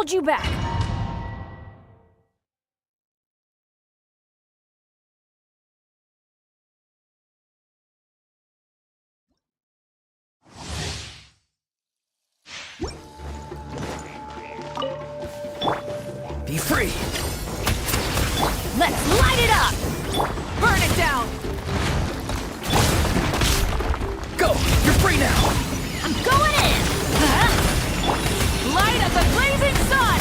charge you back. Be free! Let's light it up! Burn it down! Go! You're free now! I'm going in! Light of the blazing sun!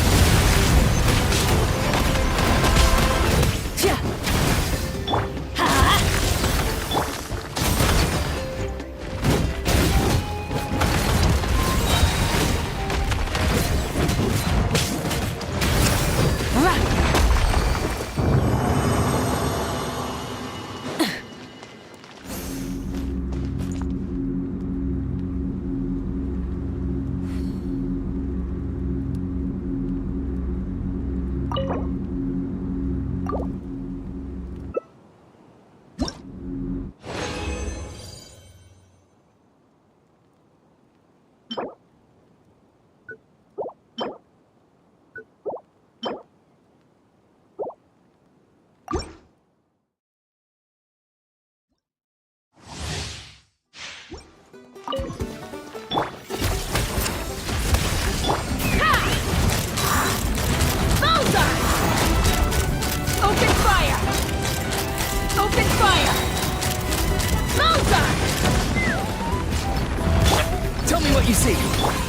Tell me what you see.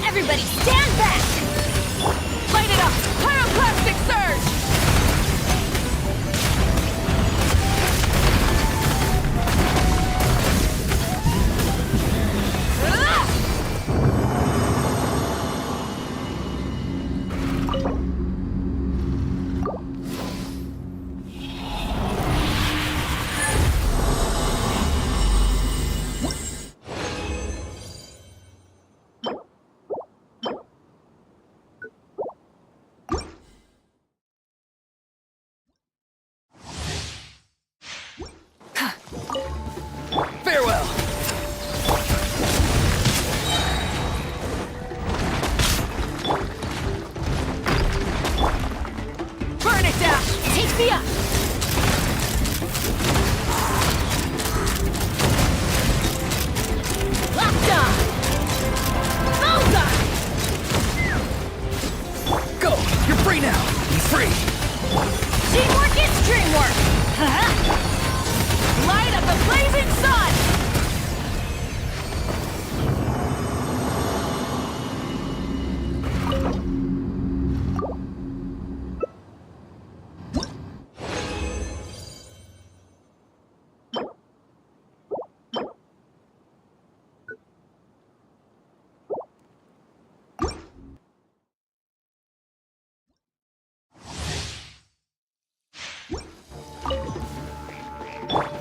Everybody stand back! Light it up! Pyroclastic surge! Farewell! Burn it down! Take me up! Locked on! Bullseye! Go! You're free now! Be free! Teamwork is dreamwork! Light of the blazing sun!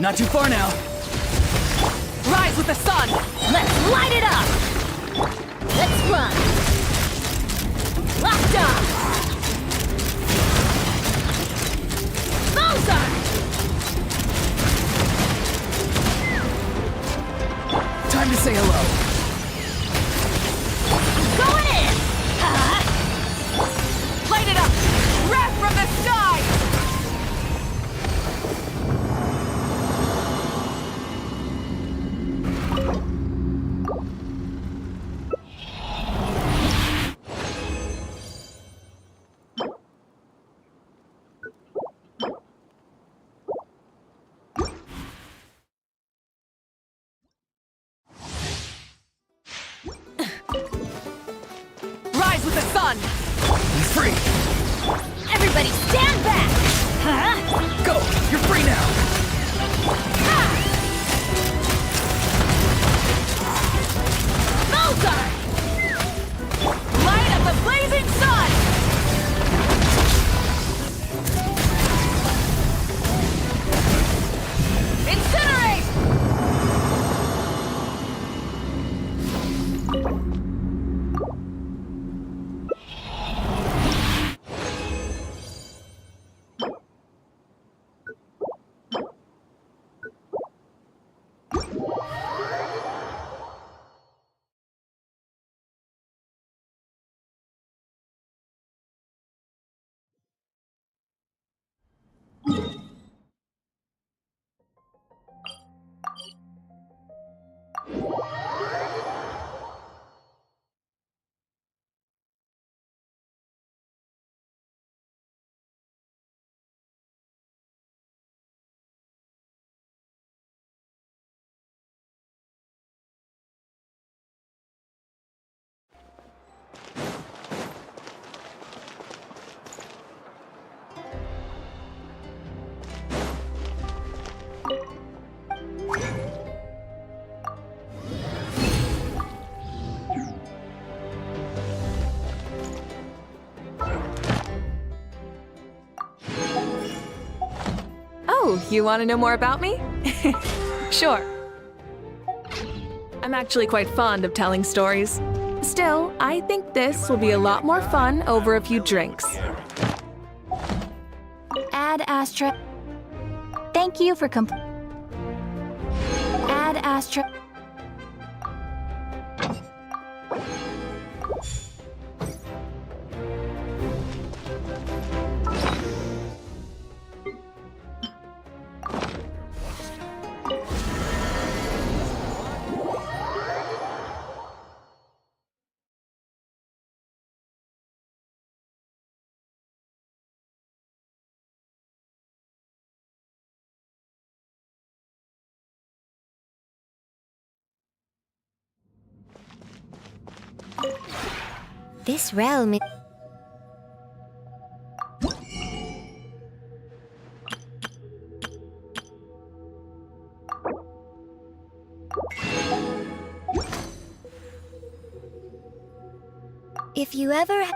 Not too far now. Rise with the sun! Let's light it up! Let's run! Locked on! Bullseye! Time to say hello. Going in! Light it up! Wrath from the sky! Rise with the sun! Be free! Everybody stand back! Go! You're free now! Bullseye! Light of the blazing sun! Incinerate! Oh, you want to know more about me? Sure. I'm actually quite fond of telling stories. Still, I think this will be a lot more fun over a few drinks. Ad Astra. Thank you for Ad Astra. This realm is... If you ever...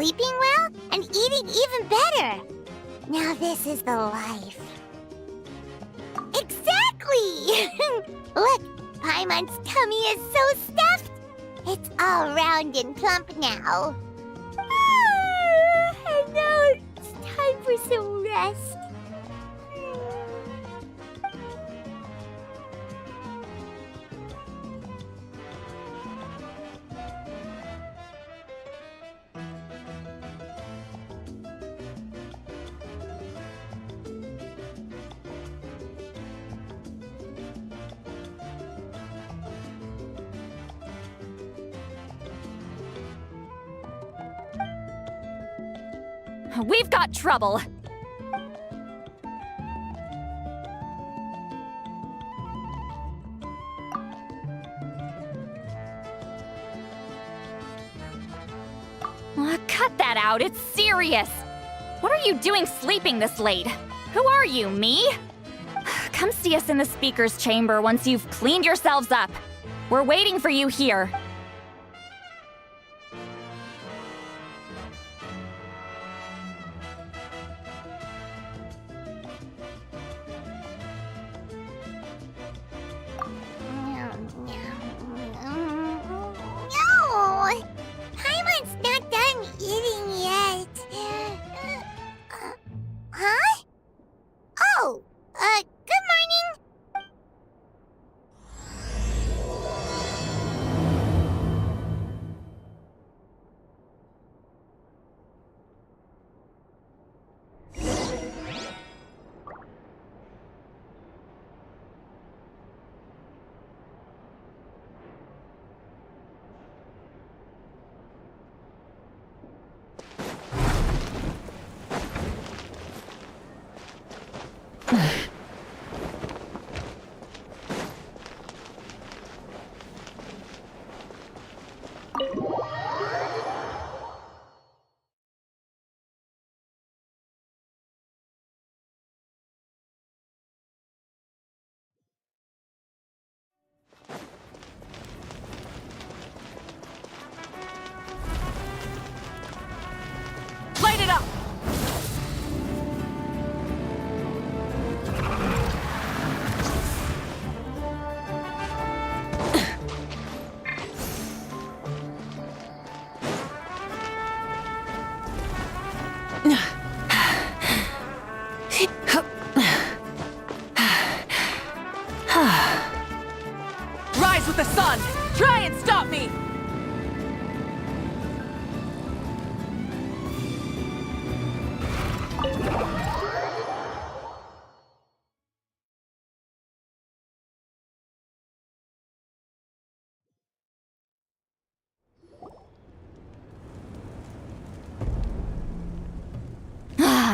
sleeping well, and eating even better. Now this is the life. Exactly! Look, Paimon's tummy is so stuffed. It's all round and plump now. And now it's time for some rest. We've got trouble. Cut that out, it's serious. What are you doing sleeping this late? Who are you, me? Come see us in the speaker's chamber once you've cleaned yourselves up. We're waiting for you here. No! Paimon's not done eating yet. Huh? Oh, good morning. Light it up! Rise with the sun! Try and stop me!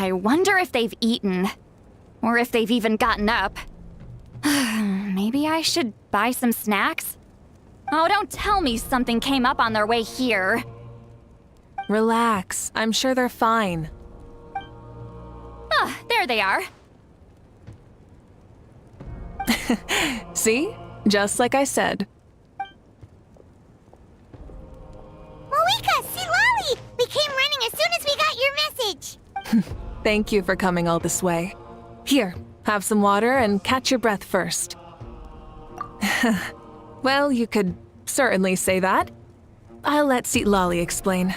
I wonder if they've eaten. Or if they've even gotten up. Maybe I should buy some snacks? Oh, don't tell me something came up on their way here. Relax. I'm sure they're fine. Ah, there they are. See? Just like I said. Mavuika, Citlali! We came running as soon as we got your message. Thank you for coming all this way. Here, have some water and catch your breath first. Well, you could certainly say that. I'll let Citlali explain.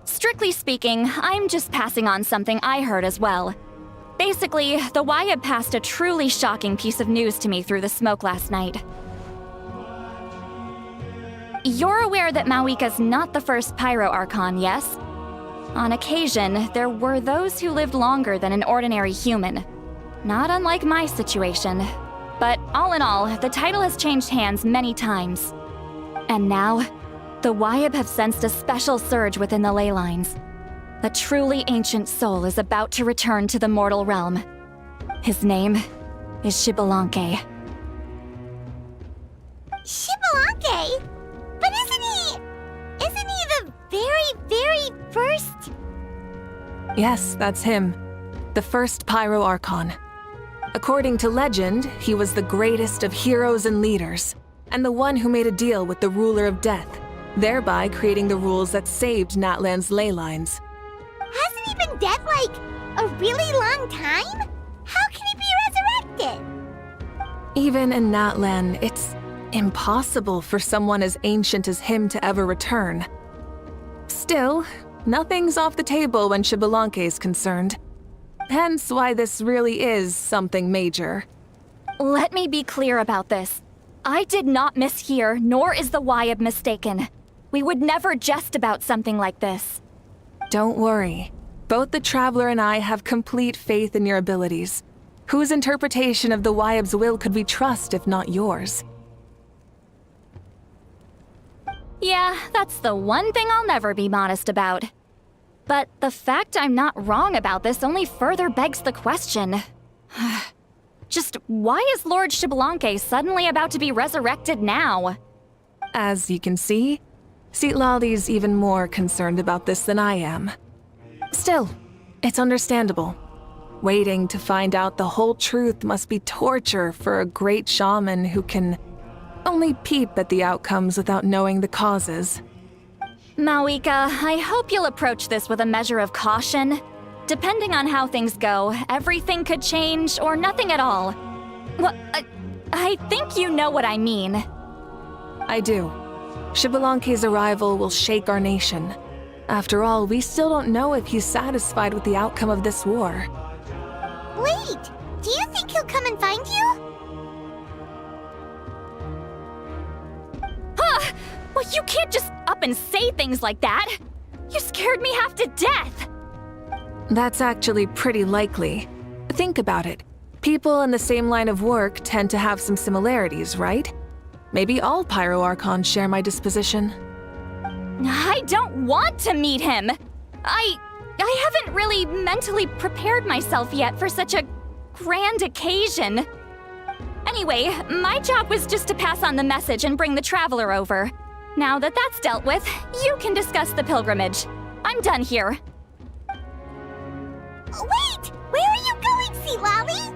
Strictly speaking, I'm just passing on something I heard as well. Basically, the Wyab passed a truly shocking piece of news to me through the smoke last night. You're aware that Mavuika's not the first Pyro Archon, yes? On occasion, there were those who lived longer than an ordinary human. Not unlike my situation. But all in all, the title has changed hands many times. And now, the Wyab have sensed a special surge within the ley lines. A truly ancient soul is about to return to the mortal realm. His name is Xbalanque. Xbalanque? But isn't he the very first? Yes, that's him. The first Pyro Archon. According to legend, he was the greatest of heroes and leaders, and the one who made a deal with the ruler of death, thereby creating the rules that saved Natlan's ley lines. Hasn't he been dead, like, a really long time? How can he be resurrected? Even in Natlan, it's impossible for someone as ancient as him to ever return. Still, nothing's off the table when Xbalanque is concerned. Hence why this really is something major. Let me be clear about this. I did not mishear, nor is the Wyab mistaken. We would never jest about something like this. Don't worry. Both the Traveler and I have complete faith in your abilities. Whose interpretation of the Wyab's will could we trust if not yours? Yeah, that's the one thing I'll never be modest about. But the fact I'm not wrong about this only further begs the question. Just why is Lord Xbalanque suddenly about to be resurrected now? As you can see, Citlali's even more concerned about this than I am. Still, it's understandable. Waiting to find out the whole truth must be torture for a great shaman who can only peep at the outcomes without knowing the causes. Mavuika, I hope you'll approach this with a measure of caution. Depending on how things go, everything could change or nothing at all. Well, I think you know what I mean. I do. Xbalanque's arrival will shake our nation. After all, we still don't know if he's satisfied with the outcome of this war. Wait, do you think he'll come and find you? Well, you can't just up and say things like that. You scared me half to death. That's actually pretty likely. Think about it. People in the same line of work tend to have some similarities, right? Maybe all Pyro Archons share my disposition. I don't want to meet him. I haven't really mentally prepared myself yet for such a grand occasion. Anyway, my job was just to pass on the message and bring the Traveler over. Now that that's dealt with, you can discuss the pilgrimage. I'm done here. Wait! Where are you going, Citlali?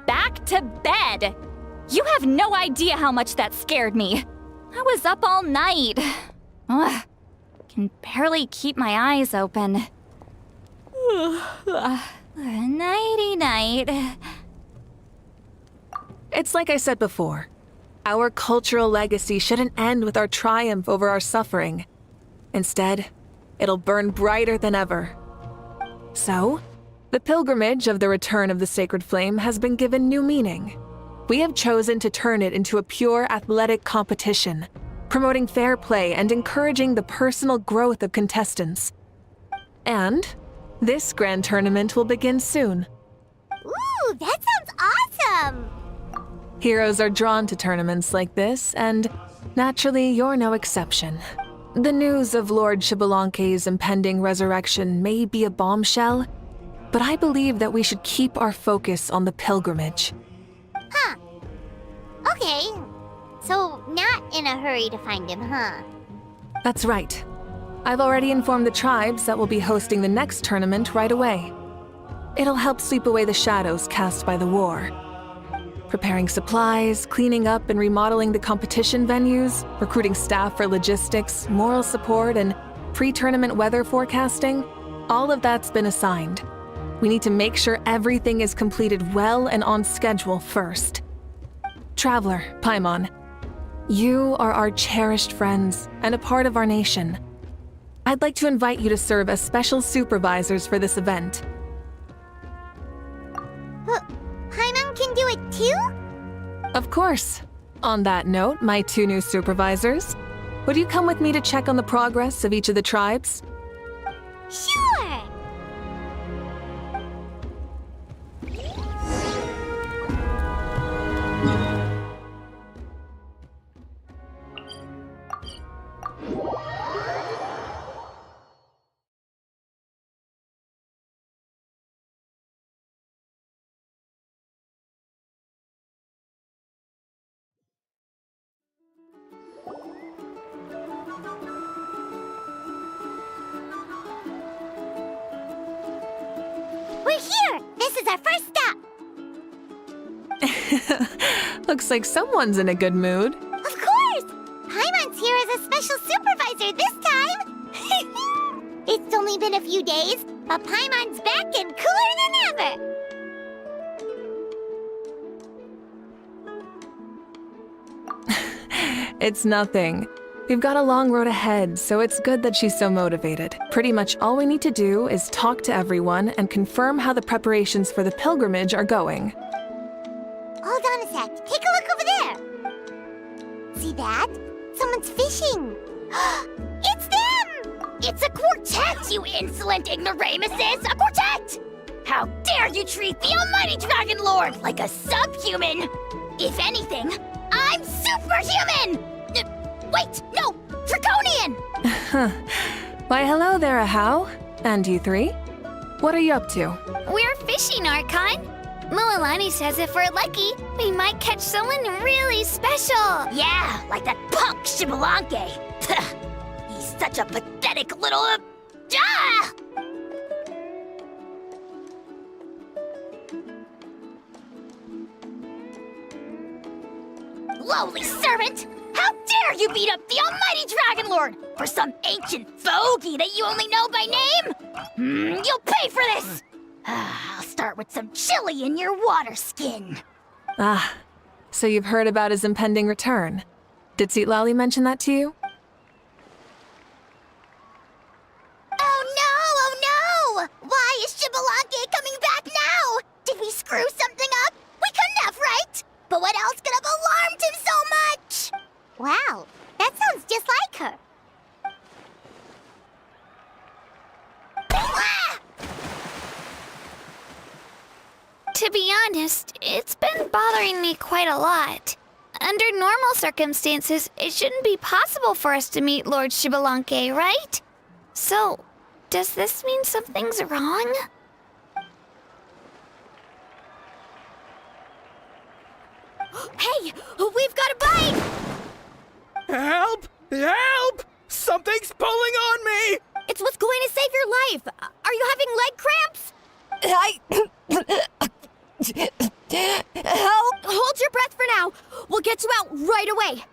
Back to bed! You have no idea how much that scared me. I was up all night. Ugh, can barely keep my eyes open. Nighty-night. It's like I said before. Our cultural legacy shouldn't end with our triumph over our suffering. Instead, it'll burn brighter than ever. So, the pilgrimage of the return of the sacred flame has been given new meaning. We have chosen to turn it into a pure athletic competition, promoting fair play and encouraging the personal growth of contestants. And this grand tournament will begin soon. Ooh, that sounds awesome! Heroes are drawn to tournaments like this, and naturally, you're no exception. The news of Lord Xbalanque's impending resurrection may be a bombshell, but I believe that we should keep our focus on the pilgrimage. Huh. Okay. So, not in a hurry to find him, huh? That's right. I've already informed the tribes that we'll be hosting the next tournament right away. It'll help sweep away the shadows cast by the war. Preparing supplies, cleaning up and remodeling the competition venues, recruiting staff for logistics, moral support, and pre-tournament weather forecasting, all of that's been assigned. We need to make sure everything is completed well and on schedule first. Traveler, Paimon, you are our cherished friends and a part of our nation. I'd like to invite you to serve as special supervisors for this event. Paimon can do it too? Of course. On that note, my two new supervisors, would you come with me to check on the progress of each of the tribes? Sure! We're here! This is our first stop! Looks like someone's in a good mood. Of course! has a special supervisor this time! It's only been a few days, but Paimon's back and cooler than ever! It's nothing. We've got a long road ahead, so it's good that she's so motivated. Pretty much all we need to do is talk to everyone and confirm how the preparations for the pilgrimage are going. Hold on a sec. Take a look over there. See that? Someone's fishing. It's them! It's a quartet, you insolent ignoramuses! A quartet! How dare you treat the almighty Dragon Lord like a subhuman! If anything, I'm superhuman! Wait, no! Draconian! Why, hello there, Ahau. And you three? What are you up to? We're fishing, Archon. Mualani says if we're lucky, we might catch someone really special. Yeah, like that punk Shibalanke. He's such a pathetic little... Ah! Lowly servant! How dare you beat up the almighty Dragon Lord for some ancient fogey that you only know by name? You'll pay for this! I'll start with some chili in your water skin. Ah, so you've heard about his impending return. Did Citlali mention that to you? Oh no! Why is Shibalanke coming back now? Did we screw something up? We couldn't have, right? But what else could have alarmed him so much? Wow, that sounds just like her. To be honest, it's been bothering me quite a lot. Under normal circumstances, it shouldn't be possible for us to meet Lord Shibalanke, right? So, does this mean something's wrong? Hey, we've got a bite! Help! Help! Something's pulling on me! It's what's going to save your life! Are you having leg cramps? Help! Hold your breath for now! We'll get you out right away!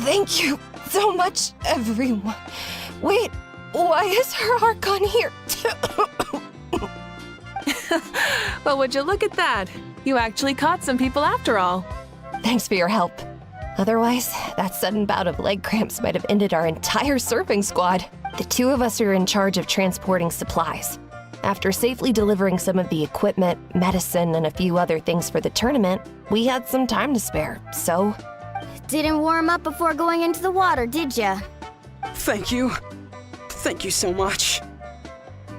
Thank you so much, everyone. Wait, why is her Archon here? Well, would you look at that? You actually caught some people after all. Thanks for your help. Otherwise, that sudden bout of leg cramps might have ended our entire surfing squad. The two of us are in charge of transporting supplies. After safely delivering some of the equipment, medicine, and a few other things for the tournament, we had some time to spare, so... Didn't warm up before going into the water, did ya? Thank you. Thank you so much.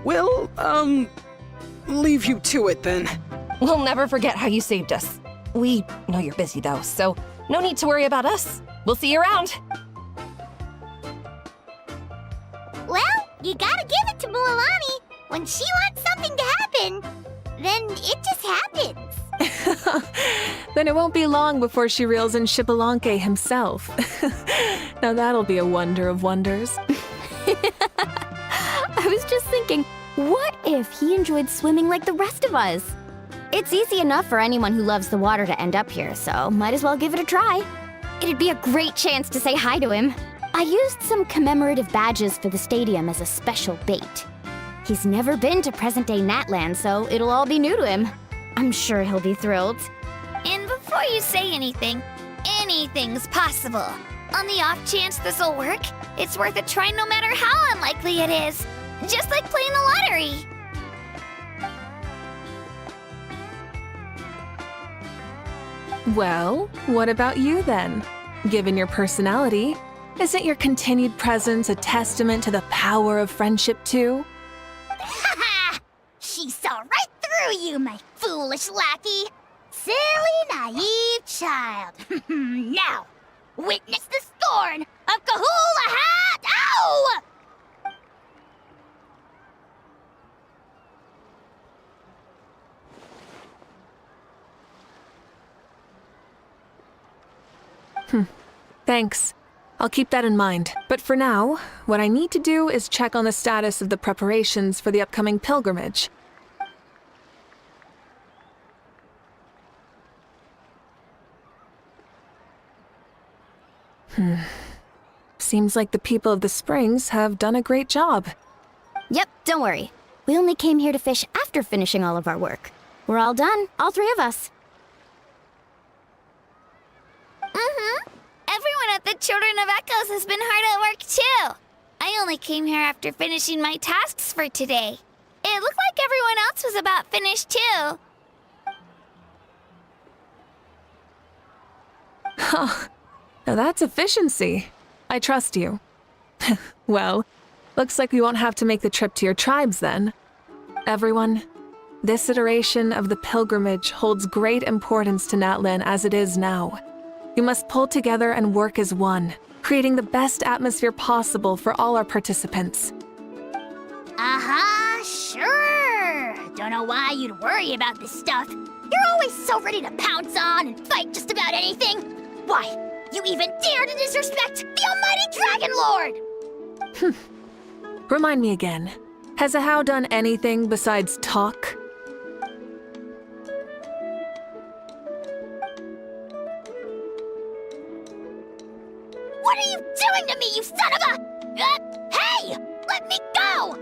We'll, leave you to it then. We'll never forget how you saved us. We know you're busy though, so no need to worry about us. We'll see you around. Well, you gotta give it to Mualani. When she wants something to happen, then it just happens. Then it won't be long before she reels in Shibalanke himself. Now that'll be a wonder of wonders. I was just thinking, what if he enjoyed swimming like the rest of us? It's easy enough for anyone who loves the water to end up here, so might as well give it a try. It'd be a great chance to say hi to him. I used some commemorative badges for the stadium as a special bait. He's never been to present-day Natland, so it'll all be new to him. I'm sure he'll be thrilled. And before you say anything, anything's possible. On the off chance this'll work, it's worth a try no matter how unlikely it is. Just like playing the lottery. Well, what about you then? Given your personality, isn't your continued presence a testament to the power of friendship too? Ha ha! She saw right through you, my foolish lackey. Silly, naive child. Now, witness the scorn of Kahula Hat! Ow! Thanks. I'll keep that in mind. But for now, what I need to do is check on the status of the preparations for the upcoming pilgrimage. Seems like the people of the springs have done a great job. Yep, don't worry. We only came here to fish after finishing all of our work. We're all done, all three of us. Everyone at the Children of Echoes has been hard at work too. I only came here after finishing my tasks for today. It looked like everyone else was about finished too. Now that's efficiency. I trust you. Well, looks like we won't have to make the trip to your tribes then. Everyone, this iteration of the pilgrimage holds great importance to Natlan as it is now. We must pull together and work as one, creating the best atmosphere possible for all our participants. Sure. Don't know why you'd worry about this stuff. You're always so ready to pounce on and fight just about anything. Why, you even dare to disrespect the almighty Dragon Lord! Remind me again, has Ahau done anything besides talk? What are you doing to me, you son of a... hey! Let me go!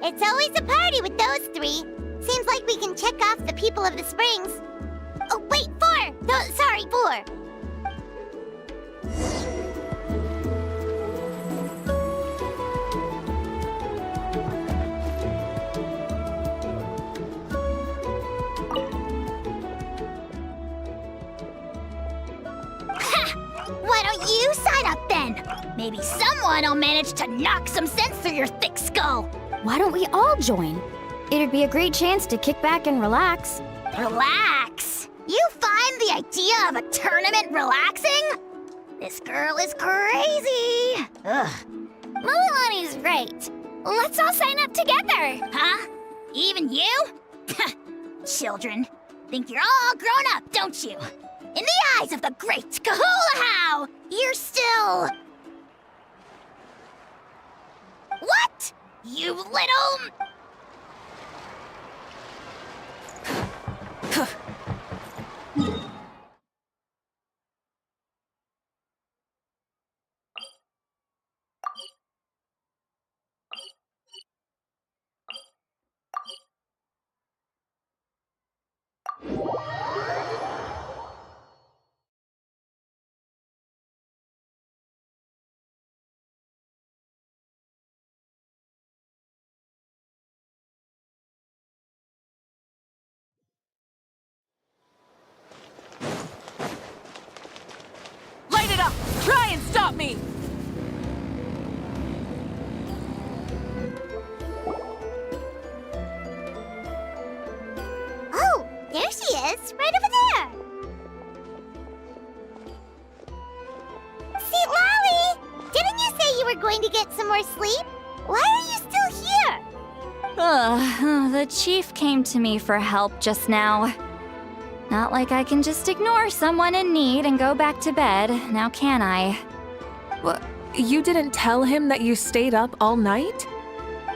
It's always a party with those three. Seems like we can check off the people of the springs. Oh, wait, 4! No, sorry, 4. Why don't you sign up then? Maybe someone will manage to knock some sense through your thick skull. Why don't we all join? It'd be a great chance to kick back and relax. Relax? You find the idea of a tournament relaxing? This girl is crazy. Ugh. Melodies right. Let's all sign up together. Huh? Even you? Children, think you're all grown up, don't you? In the eyes of the great Kahulahau, you're still... What? You little... Light it up! Try and stop me! Oh, there she is, right over there. Citlali! Didn't you say you were going to get some more sleep? Why are you still here? The chief came to me for help just now. Not like I can just ignore someone in need and go back to bed, now can I? What? You didn't tell him that you stayed up all night?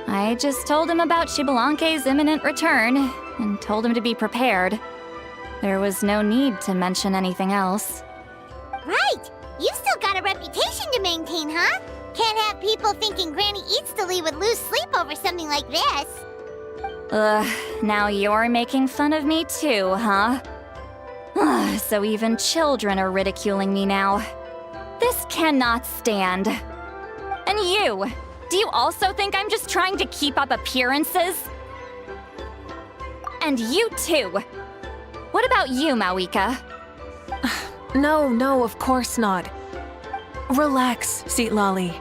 I just told him about Xbalanque's imminent return, and told him to be prepared. There was no need to mention anything else. Right! You've still got a reputation to maintain, huh? Can't have people thinking Granny Citlali would lose sleep over something like this. Now you're making fun of me too, huh? So even children are ridiculing me now. This cannot stand. And you! Do you also think I'm just trying to keep up appearances? And you too! What about you, Mavuika? No, of course not. Relax, Citlali.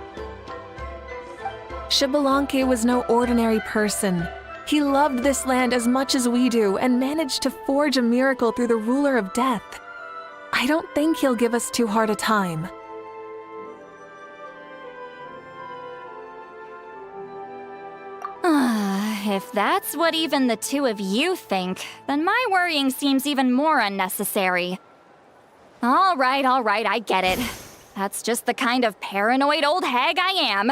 Xbalanque was no ordinary person. He loved this land as much as we do and managed to forge a miracle through the ruler of death. I don't think he'll give us too hard a time. If that's what even the two of you think, then my worrying seems even more unnecessary. All right, I get it. That's just the kind of paranoid old hag I am.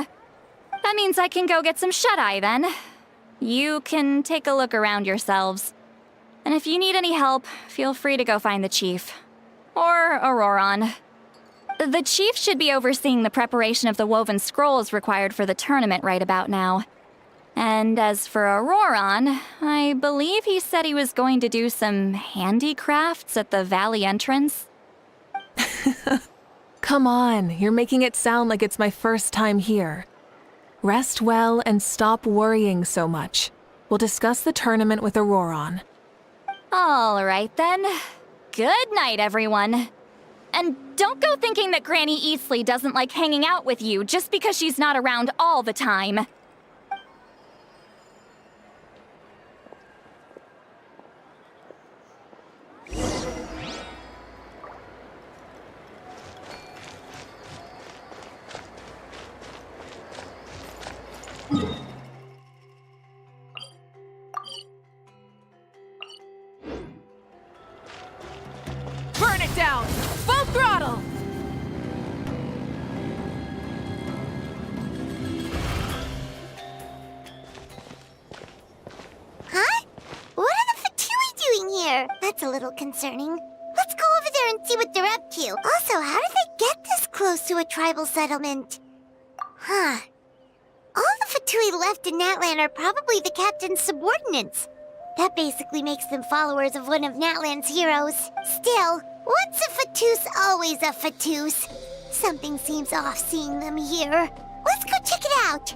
That means I can go get some shut-eye then. You can take a look around yourselves. And if you need any help, feel free to go find the chief. Or Auroron. The chief should be overseeing the preparation of the woven scrolls required for the tournament right about now. And as for Auroron, I believe he said he was going to do some handicrafts at the valley entrance. Come on, you're making it sound like it's my first time here. Rest well and stop worrying so much. We'll discuss the tournament with Auroron. All right then. Good night, everyone. And don't go thinking that Granny Eastley doesn't like hanging out with you just because she's not around all the time. Burn it down! Full throttle! Huh? What are the Fatui doing here? That's a little concerning. Let's go over there and see what they're up to. Also, how did they get this close to a tribal settlement? Huh. All the Fatui left in Natlan are probably the captain's subordinates. That basically makes them followers of one of Natlan's heroes. Still, once a Fatus, always a Fatus. Something seems off seeing them here. Let's go check it out.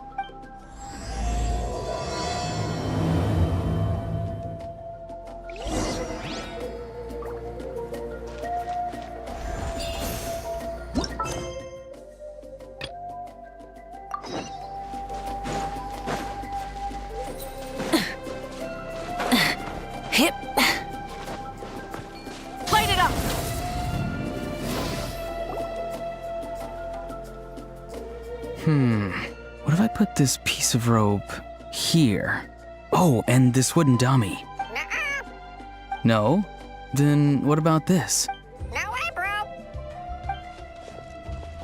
Hip! Light it up! What if I put this piece of rope here? Oh, and this wooden dummy. No? Then what about this? No way, bro.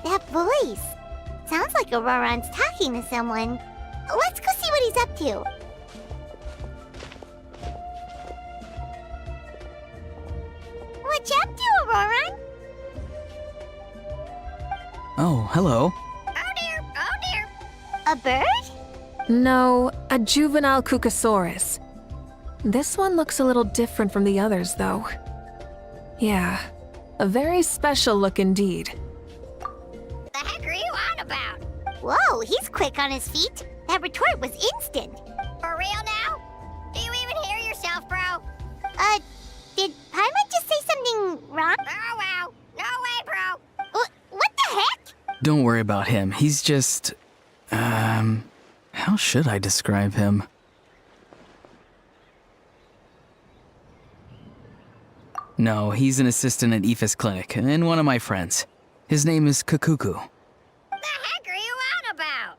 That voice. Sounds like Auroron's talking to someone. Let's go see what he's up to. What you up to, Auroron? Oh, hello. Oh dear, oh dear. A bird? No, a juvenile Cucosaurus. This one looks a little different from the others, though. Yeah, a very special look indeed. The heck are you on about? Whoa, he's quick on his feet. That retort was instant. For real now? Do you even hear yourself, bro? Did Paimon just say something wrong? Oh, wow. No way, bro. What the heck? Don't worry about him. He's just... how should I describe him? No, he's an assistant at Aoife's clinic, and one of my friends. His name is Kukuku. The heck are you on about?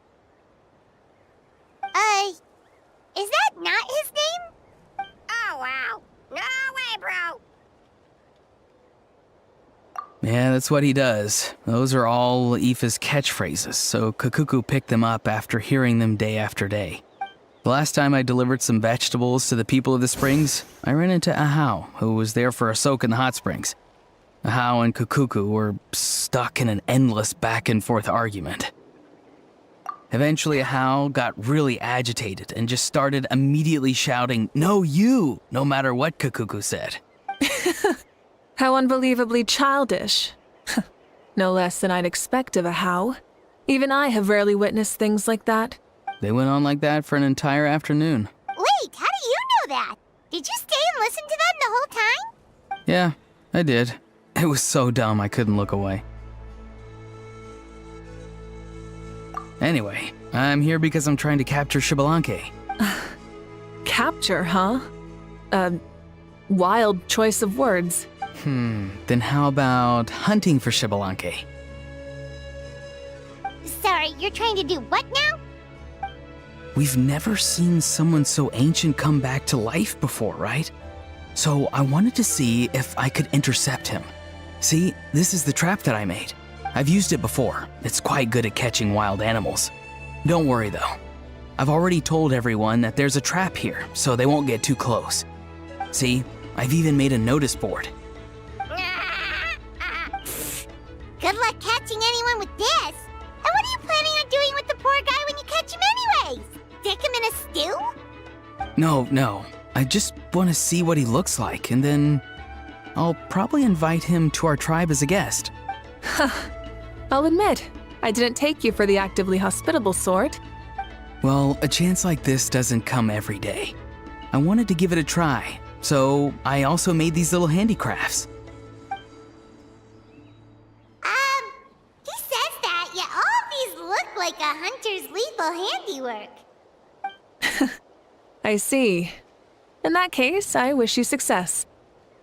Is that not his name? Oh, wow. No way, bro. Yeah, that's what he does. Those are all Aoife's catchphrases, so Kukuku picked them up after hearing them day after day. The last time I delivered some vegetables to the people of the springs, I ran into Ahau, who was there for a soak in the hot springs. Ahau and Kukuku were stuck in an endless back-and-forth argument. Eventually, Ahau got really agitated and just started immediately shouting, "No, you!" no matter what Kukuku said. How unbelievably childish. No less than I'd expect of a How. Even I have rarely witnessed things like that. They went on like that for an entire afternoon. Wait, how do you know that? Did you stay and listen to them the whole time? Yeah, I did. It was so dumb I couldn't look away. Anyway, I'm here because I'm trying to capture Xbalanque. Capture, huh? A wild choice of words. Then how about hunting for Xbalanque? Sorry, you're trying to do what now? We've never seen someone so ancient come back to life before, right? So I wanted to see if I could intercept him. See, this is the trap that I made. I've used it before. It's quite good at catching wild animals. Don't worry though. I've already told everyone that there's a trap here, so they won't get too close. See, I've even made a notice board. Good luck catching anyone with this. And what are you planning on doing with the poor guy when you catch him anyways? Stick him in a stew? No. I just want to see what he looks like, and then I'll probably invite him to our tribe as a guest. I'll admit, I didn't take you for the actively hospitable sort. Well, a chance like this doesn't come every day. I wanted to give it a try, so I also made these little handicrafts. He says that, yet all of these look like a hunter's lethal handiwork. I see. In that case, I wish you success.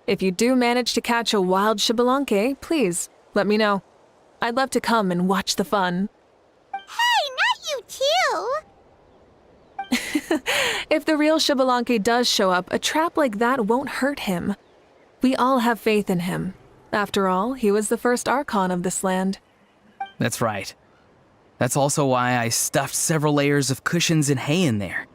If you do manage to catch a wild Xbalanque, please, let me know. I'd love to come and watch the fun. Hey, not you too! If the real Xbalanque does show up, a trap like that won't hurt him. We all have faith in him. After all, he was the first Archon of this land. That's right. That's also why I stuffed several layers of cushions and hay in there.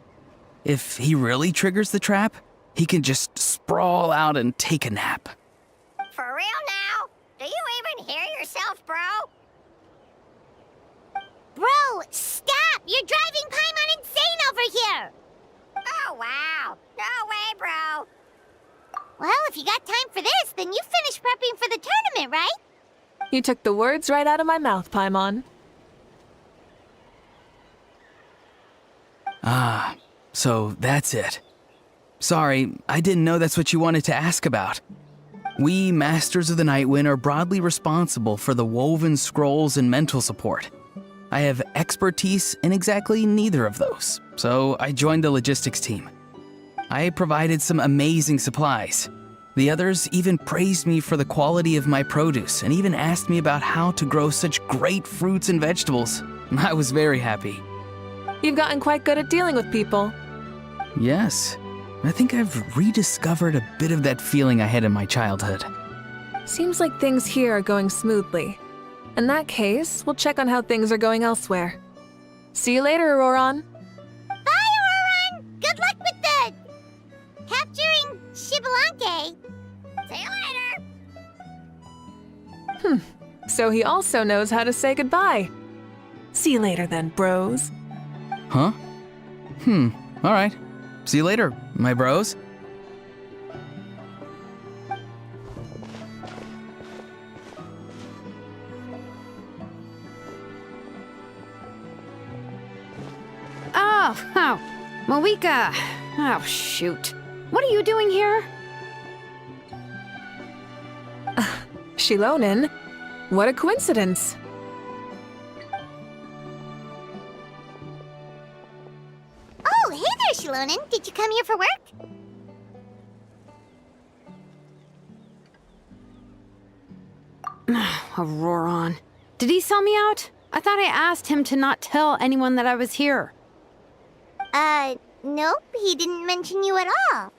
If he really triggers the trap, he can just sprawl out and take a nap. For real now? Do you even hear yourself, bro? Bro, stop! You're driving Paimon insane over here! Oh, wow. No way, bro. Well, if you got time for this, then you finished prepping for the tournament, right? You took the words right out of my mouth, Paimon. Ah, so that's it. Sorry, I didn't know that's what you wanted to ask about. We Masters of the Nightwind are broadly responsible for the woven scrolls and mental support. I have expertise in exactly neither of those, so I joined the logistics team. I provided some amazing supplies. The others even praised me for the quality of my produce and even asked me about how to grow such great fruits and vegetables. I was very happy. You've gotten quite good at dealing with people. Yes, I think I've rediscovered a bit of that feeling I had in my childhood. Seems like things here are going smoothly. In that case, we'll check on how things are going elsewhere. See you later, Auroron. Bye, Auroron! Good luck with the... capturing Xbalanque. See you later! So he also knows how to say goodbye. See you later then, bros. Huh? All right. See you later, my bros. Oh, Mavuika. Oh, shoot. What are you doing here? Xilonen? What a coincidence. Oh, hey there, Xilonen. Did you come here for work? Auroron. Did he sell me out? I thought I asked him to not tell anyone that I was here. Nope, he didn't mention you at all.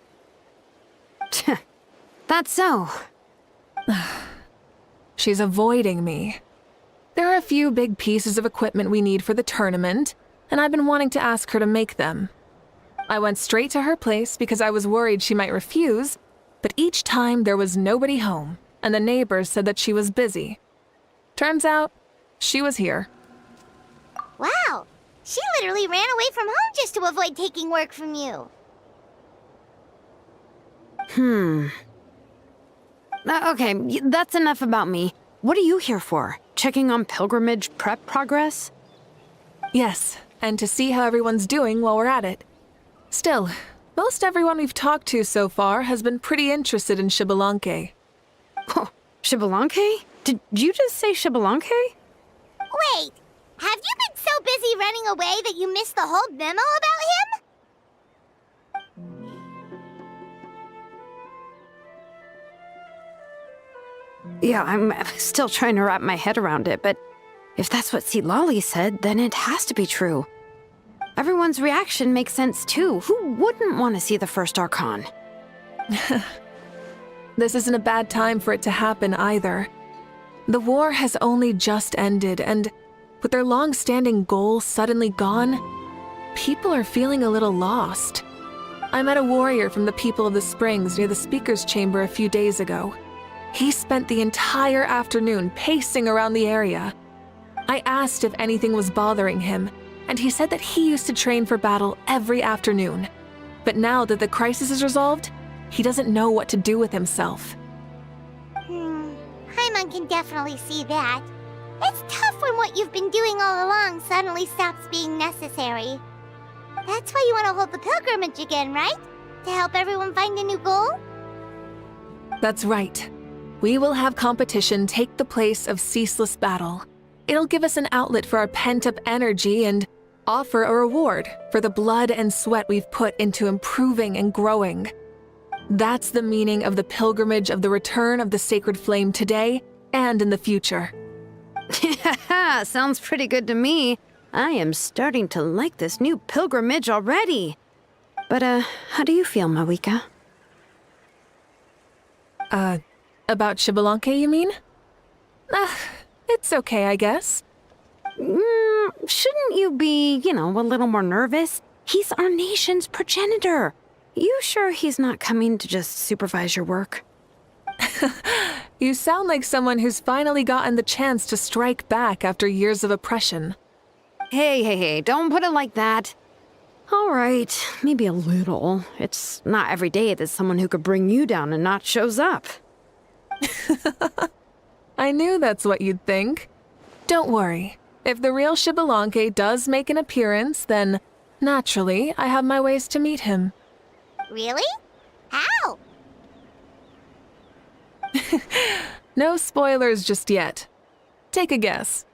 That's so. She's avoiding me. There are a few big pieces of equipment we need for the tournament, and I've been wanting to ask her to make them. I went straight to her place because I was worried she might refuse, but each time there was nobody home, and the neighbors said that she was busy. Turns out, she was here. Wow, she literally ran away from home just to avoid taking work from you. Okay, that's enough about me. What are you here for? Checking on pilgrimage prep progress? Yes, and to see how everyone's doing while we're at it. Still, most everyone we've talked to so far has been pretty interested in Xbalanque. Oh, Xbalanque? Did you just say Xbalanque? Wait, have you been so busy running away that you missed the whole memo about him? Yeah, I'm still trying to wrap my head around it, but if that's what Citlali said, then it has to be true. Everyone's reaction makes sense too. Who wouldn't want to see the first Archon? This isn't a bad time for it to happen either. The war has only just ended, and with their long-standing goal suddenly gone, people are feeling a little lost. I met a warrior from the People of the Springs near the speaker's chamber a few days ago. He spent the entire afternoon pacing around the area. I asked if anything was bothering him, and he said that he used to train for battle every afternoon. But now that the crisis is resolved, he doesn't know what to do with himself. Paimon can definitely see that. It's tough when what you've been doing all along suddenly stops being necessary. That's why you want to hold the pilgrimage again, right? To help everyone find a new goal? That's right. We will have competition take the place of ceaseless battle. It'll give us an outlet for our pent-up energy and offer a reward for the blood and sweat we've put into improving and growing. That's the meaning of the pilgrimage of the return of the sacred flame today and in the future. Sounds pretty good to me. I am starting to like this new pilgrimage already. But, how do you feel, Mavuika? About Xbalanque, you mean? It's okay, I guess. Shouldn't you be, a little more nervous? He's our nation's progenitor. You sure he's not coming to just supervise your work? You sound like someone who's finally gotten the chance to strike back after years of oppression. Hey, don't put it like that. All right, maybe a little. It's not every day that someone who could bring you down a notch shows up. I knew that's what you'd think. Don't worry. If the real Xbalanque does make an appearance, then, naturally, I have my ways to meet him. Really? How? No spoilers just yet. Take a guess.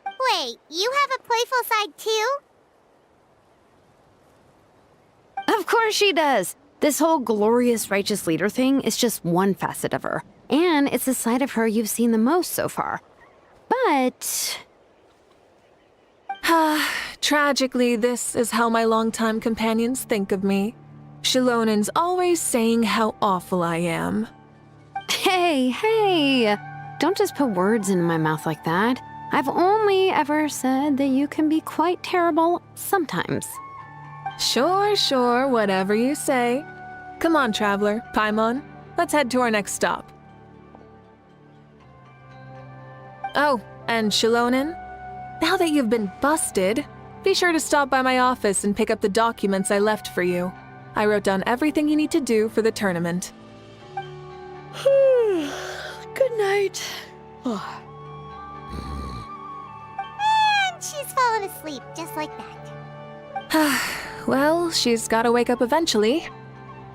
Wait, you have a playful side too? Of course she does. This whole glorious righteous leader thing is just one facet of her. And it's the side of her you've seen the most so far. But... Tragically, this is how my longtime companions think of me. Shilonin's always saying how awful I am. Hey, don't just put words in my mouth like that. I've only ever said that you can be quite terrible sometimes. Sure, whatever you say. Come on, traveler, Paimon. Let's head to our next stop. Oh, and Shilonin, now that you've been busted, be sure to stop by my office and pick up the documents I left for you. I wrote down everything you need to do for the tournament. Good night. And she's fallen asleep just like that. Well, she's gotta wake up eventually.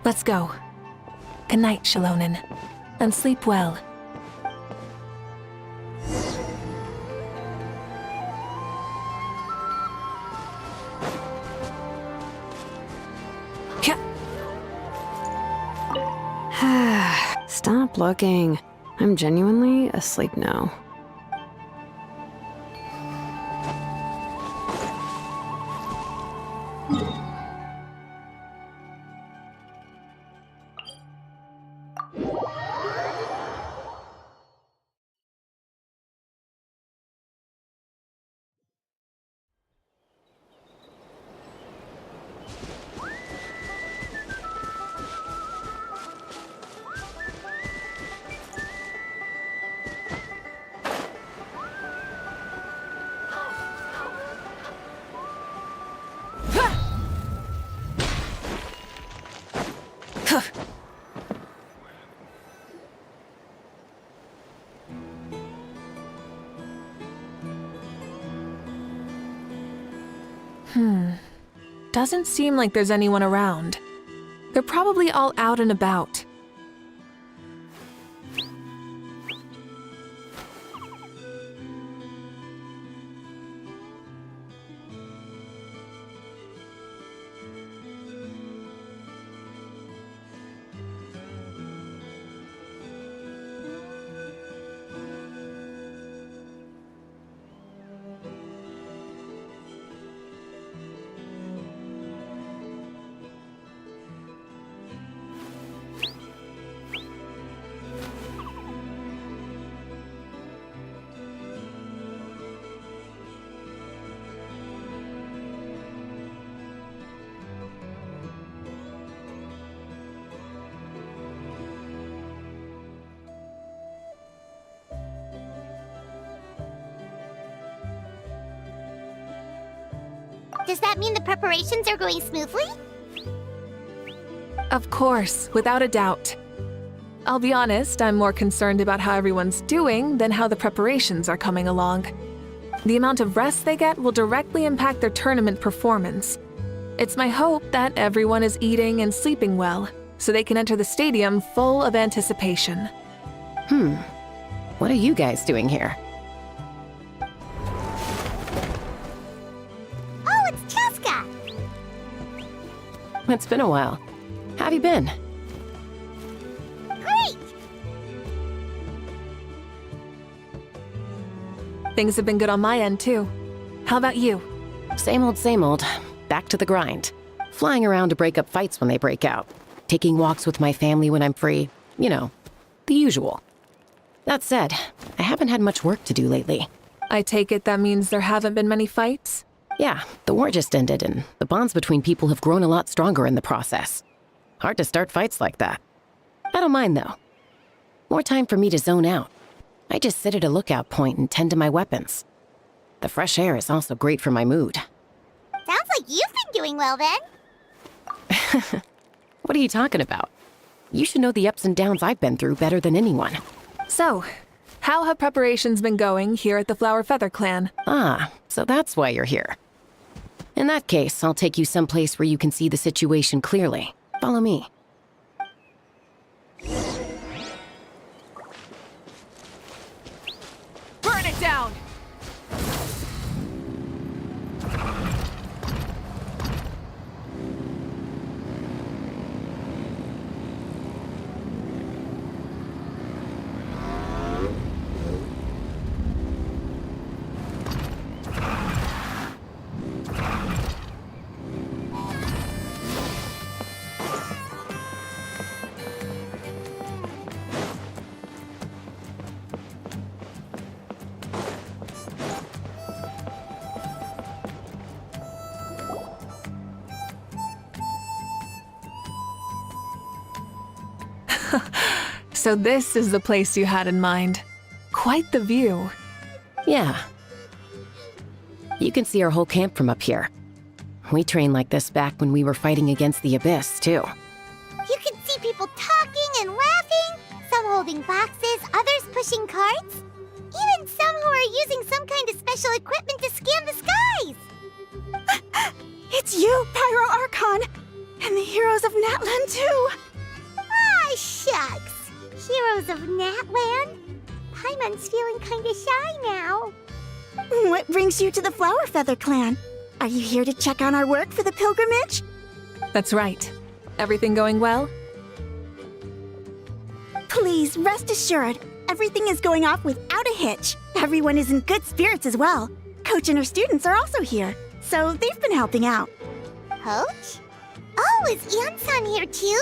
Let's go. Good night, Shilonin, and sleep well. Stop looking. I'm genuinely asleep now. Doesn't seem like there's anyone around. They're probably all out and about. Does that mean the preparations are going smoothly? Of course, without a doubt. I'll be honest, I'm more concerned about how everyone's doing than how the preparations are coming along. The amount of rest they get will directly impact their tournament performance. It's my hope that everyone is eating and sleeping well, so they can enter the stadium full of anticipation. What are you guys doing here? Oh, it's Cheska! It's been a while. How have you been? Great! Things have been good on my end, too. How about you? Same old, same old. Back to the grind. Flying around to break up fights when they break out. Taking walks with my family when I'm free. You know, the usual. That said, I haven't had much work to do lately. I take it that means there haven't been many fights? Yeah, the war just ended, and the bonds between people have grown a lot stronger in the process. Hard to start fights like that. I don't mind, though. More time for me to zone out. I just sit at a lookout point and tend to my weapons. The fresh air is also great for my mood. Sounds like you've been doing well then. What are you talking about? You should know the ups and downs I've been through better than anyone. So, how have preparations been going here at the Flower Feather Clan? Ah, so that's why you're here. In that case, I'll take you someplace where you can see the situation clearly. Follow me. Burn it down! So this is the place you had in mind. Quite the view. Yeah. You can see our whole camp from up here. We trained like this back when we were fighting against the Abyss, too. You can see people talking and laughing, some holding boxes, others pushing carts. Even some who are using some kind of special equipment to scan the skies. It's you, Pyro Archon! And the heroes of Natlan, too! Ah, shucks. Heroes of Natland? Paimon's feeling kinda shy now. What brings you to the Flower Feather Clan? Are you here to check on our work for the pilgrimage? That's right. Everything going well? Please, rest assured, everything is going off without a hitch. Everyone is in good spirits as well. Coach and her students are also here, so they've been helping out. Coach? Oh, is Ian-san here too?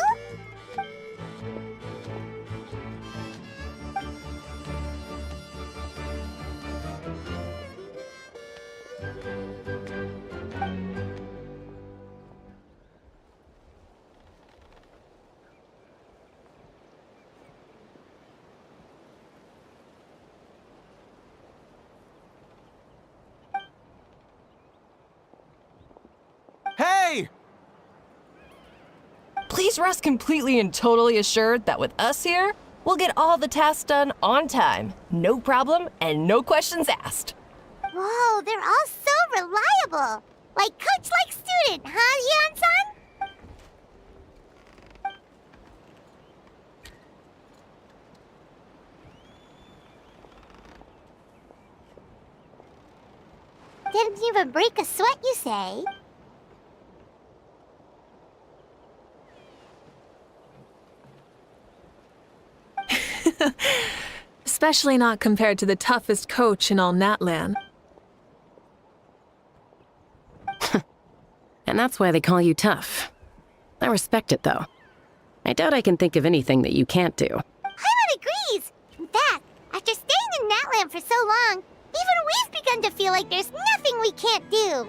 Hey! Please rest completely and totally assured that with us here, we'll get all the tasks done on time. No problem and no questions asked. Whoa, they're all so reliable. Like coach, like student, huh, Ian-san? Didn't even break a sweat, you say? Especially not compared to the toughest coach in all Natlan. And that's why they call you tough. I respect it, though. I doubt I can think of anything that you can't do. Paimon agrees! In fact, after staying in Natlan for so long, even we've begun to feel like there's nothing we can't do.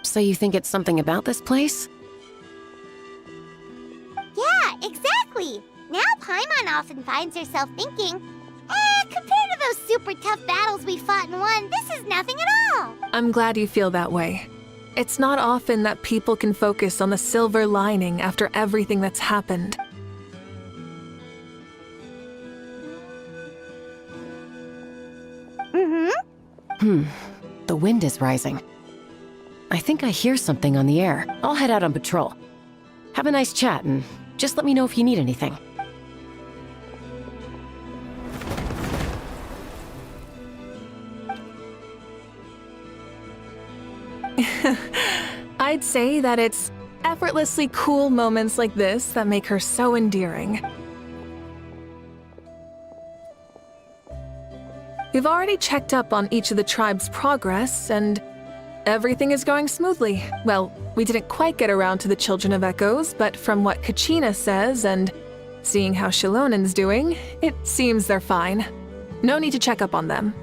So you think it's something about this place? Yeah, exactly! Now Paimon often finds herself thinking, compared to those super tough battles we fought and won, this is nothing at all. I'm glad you feel that way. It's not often that people can focus on the silver lining after everything that's happened. The wind is rising. I think I hear something on the air. I'll head out on patrol. Have a nice chat and just let me know if you need anything. I'd say that it's effortlessly cool moments like this that make her so endearing. We've already checked up on each of the tribe's progress, and everything is going smoothly. Well, we didn't quite get around to the Children of Echoes, but from what Kachina says and seeing how Shilonen's doing, it seems they're fine. No need to check up on them.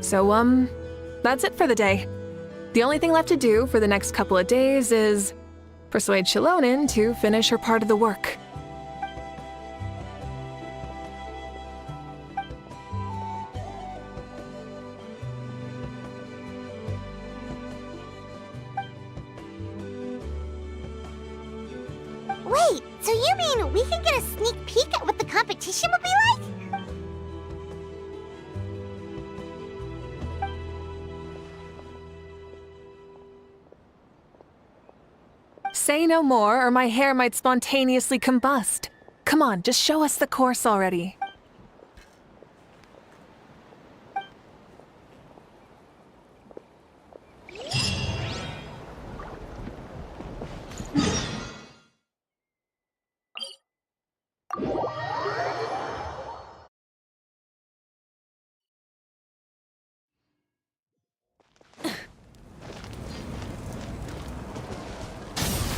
So, that's it for the day. The only thing left to do for the next couple of days is persuade Shilonen to finish her part of the work. Wait, so you mean we can get a sneak peek at what the competition will be like? Say no more, or my hair might spontaneously combust. Come on, just show us the course already.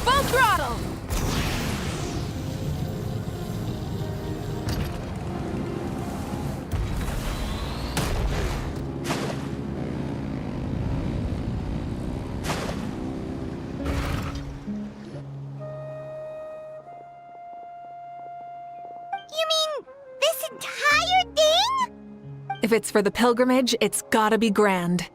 Full throttle! You mean this entire thing? If it's for the pilgrimage, it's gotta be grand.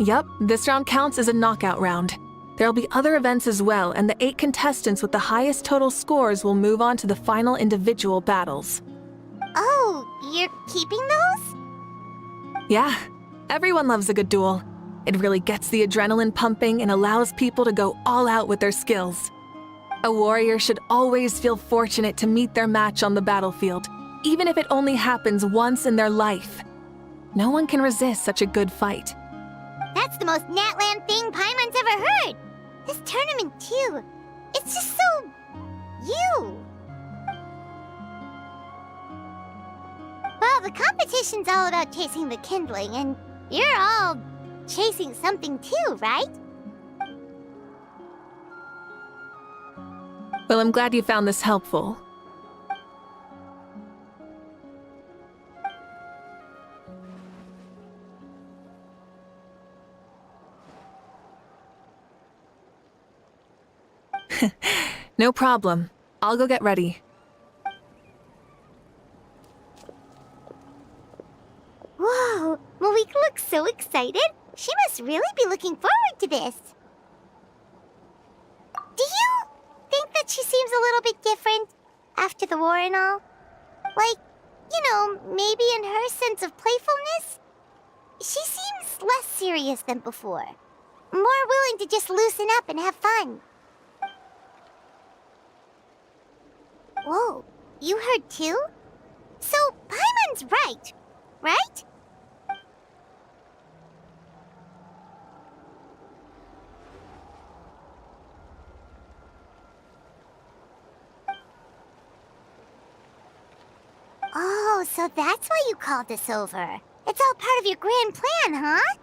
Yep, this round counts as a knockout round. There'll be other events as well, and the 8 contestants with the highest total scores will move on to the final individual battles. Oh, you're keeping those? Yeah, everyone loves a good duel. It really gets the adrenaline pumping and allows people to go all out with their skills. A warrior should always feel fortunate to meet their match on the battlefield, even if it only happens once in their life. No one can resist such a good fight. That's the most Natland thing Paimon's ever heard. This tournament, too. It's just so... you. Well, the competition's all about chasing the kindling, and you're all chasing something too, right? Well, I'm glad you found this helpful. No problem. I'll go get ready. Whoa, Mavuika looks so excited. She must really be looking forward to this. Do you think that she seems a little bit different after the war and all? Like, you know, maybe in her sense of playfulness? She seems less serious than before. More willing to just loosen up and have fun. Whoa, you heard too? So, Paimon's right, right? Oh, so that's why you called us over. It's all part of your grand plan, huh?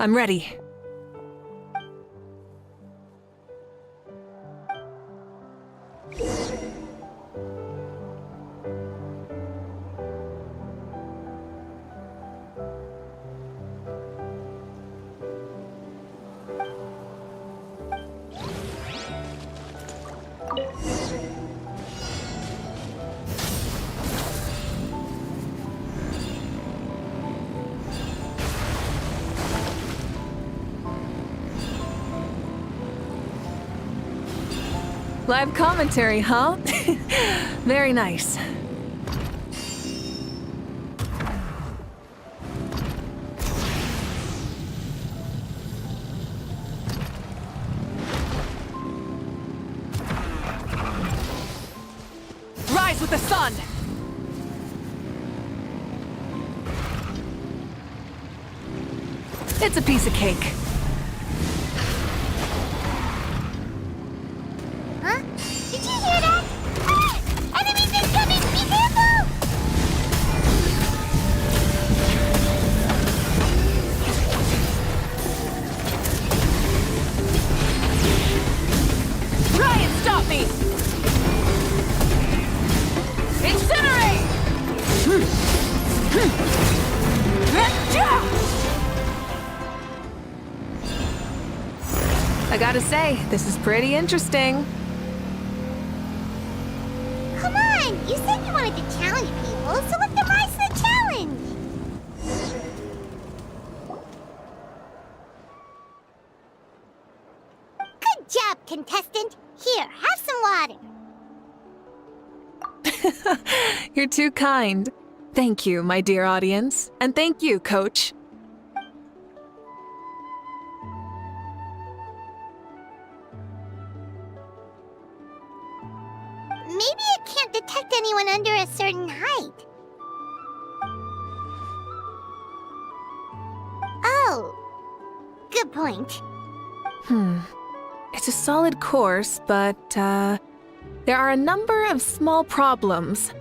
I'm ready. Live commentary, huh? Very nice. Rise with the sun! It's a piece of cake. Huh? Did you hear that? Ah! Enemies incoming! Be careful! Try and stop me! Incinerate! I gotta say, this is pretty interesting. Come on! You said you wanted to challenge people, so let them rise to the challenge! Good job, contestant! Here, have some water! You're too kind. Thank you, my dear audience. And thank you, Coach. Maybe it can't detect anyone under a certain height. Oh. Good point. It's a solid course, but, there are a number of small problems.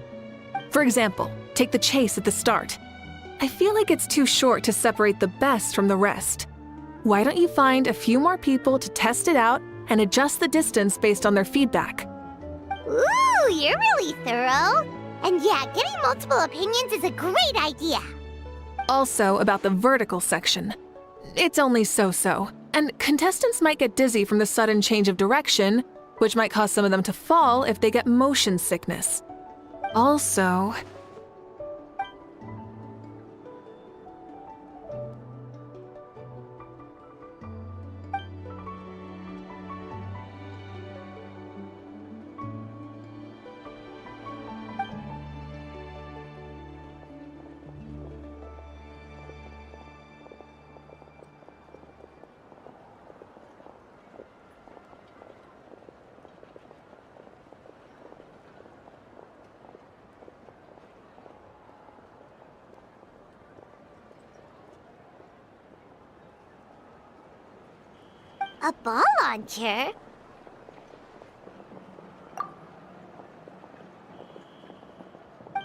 For example, take the chase at the start. I feel like it's too short to separate the best from the rest. Why don't you find a few more people to test it out and adjust the distance based on their feedback? Ooh, you're really thorough. And yeah, getting multiple opinions is a great idea. Also, about the vertical section. It's only so-so, and contestants might get dizzy from the sudden change of direction, which might cause some of them to fall if they get motion sickness. Also, A ball launcher?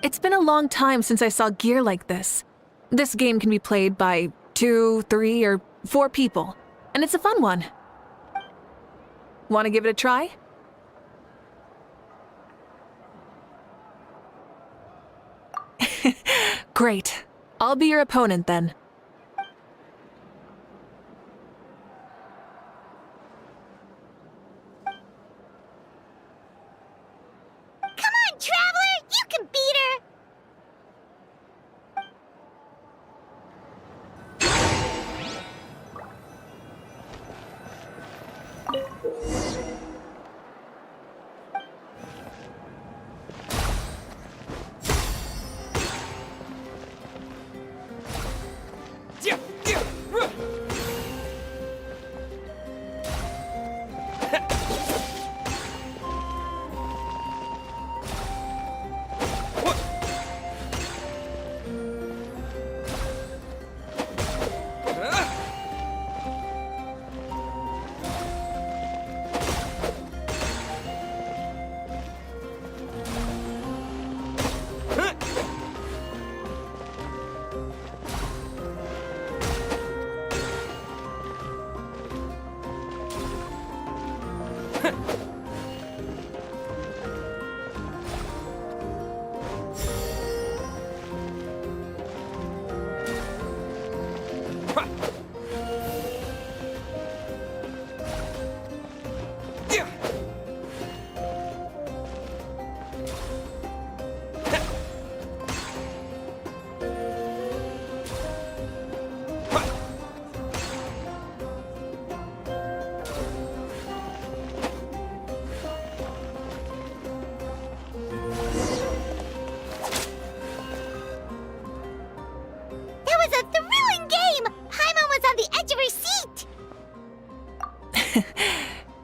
it's been a long time since I saw gear like this. This game can be played by 2, 3, or 4 people, and it's a fun one. Want to give it a try? Great. I'll be your opponent then. Come on, Traveler! You can beat her!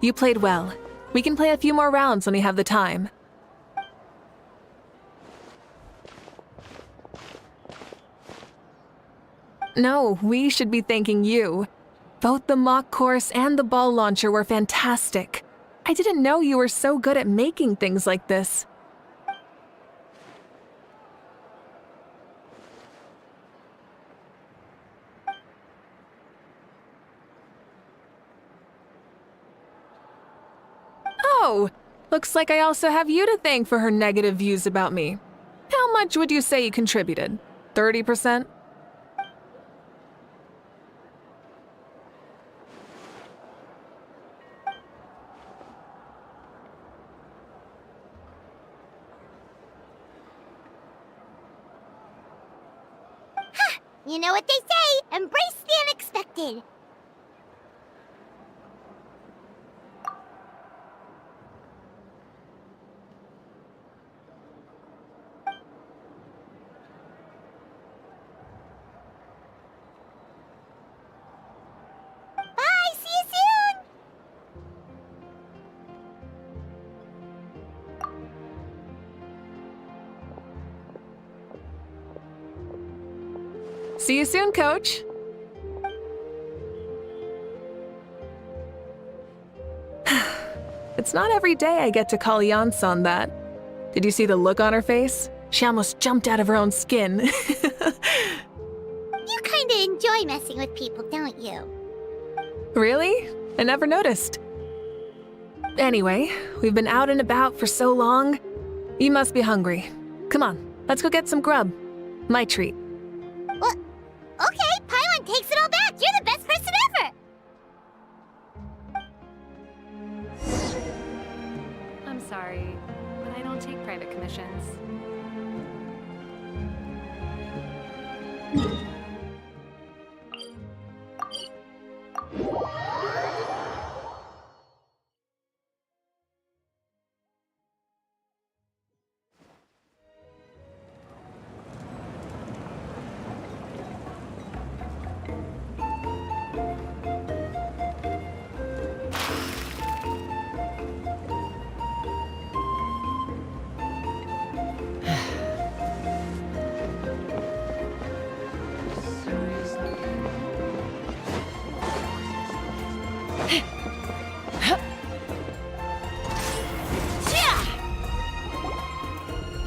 You played well. We can play a few more rounds when you have the time. No, we should be thanking you. Both the mock course and the ball launcher were fantastic. I didn't know you were so good at making things like this. Oh, looks like I also have you to thank for her negative views about me. How much would you say you contributed? 30%? You know what they say, embrace the unexpected. Bye, see you soon! See you soon, Coach. It's not every day I get to call Yansan that. Did you see the look on her face? She almost jumped out of her own skin. You kinda enjoy messing with people, don't you? Really? I never noticed. Anyway, we've been out and about for so long. You must be hungry. Come on, let's go get some grub. My treat. What? Okay, Paimon takes it all back. You're the best person ever. I'm sorry, but I don't take private commissions.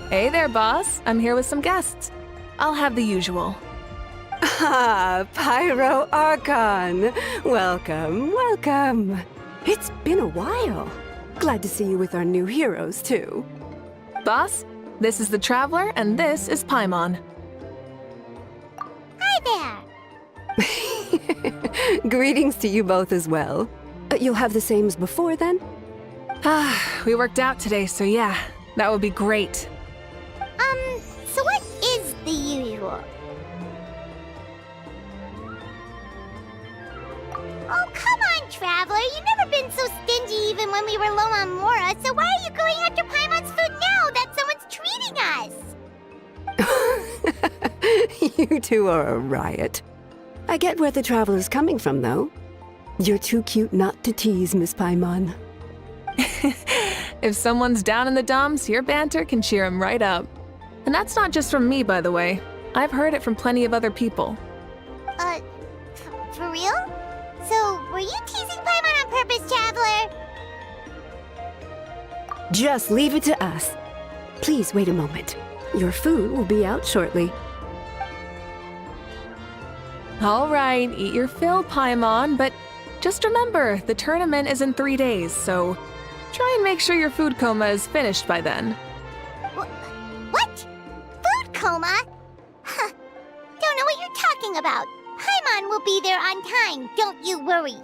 Hey there, boss. I'm here with some guests. I'll have the usual. Ah, Pyro Archon. Welcome, welcome. It's been a while. Glad to see you with our new heroes, too. Boss, this is the Traveler, and this is Paimon. Hi there. Greetings to you both as well. You'll have the same as before, then? We worked out today, so yeah, that would be great. So what is the usual? Oh, come on, Traveler. You've never been so stingy even when we were low on Mora, so why are you going after Paimon's food now that someone's treating us? You two are a riot. I get where the Traveler's coming from, though. You're too cute not to tease, Miss Paimon. If someone's down in the dumps, your banter can cheer him right up. And that's not just from me, by the way. I've heard it from plenty of other people. For real? So, were you teasing Paimon on purpose, Traveler? Just leave it to us. Please wait a moment. Your food will be out shortly. All right, eat your fill, Paimon, but just remember, the tournament is in 3 days, so try and make sure your food coma is finished by then. What? Food coma? Huh. Don't know what you're talking about. Paimon will be there on time, don't you worry.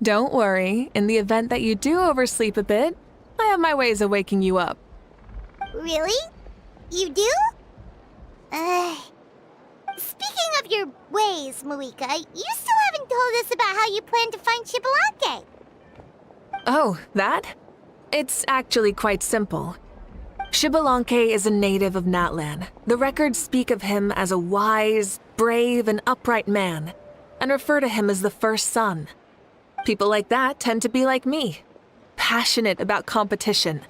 Don't worry. In the event that you do oversleep a bit, I have my ways of waking you up. Really? You do? Speaking of your ways, Mavuika, you still haven't told us about how you plan to find Xowwy. Oh, that? It's actually quite simple. Xowwy is a native of Natlan. The records speak of him as a wise, brave, and upright man. and refer to him as the first son. People like that tend to be like me, passionate about competition.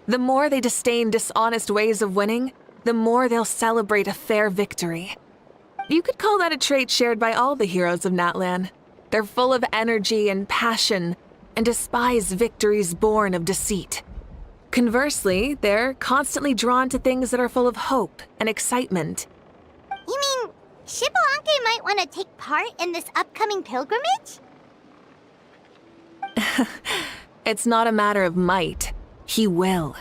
The more they disdain dishonest ways of winning, the more they'll celebrate a fair victory. You could call that a trait shared by all the heroes of Natlan. They're full of energy and passion, and despise victories born of deceit. Conversely, they're constantly drawn to things that are full of hope and excitement. You mean Xbalanque might want to take part in this upcoming pilgrimage? It's not a matter of might. He will.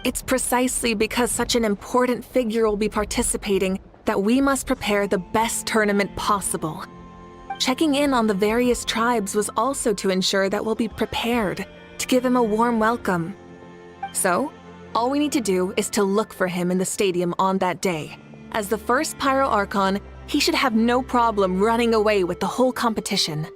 It's precisely because such an important figure will be participating that we must prepare the best tournament possible. Checking in on the various tribes was also to ensure that we'll be prepared to give him a warm welcome. So, all we need to do is to look for him in the stadium on that day. As the first Pyro Archon, he should have no problem running away with the whole competition.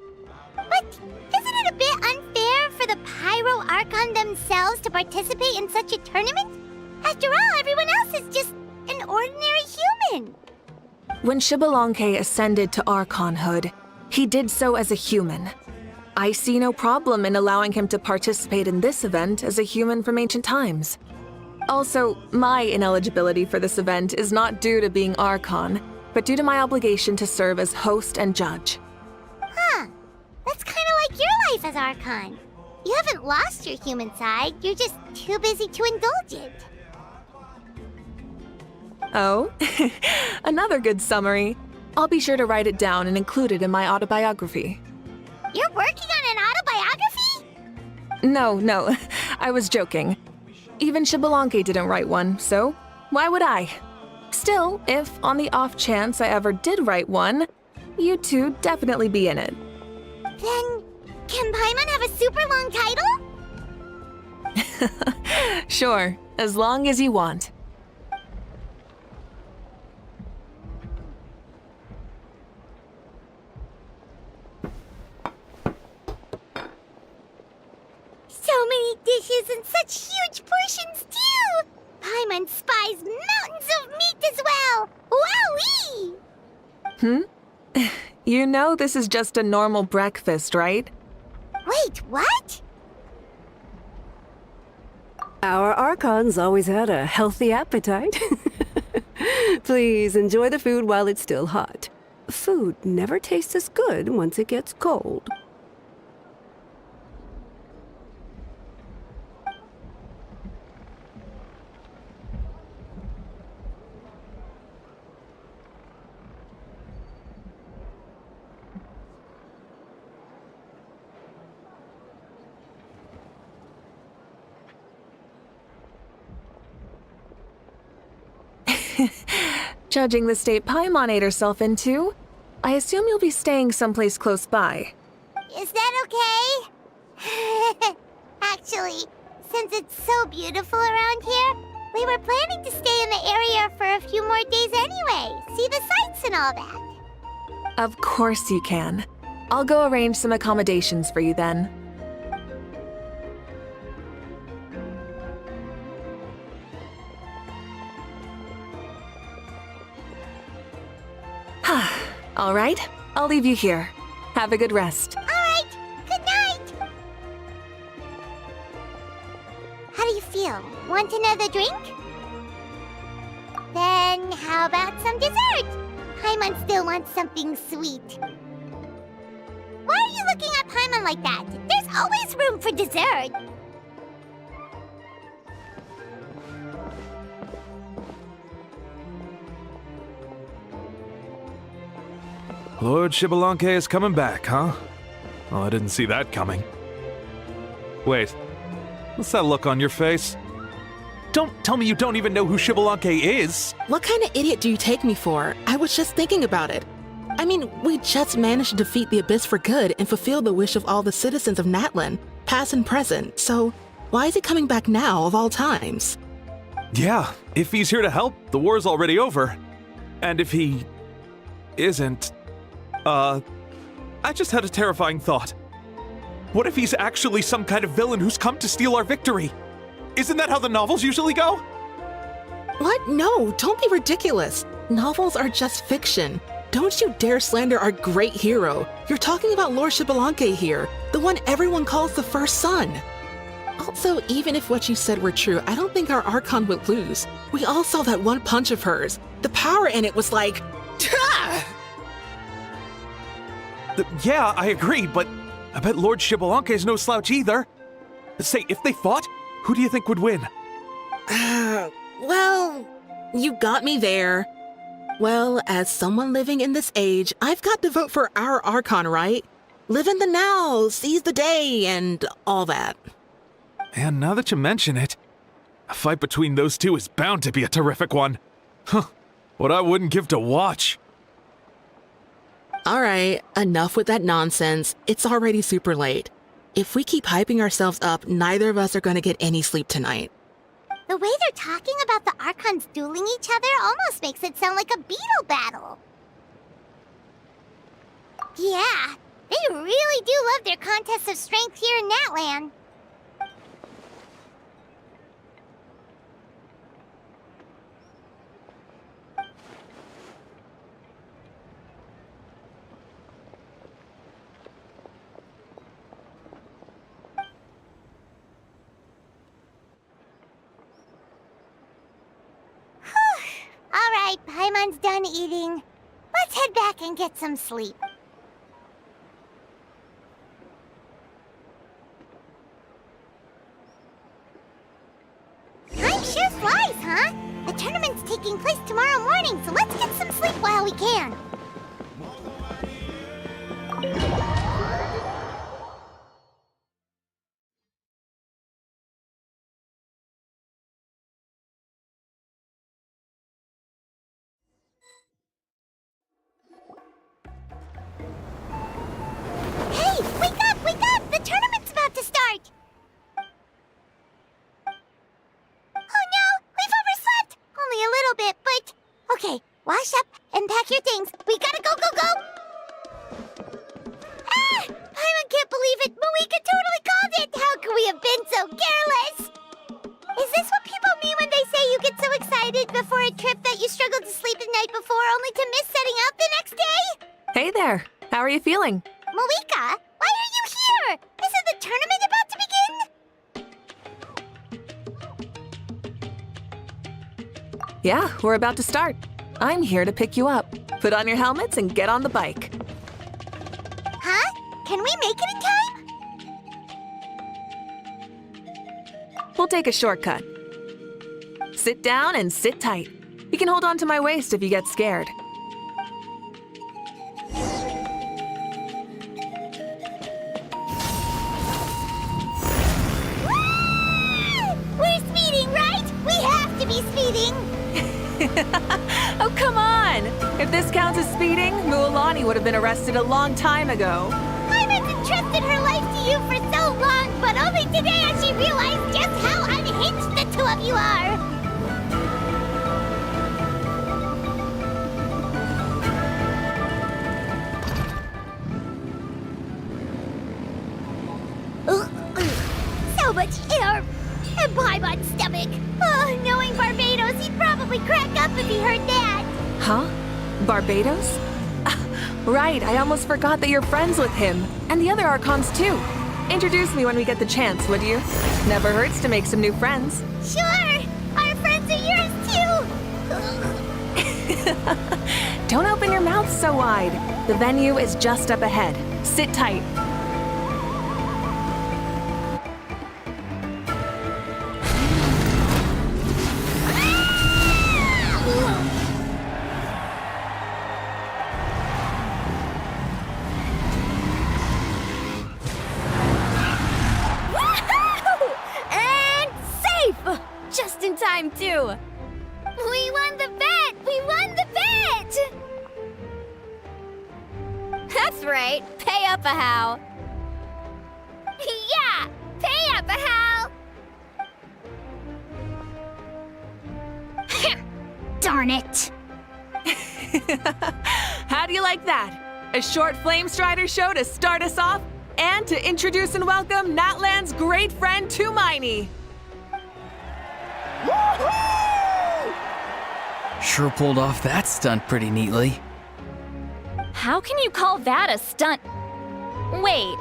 But isn't it a bit unfair for the Pyro Archon themselves to participate in such a tournament? After all, everyone else is just an ordinary human. When Xbalanque ascended to Archonhood, he did so as a human. I see no problem in allowing him to participate in this event as a human from ancient times. Also, my ineligibility for this event is not due to being Archon, but due to my obligation to serve as host and judge. Huh. That's kind of like your life as Archon. You haven't lost your human side, you're just too busy to indulge it. Oh, another good summary. I'll be sure to write it down and include it in my autobiography. You're working on an autobiography? No, I was joking. Even Xbalanque didn't write one, so why would I? Still, if on the off chance I ever did write one, you two definitely be in it. Then, can Paimon have a super long title? Sure, as long as you want. So many dishes and such huge portions, too! Paimon spies mountains of meat as well! Wowee! You know this is just a normal breakfast, right? Wait, what? Our Archons always had a healthy appetite. Please enjoy the food while it's still hot. Food never tastes as good once it gets cold. Judging the state Paimon ate herself into, I assume you'll be staying someplace close by. Is that okay? Actually, since it's so beautiful around here, we were planning to stay in the area for a few more days anyway, see the sights and all that. Of course you can. I'll go arrange some accommodations for you then. All right, I'll leave you here. Have a good rest. All right, good night. How do you feel? Want another drink? Then how about some dessert? Paimon still wants something sweet. Why are you looking at Paimon like that? There's always room for dessert. Lord Xbalanque is coming back, huh? Oh, I didn't see that coming. Wait, what's that look on your face? Don't tell me you don't even know who Xbalanque is! What kind of idiot do you take me for? I was just thinking about it. I mean, we just managed to defeat the Abyss for good and fulfill the wish of all the citizens of Natlan, past and present, so why is he coming back now of all times? Yeah, if he's here to help, the war's already over. And if he isn't, I just had a terrifying thought. What if he's actually some kind of villain who's come to steal our victory? Isn't that how the novels usually go? What? No, don't be ridiculous. Novels are just fiction. Don't you dare slander our great hero. You're talking about Lord Xbalanque here, the one everyone calls the first son. Also, even if what you said were true, I don't think our Archon would lose. We all saw that one punch of hers. The power in it was like... Yeah, I agree, but I bet Lord Xbalanque is no slouch either. Say, if they fought, who do you think would win? Well, you got me there. Well, as someone living in this age, I've got to vote for our Archon, right? Live in the now, seize the day, and all that. And now that you mention it, a fight between those two is bound to be a terrific one. Huh, what I wouldn't give to watch. All right, enough with that nonsense. It's already super late. If we keep hyping ourselves up, neither of us are going to get any sleep tonight. The way they're talking about the Archons dueling each other almost makes it sound like a Beetle battle. Yeah, they really do love their contests of strength here in Natlan. Alright, Paimon's done eating. Let's head back and get some sleep. Time sure flies, huh? The tournament's taking place tomorrow morning, so let's get some sleep while we can. Hey, wake up, wake up! The tournament's about to start! Oh no, we've overslept! Only a little bit, but... Okay, wash up and pack your things. We gotta go, go, go! Ah! I can't believe it! Mavuika totally called it! How could we have been so careless? Is this what people mean when they say you get so excited before a trip that you struggled to sleep the night before only to miss setting out the next day? Hey there. How are you feeling? Mavuika, why are you here? Isn't the tournament about to begin? Yeah, we're about to start. I'm here to pick you up. Put on your helmets and get on the bike. Huh? Can we make it in time? We'll take a shortcut. Sit down and sit tight. You can hold on to my waist if you get scared. We're speeding, right? We have to be speeding! Oh, come on! If this counts as speeding, Mualani would have been arrested a long time ago. Paimon's entrusted her life to you for so long, but only today has she realized just how unhinged the two of you are! So much air! And Paimon's stomach! Oh, knowing Barbados, he'd probably crack up if he heard that! Huh? Barbados? Right, I almost forgot that you're friends with him. And the other Archons, too. Introduce me when we get the chance, would you? Never hurts to make some new friends. Sure! Our friends are yours, too! Don't open your mouth so wide. The venue is just up ahead. Sit tight. Just in time, too. We won the bet! We won the bet! That's right. Pay up a how. Yeah! Pay up a how! Darn it! How do you like that? A short Flame Strider show to start us off, and to introduce and welcome Natlan's great friend Tumaini. Sure pulled off that stunt pretty neatly. How can you call that a stunt? Wait,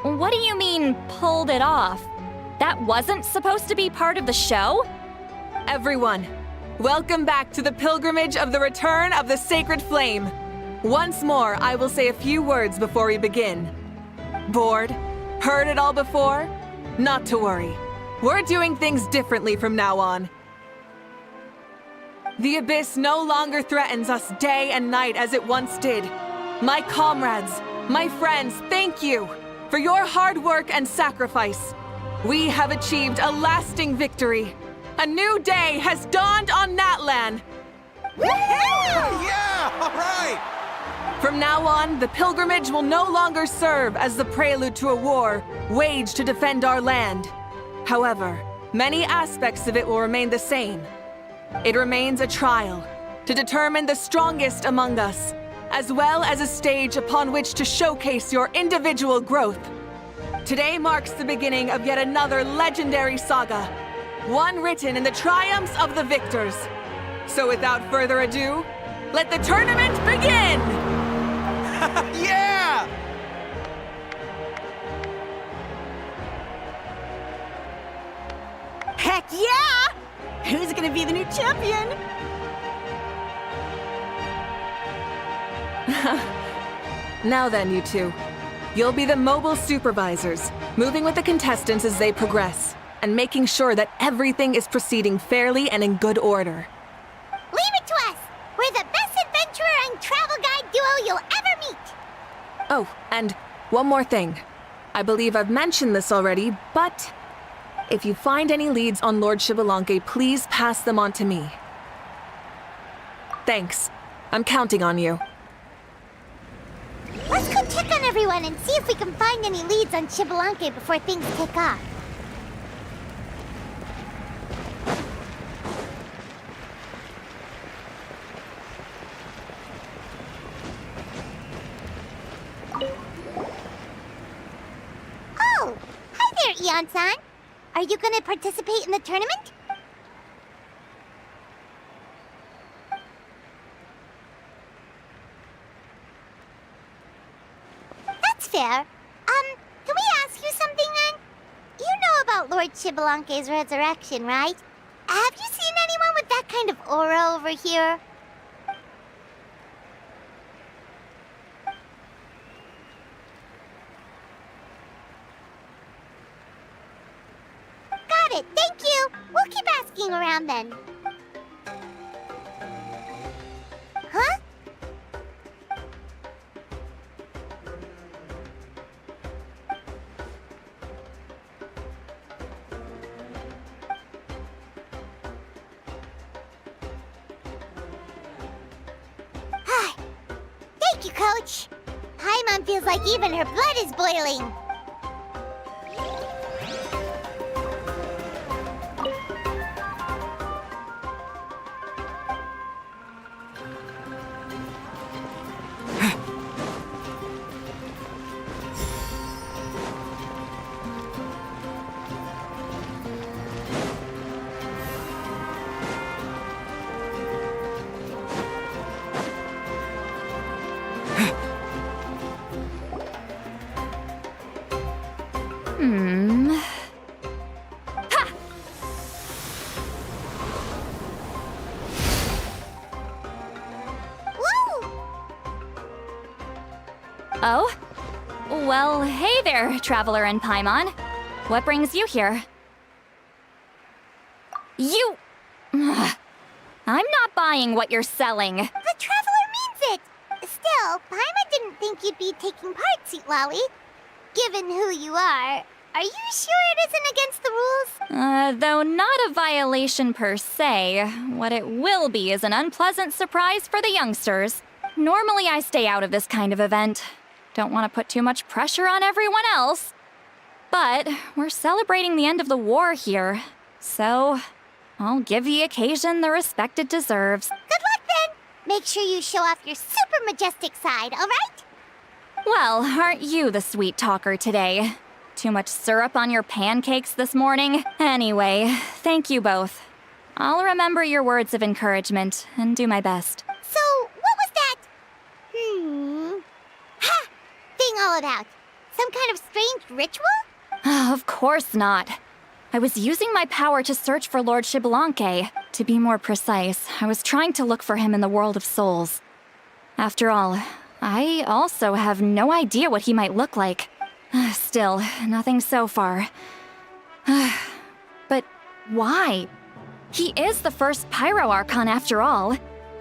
what do you mean, pulled it off? That wasn't supposed to be part of the show? Everyone, welcome back to the pilgrimage of the return of the sacred flame. Once more, I will say a few words before we begin. Bored? Heard it all before? Not to worry. We're doing things differently from now on. The abyss no longer threatens us day and night as it once did. My comrades, my friends, thank you for your hard work and sacrifice. We have achieved a lasting victory. A new day has dawned on Natlan. Yeah, all right! From now on, the pilgrimage will no longer serve as the prelude to a war waged to defend our land. However, many aspects of it will remain the same. It remains a trial to determine the strongest among us, as well as a stage upon which to showcase your individual growth. Today marks the beginning of yet another legendary saga, one written in the triumphs of the victors. So without further ado, let the tournament begin! Yeah! Heck yeah! Who's gonna be the new champion? Now then, you two. You'll be the mobile supervisors, moving with the contestants as they progress, and making sure that everything is proceeding fairly and in good order. Leave it to us! We're the best adventurer and travel guide duo you'll ever meet! Oh, and one more thing. I believe I've mentioned this already, but if you find any leads on Lord Xbalanque, please pass them on to me. Thanks. I'm counting on you. Let's go check on everyone and see if we can find any leads on Xbalanque before things kick off. Oh! Hi there, Eon-san! Are you gonna participate in the tournament? That's fair. Can we ask you something then? You know about Lord Xbalanque's resurrection, right? Have you seen anyone with that kind of aura over here? Got it, thank you! We'll keep asking around then. Huh? Thank you, Coach. Paimon feels like even her blood is boiling. Oh? Well, hey there, Traveler and Paimon. What brings you here? You... I'm not buying what you're selling. The Traveler means it! Still, Paimon didn't think you'd be taking part, Citlali. Given who you are you sure it isn't against the rules? Though not a violation per se, what it will be is an unpleasant surprise for the youngsters. Normally I stay out of this kind of event. Don't want to put too much pressure on everyone else. But we're celebrating the end of the war here, so I'll give the occasion the respect it deserves. Good luck then! Make sure you show off your super majestic side, alright? Well, aren't you the sweet talker today? Too much syrup on your pancakes this morning? Anyway, thank you both. I'll remember your words of encouragement and do my best. So, what was that? thing all about? Some kind of strange ritual? Of course not. I was using my power to search for Lord Xbalanque. To be more precise, I was trying to look for him in the world of souls. After all, I also have no idea what he might look like. Still, nothing so far. But why? He is the first Pyro Archon after all.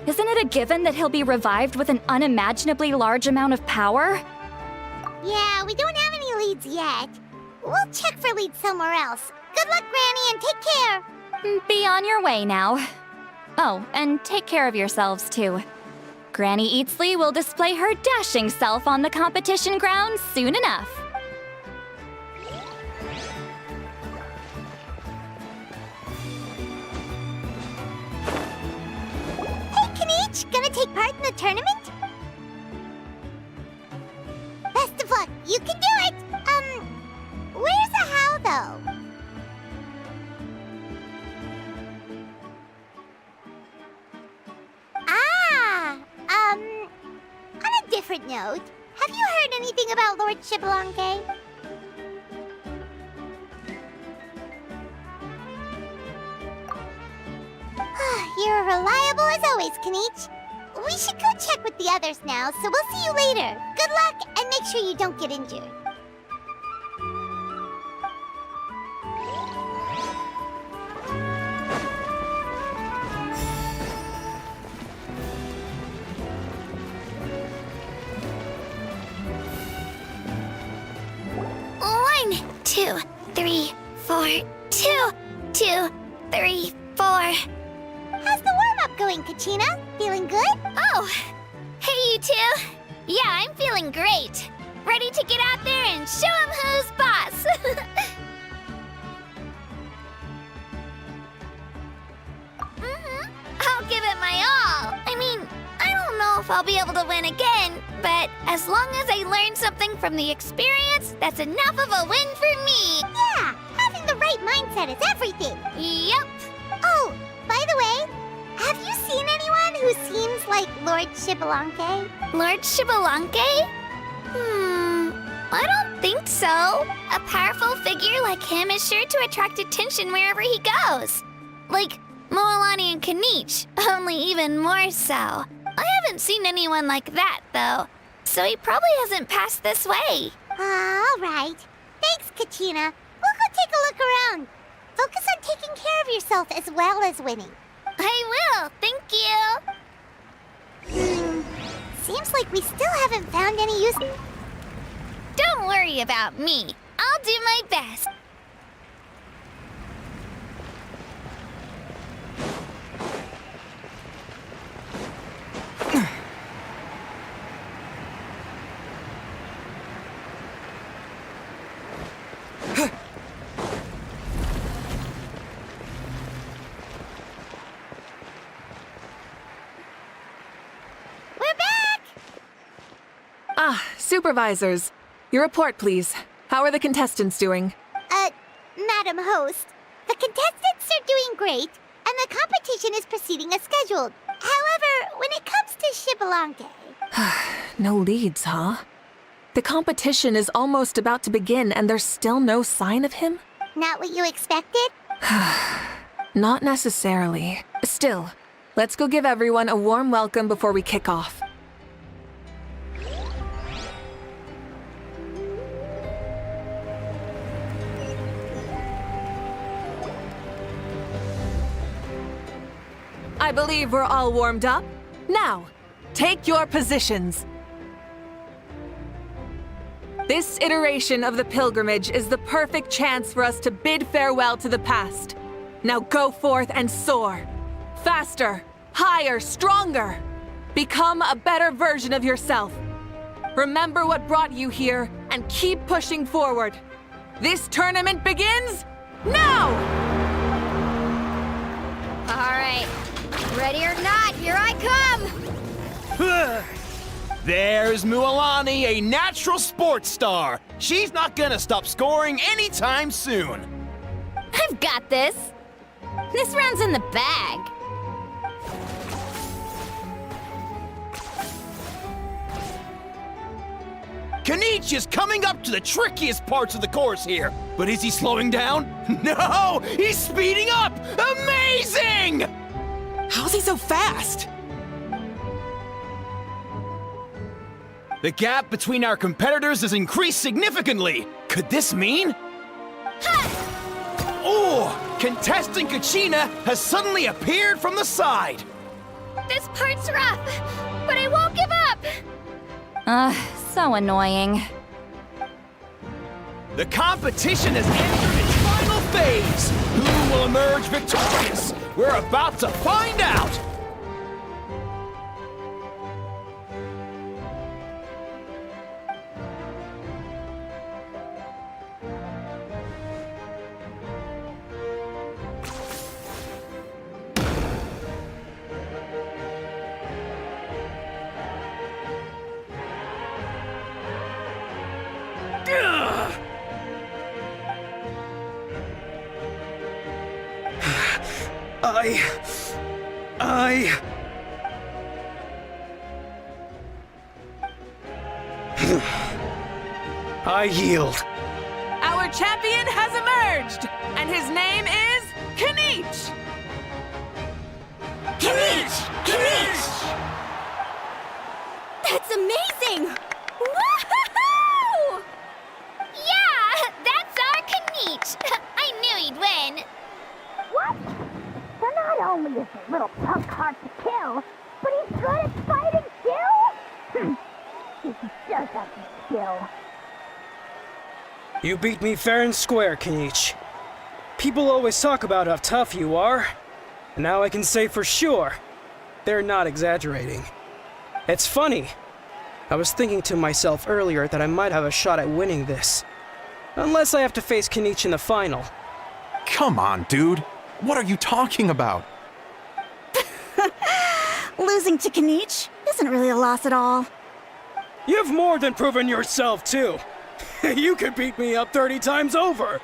Isn't it a given that he'll be revived with an unimaginably large amount of power? Yeah, we don't have any leads yet. We'll check for leads somewhere else. Good luck, Granny, and take care! Be on your way now. Oh, and take care of yourselves too. Granny Eatsley will display her dashing self on the competition grounds soon enough. Hey, Kanich! Gonna take part in the tournament? Best of luck! You can do it! Where's the how, though? On a different note, have you heard anything about Lord Xbalanque? You're reliable as always, Kanich. We should go check with the others now, so we'll see you later. Good luck, and make sure you don't get injured. One, 2, 3, 4. 2, 2, 3, 4. How's the warm-up going, Kachina? Feeling good? Oh, hey you two. Yeah, I'm feeling great. Ready to get out there and show 'em who's boss. I'll give it my all. I mean, I don't know if I'll be able to win again, but as long as I learn something from the experience, that's enough of a win for me. Yeah, having the right mindset is everything. Yep. Oh, by the way, have you seen anyone who seems like Lord Xbalanque? Lord Xbalanque? I don't think so. A powerful figure like him is sure to attract attention wherever he goes. Like Moalani and Kanich, only even more so. I haven't seen anyone like that, though, so he probably hasn't passed this way. All right. Thanks, Kachina. We'll go take a look around. Focus on taking care of yourself as well as winning. I will, thank you. Seems like we still haven't found any use. Don't worry about me. I'll do my best. Supervisors, your report, please. How are the contestants doing? Madam Host, the contestants are doing great, and the competition is proceeding as scheduled. However, when it comes to Xbalanque... No leads, huh? The competition is almost about to begin, and there's still no sign of him? Not what you expected? Not necessarily. Still, let's go give everyone a warm welcome before we kick off. I believe we're all warmed up. Now, take your positions. This iteration of the pilgrimage is the perfect chance for us to bid farewell to the past. Now go forth and soar. Faster, higher, stronger. Become a better version of yourself. Remember what brought you here and keep pushing forward. This tournament begins now! All right. Ready or not, here I come! There's Mualani, a natural sports star. She's not gonna stop scoring anytime soon. I've got this. This round's in the bag. Kenichi is coming up to the trickiest parts of the course here. But is he slowing down? No! He's speeding up! Amazing! How's he so fast? The gap between our competitors has increased significantly. Could this mean? Oh! Contestant Kachina has suddenly appeared from the side. This part's rough, but I won't give up. So annoying. The competition has entered its final phase. Who will emerge victorious? We're about to find out. I yield. Our champion has emerged, and his name is Kenichi! Kenichi! That's amazing! Woohoo! Yeah, that's our Kenichi. I knew he'd win. What? So not only is the little punk hard to kill, but he's good at fighting too? He does have some skill. You beat me fair and square, Kenichi. People always talk about how tough you are, and now I can say for sure, they're not exaggerating. It's funny. I was thinking to myself earlier that I might have a shot at winning this. Unless I have to face Kenichi in the final. Come on, dude. What are you talking about? Losing to Kenichi isn't really a loss at all. You've more than proven yourself, too. You could beat me up 30 times over.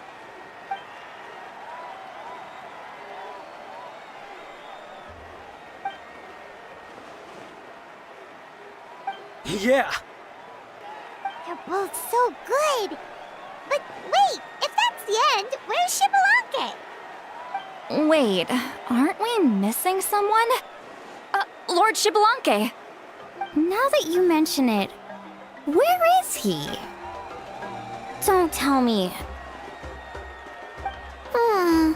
Yeah. They're both so good. But wait, if that's the end, where's Xibelunke? Wait, aren't we missing someone? Lord Xibelunke. Now that you mention it, where is he? Don't tell me. Huh?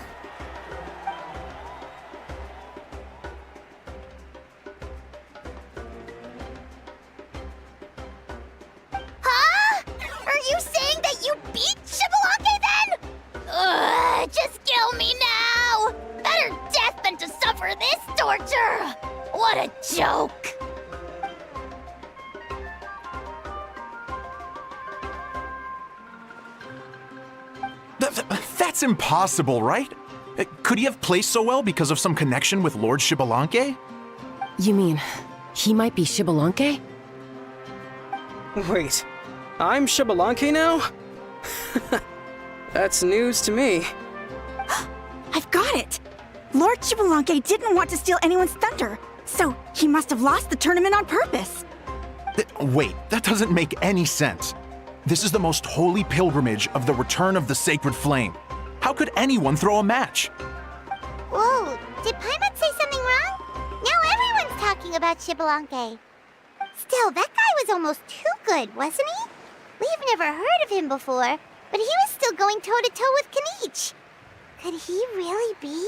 Are you saying that you beat Xibelunke then? Ugh, just kill me now! Better death than to suffer this torture! What a joke! That's impossible, right? Could he have placed so well because of some connection with Lord Xibelunke? You mean, he might be Xibelunke? Wait, I'm Xibelunke now? That's news to me. I've got it! Lord Xibelunke didn't want to steal anyone's thunder, so he must have lost the tournament on purpose. Wait, that doesn't make any sense. This is the most holy pilgrimage of the return of the sacred flame. How could anyone throw a match? Whoa, did Paimon say something wrong? Now everyone's talking about Xibelunke. Still, that guy was almost too good, wasn't he? We've never heard of him before, but he was still going toe-to-toe with Kenichi. Could he really be?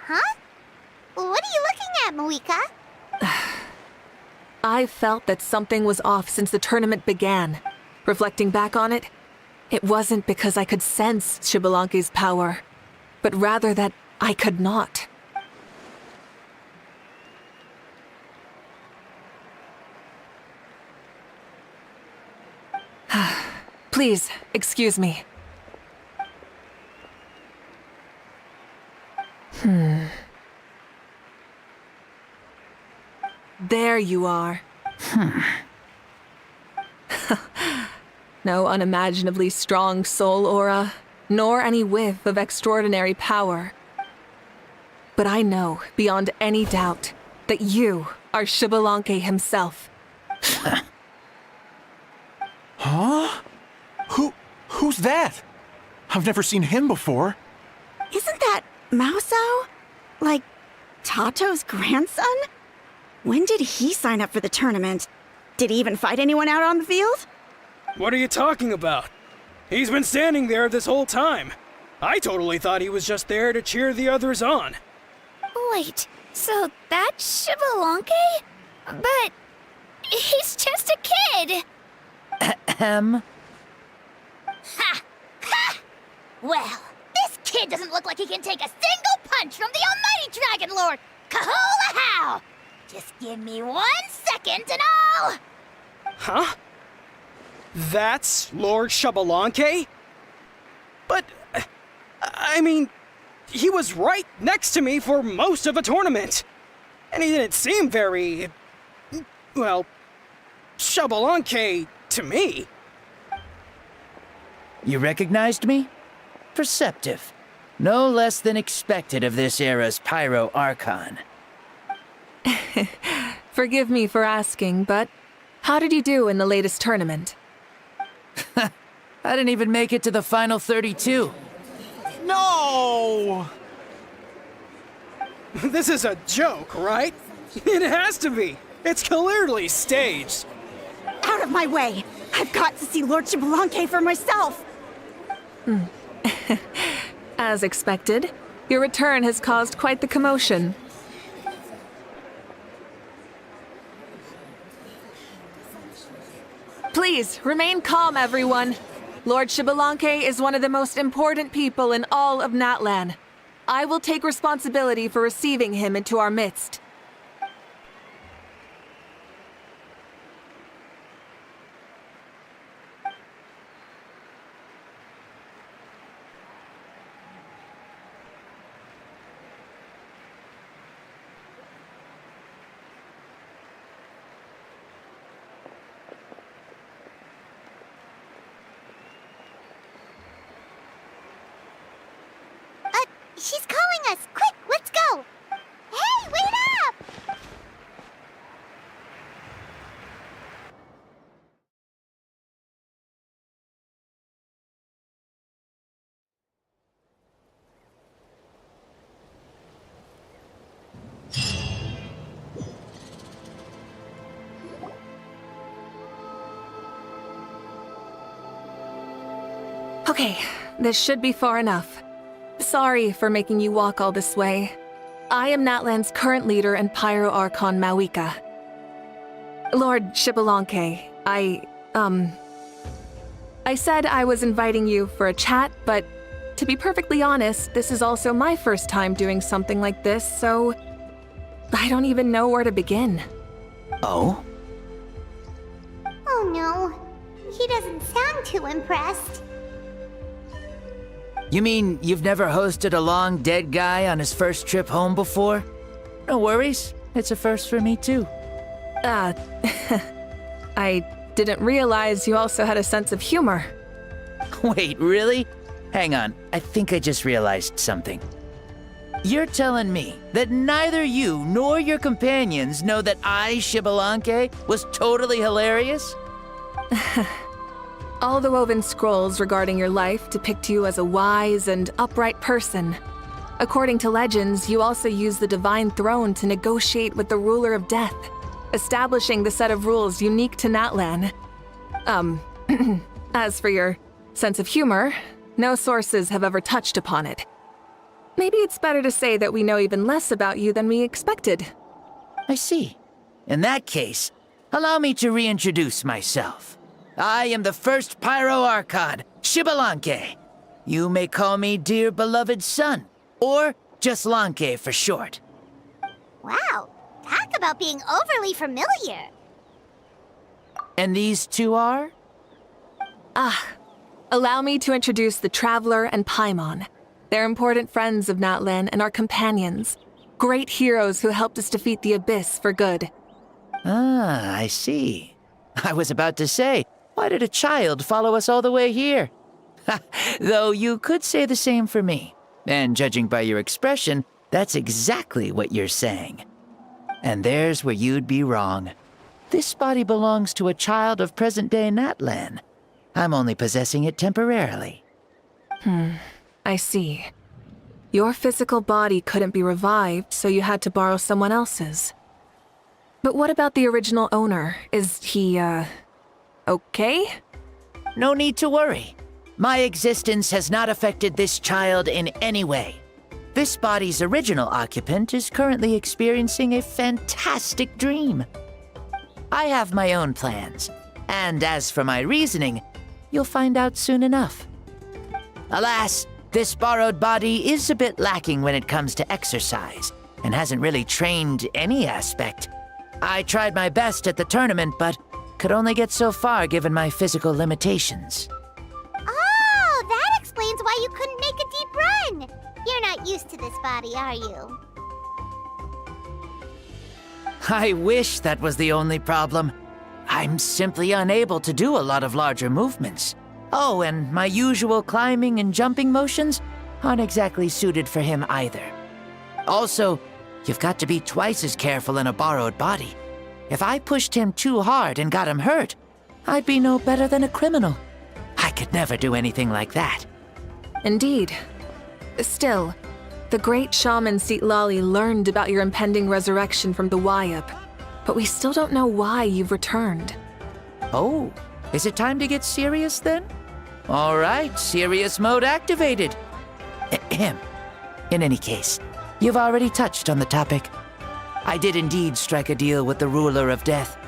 Huh? What are you looking at, Mavuika? I felt that something was off since the tournament began. Reflecting back on it, it wasn't because I could sense Xibelunke's power, but rather that I could not. Please, excuse me. There you are. No unimaginably strong soul aura, nor any whiff of extraordinary power. But I know, beyond any doubt, that you are Xbalanque himself. Huh? Who's that? I've never seen him before. Isn't that Mauso? Like, Tato's grandson? When did he sign up for the tournament? Did he even fight anyone out on the field? What are you talking about? He's been standing there this whole time. I totally thought he was just there to cheer the others on. Wait, so that's Xbalanque? But he's just a kid. Ha! Ha! Well, this kid doesn't look like he can take a single punch from the almighty Dragon Lord! Kahula how! Just give me 1 second and I'll... Huh? That's Lord Xbalanque? But, I mean, he was right next to me for most of the tournament. And he didn't seem very, well, Xbalanque to me. You recognized me? Perceptive. No less than expected of this era's Pyro Archon. Forgive me for asking, but how did you do in the latest tournament? I didn't even make it to the final 32. No! This is a joke, right? It has to be. It's clearly staged. Out of my way! I've got to see Lord Xbalanque for myself! As expected, your return has caused quite the commotion. Please, remain calm, everyone. Lord Xbalanque is one of the most important people in all of Natlan. I will take responsibility for receiving him into our midst. She's calling us! Quick, let's go! Hey, wait up! Okay, this should be far enough. Sorry for making you walk all this way. I am Natlan's current leader and Pyro Archon Mavuika. Lord Xbalanque, I said I was inviting you for a chat, but to be perfectly honest, this is also my first time doing something like this, so I don't even know where to begin. Oh? Oh no, he doesn't sound too impressed. You mean you've never hosted a long dead guy on his first trip home before? No worries, it's a first for me too. I didn't realize you also had a sense of humor. Wait, really? Hang on, I think I just realized something. You're telling me that neither you nor your companions know that I, Xbalanque, was totally hilarious? All the woven scrolls regarding your life depict you as a wise and upright person. According to legends, you also use the Divine Throne to negotiate with the Ruler of Death, establishing the set of rules unique to Natlan. As for your sense of humor, no sources have ever touched upon it. Maybe it's better to say that we know even less about you than we expected. I see. In that case, allow me to reintroduce myself. I am the first Pyro Archon, Xbalanque. You may call me dear beloved son, or just Lanque for short. Wow, talk about being overly familiar. And these two are? Allow me to introduce the Traveler and Paimon. They're important friends of Natlan and our companions. Great heroes who helped us defeat the Abyss for good. Ah, I see. I was about to say, Why did a child follow us all the way here? Though you could say the same for me. And judging by your expression, that's exactly what you're saying. And there's where you'd be wrong. This body belongs to a child of present-day Natlan. I'm only possessing it temporarily. I see. Your physical body couldn't be revived, so you had to borrow someone else's. But what about the original owner? Is he, okay? No need to worry. My existence has not affected this child in any way. This body's original occupant is currently experiencing a fantastic dream. I have my own plans, and as for my reasoning, you'll find out soon enough. Alas, this borrowed body is a bit lacking when it comes to exercise, and hasn't really trained any aspect. I tried my best at the tournament, but could only get so far given my physical limitations. Oh, that explains why you couldn't make a deep run. You're not used to this body, are you? I wish that was the only problem. I'm simply unable to do a lot of larger movements. Oh, and my usual climbing and jumping motions aren't exactly suited for him either. Also, you've got to be twice as careful in a borrowed body. If I pushed him too hard and got him hurt, I'd be no better than a criminal. I could never do anything like that. Indeed. Still, the great shaman Citlali learned about your impending resurrection from the Wyup, but we still don't know why you've returned. Oh, is it time to get serious then? All right, serious mode activated. Ahem. In any case, you've already touched on the topic. I did indeed strike a deal with the ruler of death.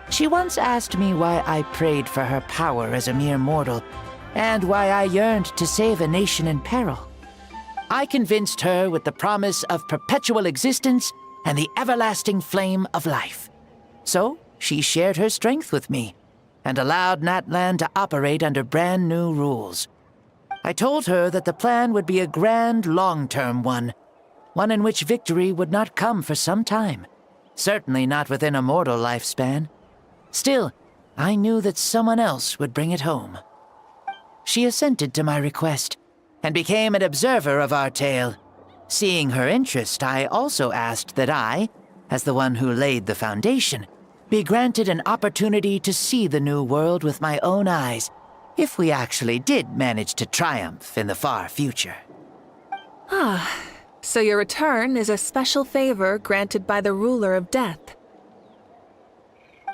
She once asked me why I prayed for her power as a mere mortal, and why I yearned to save a nation in peril. I convinced her with the promise of perpetual existence and the everlasting flame of life. So she shared her strength with me, and allowed Natlan to operate under brand new rules. I told her that the plan would be a grand, long-term one in which victory would not come for some time, certainly not within a mortal lifespan. Still, I knew that someone else would bring it home. She assented to my request, and became an observer of our tale. Seeing her interest, I also asked that I, as the one who laid the foundation, be granted an opportunity to see the new world with my own eyes, if we actually did manage to triumph in the far future. So your return is a special favor granted by the ruler of death.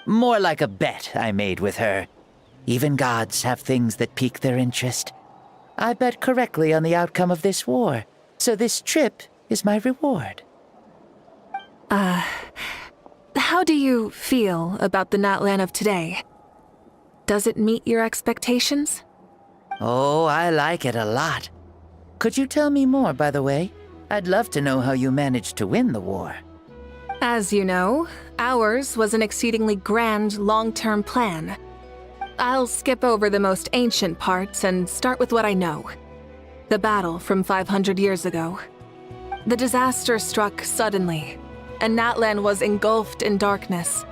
More like a bet I made with her. Even gods have things that pique their interest. I bet correctly on the outcome of this war, so this trip is my reward. How do you feel about the Natlan of today? Does it meet your expectations? Oh, I like it a lot. Could you tell me more, by the way? I'd love to know how you managed to win the war. As you know, ours was an exceedingly grand, long-term plan. I'll skip over the most ancient parts and start with what I know. The battle from 500 years ago. The disaster struck suddenly, and Natlan was engulfed in darkness.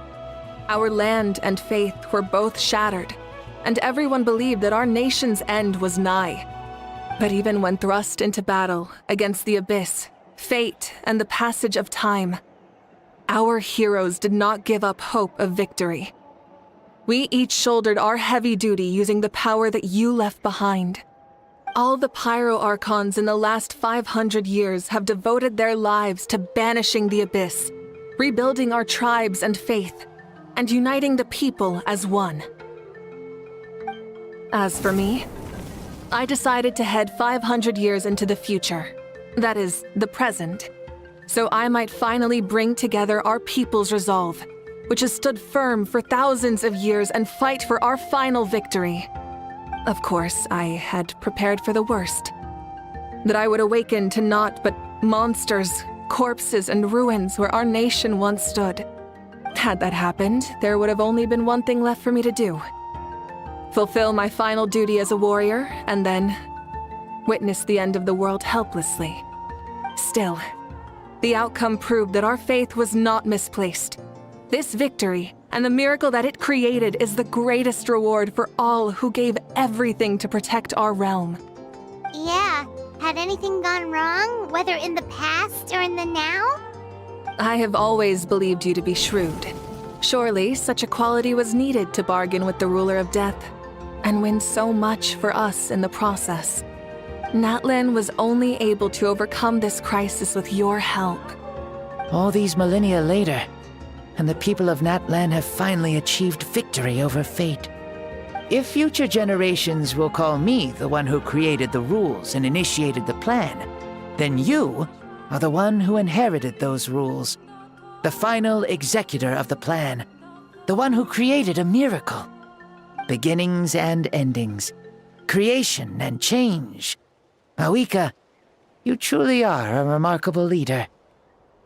Our land and faith were both shattered, and everyone believed that our nation's end was nigh. But even when thrust into battle against the abyss, fate, and the passage of time, our heroes did not give up hope of victory. We each shouldered our heavy duty using the power that you left behind. All the Pyro Archons in the last 500 years have devoted their lives to banishing the abyss, rebuilding our tribes and faith, and uniting the people as one. As for me, I decided to head 500 years into the future, that is, the present, so I might finally bring together our people's resolve, which has stood firm for thousands of years, and fight for our final victory. Of course, I had prepared for the worst. That I would awaken to naught but monsters, corpses, and ruins where our nation once stood. Had that happened, there would have only been one thing left for me to do. Fulfill my final duty as a warrior, and then witness the end of the world helplessly. Still, the outcome proved that our faith was not misplaced. This victory, and and the miracle that it created is the greatest reward for all who gave everything to protect our realm. Yeah. Had anything gone wrong, whether in the past or in the now? I have always believed you to be shrewd. Surely, such a quality was needed to bargain with the ruler of death, and win so much for us in the process. Natlan was only able to overcome this crisis with your help. All these millennia later, and the people of Natlan have finally achieved victory over fate. If future generations will call me the one who created the rules and initiated the plan, then you are the one who inherited those rules. The final executor of the plan. The one who created a miracle. Beginnings and endings. Creation and change. Mavuika, you truly are a remarkable leader.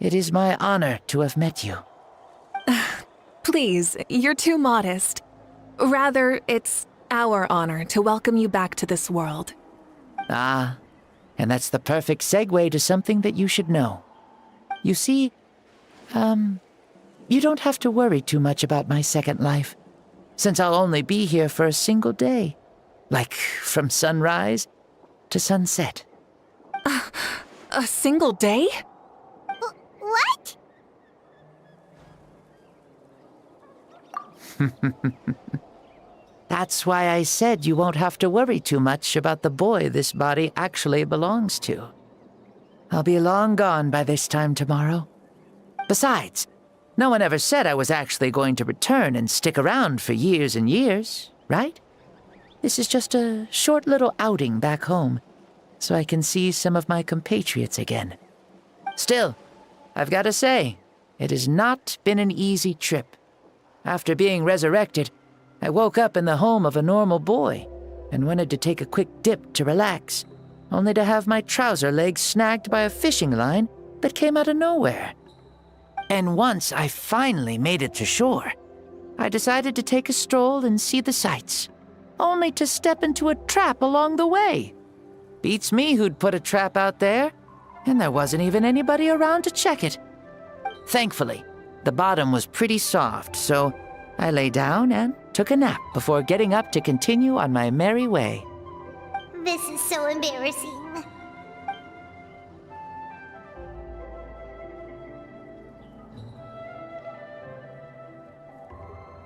It is my honor to have met you. Please, you're too modest. Rather, it's our honor to welcome you back to this world. Ah, and that's the perfect segue to something that you should know. You see, you don't have to worry too much about my second life, since I'll only be here for a single day. Like, from sunrise to sunset. A single day? What? That's why I said you won't have to worry too much about the boy this body actually belongs to. I'll be long gone by this time tomorrow. Besides, no one ever said I was actually going to return and stick around for years and years, right? This is just a short little outing back home, so I can see some of my compatriots again. Still, I've got to say, it has not been an easy trip. After being resurrected, I woke up in the home of a normal boy and wanted to take a quick dip to relax, only to have my trouser legs snagged by a fishing line that came out of nowhere. And once I finally made it to shore, I decided to take a stroll and see the sights, only to step into a trap along the way. Beats me who'd put a trap out there, and there wasn't even anybody around to check it. Thankfully, the bottom was pretty soft, so I lay down and took a nap before getting up to continue on my merry way. This is so embarrassing.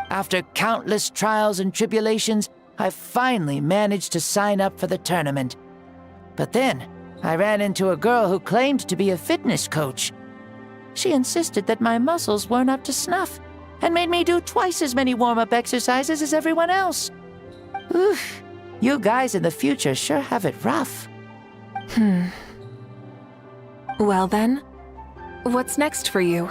After countless trials and tribulations, I finally managed to sign up for the tournament. But then, I ran into a girl who claimed to be a fitness coach. She insisted that my muscles weren't up to snuff, and made me do twice as many warm-up exercises as everyone else. Oof, you guys in the future sure have it rough. Well then, what's next for you?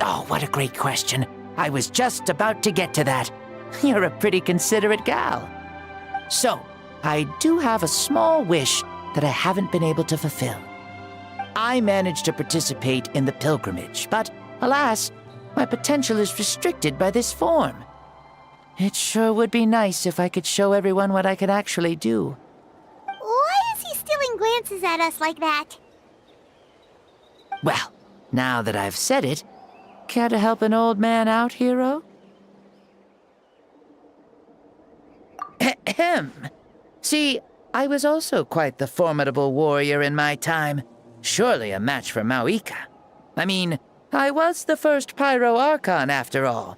Oh, what a great question. I was just about to get to that. You're a pretty considerate gal. So, I do have a small wish that I haven't been able to fulfill. I managed to participate in the pilgrimage, but alas, my potential is restricted by this form. It sure would be nice if I could show everyone what I could actually do. Why is he stealing glances at us like that? Well, now that I've said it, care to help an old man out, hero? Ahem. See, I was also quite the formidable warrior in my time. Surely a match for Mavuika. I mean, I was the first Pyro Archon after all.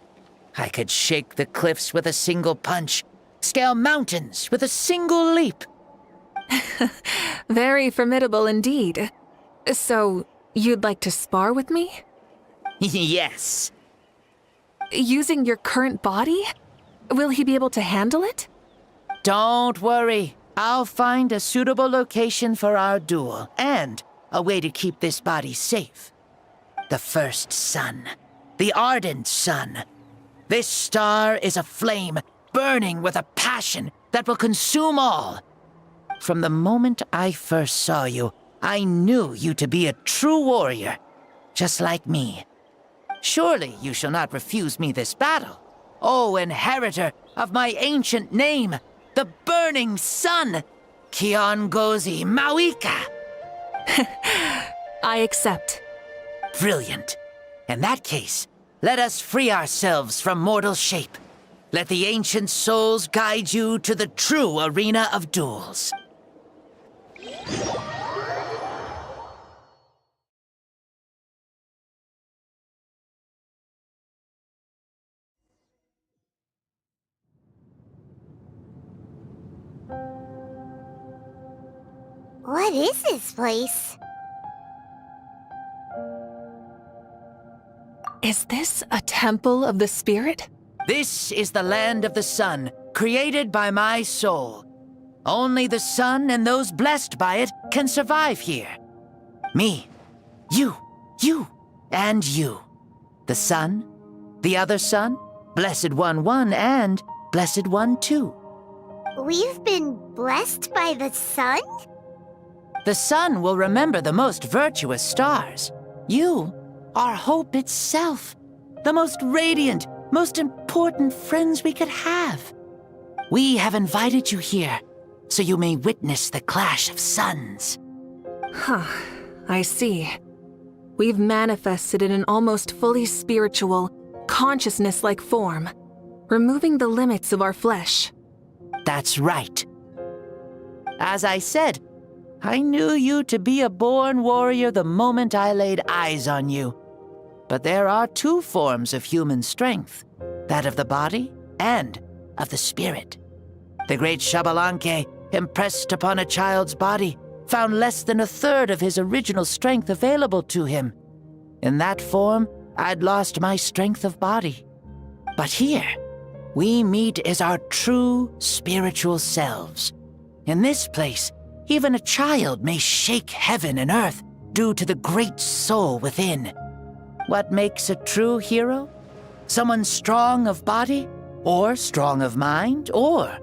I could shake the cliffs with a single punch, scale mountains with a single leap. Very formidable indeed. So, you'd like to spar with me? Yes. Using your current body? Will he be able to handle it? Don't worry. I'll find a suitable location for our duel, and a way to keep this body safe. The first sun. The ardent sun. This star is a flame, burning with a passion that will consume all. From the moment I first saw you, I knew you to be a true warrior, just like me. Surely you shall not refuse me this battle, O inheritor of my ancient name, the burning sun, Kiongozi Mavuika. I accept. Brilliant. In that case, let us free ourselves from mortal shape. Let the ancient souls guide you to the true arena of duels. What is this place? Is this a temple of the spirit? This is the land of the sun, created by my soul. Only the sun and those blessed by it can survive here. Me, you, and you. The sun, the other sun, Blessed One 1, and Blessed One 2. We've been blessed by the sun? The sun will remember the most virtuous stars. You are hope itself, the most radiant, most important friends we could have. We have invited you here, so you may witness the clash of suns. Huh, I see. We've manifested in an almost fully spiritual, consciousness-like form, removing the limits of our flesh. That's right. As I said, I knew you to be a born warrior the moment I laid eyes on you. But there are two forms of human strength, that of the body and of the spirit. The great Xbalanque, impressed upon a child's body, found less than a third of his original strength available to him. In that form, I'd lost my strength of body. But here, we meet as our true spiritual selves. In this place, even a child may shake heaven and earth due to the great soul within. What makes a true hero? Someone strong of body, or strong of mind, or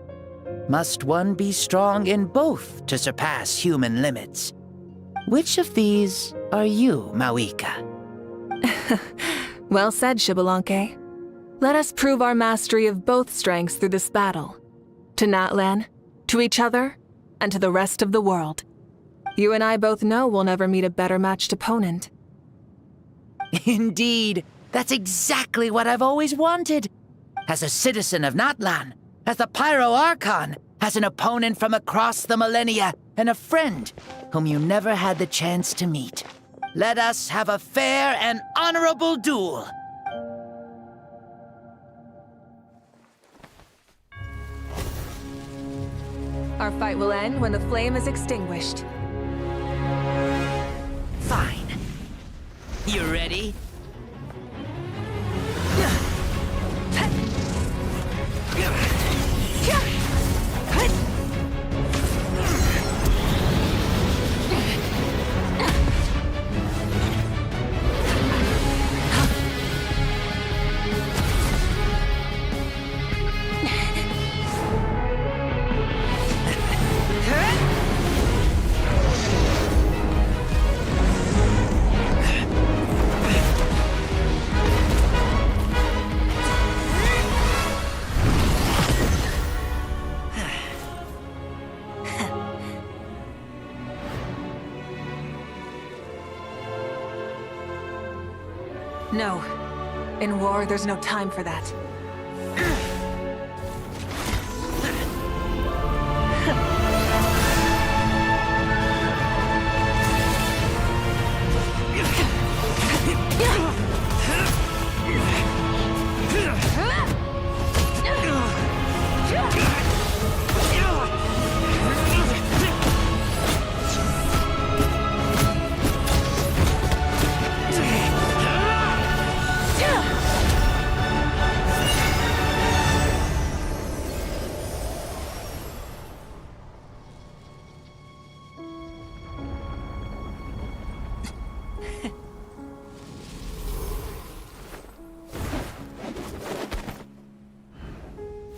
must one be strong in both to surpass human limits? Which of these are you, Mavuika? Well said, Xbalanque. Let us prove our mastery of both strengths through this battle. To Natlan, to each other, and to the rest of the world. You and I both know we'll never meet a better matched opponent. Indeed, that's exactly what I've always wanted. As a citizen of Natlan, as the Pyro Archon, as an opponent from across the millennia, and a friend whom you never had the chance to meet. Let us have a fair and honorable duel. Our fight will end when the flame is extinguished. Fine. You ready? No. In war, there's no time for that.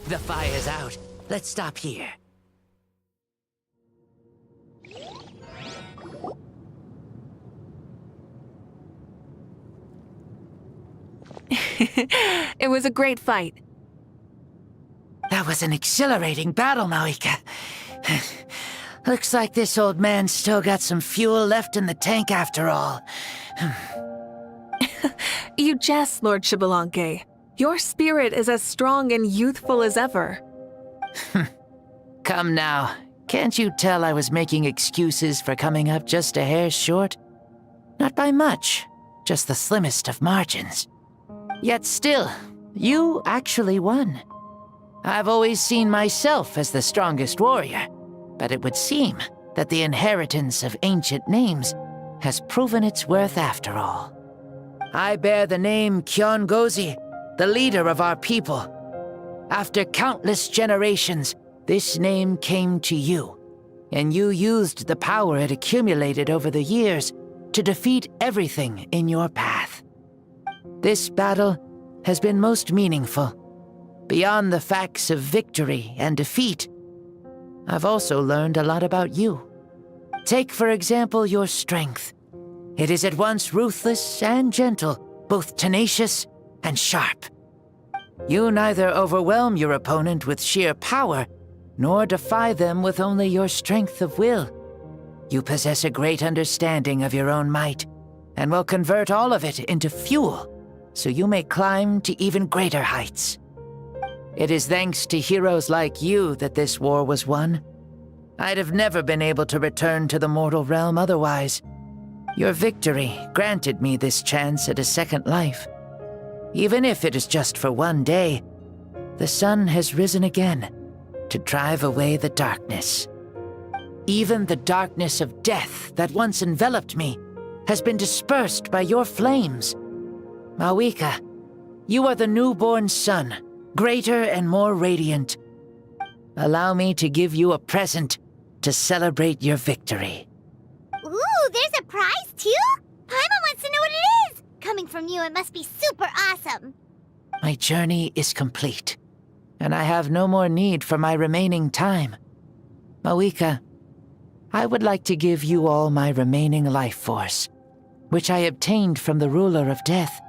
The fire's out. Let's stop here. It was a great fight. That was an exhilarating battle, Mavuika. Looks like this old man's still got some fuel left in the tank after all. You jest, Lord Xbalanque. Your spirit is as strong and youthful as ever. Come now, can't you tell I was making excuses for coming up just a hair short? Not by much, just the slimmest of margins. Yet still, you actually won. I've always seen myself as the strongest warrior, but it would seem that the inheritance of ancient names has proven its worth after all. I bear the name Kyongozi, the leader of our people. After countless generations, this name came to you, and you used the power it accumulated over the years to defeat everything in your path. This battle has been most meaningful. Beyond the facts of victory and defeat, I've also learned a lot about you. Take, for example, your strength. It is at once ruthless and gentle, both tenacious and sharp. You neither overwhelm your opponent with sheer power, nor defy them with only your strength of will. You possess a great understanding of your own might, and will convert all of it into fuel, so you may climb to even greater heights. It is thanks to heroes like you that this war was won. I'd have never been able to return to the mortal realm otherwise. Your victory granted me this chance at a second life. Even if it is just for one day, the sun has risen again to drive away the darkness. Even the darkness of death that once enveloped me has been dispersed by your flames. Mavuika, you are the newborn sun, greater and more radiant. Allow me to give you a present to celebrate your victory. Ooh, there's a prize too? Paimon wants to know what it is! Coming from you, it must be super awesome. My journey is complete, and I have no more need for my remaining time. Mavuika, I would like to give you all my remaining life force, which I obtained from the ruler of death.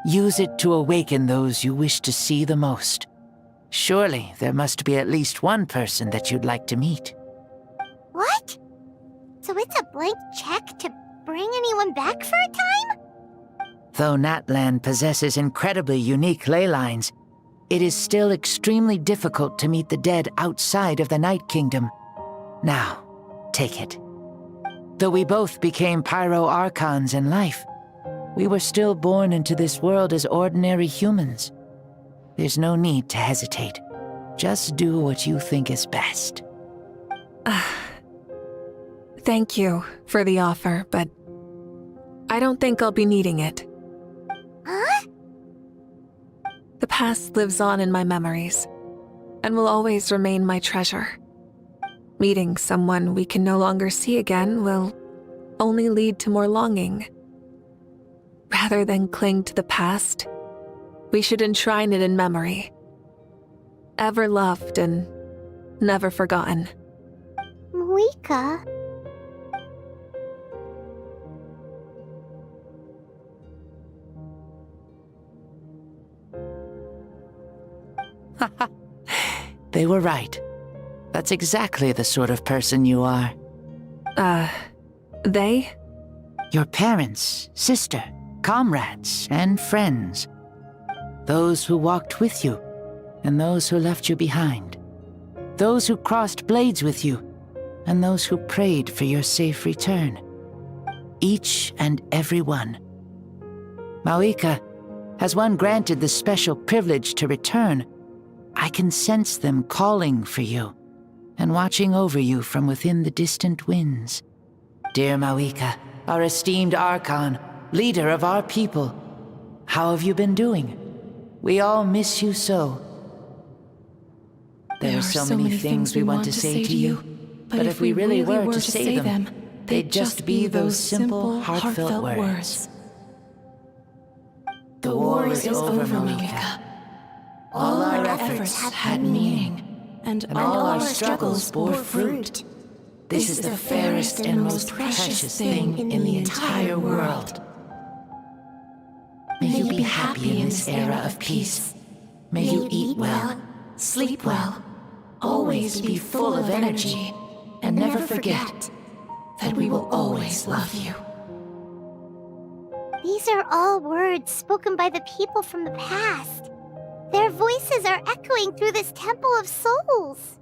Use it to awaken those you wish to see the most. Surely there must be at least one person that you'd like to meet. What? So it's a blank check to bring anyone back for a time? Though Natlan possesses incredibly unique ley lines, it is still extremely difficult to meet the dead outside of the Night Kingdom. Now, take it. Though we both became Pyro Archons in life, we were still born into this world as ordinary humans. There's no need to hesitate. Just do what you think is best. Thank you for the offer, but I don't think I'll be needing it. Huh? The past lives on in my memories, and will always remain my treasure. Meeting someone we can no longer see again will only lead to more longing. Rather than cling to the past, we should enshrine it in memory. Ever loved and never forgotten. Mavuika. They were right. That's exactly the sort of person you are. They? Your parents, sister, comrades, and friends. Those who walked with you, and those who left you behind. Those who crossed blades with you, and those who prayed for your safe return. Each and every one. Mavuika, has one granted the special privilege to return, I can sense them calling for you, and watching over you from within the distant winds. Dear Mavuika, our esteemed Archon, leader of our people, how have you been doing? We all miss you so. There are so many things we want to say to you, but if we really were to say them, they'd just be those simple, heartfelt words. The war is over, Mavuika. All our efforts had meaning, and all our struggles bore fruit. This is the fairest and most precious thing in the entire world. May you be happy in this era of peace. May you eat well, sleep well, always be full of energy, and never forget that we will always love you. The These are all words spoken by the people from the past. Their voices are echoing through this Temple of Souls.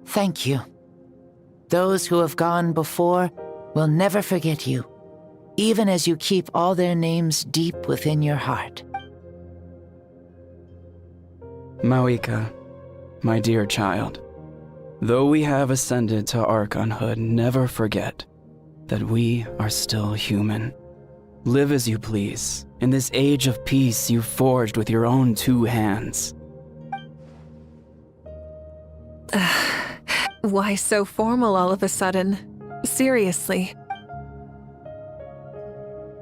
Thank you. Those who have gone before will never forget you, even as you keep all their names deep within your heart. Mavuika, my dear child, though we have ascended to Archonhood, never forget that we are still human. Live as you please, in this age of peace you forged with your own 2 hands. Why so formal all of a sudden? Seriously.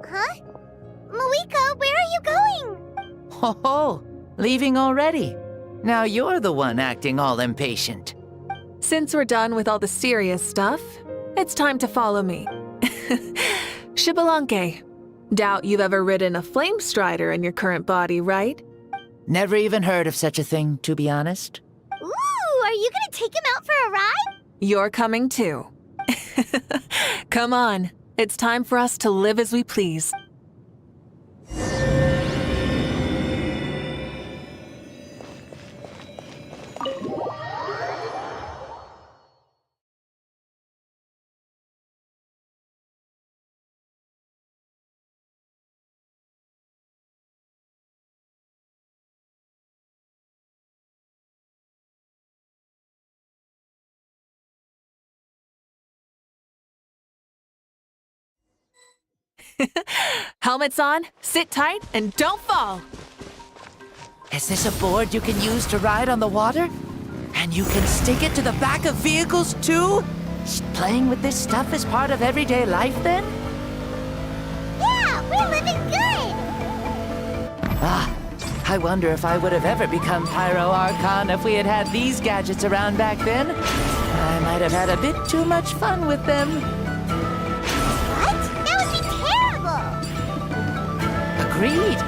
Huh? Mavuika, where are you going? Ho ho! Leaving already? Now you're the one acting all impatient. Since we're done with all the serious stuff, it's time to follow me. Xbalanque. Doubt you've ever ridden a flame strider in your current body, right? Never even heard of such a thing, to be honest. Ooh, are you gonna take him out for a ride? You're coming too. Come on, it's time for us to live as we please. Helmets on, sit tight, and don't fall! Is this a board you can use to ride on the water? And you can stick it to the back of vehicles too? Playing with this stuff is part of everyday life then? Yeah, we're living good! Ah, I wonder if I would have ever become Pyro Archon if we had had these gadgets around back then. I might have had a bit too much fun with them. Agreed.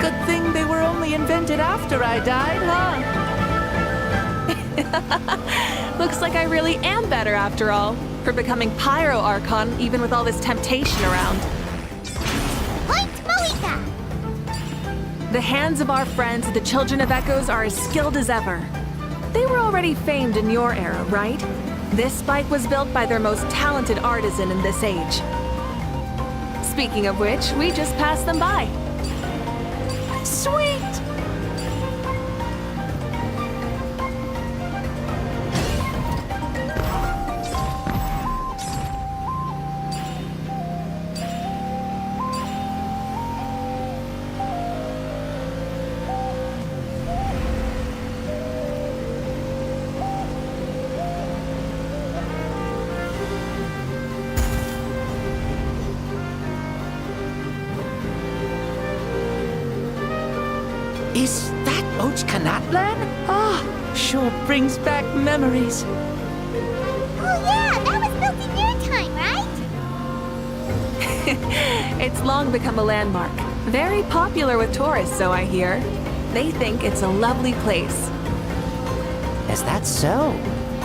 Good thing they were only invented after I died, huh? Looks like I really am better after all, for becoming Pyro Archon even with all this temptation around. Point Mavuika! The hands of our friends, the Children of Echoes, are as skilled as ever. They were already famed in your era, right? This bike was built by their most talented artisan in this age. Speaking of which, we just passed them by. Sweet! Is that Ochkanatlan? Ah, sure brings back memories. Oh yeah, that was built in your time, right? It's long become a landmark. Very popular with tourists, so I hear. They think it's a lovely place. Is that so?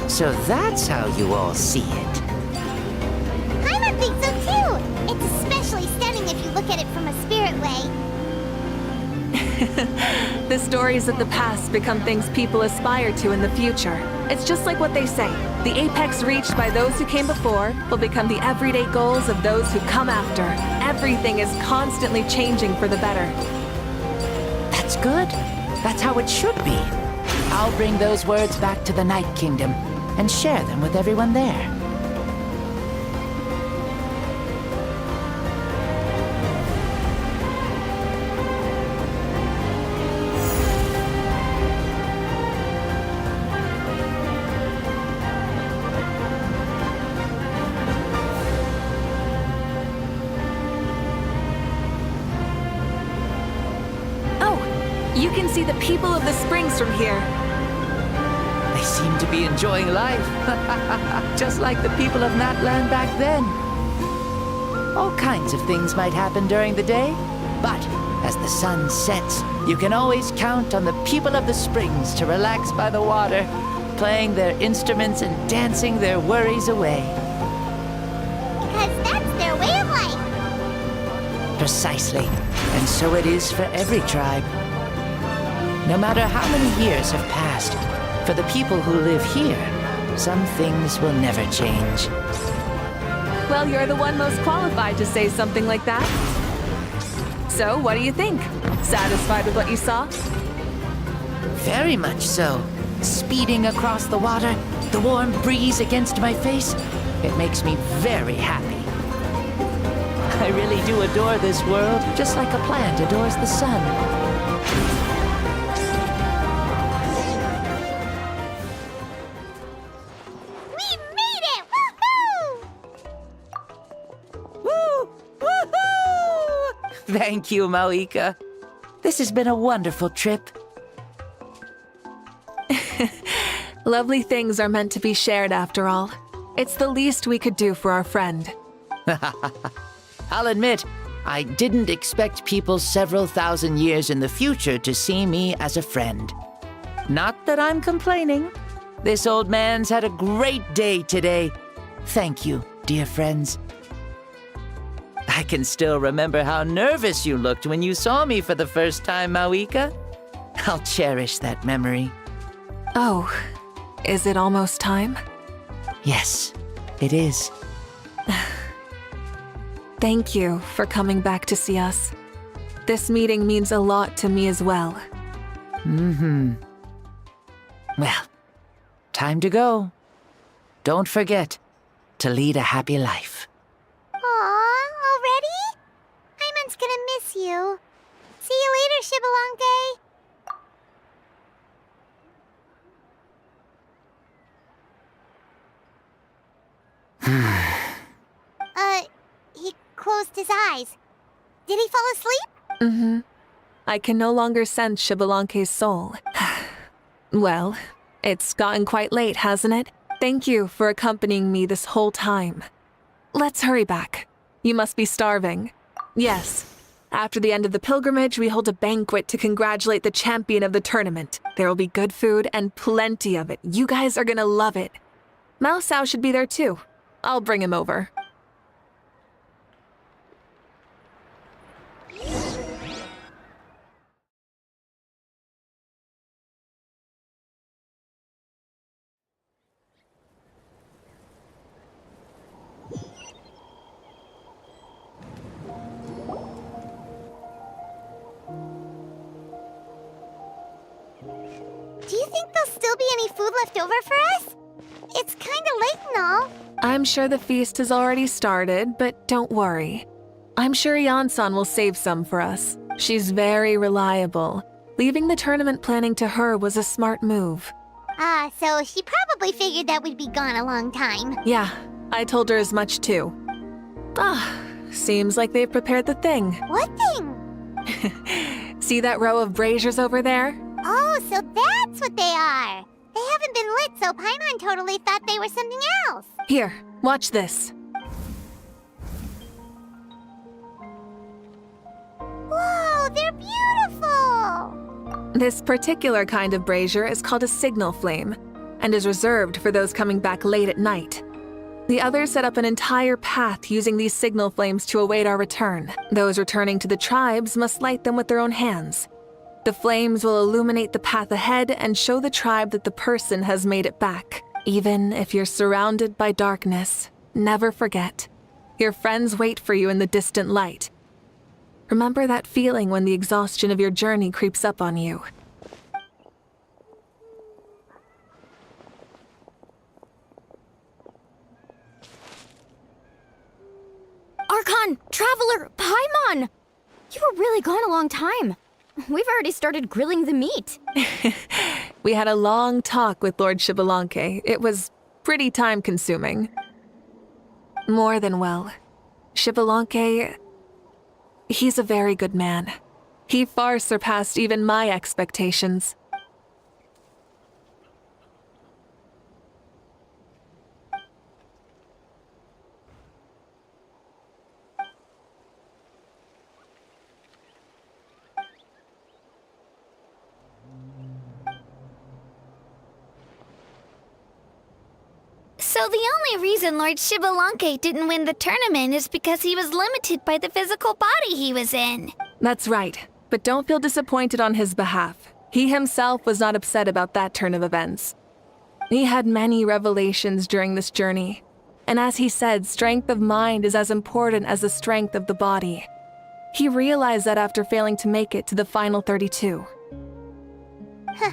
So that's how you all see it. Paimon thinks so too! It's especially stunning if you look at it from a spirit way. The stories of the past become things people aspire to in the future. It's just like what they say. The apex reached by those who came before will become the everyday goals of those who come after. Everything is constantly changing for the better. That's good. That's how it should be. I'll bring those words back to the Night Kingdom and share them with everyone there. You can see the people of the springs from here. I seem to be enjoying life. Just like the people of Natlan back then. All kinds of things might happen during the day, but as the sun sets, you can always count on the people of the springs to relax by the water, playing their instruments and dancing their worries away. Because that's their way of life. Precisely. And so it is for every tribe. No matter how many years have passed, for the people who live here, some things will never change. Well, you're the one most qualified to say something like that. So, what do you think? Satisfied with what you saw? Very much so. Speeding across the water, the warm breeze against my face, it makes me very happy. I really do adore this world, just like a plant adores the sun. Thank you, Mavuika. This has been a wonderful trip. Lovely things are meant to be shared after all. It's the least we could do for our friend. I'll admit, I didn't expect people several thousand years in the future to see me as a friend. Not that I'm complaining. This old man's had a great day today. Thank you, dear friends. I can still remember how nervous you looked when you saw me for the first time, Mavuika. I'll cherish that memory. Oh, is it almost time? Yes, it is. Thank you for coming back to see us. This meeting means a lot to me as well. Well, time to go. Don't forget to lead a happy life. Aw, already? Paimon's gonna miss you. See you later, Xbalanque. He closed his eyes. Did he fall asleep? I can no longer sense Xbalanque's soul. Well, it's gotten quite late, hasn't it? Thank you for accompanying me this whole time. Let's hurry back. You must be starving. Yes. After the end of the pilgrimage, we hold a banquet to congratulate the champion of the tournament. There will be good food and plenty of it. You guys are gonna love it. Mao Sao should be there too. I'll bring him over. Do you think there'll still be any food left over for us? It's kinda late and all. I'm sure the feast has already started, but don't worry. I'm sure Yan-san will save some for us. She's very reliable. Leaving the tournament planning to her was a smart move. So she probably figured that we'd be gone a long time. Yeah, I told her as much too. Seems like they've prepared the thing. What thing? See that row of braziers over there? Oh, so that's what they are. They haven't been lit, so Paimon totally thought they were something else. Here, watch this. Whoa, they're beautiful! This particular kind of brazier is called a signal flame, and is reserved for those coming back late at night. The others set up an entire path using these signal flames to await our return. Those returning to the tribes must light them with their own hands. The flames will illuminate the path ahead and show the tribe that the person has made it back. Even if you're surrounded by darkness, never forget. Your friends wait for you in the distant light. Remember that feeling when the exhaustion of your journey creeps up on you. Archon! Traveler! Paimon! You were really gone a long time. We've already started grilling the meat. We had a long talk with Lord Xbalanque. It was pretty time-consuming. More than well. Xbalanque, he's a very good man. He far surpassed even my expectations. So the only reason Lord Xbalanque didn't win the tournament is because he was limited by the physical body he was in. That's right, but don't feel disappointed on his behalf. He himself was not upset about that turn of events. He had many revelations during this journey, and as he said, strength of mind is as important as the strength of the body. He realized that after failing to make it to the final 32. Huh.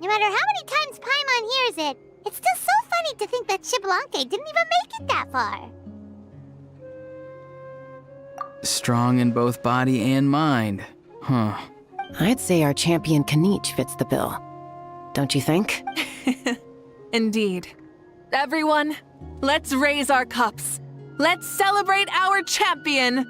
No matter how many times Paimon hears it, it's still so funny to think that Xbalanque didn't even make it that far. Strong in both body and mind. Huh. I'd say our champion Kanich fits the bill. Don't you think? Indeed. Everyone, let's raise our cups. Let's celebrate our champion!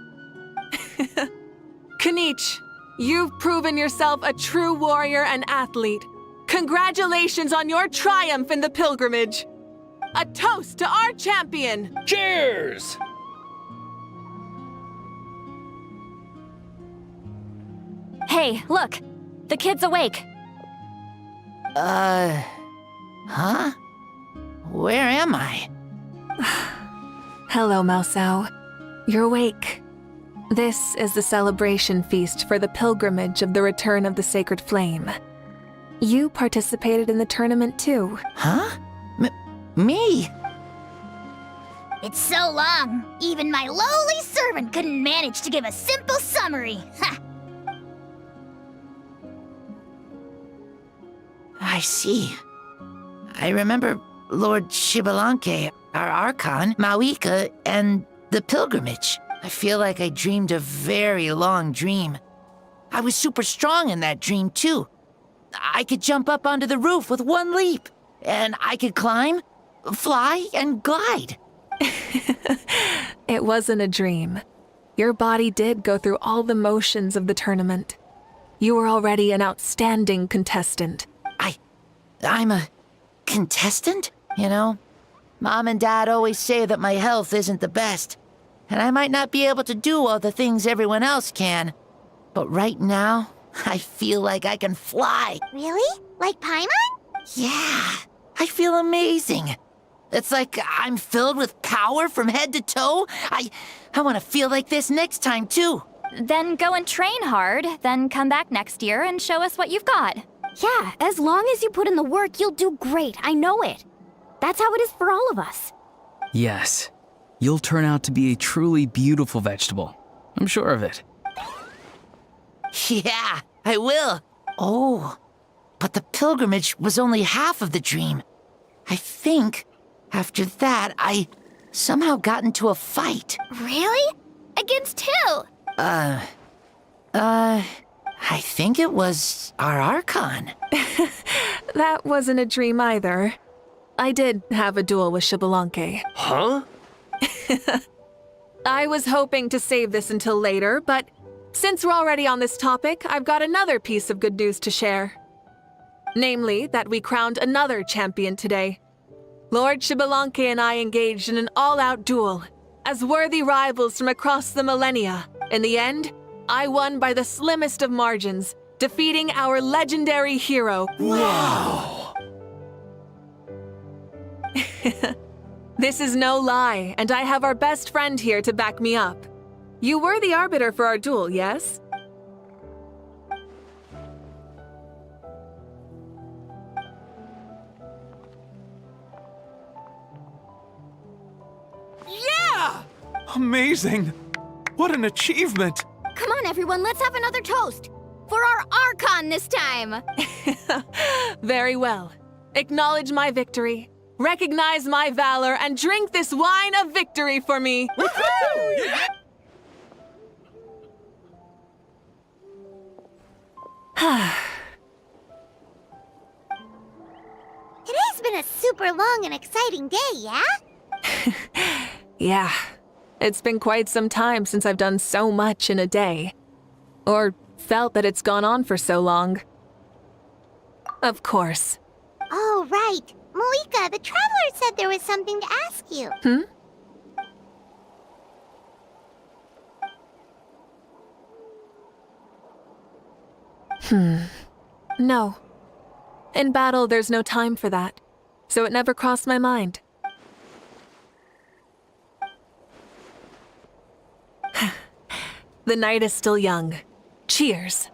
Kanich, you've proven yourself a true warrior and athlete. Congratulations on your triumph in the pilgrimage. A toast to our champion! Cheers! Hey, look! The kid's awake. Huh? Where am I? Hello, Mausau. You're awake. This is the celebration feast for the pilgrimage of the return of the sacred flame. You participated in the tournament too. Huh? Me? It's so long, even my lowly servant couldn't manage to give a simple summary. Ha! I see. I remember Lord Xbalanque, our Archon, Mavuika, and the pilgrimage. I feel like I dreamed a very long dream. I was super strong in that dream, too. I could jump up onto the roof with one leap, and I could climb, fly, and glide. It wasn't a dream. Your body did go through all the motions of the tournament. You were already an outstanding contestant. I'm a contestant, you know? Mom and Dad always say that my health isn't the best, and I might not be able to do all the things everyone else can. But right now, I feel like I can fly. Really? Like Paimon? Yeah, I feel amazing. It's like I'm filled with power from head to toe. I want to feel like this next time, too. Then go and train hard, then come back next year and show us what you've got. Yeah, as long as you put in the work, you'll do great. I know it. That's how it is for all of us. Yes. You'll turn out to be a truly beautiful vegetable. I'm sure of it. Yeah, I will. Oh, but the pilgrimage was only half of the dream. I think after that, I somehow got into a fight. Really? Against who? I think it was our Archon. That wasn't a dream either. I did have a duel with Xbalanque. Huh? I was hoping to save this until later, but since we're already on this topic, I've got another piece of good news to share. Namely, that we crowned another champion today. Lord Xbalanque and I engaged in an all-out duel, as worthy rivals from across the millennia. In the end, I won by the slimmest of margins, defeating our legendary hero. Wow! This is no lie, and I have our best friend here to back me up. You were the arbiter for our duel, yes? Yeah! Amazing! What an achievement! Come on, everyone, let's have another toast. For our Archon this time. Very well. Acknowledge my victory, recognize my valor, and drink this wine of victory for me. Woohoo! Yeah! Today's been a super long and exciting day, yeah? Yeah. It's been quite some time since I've done so much in a day. Or felt that it's gone on for so long. Of course. Oh, right. Mavuika, the Traveler said there was something to ask you. No. In battle, there's no time for that. So it never crossed my mind. The night is still young. Cheers.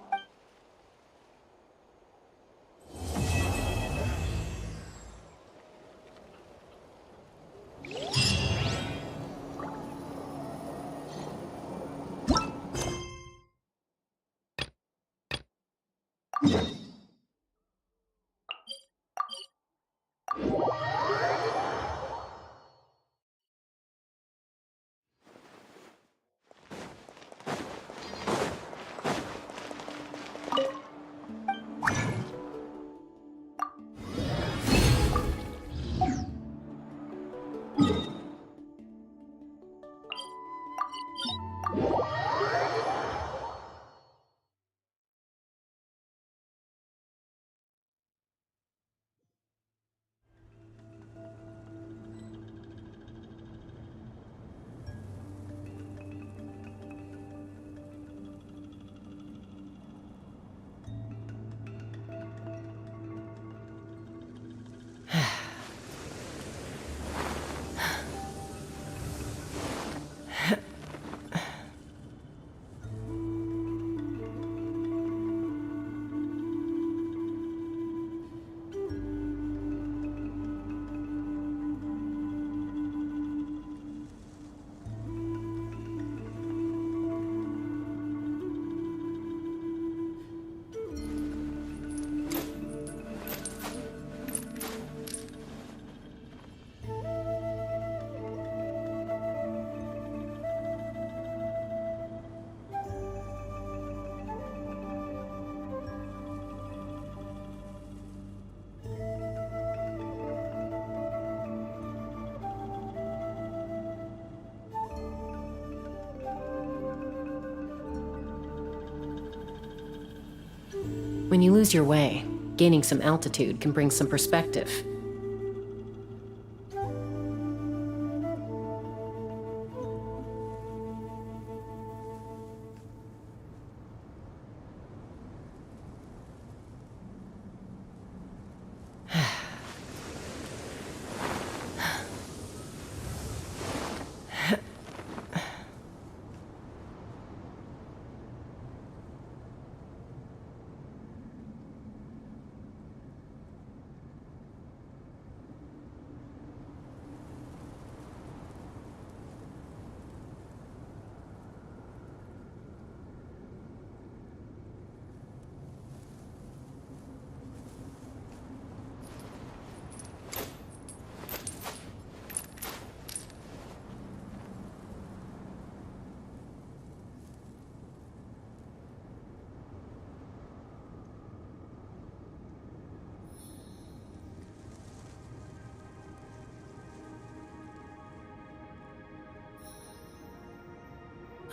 When you lose your way, gaining some altitude can bring some perspective.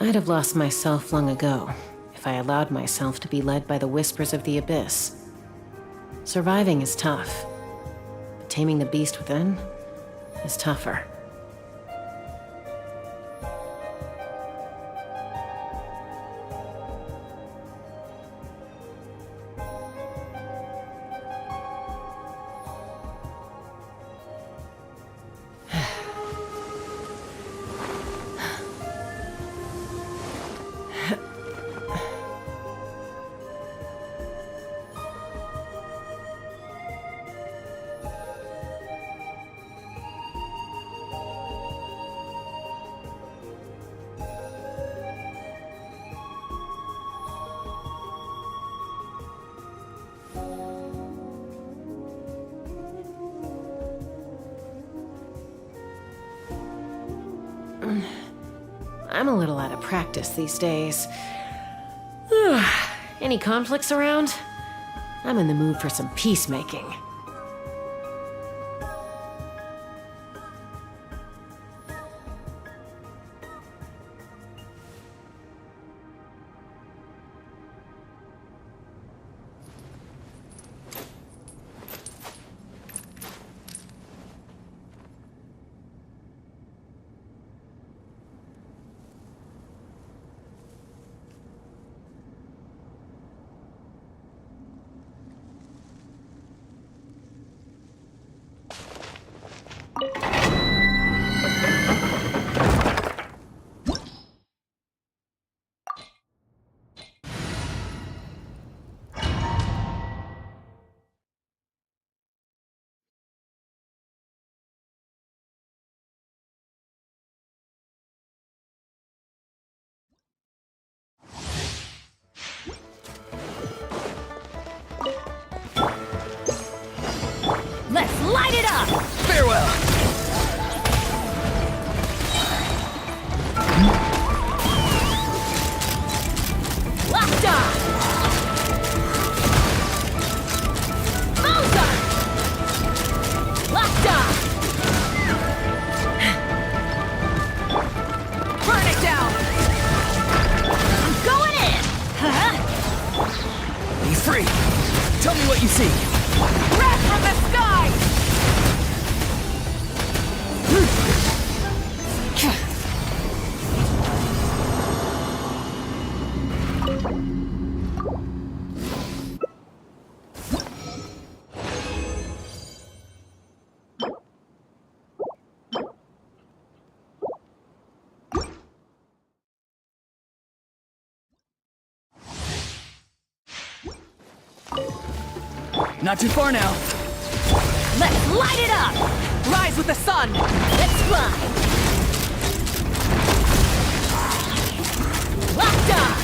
I'd have lost myself long ago if I allowed myself to be led by the whispers of the abyss. Surviving is tough, but taming the beast within is tougher. I'm a little out of practice these days. Any conflicts around? I'm in the mood for some peacemaking. it up! Farewell! Locked on! Mozart! Locked on! Burn it down! I'm going in! Be free! Tell me what you see! Wrath from the sky! Not too far now. Let's light it up! Rise with the sun! Let's fly! Locked on!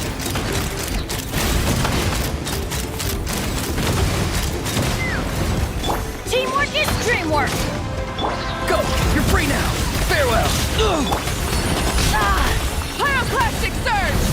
Teamwork is dreamwork! Go! You're free now! Farewell! Pyroclastic surge!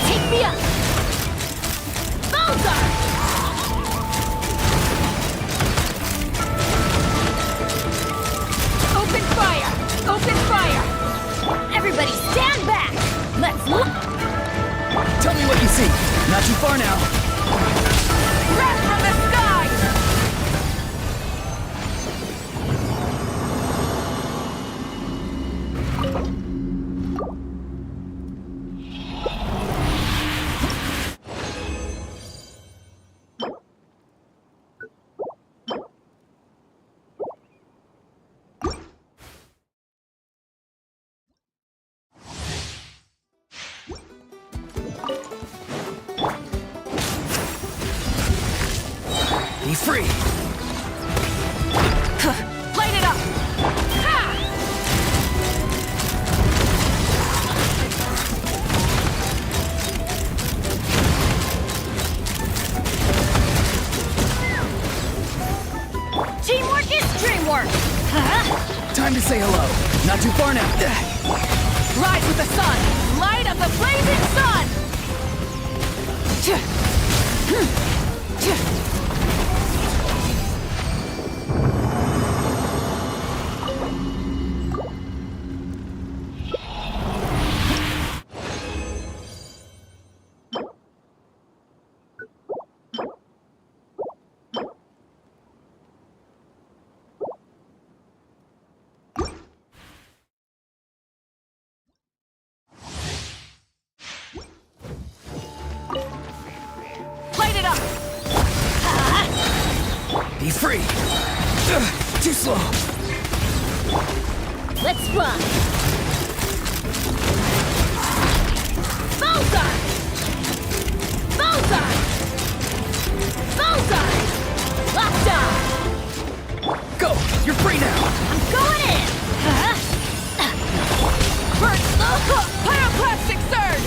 Take me up! Mozart! Open fire! Open fire! Everybody stand back! Let's look! Tell me what you see! Not too far now! Wrath from the sky! Be free! Light it up! Ha! Teamwork is dreamwork! Time to say hello. Not too far now. Rise with the sun! Light of the blazing sun! Light it up! Be free! Too slow! Let's fly! Mozart! Mozart! Mozart! Locked on! Go! You're free now! I'm going in! Burst! Pyroclastic surge!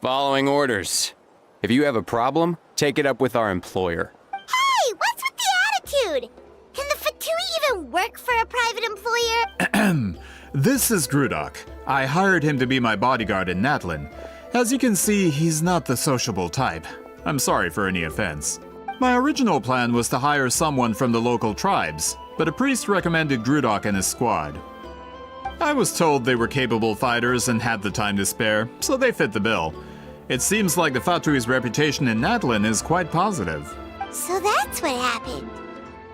Following orders. If you have a problem, take it up with our employer. Hey, what's with the attitude? Can the Fatui even work for a private employer? This is Grudok. I hired him to be my bodyguard in Natlin. As you can see, he's not the sociable type. I'm sorry for any offense. My original plan was to hire someone from the local tribes, but a priest recommended Grudok and his squad. I was told they were capable fighters and had the time to spare, so they fit the bill. It seems like the Fatui's reputation in Natlin is quite positive. So that's what happened.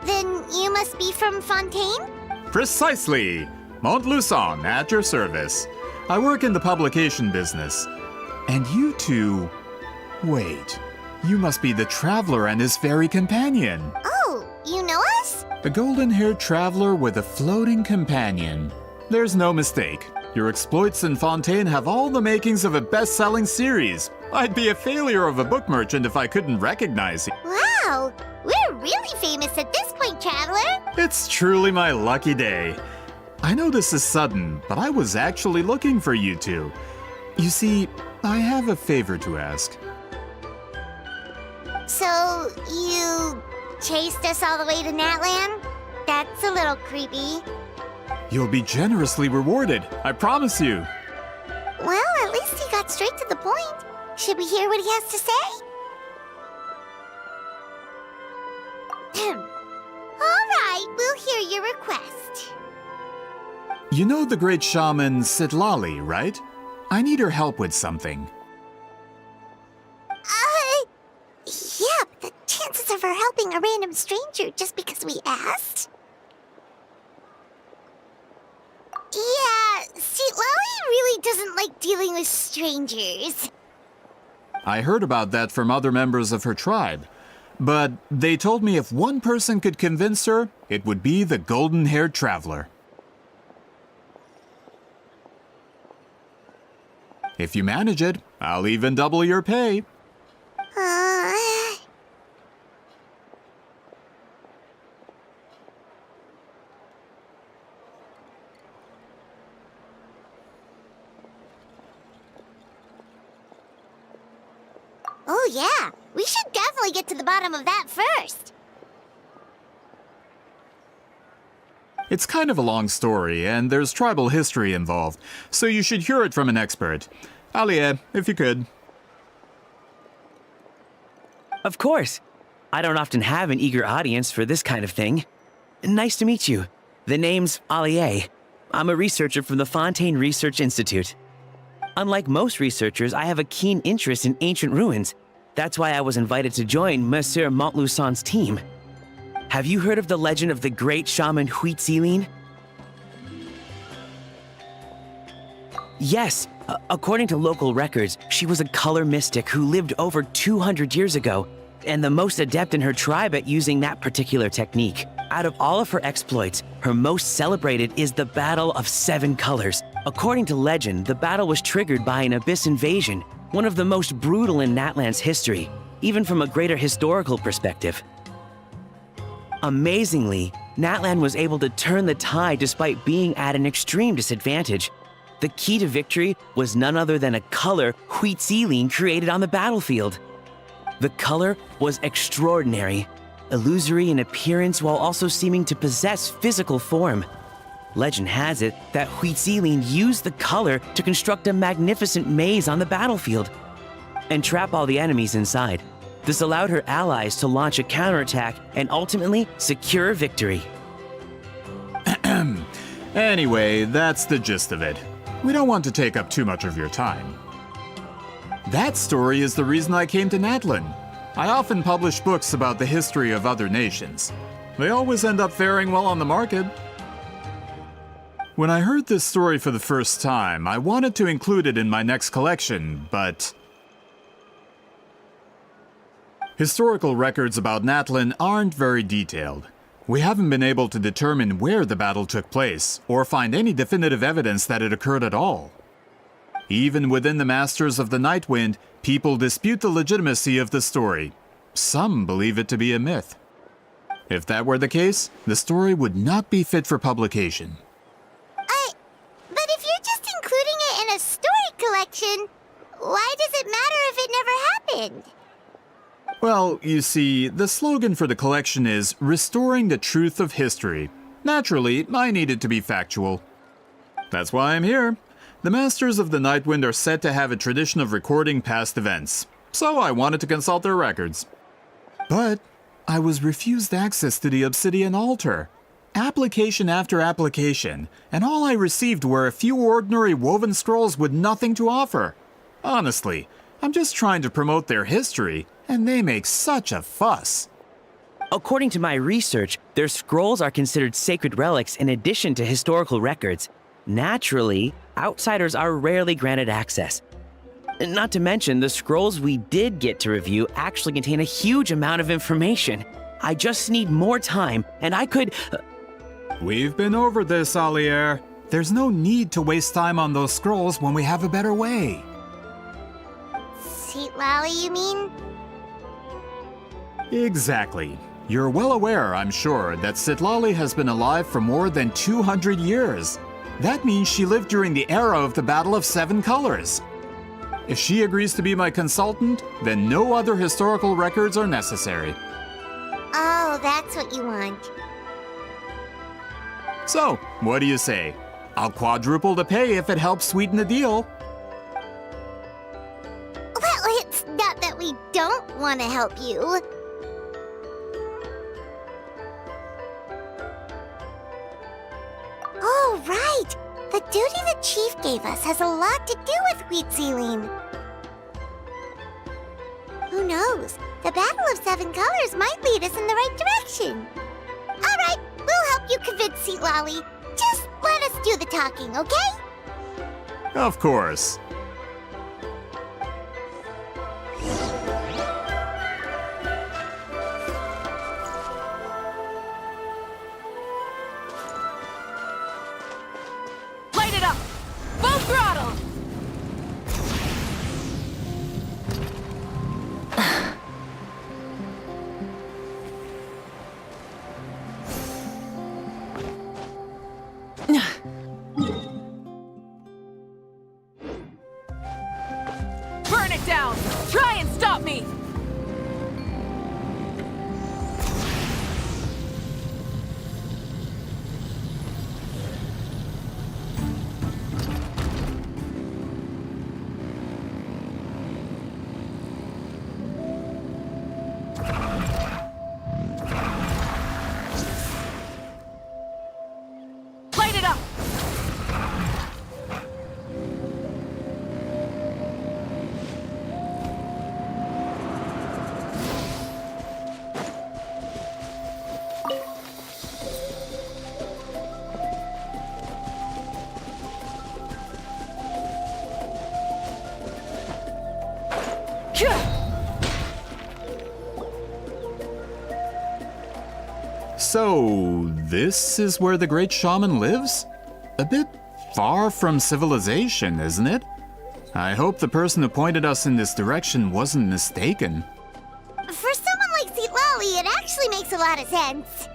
Then you must be from Fontaine? Precisely! Montluçon, at your service. I work in the publication business. And you two... Wait, you must be the traveler and his fairy companion. Oh, you know us? A golden-haired traveler with a floating companion. There's no mistake. Your exploits in Fontaine have all the makings of a best-selling series. I'd be a failure of a book merchant if I couldn't recognize you. Wow, we're really famous at this point, Traveler. It's truly my lucky day. I know this is sudden, but I was actually looking for you two. You see, I have a favor to ask. So, you chased us all the way to Natlan? That's a little creepy. You'll be generously rewarded, I promise you. Well, at least he got straight to the point. Should we hear what he has to say? All right, we'll hear your request. You know the great shaman Citlali, right? I need her help with something. Yeah, but the chances of her helping a random stranger just because we asked? Yeah, Citlali really doesn't like dealing with strangers. I heard about that from other members of her tribe. But they told me if one person could convince her, it would be the golden-haired traveler. If you manage it, I'll even double your pay. Oh yeah, we should definitely get to the bottom of that first. It's kind of a long story, and there's tribal history involved, so you should hear it from an expert. Alie, if you could. Of course. I don't often have an eager audience for this kind of thing. Nice to meet you. The name's Alie. I'm a researcher from the Fontaine Research Institute. Unlike most researchers, I have a keen interest in ancient ruins. That's why I was invited to join Monsieur Montluçon's team. Have you heard of the legend of the great shaman Citlali? Yes, according to local records, she was a color mystic who lived over 200 years ago, and the most adept in her tribe at using that particular technique. Out of all of her exploits, her most celebrated is the Battle of 7 Colors. According to legend, the battle was triggered by an abyss invasion, one of the most brutal in Natlan's history, even from a greater historical perspective. Amazingly, Natlan was able to turn the tide despite being at an extreme disadvantage. The key to victory was none other than a color Citlali created on the battlefield. The color was extraordinary, illusory in appearance while also seeming to possess physical form. Legend has it that Citlali used the color to construct a magnificent maze on the battlefield and trap all the enemies inside. This allowed her allies to launch a counterattack and ultimately secure victory. Anyway, that's the gist of it. We don't want to take up too much of your time. That story is the reason I came to Natlan. I often publish books about the history of other nations. They always end up faring well on the market. When I heard this story for the first time, I wanted to include it in my next collection, but historical records about Natlan aren't very detailed. We haven't been able to determine where the battle took place, or find any definitive evidence that it occurred at all. Even within the Masters of the Nightwind, people dispute the legitimacy of the story. Some believe it to be a myth. If that were the case, the story would not be fit for publication. But if you're just including it in a story collection, why does it matter if it never happened? Well, you see, the slogan for the collection is Restoring the Truth of History. Naturally, I need it to be factual. That's why I'm here. The Masters of the Nightwind are said to have a tradition of recording past events, so I wanted to consult their records. But I was refused access to the Obsidian Altar. Application after application, and all I received were a few ordinary woven scrolls with nothing to offer. Honestly, I'm just trying to promote their history, and they make such a fuss. According to my research, their scrolls are considered sacred relics in addition to historical records. Naturally, outsiders are rarely granted access. Not to mention, the scrolls we did get to review actually contain a huge amount of information. I just need more time, and I could... We've been over this, Alier. There's no need to waste time on those scrolls when we have a better way. Citlali, you mean? Exactly. You're well aware, I'm sure, that Citlali has been alive for more than 200 years. That means she lived during the era of the Battle of 7 Colors. If she agrees to be my consultant, then no other historical records are necessary. Oh, that's what you want. So, what do you say? I'll quadruple the pay if it helps sweeten the deal. Well, it's not that we don't want to help you. Oh, right! The duty the chief gave us has a lot to do with wheat sealing. Who knows? The Battle of Seven Colors might lead us in the right direction. Alright, we'll help you convince Citlali. Just let us do the talking, okay? Of course. Light it up! Full throttle! Burn it down! Try and stop me! Light it up! So, this is where the great shaman lives? A bit far from civilization, isn't it? I hope the person who pointed us in this direction wasn't mistaken. For someone like Citlali, it actually makes a lot of sense.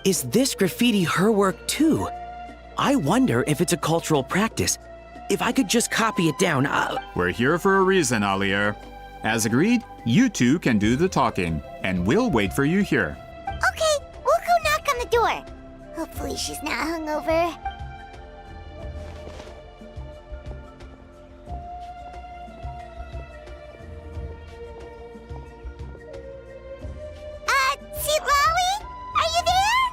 Is this graffiti her work too? I wonder if it's a cultural practice. If I could just copy it down, We're here for a reason, Alier. As agreed, you two can do the talking, and we'll wait for you here. Okay, we'll go knock on the door. Hopefully she's not hungover. Citlali? Are you there?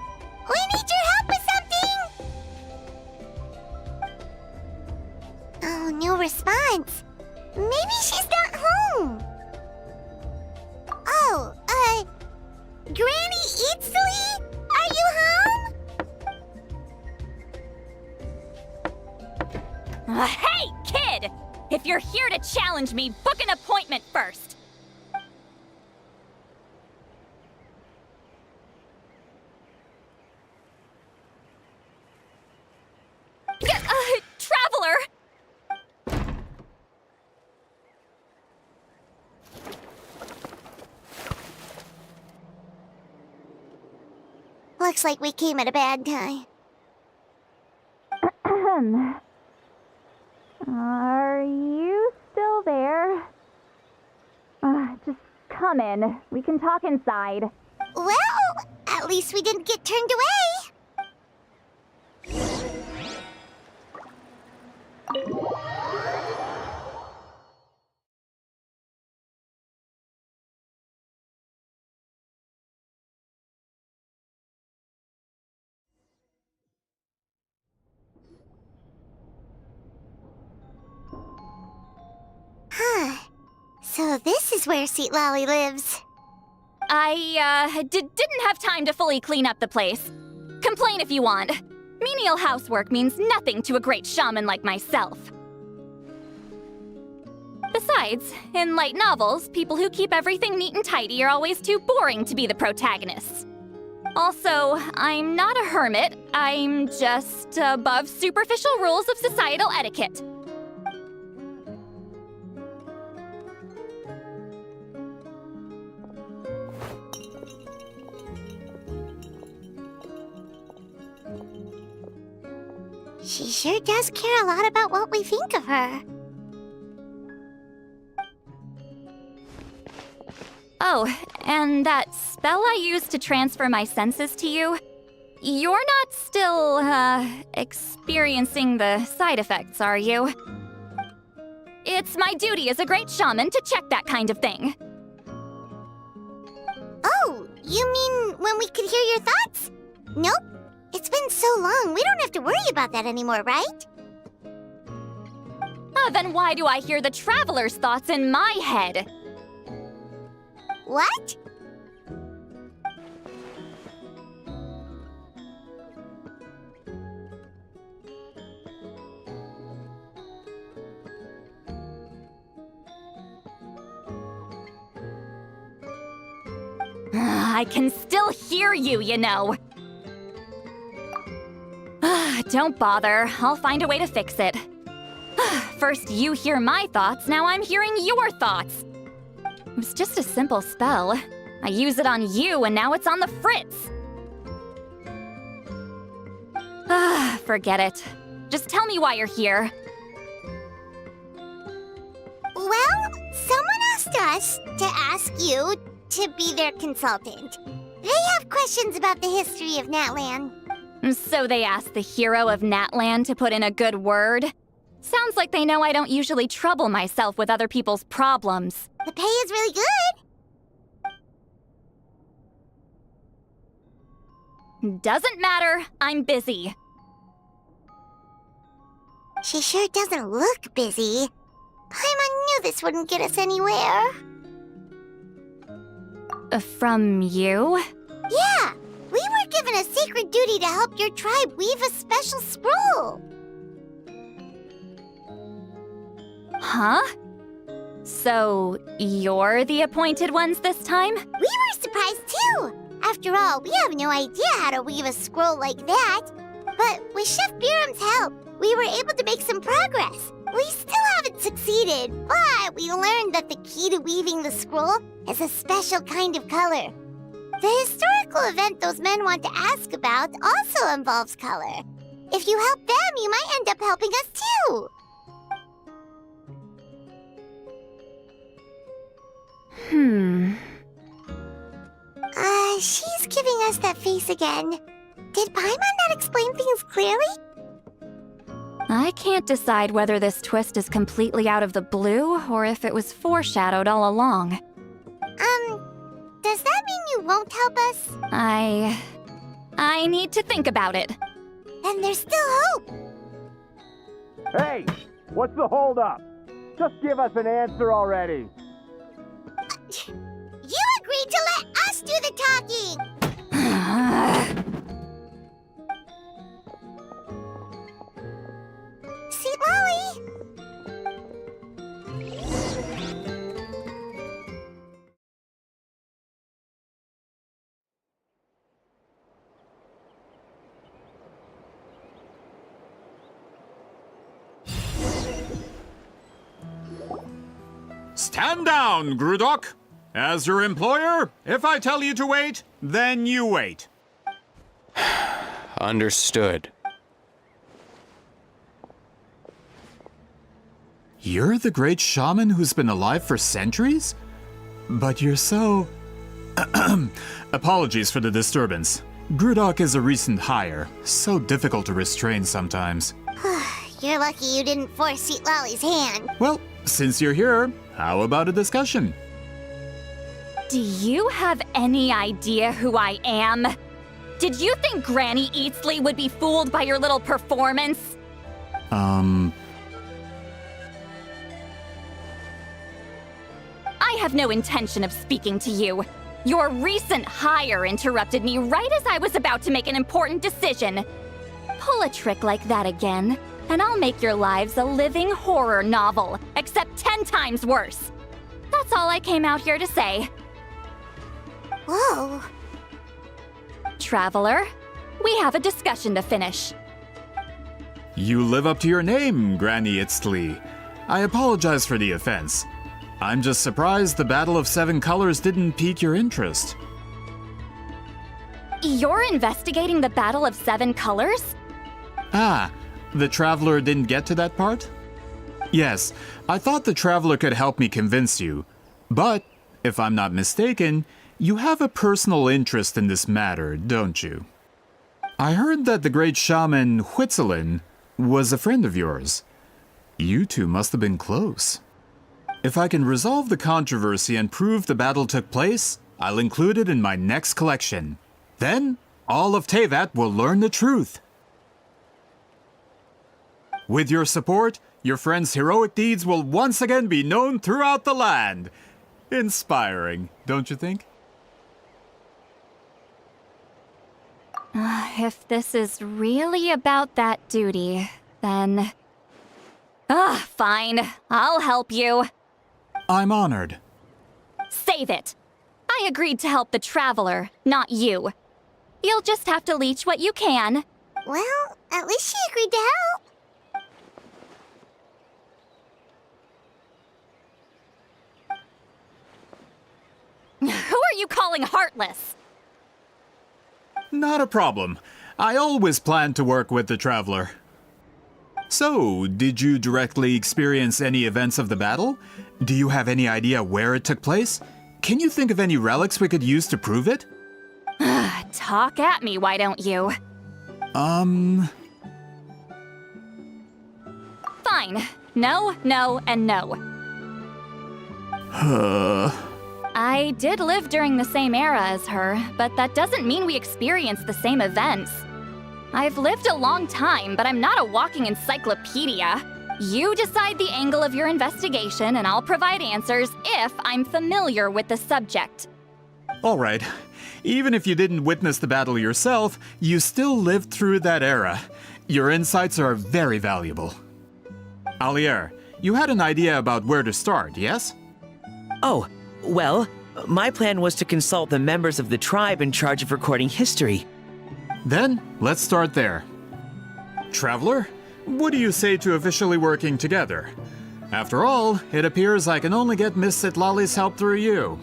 We need your help with something! Oh, no response. Maybe she's not home. Oh, Granny Citlali? Are you home? Hey, kid! If you're here to challenge me, book an appointment first. Traveler! Looks like we came at a bad time. Are you still there? Just come in. We can talk inside. Well, at least we didn't get turned away. Huh. So this is where Citlali lives. I, didn't have time to fully clean up the place. Complain if you want. Menial housework means nothing to a great shaman like myself. Besides, in light novels, people who keep everything neat and tidy are always too boring to be the protagonists. Also, I'm not a hermit. I'm just above superficial rules of societal etiquette. She sure does care a lot about what we think of her. Oh, and that spell I used to transfer my senses to you, you're not still, experiencing the side effects, are you? It's my duty as a great shaman to check that kind of thing. Oh, you mean when we could hear your thoughts? Nope. It's been so long, we don't have to worry about that anymore, right? Then why do I hear the Traveler's thoughts in my head? What? I can still hear you, you know. Don't bother. I'll find a way to fix it. First you hear my thoughts, now I'm hearing your thoughts. It was just a simple spell. I use it on you, and now it's on the Fritz. Forget it. Just tell me why you're here. Well, someone asked us to ask you to be their consultant. They have questions about the history of Natlan. So they asked the hero of Natlan to put in a good word? Sounds like they know I don't usually trouble myself with other people's problems. The pay is really good. Doesn't matter. I'm busy. She sure doesn't look busy. Paimon knew this wouldn't get us anywhere. From you? Yeah! We were given a sacred duty to help your tribe weave a special scroll. Huh? So, you're the appointed ones this time? We were surprised too! After all, we have no idea how to weave a scroll like that. But with Chef Biram's help, we were able to make some progress. We still haven't succeeded, but we learned that the key to weaving the scroll is a special kind of color. The historical event those men want to ask about also involves color. If you help them, you might end up helping us too. She's giving us that face again. Did Paimon not explain things clearly? I can't decide whether this twist is completely out of the blue or if it was foreshadowed all along. Does that mean you won't help us? I need to think about it. Then there's still hope. Hey, what's the holdup? Just give us an answer already. You agreed to let us do the talking! Citlali! Stand down, Grudok. As your employer, if I tell you to wait, then you wait. Understood. You're the great shaman who's been alive for centuries? But you're so... Apologies for the disturbance. Grudok is a recent hire, so difficult to restrain sometimes. You're lucky you didn't force Citlali's hand. Well, since you're here, how about a discussion? Do you have any idea who I am? Did you think Granny Eatsley would be fooled by your little performance? I have no intention of speaking to you. Your recent hire interrupted me right as I was about to make an important decision. Pull a trick like that again, and I'll make your lives a living horror novel, except 10 times worse. That's all I came out here to say. Whoa. Traveler, we have a discussion to finish. You live up to your name, Granny Itztli. I apologize for the offense. I'm just surprised the Battle of Seven Colors didn't pique your interest. You're investigating the Battle of Seven Colors? Ah, the Traveler didn't get to that part? Yes, I thought the Traveler could help me convince you. But, if I'm not mistaken, you have a personal interest in this matter, don't you? I heard that the great shaman Huitzilin was a friend of yours. You two must have been close. If I can resolve the controversy and prove the battle took place, I'll include it in my next collection. Then, all of Teyvat will learn the truth. With your support, your friend's heroic deeds will once again be known throughout the land. Inspiring, don't you think? If this is really about that duty, then... fine. I'll help you. I'm honored. Save it. I agreed to help the Traveler, not you. You'll just have to leech what you can. Well, at least she agreed to help. Who are you calling heartless? Not a problem. I always planned to work with the Traveler. So, did you directly experience any events of the battle? Do you have any idea where it took place? Can you think of any relics we could use to prove it? Talk at me, why don't you? Fine. No, no, and no. I did live during the same era as her, but that doesn't mean we experienced the same events. I've lived a long time, but I'm not a walking encyclopedia. You decide the angle of your investigation, and I'll provide answers if I'm familiar with the subject. All right. Even if you didn't witness the battle yourself, you still lived through that era. Your insights are very valuable. Alier, you had an idea about where to start, yes? Oh, well, my plan was to consult the members of the tribe in charge of recording history. Then, let's start there. Traveler, what do you say to officially working together? After all, it appears I can only get Miss Citlali's help through you.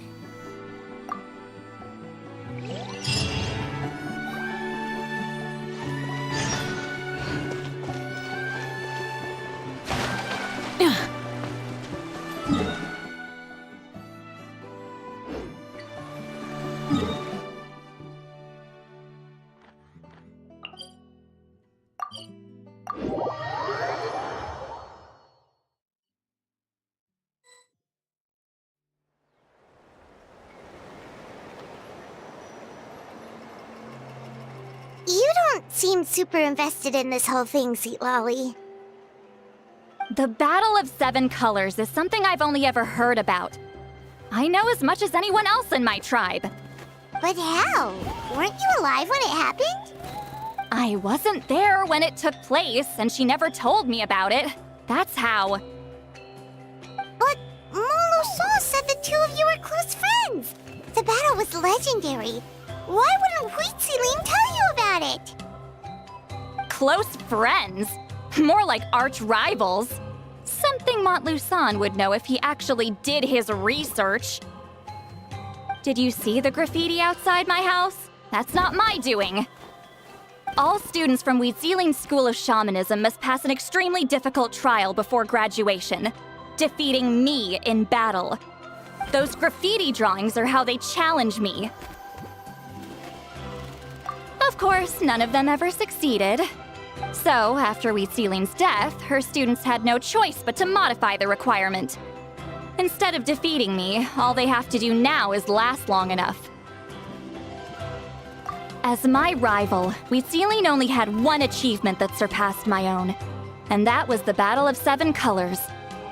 You don't seem super invested in this whole thing, Citlali. The Battle of Seven Colors is something I've only ever heard about. I know as much as anyone else in my tribe. But how? Weren't you alive when it happened? I wasn't there when it took place, and she never told me about it. That's how. But Molo-san said the two of you were close friends. The battle was legendary. Why wouldn't Huitzilin tell you about it? Close friends? More like arch rivals. Something Montlusan would know if he actually did his research. Did you see the graffiti outside my house? That's not my doing. All students from Huizilin's School of Shamanism must pass an extremely difficult trial before graduation, defeating me in battle. Those graffiti drawings are how they challenge me. Of course, none of them ever succeeded. So, after Huizilin's death, her students had no choice but to modify the requirement. Instead of defeating me, all they have to do now is last long enough. As my rival, Huizilin only had one achievement that surpassed my own, and that was the Battle of Seven Colors.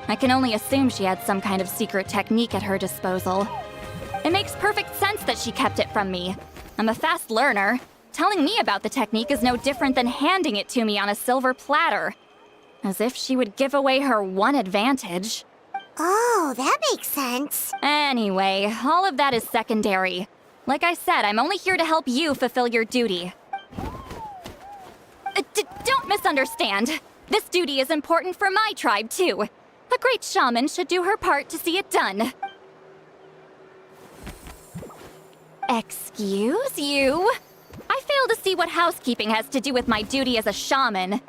I can only assume she had some kind of secret technique at her disposal. It makes perfect sense that she kept it from me. I'm a fast learner. Telling me about the technique is no different than handing it to me on a silver platter. As if she would give away her one advantage. Oh, that makes sense. Anyway, all of that is secondary. Like I said, I'm only here to help you fulfill your duty. Don't misunderstand. This duty is important for my tribe, too. A great shaman should do her part to see it done. Excuse you? I fail to see what housekeeping has to do with my duty as a shaman.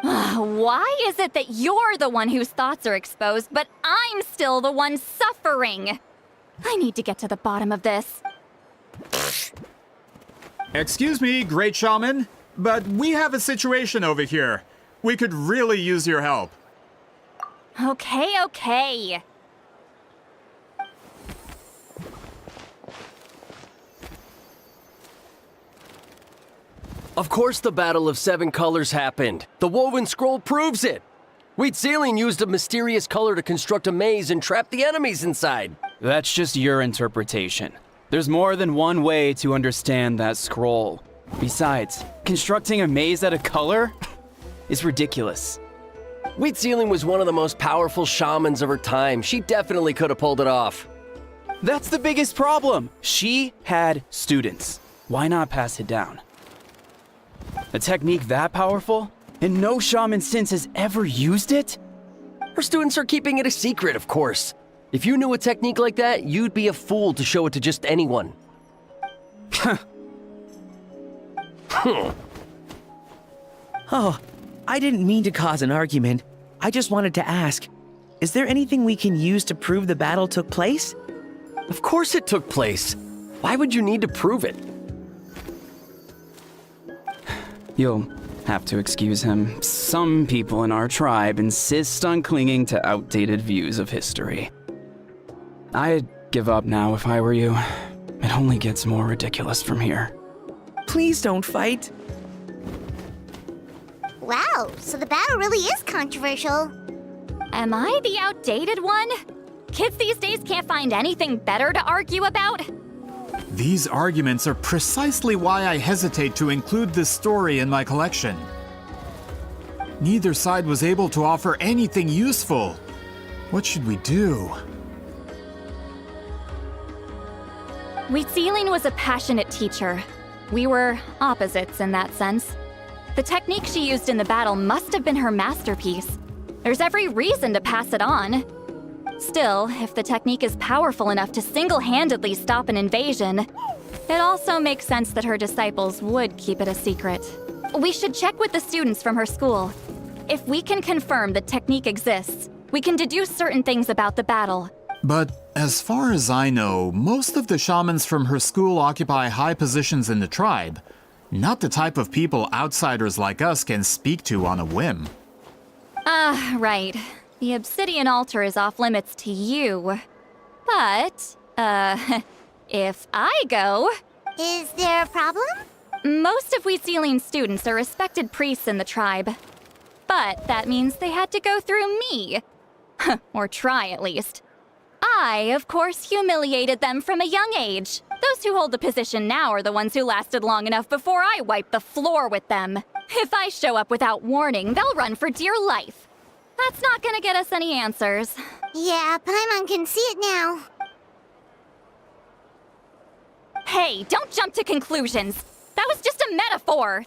Why is it that you're the one whose thoughts are exposed, but I'm still the one suffering? I need to get to the bottom of this. Excuse me, great shaman, but we have a situation over here. We could really use your help. Okay. Of course the Battle of Seven Colors happened. The woven scroll proves it. Citlali used a mysterious color to construct a maze and trap the enemies inside. That's just your interpretation. There's more than one way to understand that scroll. Besides, constructing a maze out of color is ridiculous. Citlali was one of the most powerful shamans of her time. She definitely could have pulled it off. That's the biggest problem. She had students. Why not pass it down? A technique that powerful? And no shaman since has ever used it? Her students are keeping it a secret, of course. If you knew a technique like that, you'd be a fool to show it to just anyone. Oh, I didn't mean to cause an argument. I just wanted to ask, is there anything we can use to prove the battle took place? Of course it took place. Why would you need to prove it? You'll have to excuse him. Some people in our tribe insist on clinging to outdated views of history. I'd give up now if I were you. It only gets more ridiculous from here. Please don't fight. Wow, so the battle really is controversial. Am I the outdated one? Kids these days can't find anything better to argue about? These arguments are precisely why I hesitate to include this story in my collection. Neither side was able to offer anything useful. What should we do? Citlali was a passionate teacher. We were opposites in that sense. The technique she used in the battle must have been her masterpiece. There's every reason to pass it on. Still, if the technique is powerful enough to single-handedly stop an invasion, it also makes sense that her disciples would keep it a secret. We should check with the students from her school. If we can confirm the technique exists, we can deduce certain things about the battle. But as far as I know, most of the shamans from her school occupy high positions in the tribe. Not the type of people outsiders like us can speak to on a whim. Right. The obsidian altar is off limits to you. But, if I go... Is there a problem? Most of Citlali's students are respected priests in the tribe. But that means they had to go through me. Or try, at least. I, of course, humiliated them from a young age. Those who hold the position now are the ones who lasted long enough before I wiped the floor with them. If I show up without warning, they'll run for dear life. That's not gonna get us any answers. Yeah, Paimon can see it now. Hey, don't jump to conclusions. That was just a metaphor.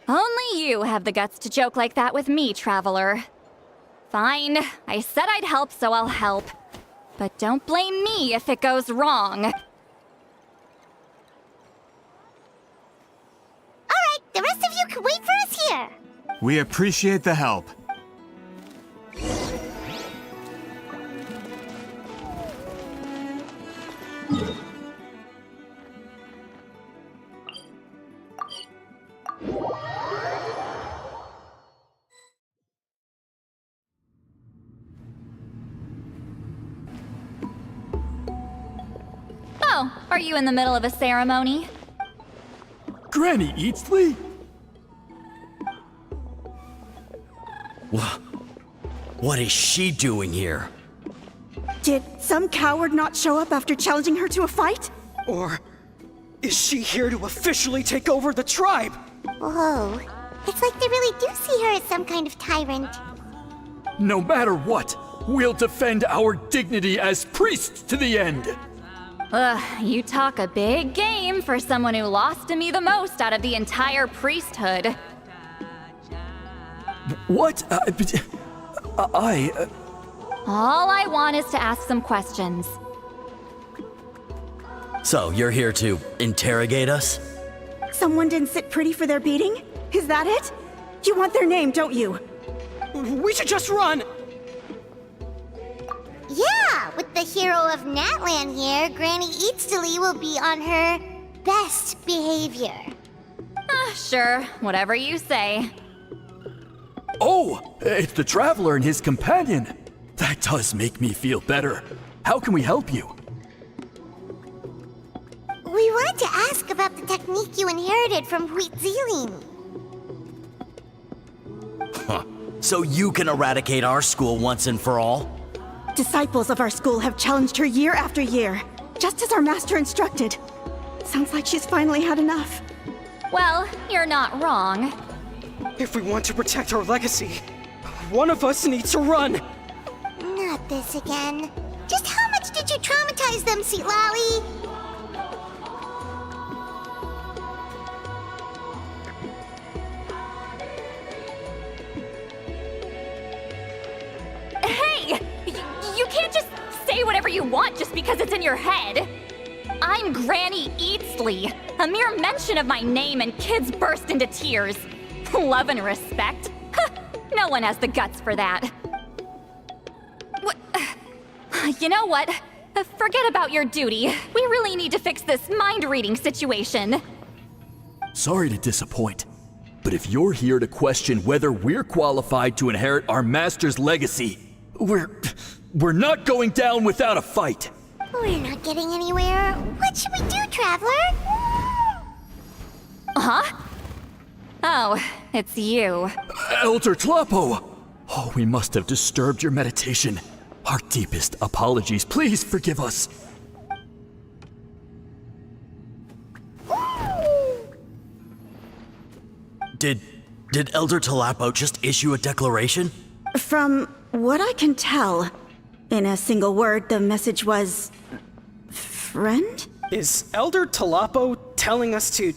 Only you have the guts to joke like that with me, Traveler. Fine, I said I'd help, so I'll help. But don't blame me if it goes wrong. Alright, the rest of you can wait for us here. We appreciate the help. Oh, are you in the middle of a ceremony? Granny Citlali? What is she doing here? Did some coward not show up after challenging her to a fight? Or is she here to officially take over the tribe? Whoa. It's like they really do see her as some kind of tyrant. No matter what, we'll defend our dignity as priests to the end. You talk a big game for someone who lost to me the most out of the entire priesthood. What? All I want is to ask some questions. So, you're here to interrogate us? Someone didn't sit pretty for their beating? Is that it? You want their name, don't you? We should just run! Yeah, with the hero of Natlan here, Granny Citlali will be on her best behavior. Sure, whatever you say. Oh, it's the Traveler and his companion. That does make me feel better. How can we help you? We wanted to ask about the technique you inherited from Xowwy. Huh. So you can eradicate our school once and for all? Disciples of our school have challenged her year after year, just as our master instructed. Sounds like she's finally had enough. Well, you're not wrong. If we want to protect our legacy, one of us needs to run. Not this again. Just how much did you traumatize them, Citlali? Hey! You can't just say whatever you want just because it's in your head. I'm Granny Eatsley. A mere mention of my name and kids burst into tears. Love and respect? No one has the guts for that. You know what? Forget about your duty. We really need to fix this mind-reading situation. Sorry to disappoint, but if you're here to question whether we're qualified to inherit our master's legacy, we're not going down without a fight. We're not getting anywhere. What should we do, Traveler? Huh? Oh, it's you. Elder Tlapo! Oh, we must have disturbed your meditation. Our deepest apologies. Please forgive us. Did Elder Tlapo just issue a declaration? From what I can tell, in a single word, the message was... friend? Is Elder Tlapo telling us to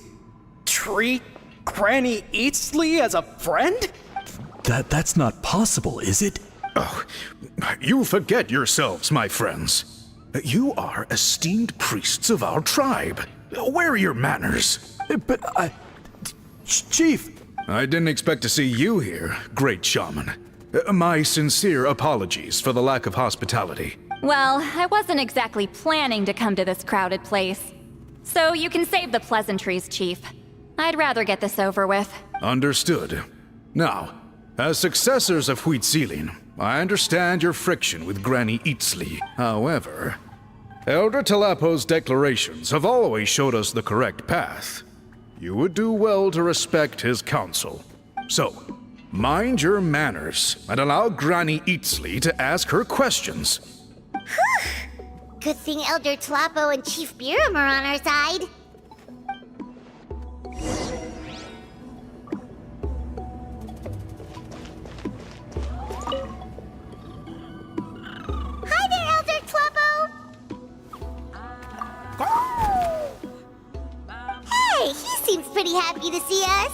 treat Granny Eatsley as a friend? That's not possible, is it? Oh, you forget yourselves, my friends. You are esteemed priests of our tribe. Where are your manners? But Chief! I didn't expect to see you here, great shaman. My sincere apologies for the lack of hospitality. Well, I wasn't exactly planning to come to this crowded place. So you can save the pleasantries, Chief. I'd rather get this over with. Understood. Now, as successors of Xowwy, I understand your friction with Granny Eatsley. However, Elder Tlapo's declarations have always showed us the correct path. You would do well to respect his counsel. So, mind your manners and allow Granny Eatsley to ask her questions. Good thing Elder Tlapo and Chief Biram are on our side. Hi there, Elder Tlapo! Hey, he seems pretty happy to see us.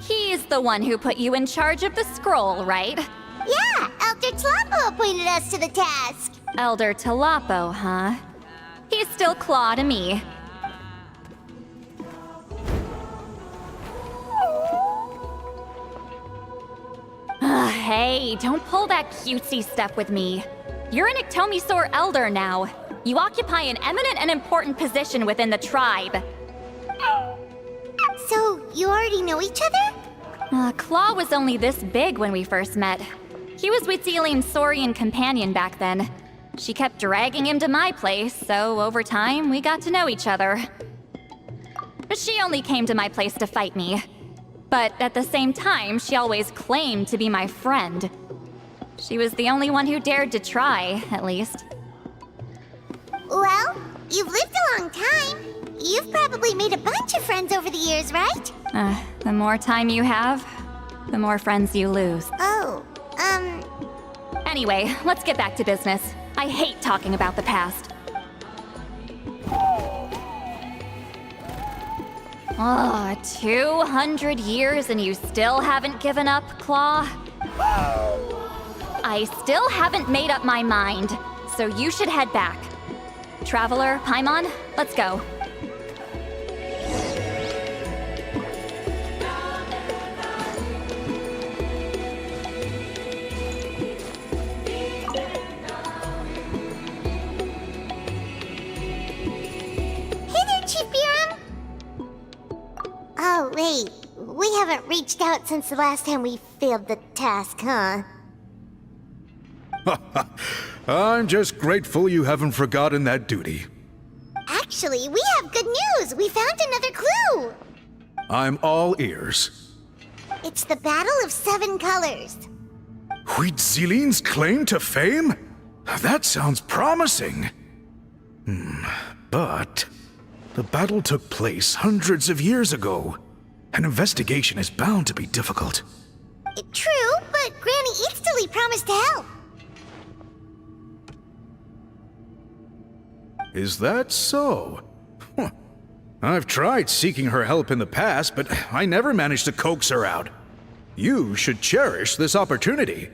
He's the one who put you in charge of the scroll, right? Yeah, Elder Tlapo appointed us to the task. Elder Tlapo, huh? He's still Claw to me. Hey, don't pull that cutesy stuff with me. You're an Iktomisaur Elder now. You occupy an eminent and important position within the tribe. So, you already know each other? Claw was only this big when we first met. He was with Xeline's Saurian companion back then. She kept dragging him to my place, so over time, we got to know each other. She only came to my place to fight me. But at the same time, she always claimed to be my friend. She was the only one who dared to try, at least. Well, you've lived a long time. You've probably made a bunch of friends over the years, right? The more time you have, the more friends you lose. Oh, Anyway, let's get back to business. I hate talking about the past. 200 years and you still haven't given up, Claw? I still haven't made up my mind, so you should head back. Traveler, Paimon, let's go. Oh, wait. We haven't reached reached out since the last time we failed the task, huh? I'm just grateful you haven't forgotten that duty. Actually, we have good news! We found another clue! I'm all ears. It's the Battle of 7 Colors. Huitziline's claim to fame? That sounds promising. But the battle took place hundreds of years ago. An investigation is bound to be difficult. True, but Granny Citlali promised to help. Is that so? I've tried seeking her help in the past, but I never managed to coax her out. You should cherish this opportunity.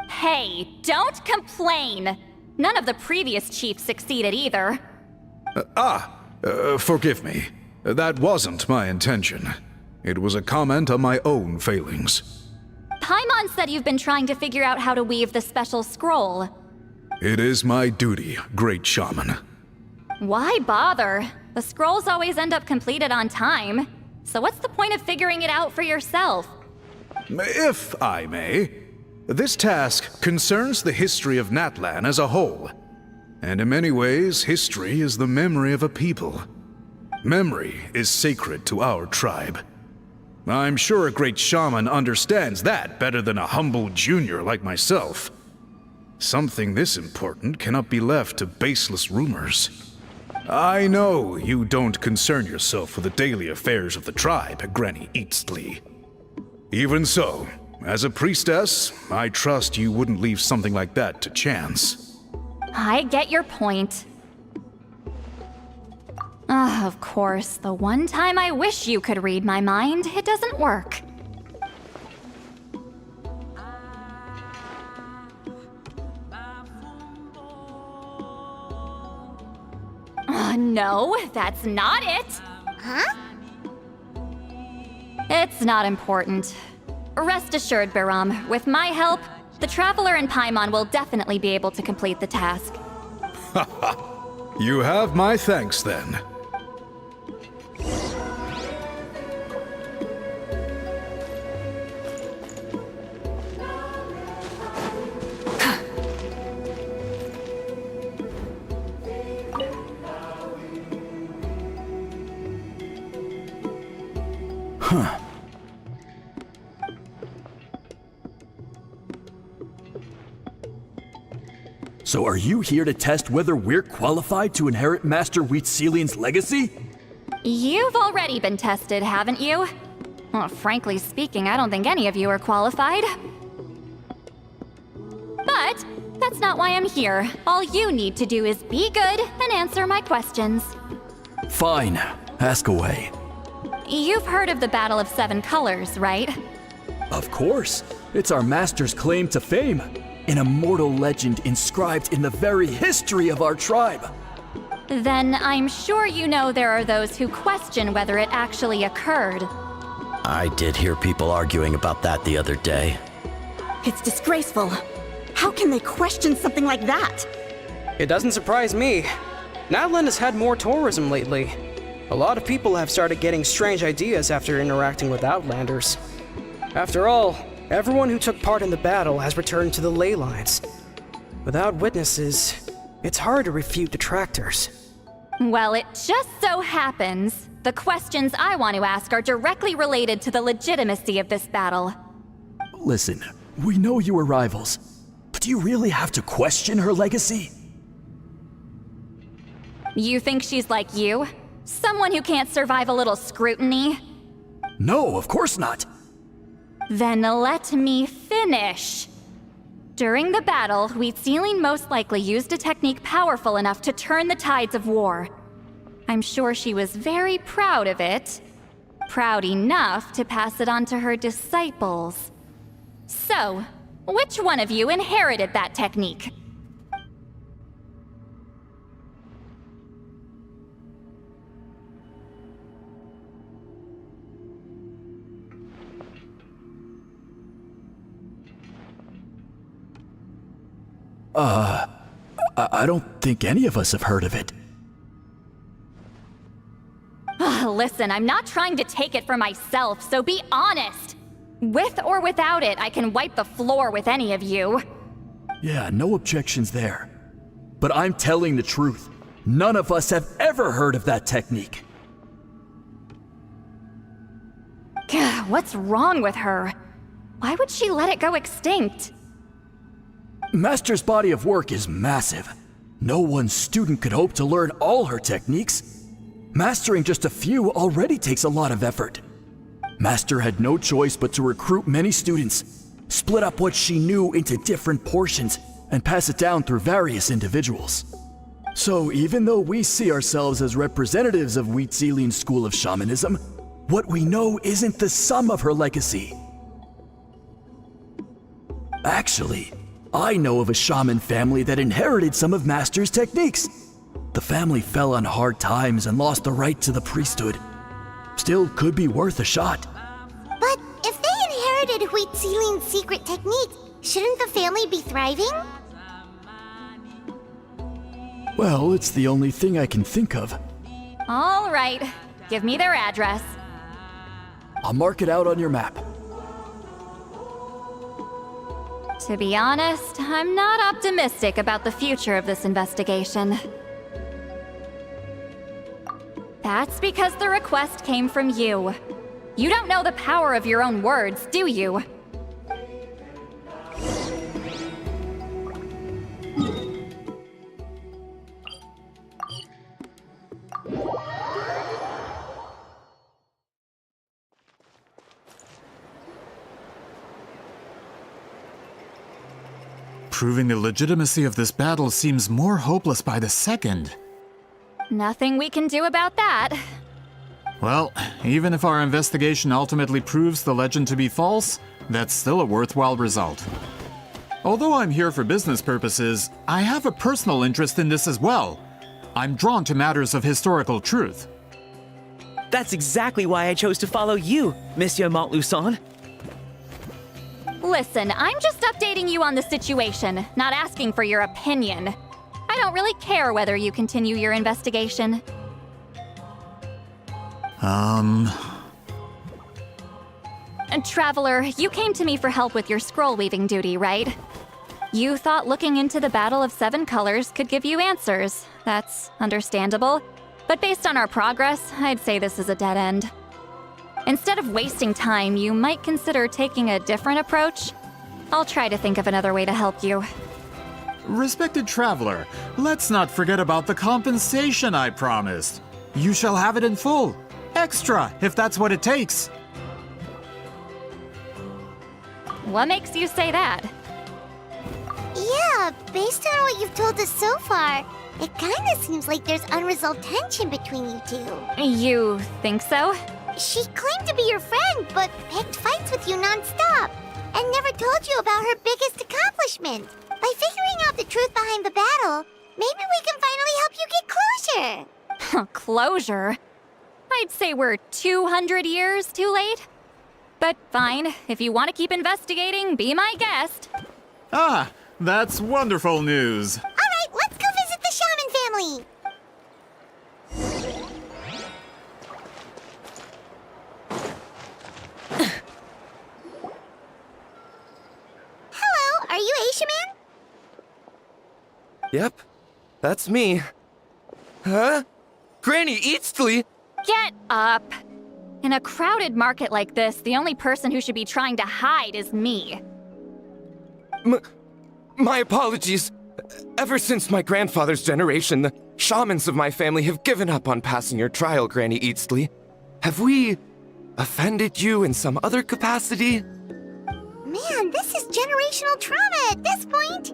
Hey, don't complain! None of the previous chiefs succeeded either. Forgive me. That wasn't my intention. It was a comment on my own failings. Paimon said you've been trying to figure out how to weave the special scroll. It is my duty, great shaman. Why bother? The scrolls always end up completed on time. So what's the point of figuring it out for yourself? If I may, this task concerns the history of Natlan as a whole. And in many ways, history is the memory of a people. Memory is sacred to our tribe. I'm sure a great shaman understands that better than a humble junior like myself. Something this important cannot be left to baseless rumors. I know you don't concern yourself with the daily affairs of the tribe, Granny Citlali. Even so, as a priestess, I trust you wouldn't leave something like that to chance. I get your point. Of course, the one time I wish you could read my mind, it doesn't work. No, that's not it! Huh? It's not important. Rest assured, Biram, with my help, the Traveler and Paimon will definitely be able to complete the task. You have my thanks then. So are you here to test whether we're qualified to inherit Master Huitziline's legacy? You've already been tested, haven't you? Well, frankly speaking, I don't think any of you are qualified. But that's not why I'm here. All you need to do is be good and answer my questions. Fine. Ask away. You've heard of the Battle of 7 Colors, right? Of course. It's our master's claim to fame. An immortal legend inscribed in the very history of our tribe. Then I'm sure you know there are those who question whether it actually occurred. I did hear people arguing about that the other day. It's disgraceful. How can they question something like that? It doesn't surprise me. Natlan has had more tourism lately. A lot of people have started getting strange ideas after interacting with Outlanders. After all, everyone who took part in the battle has returned to the ley lines. Without witnesses, it's hard to refute detractors. Well, it just so happens the questions I want to ask are directly related to the legitimacy of this battle. Listen, we know you were rivals, but do you really have to question her legacy? You think she's like you? Someone who can't survive a little scrutiny? No, of course not. Then let me finish. During the battle, Huitziline most likely used a technique powerful enough to turn the tides of war. I'm sure she was very proud of it. Proud enough to pass it on to her disciples. So, which one of you inherited that technique? I don't think any of us have heard of it. Listen, I'm not trying to take it for myself, so be honest. With or without it, I can wipe the floor with any of you. Yeah, no objections there. But I'm telling the truth. None of us have ever heard of that technique. Gah, what's wrong with her? Why would she let it go extinct? Master's body of work is massive. No one student could hope to learn all her techniques. Mastering just a few already takes a lot of effort. Master had no choice but to recruit many students, split up what she knew into different portions, and pass it down through various individuals. So even though we see ourselves as representatives of Wheatzilian's school of shamanism, what we know isn't the sum of her legacy. Actually, I know of a shaman family that inherited some of Master's techniques. The family fell on hard times and lost the right to the priesthood. Still could be worth a shot. But if they inherited Wheatzilian's secret technique, shouldn't the family be thriving? Well, it's the only thing I can think of. All right, give me their address. I'll mark it out on your map. To be honest, I'm not optimistic about the future of this investigation. That's because the request came from you. You don't know the power of your own words, do you? Proving the legitimacy of this battle seems more hopeless by the second. Nothing we can do about that. Well, even if our investigation ultimately proves the legend to be false, that's still a worthwhile result. Although I'm here for business purposes, I have a personal interest in this as well. I'm drawn to matters of historical truth. That's exactly why I chose to follow you, Monsieur Montluçon. Listen, I'm just updating you on the situation, not asking for your opinion. I don't really care whether you continue your investigation. And Traveler, you came to me for help with your scroll weaving duty, right? You thought looking into the Battle of Seven Colors could give you answers. That's understandable. But based on our progress, I'd say this is a dead end. Instead of wasting time, you might consider taking a different approach. I'll try to think of another way to help you. Respected Traveler, let's not forget about the compensation I promised. You shall have it in full. Extra, if that's what it takes. What makes you say that? Yeah, based on what you've told us so far, it kinda seems like there's unresolved tension between you two. You think so? She claimed to be your friend, but picked fights with you non-stop, and never told you about her biggest accomplishment. By figuring out the truth behind the battle, maybe we can finally help you get closure. Closure? I'd say we're 200 years too late. But fine, if you want to keep investigating, be my guest. Ah, that's wonderful news. All right, let's go visit the shaman family. Hello, are you Aisha Man? Yep, that's me. Huh? Granny Eatsley? Get up! In a crowded market like this, the only person who should be trying to hide is me. My apologies. Ever since my grandfather's generation, the shamans of my family have given up on passing your trial, Granny Eatsley. Have we offended you in some other capacity? Man, this is generational trauma at this point.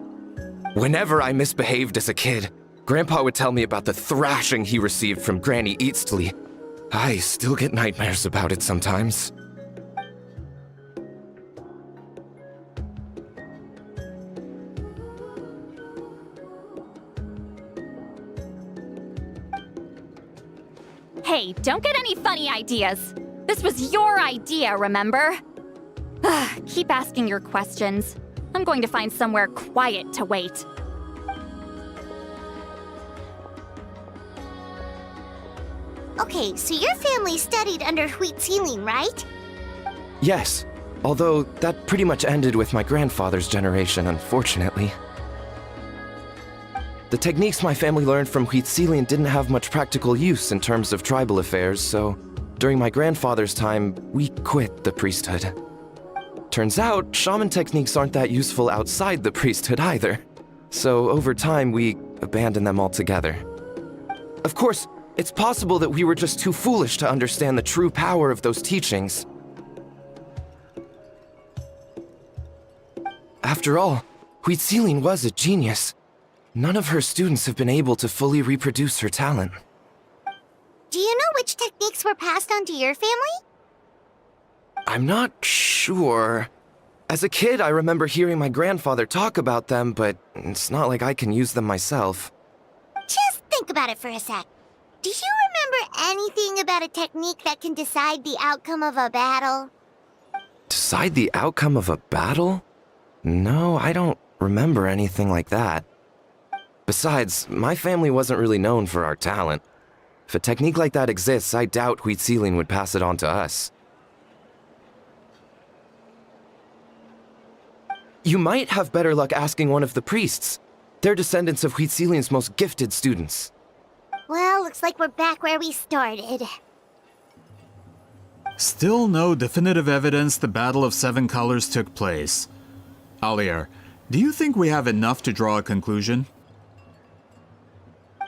Whenever I misbehaved as a kid, Grandpa would tell me about the thrashing he received from Granny Eatsley. I still get nightmares about it sometimes. Hey, don't get any funny ideas. This was your idea, remember? Keep asking your questions. I'm going to find somewhere quiet to wait. Okay, so your family studied under Wheatzilian, right? Yes, Although, that pretty much ended with my grandfather's generation, unfortunately. The techniques my family learned from Huitzilian didn't have much practical use in terms of tribal affairs, so during my grandfather's time, we quit the priesthood. Turns out, shaman techniques aren't that useful outside the priesthood either. So over time, we abandoned them altogether. Of course, it's possible that we were just too foolish to understand the true power of those teachings. After all, Huitzilian was a genius. None of her students have been able to fully reproduce her talent. Do you know which techniques were passed on to your family? I'm not sure. As a kid, I remember hearing my grandfather talk about them, but it's not like I can use them myself. Just think about it for a sec. Do you remember anything about a technique that can decide the outcome of a battle? Decide the outcome of a battle? No, I don't remember anything like that. Besides, my family wasn't really known for our talent. If a technique like that exists, I doubt Huitzilian would pass it on to us. You might have better luck asking one of the priests. They're descendants of Huitzilian's most gifted students. Well, looks like we're back where we started. Still no definitive evidence the Battle of Seven Colors took place. Alier, do you think we have enough to draw a conclusion?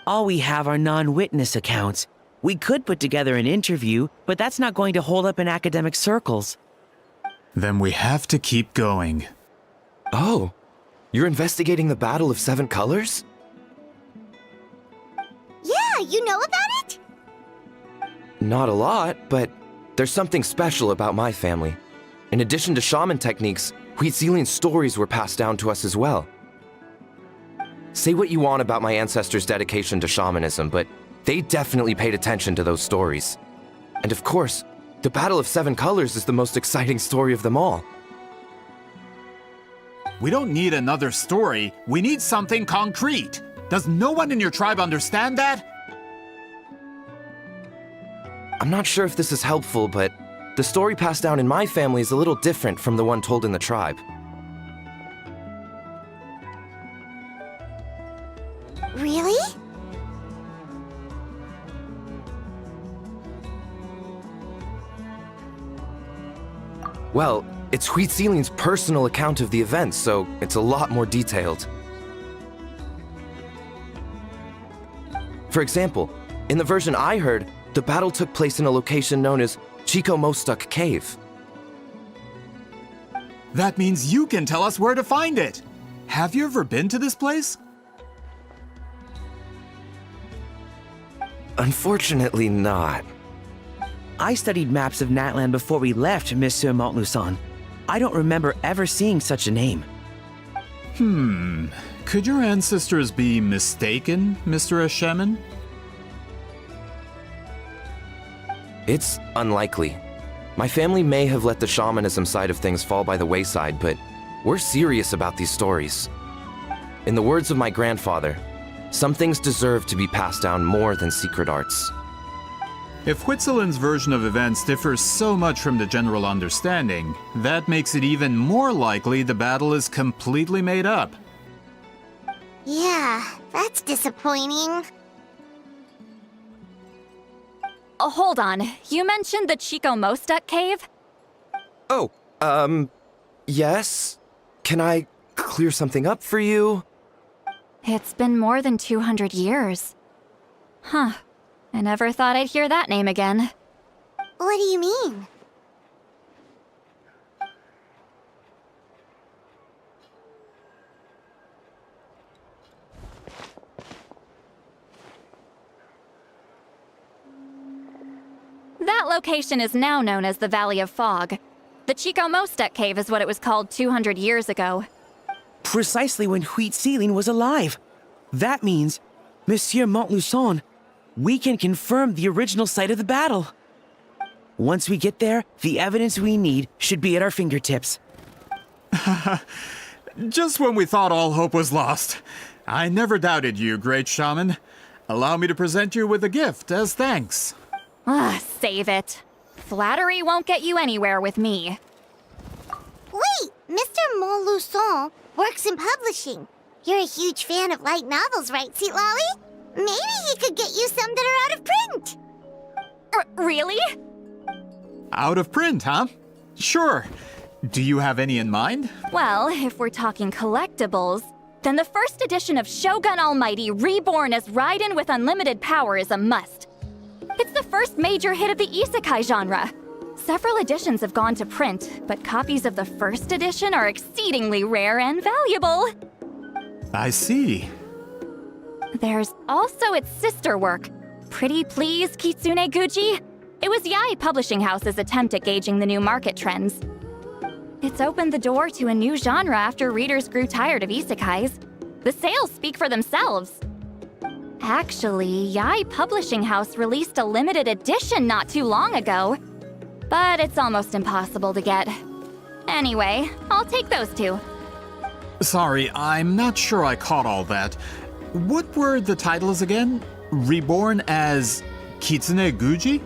All we have are non-witness accounts. We could put together an interview, but that's not going to hold up in academic circles. Then we have to keep going. Oh, you're investigating the Battle of Seven Colors? Yeah, you know about it? Not a lot, but there's something special about my family. In addition to shaman techniques, Huitzilian stories were passed down to us as well. Say what you want about my ancestors' dedication to shamanism, but they definitely paid attention to those stories. And of course, the Battle of Seven Colors is the most exciting story of them all. We don't need another story. We need something concrete. Does no one in your tribe understand that? I'm not sure if this is helpful, but the story passed down in my family is a little different from the one told in the tribe. Really? Well, it's Huitzilian's personal account of the events, so it's a lot more detailed. For example, in the version I heard, the battle took place in a location known as Chico Mostuk Cave. That means you can tell us where to find it. Have you ever been to this place? Unfortunately not. I studied maps of Natlan before we left, Monsieur Montluçon. I don't remember ever seeing such a name. Could your ancestors be mistaken, Mr. Eshemin? It's unlikely. My family may have let the shamanism side of things fall by the wayside, but we're serious about these stories. In the words of my grandfather, some things deserve to be passed down more than secret arts. If Huitzilian's version of events differs so much from the general understanding, that makes it even more likely the battle is completely made up. Yeah, that's disappointing. Oh, hold on. You mentioned the Chico Mostuk cave? Oh, yes? Can I clear something up for you? It's been more than 200 years. Huh. I never thought I'd hear that name again. What do you mean? That location is now known as the Valley of Fog. The Chico Mostuk cave is what it was called 200 years ago. Precisely when Huitzilian was alive. That means, Monsieur Montluçon, we can confirm the original site of the battle. Once we get there, the evidence we need should be at our fingertips. Just when we thought all hope was lost. I never doubted you, great shaman. Allow me to present you with a gift as thanks. Save it. Flattery won't get you anywhere with me. Mr. Montluçon works in publishing. You're a huge fan of light novels, right, Citlali? Maybe he could get you some that are out of print. Really? Out of print, huh? Sure. Do you have any in mind? Well, if we're talking collectibles, then the first edition of Shogun Almighty Reborn as Raiden with Unlimited Power is a must. It's the first major hit of the isekai genre. Several editions have gone to print, but copies of the first edition are exceedingly rare and valuable. I see. There's also its sister work, Pretty Please Kitsune Guji. It was Yae Publishing House's attempt at gauging the new market trends. It's opened the door to a new genre after readers grew tired of isekais. The sales speak for themselves. Actually, Yae Publishing House released a limited edition not too long ago, but it's almost impossible to get. Anyway, I'll take those two. Sorry, I'm not sure I caught all that. What were the titles again? Reborn as Kitsune Guji?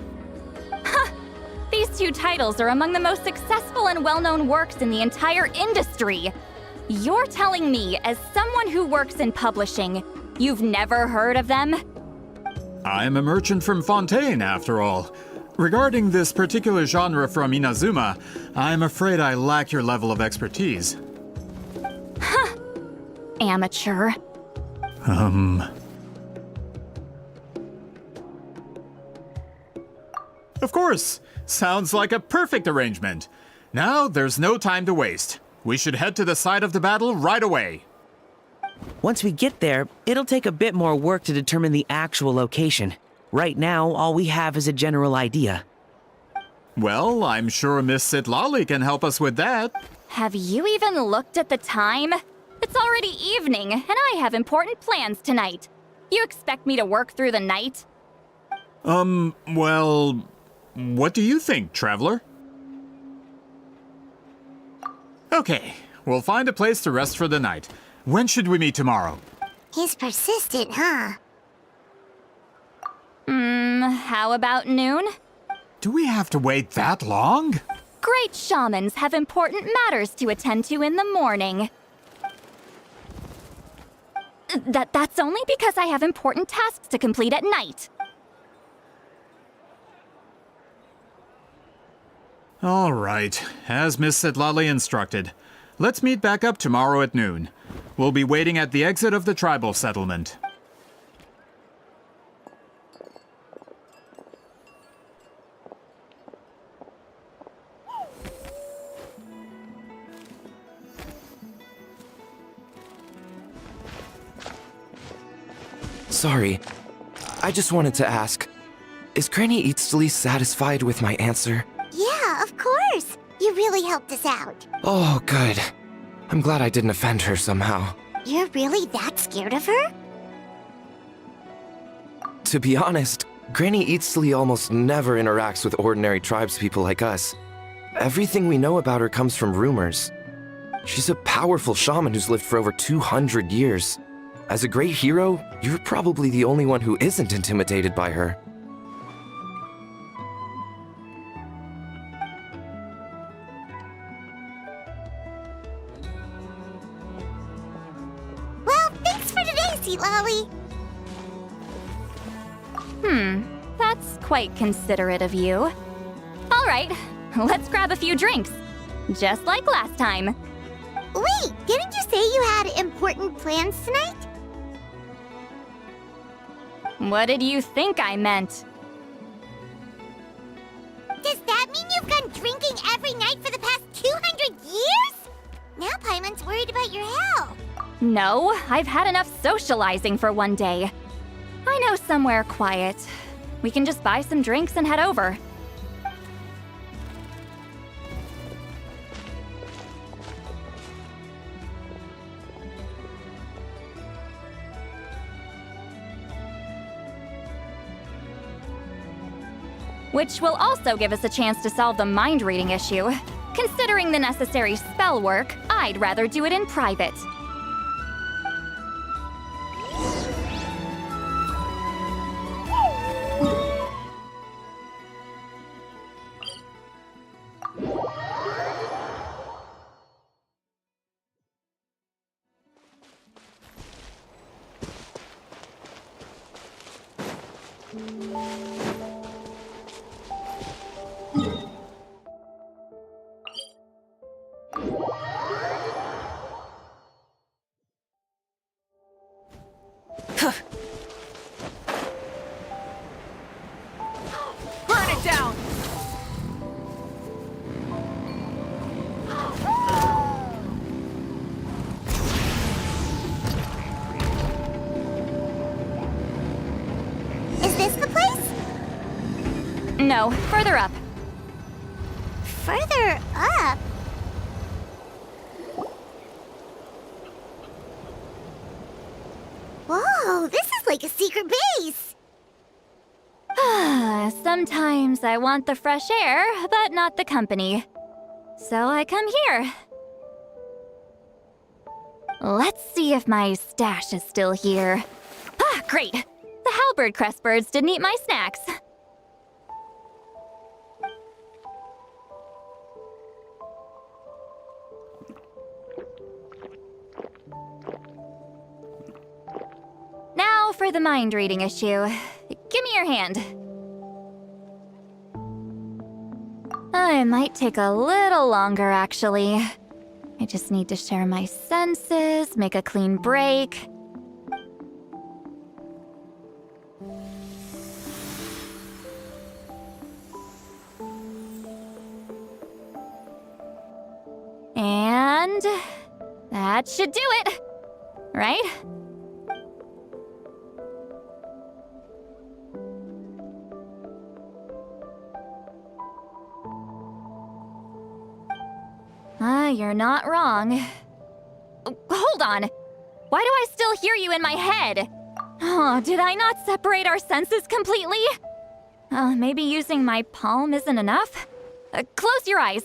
These two titles are among the most successful and well-known works in the entire industry. You're telling me, as someone who works in publishing, you've never heard of them? I'm a merchant from Fontaine, after all. Regarding this particular genre from Inazuma, I'm afraid I lack your level of expertise. Amateur. Of course! Sounds like a perfect arrangement. Now, there's no time to waste. We should head to the site of the battle right away. Once we get there, it'll take a bit more work to determine the actual location. Right now, all we have is a general idea. Well, I'm sure Miss Citlali can help us with that. Have you even looked at the time? It's already evening, and I have important plans tonight. You expect me to work through the night? Well, what do you think, traveler? Okay, we'll find a place to rest for the night. When should we meet tomorrow? He's persistent, huh? How about noon? Do we have to wait that long? Great shamans have important matters to attend to in the morning. That's only because I have important tasks to complete at night. All right, as Miss Citlali instructed. Let's meet back up tomorrow at noon. We'll be waiting at the exit of the tribal settlement. Sorry, I just wanted to ask, is Granny Eatsley satisfied with my answer? Yeah, of course. You really helped us out. Oh, good. I'm glad I didn't offend her somehow. You're really that scared of her? To be honest, Granny Eatsley almost never interacts with ordinary tribespeople like us. Everything we know about her comes from rumors. She's a powerful shaman who's lived for over 200 years. As a great hero, you're probably the only one who isn't intimidated by her. Well, thanks for today, Citlali. That's quite considerate of you. All right, let's grab a few drinks. Just like last time. Wait, didn't you say you had important plans tonight? What did you think I meant? Does that mean you've gone drinking every night for the past 200 years? Now Paimon's worried about your health. No, I've had enough socializing for one day. I know somewhere quiet. We can just buy some drinks and head over. Which will also give us a chance to solve the mind-reading issue. Considering the necessary spell work, I'd rather do it in private. Burn it down! Is this the place? No, further up. Further up? Whoa, this is like a secret base! Sometimes I want the fresh air, but not the company. So I come here. Let's see if my stash is still here. Ah, great! The halberd crest birds didn't eat my snacks. Now for the mind reading issue. Give me your hand. It might take a little longer, actually. I just need to share my senses, make a clean break. And that should do it, right? You're not wrong. Hold on. Why do I still hear you in my head? Oh, did I not separate our senses completely? Maybe using my palm isn't enough? Close your eyes.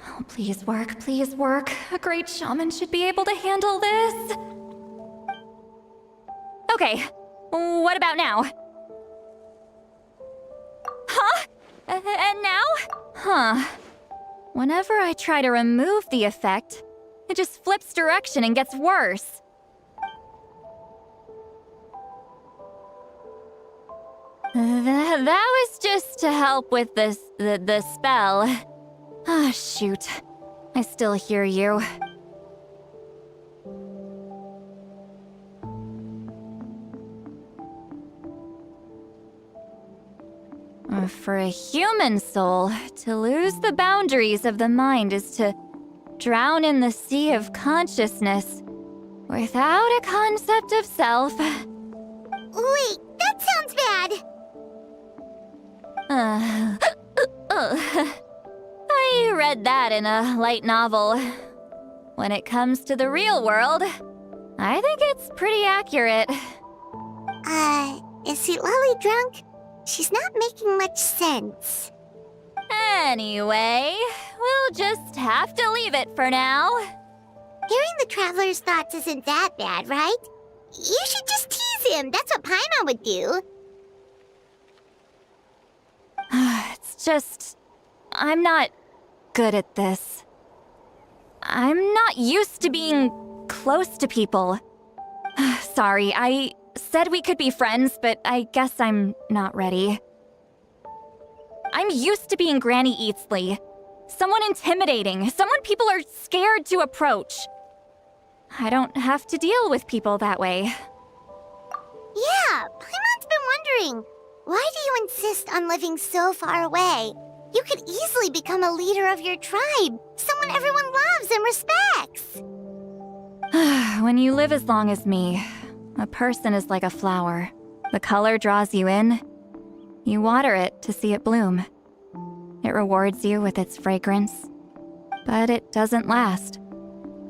Oh, please work, please work. A great shaman should be able to handle this. Okay, what about now? Huh? And now? Huh. Whenever I try to remove the effect, it just flips direction and gets worse. That was just to help with the spell. Ah, shoot. I still hear you. For a human soul, to lose the boundaries of the mind is to drown in the sea of consciousness without a concept of self. Wait, that sounds bad. I read that in a light novel. When it comes to the real world, I think it's pretty accurate. Is Citlali drunk? She's not making much sense. Anyway, we'll just have to leave it for now. Hearing the Traveler's thoughts isn't that bad, right? You should just tease him. That's what Paimon would do. It's just... I'm not good at this. I'm not used to being close to people. Sorry, I said we could be friends, but I guess I'm not ready. I'm used to being Granny Eatsley. Someone intimidating, someone people are scared to approach. I don't have to deal with people that way. Yeah, Paimon's been wondering. Why do you insist on living so far away? You could easily become a leader of your tribe, someone everyone loves and respects. When you live as long as me, a person is like a flower. The color draws you in. You water it to see it bloom. It rewards you with its fragrance. But it doesn't last.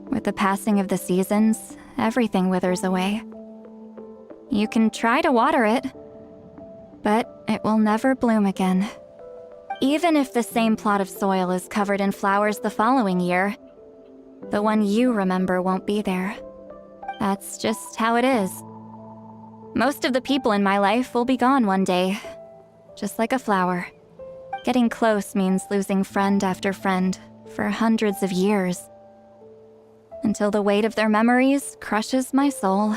With the passing of the seasons, everything withers away. You can try to water it, but it will never bloom again. Even if the same plot of soil is covered in flowers the following year, the one you remember won't be there. That's just how it is. Most of the people in my life will be gone one day, just like a flower. Getting close means losing friend after friend for hundreds of years. until the weight of their memories crushes my soul.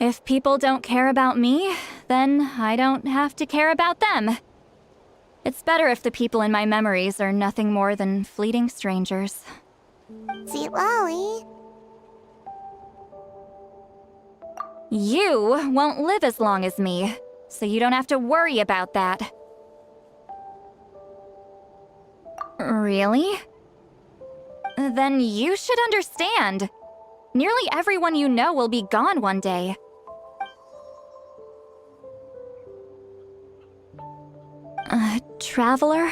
If people don't care about me, then I don't have to care about them. It's better if the people in my memories are nothing more than fleeting strangers. Citlali. You won't live as long as me, so you don't have to worry about that. Really? Then you should understand. Nearly everyone you know will be gone one day. Traveler?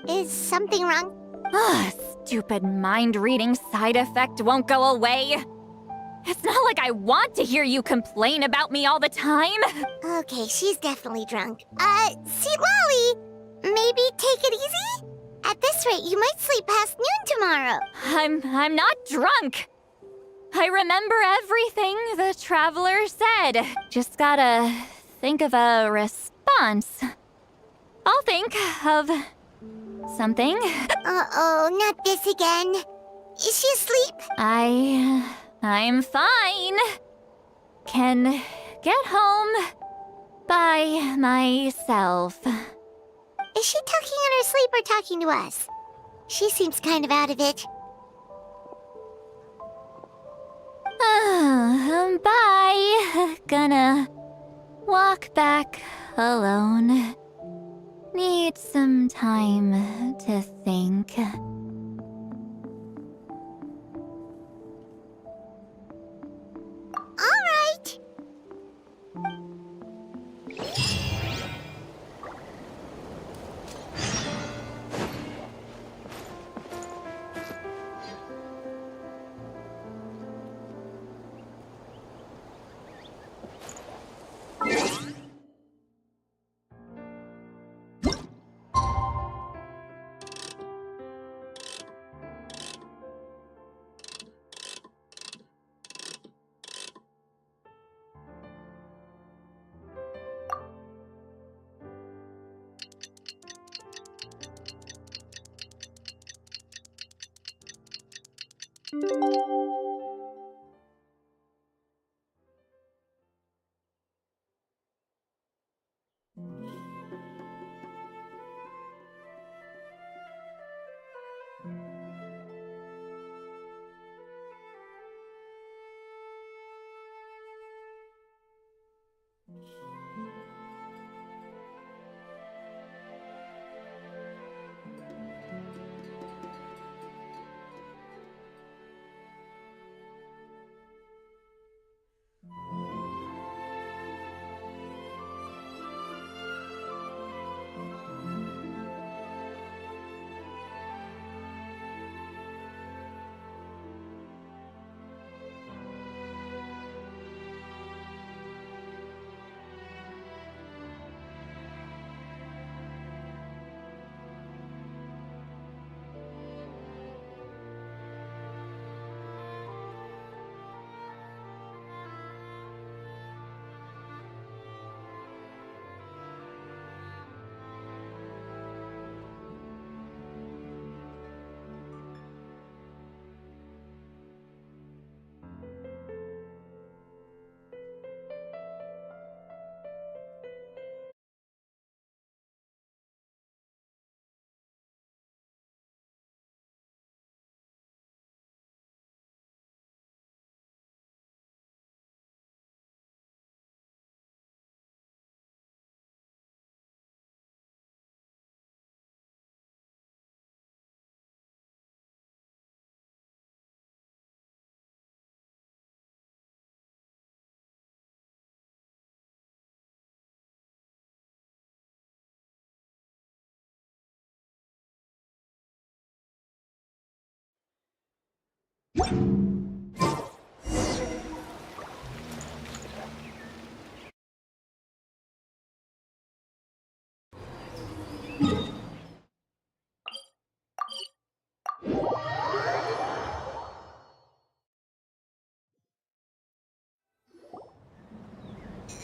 Is something wrong? Stupid mind-reading side effect won't go away. It's not like I want to hear you complain about me all the time. Okay, she's definitely drunk. Citlali, maybe take it easy? At this rate, you might sleep past noon tomorrow. I'm not drunk. I remember everything the traveler said. Just gotta think of a response. I'll think of something. Uh-oh, not this again. Is she asleep? I'm fine. Can get home by myself. Is she talking in her sleep or talking to us? She seems kind of out of it. Bye. Gonna walk back alone. Need some time to think. All right.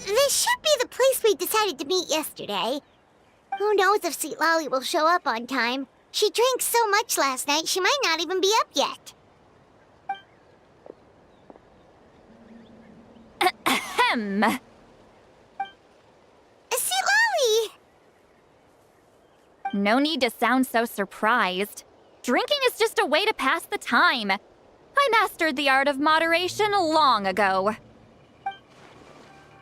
This should be the place we decided to meet yesterday. Who knows if Citlali will show up on time? She drank so much last night, she might not even be up yet. Ahem. Citlali! No need to sound so surprised. Drinking is just a way to pass the time. I mastered the art of moderation long ago.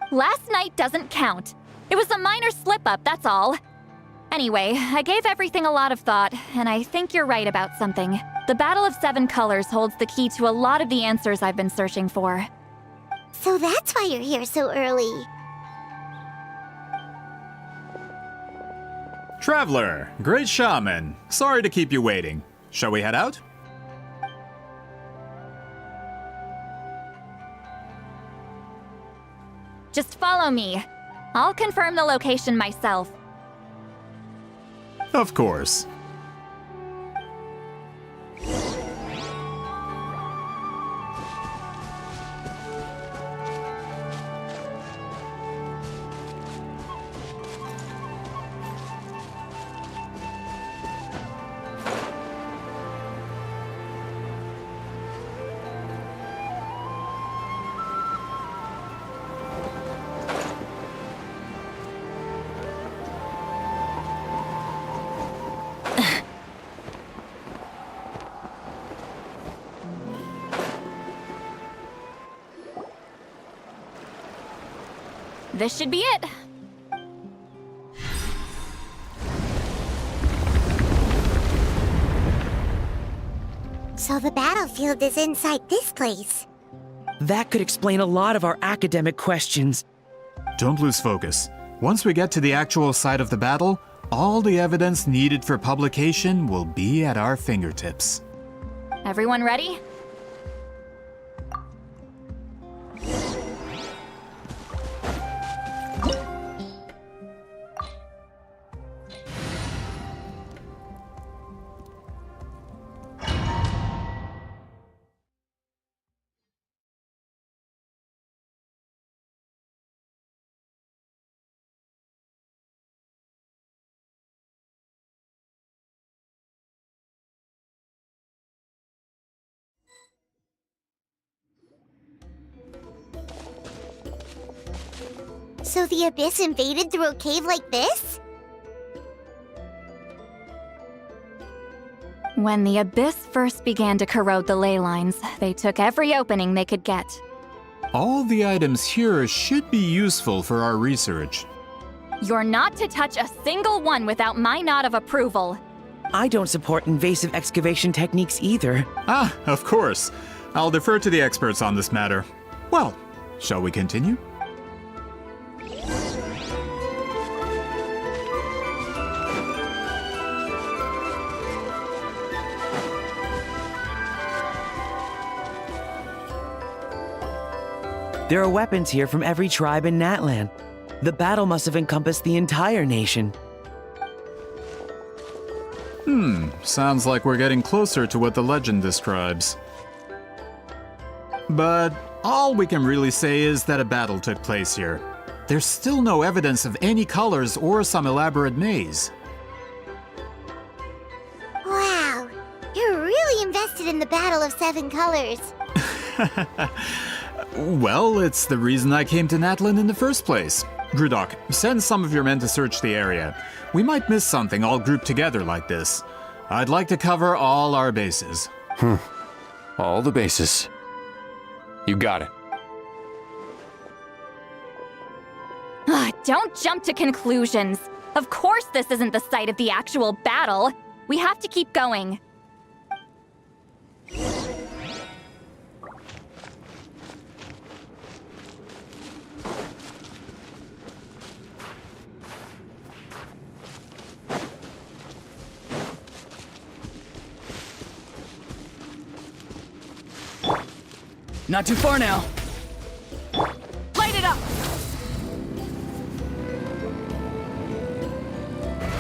Last night doesn't count. It was a minor slip-up, that's all. Anyway, I gave everything a lot of thought, and I think you're right about something. The Battle of Seven Colors holds the key to a lot of the answers I've been searching for. So that's why you're here so early. Traveler, great shaman. Sorry to keep you waiting. Shall we head out? Just follow me. I'll confirm the location myself. Of course. This should be it. So the battlefield is inside this place. That could explain a lot of our academic questions. Don't lose focus. Once we get to the actual site of the battle, all the evidence needed for publication will be at our fingertips. Everyone ready? So the Abyss invaded through a cave like this? When the Abyss first began to corrode the ley lines, they took every opening they could get. All the items here should be useful for our research. You're not to touch a single one without my nod of approval. I don't support invasive excavation techniques either. Ah, of course. I'll defer to the experts on this matter. Well, shall we continue? There are weapons here from every tribe in Natlan. The battle must have encompassed the entire nation. Sounds like we're getting closer to what the legend describes. But all we can really say is that a battle took place here. There's still no evidence of any colors or some elaborate maze. Wow, you're really invested in the Battle of Seven Colors. Well, it's the reason I came to Natlan in the first place. Grudok, send some of your men to search the area. We might miss something all grouped together like this. I'd like to cover all our bases. All the bases. You got it. Don't jump to conclusions. Of course this isn't the site of the actual battle. We have to keep going. Not too far now. Light it up!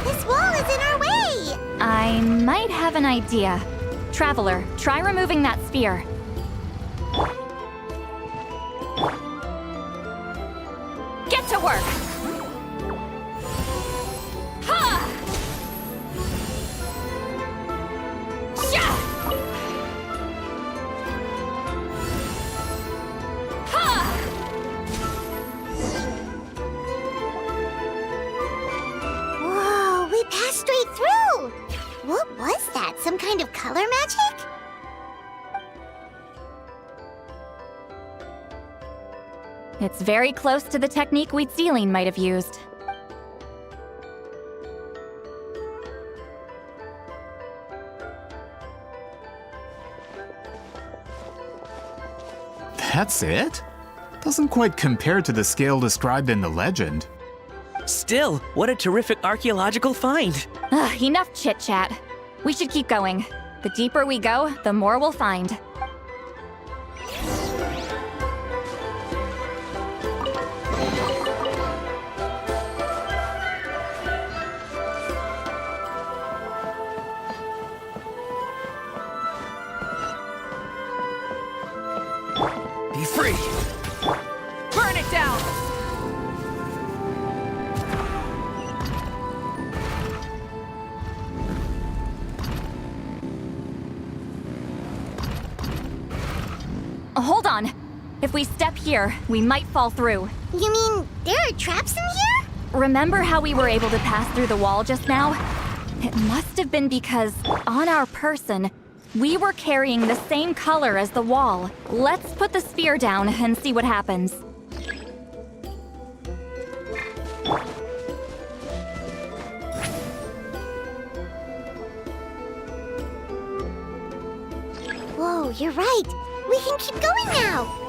This wall is in our way! I might have an idea. Traveler, try removing that sphere. Get to work! Ha! Sha! Ha! Whoa, we passed straight through! What was that? Some kind of color magic? It's very close to the technique Citlali might have used. That's it? Doesn't quite compare to the scale described in the legend. Still, what a terrific archaeological find. Enough chit-chat. We should keep going. The deeper we go, the more we'll find. Be free! Burn it down! Hold on. If we step here, we might fall through. You mean there are traps in here? Remember how we were able to pass through the wall just now? It must have been because, on our person, we were carrying the same color as the wall. Let's put the sphere down and see what happens. Whoa, you're right. We can keep going now.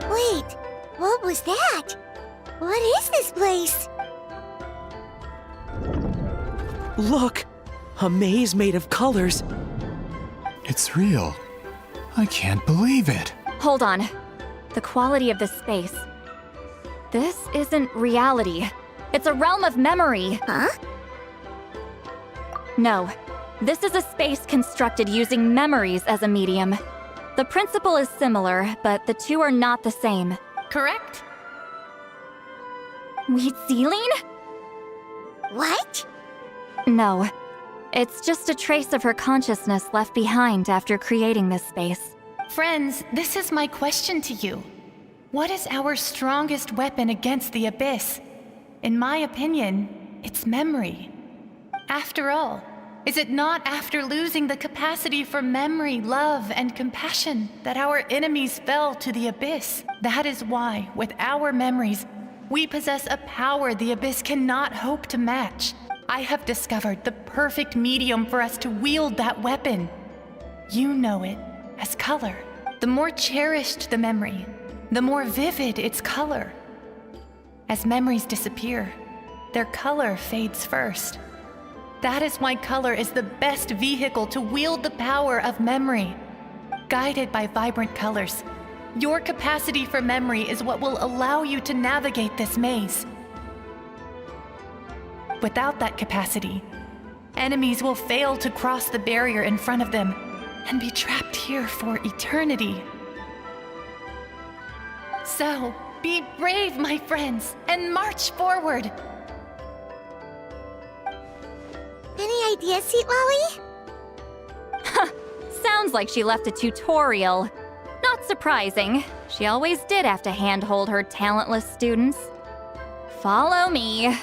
Wait, what was that? What is this place? Look! A maze made of colors. It's real. I can't believe it. Hold on. The quality of this space. This isn't reality. It's a realm of memory. Huh? No. This is a space constructed using memories as a medium. The principle is similar, but the two are not the same. Correct? Citlali? What? No. It's just a trace of her consciousness left behind after creating this space. Friends, this is my question to you. What is our strongest weapon against the Abyss? In my opinion, it's memory. After all, is it not after losing the capacity for memory, love, and compassion that our enemies fell to the Abyss? That is why, with our memories, we possess a power the Abyss cannot hope to match. I have discovered the perfect medium for us to wield that weapon. You know it as color. The more cherished the memory, the more vivid its color. As memories disappear, their color fades first. That is why color is the best vehicle to wield the power of memory. Guided by vibrant colors, your capacity for memory is what will allow you to navigate this maze. Without that capacity, enemies will fail to cross the barrier in front of them and be trapped here for eternity. So, be brave, my friends, and march forward. Any ideas, Citlali? Sounds like she left a tutorial. Not surprising. She always did have to handhold her talentless students. Follow me.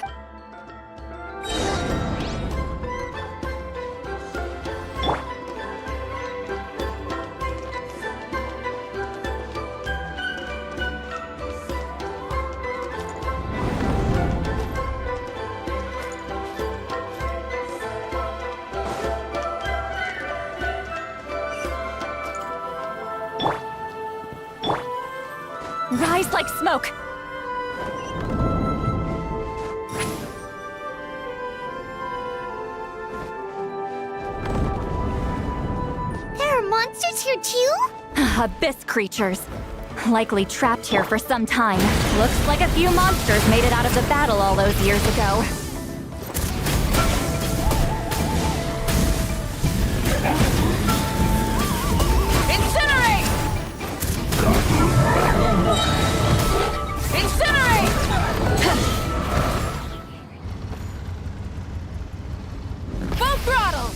rise like smoke. There are monsters here too? Abyss creatures. Likely trapped here for some time. Looks like a few monsters made it out of the battle all those years ago. Incinerate! Incinerate! Full throttle!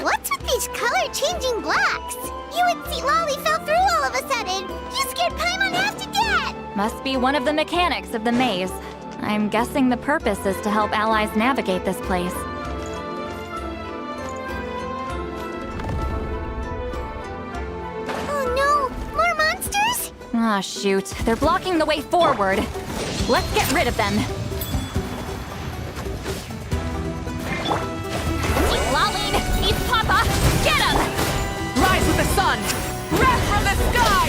What's with these color-changing blocks? You and Citlali fell through all of a sudden. You scared Paimon half to death. Must be one of the mechanics of the maze. I'm guessing the purpose is to help allies navigate this place. Oh no, more monsters? Ah, shoot. They're blocking the way forward. Let's get rid of them. Citlali, he's Papa! Get him! Rise with the sun! Wrath from the sky!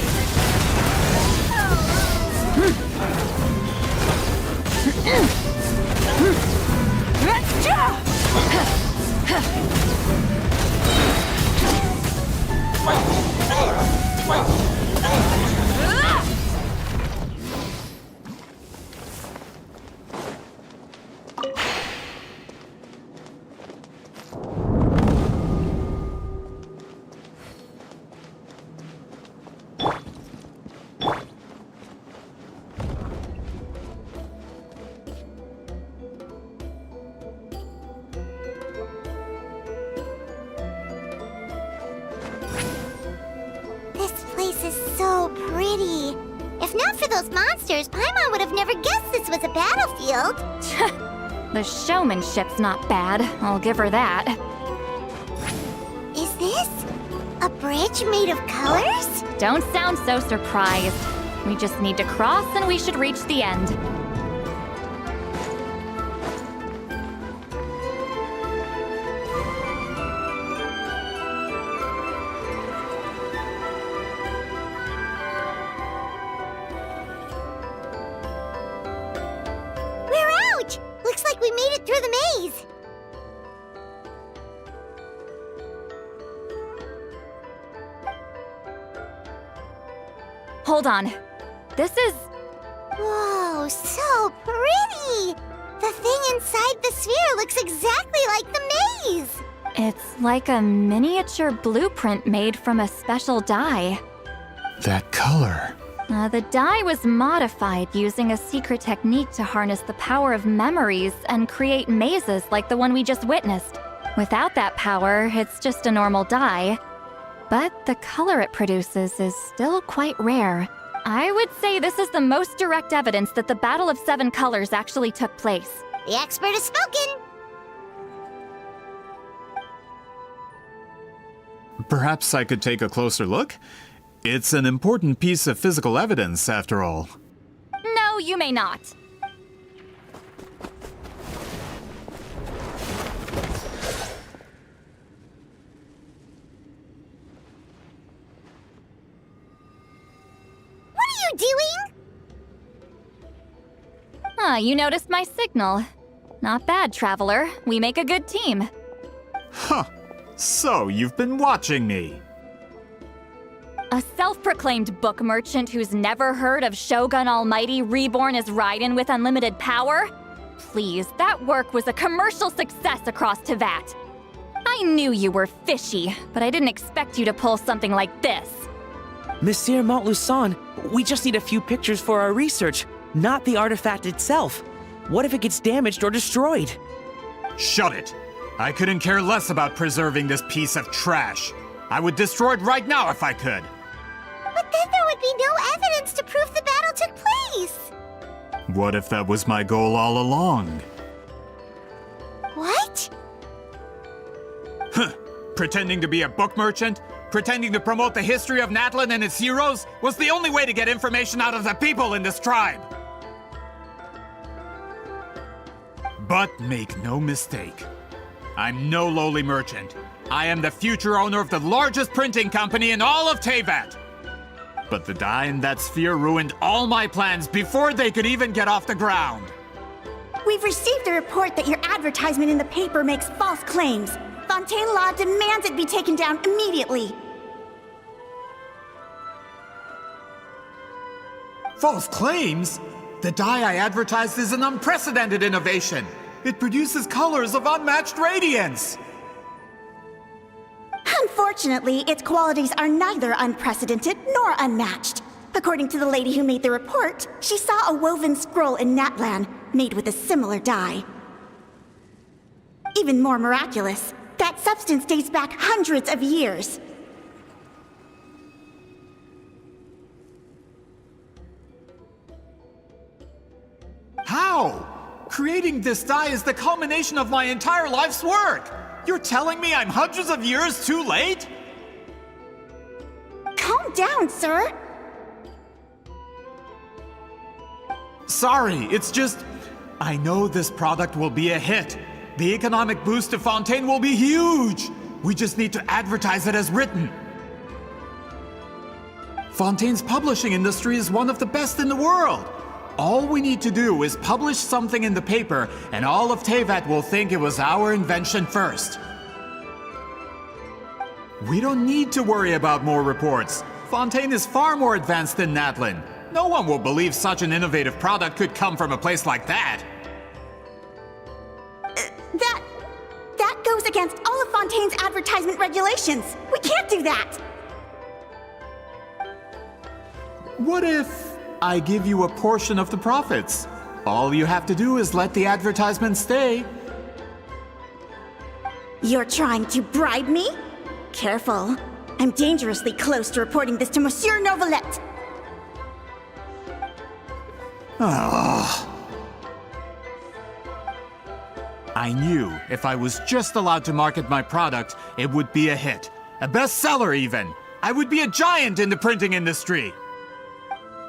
This place is so pretty. If not for those monsters, Paimon would have never guessed this was a battlefield. The showmanship's not bad, I'll give her that. Is this a bridge made of colors? Don't sound so surprised. We just need to cross and we should reach the end. We're out! Looks like we made it through the maze. Hold on. This is... Whoa, so pretty! The thing inside the sphere looks exactly like the maze! It's like a miniature blueprint made from a special dye. That color. The dye was modified using a secret technique to harness the power of memories and create mazes like the one we just witnessed. Without that power, it's just a normal dye. But the color it produces is still quite rare. I would say this is the most direct evidence that the Battle of Seven Colors actually took place. The expert has spoken! Perhaps I could take a closer look? It's an important piece of physical evidence, after all. No, you may not. What are you doing? You noticed my signal. Not bad, Traveler. We make a good team. Huh. So, you've been watching me. A self-proclaimed book merchant who's never heard of Shogun Almighty reborn as Raiden with unlimited power? Please, that work was a commercial success across Teyvat. I knew you were fishy, but I didn't expect you to pull something like this. Monsieur Montluçon, we just need a few pictures for our research, not the artifact itself. What if it gets damaged or destroyed? Shut it! I couldn't care less about preserving this piece of trash. I would destroy it right now if I could. But then there would be no evidence to prove the battle took place. What if that was my goal all along? Pretending to be a book merchant, pretending to promote the history of Natlan and its heroes was the only way to get information out of the people in this tribe. But make no mistake, I'm no lowly merchant. I am the future owner of the largest printing company in all of Teyvat. But the dye in that sphere ruined all my plans before they could even get off the ground. We've received a report that your advertisement in the paper makes false claims. Fontaine Law demands it be taken down immediately. False claims? The dye I advertised is an unprecedented innovation. It produces colors of unmatched radiance. Unfortunately, its qualities are neither unprecedented nor unmatched. According to the lady who made the report, she saw a woven scroll in Natlan made with a similar dye. Even more miraculous, that substance dates back hundreds of years. How? Creating this dye is the culmination of my entire life's work. You're telling me I'm hundreds of years too late? Calm down, sir. Sorry, it's just... I know this product will be a hit. The economic boost to Fontaine will be huge. We just need to advertise it as written. Fontaine's publishing industry is one of the best in the world. All we need to do is publish something in the paper, and all of Teyvat will think it was our invention first. We don't need to worry about more reports. Fontaine is far more advanced than Natlan. No one will believe such an innovative product could come from a place like that. That goes against all of Fontaine's advertisement regulations. We can't do that. What if I give you a portion of the profits? All you have to do is let the advertisement stay. You're trying to bribe me? Careful. I'm dangerously close to reporting this to Monsieur Novelette. I knew if I was just allowed to market my product, it would be a hit. A bestseller even. I would be a giant in the printing industry.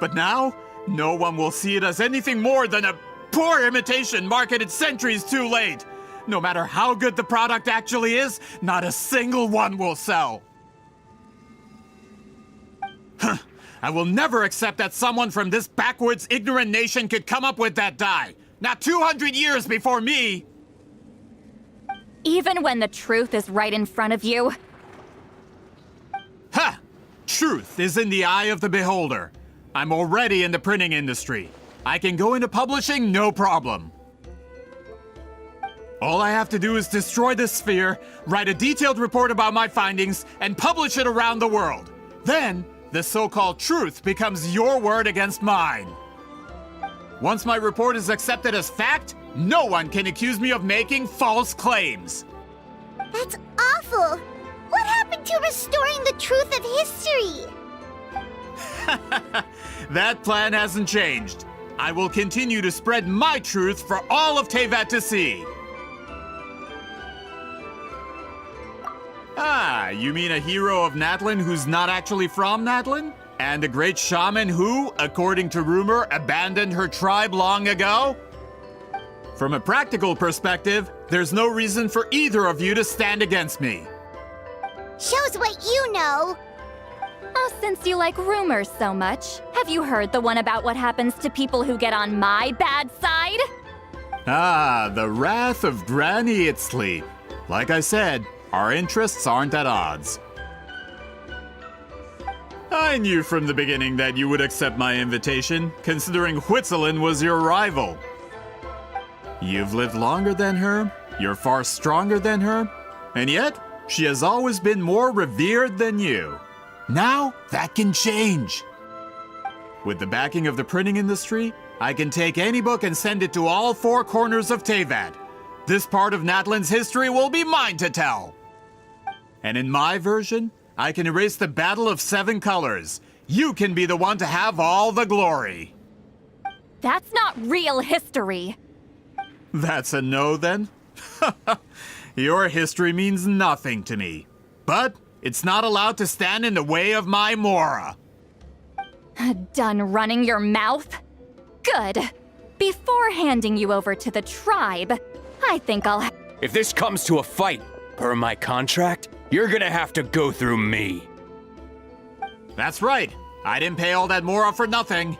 But now, no one will see it as anything more than a poor imitation marketed centuries too late. No matter how good the product actually is, not a single one will sell. I will never accept that someone from this backwoods, ignorant nation could come up with that dye. Not 200 years before me! Even when the truth is right in front of you? Ha! Truth is in the eye of the beholder. I'm already in the printing industry. I can go into publishing, no problem. All I have to do is destroy this sphere, write a detailed report about my findings, and publish it around the world. Then, the so-called truth becomes your word against mine. Once my report is accepted as fact, no one can accuse me of making false claims. That's awful! What happened to restoring the truth of history? That plan hasn't changed. I will continue to spread my truth for all of Teyvat to see. Ah, you mean a hero of Natlan who's not actually from Natlan? And a great shaman who, according to rumor, abandoned her tribe long ago? From a practical perspective, there's no reason for either of you to stand against me. Shows what you know. Oh, since you like rumors so much, have you heard the one about what happens to people who get on my bad side? Ah, the wrath of Granny Itzli. Like I said, our interests aren't at odds. I knew from the beginning that you would accept my invitation, considering Huitzilin was your rival. You've lived longer than her, you're far stronger than her, and yet, she has always been more revered than you. Now, that can change. With the backing of the printing industry, I can take any book and send it to all four corners of Teyvat. This part of Natlan's history will be mine to tell. And in my version, I can erase the Battle of 7 Colors. You can be the one to have all the glory. That's not real history. That's a no, then? Your history means nothing to me. But it's not allowed to stand in the way of my Mora. Done running your mouth? Good. Before handing you over to the tribe, I think I'll... If this comes to a fight, per my contract, you're gonna have to go through me. That's right. I didn't pay all that Mora for nothing.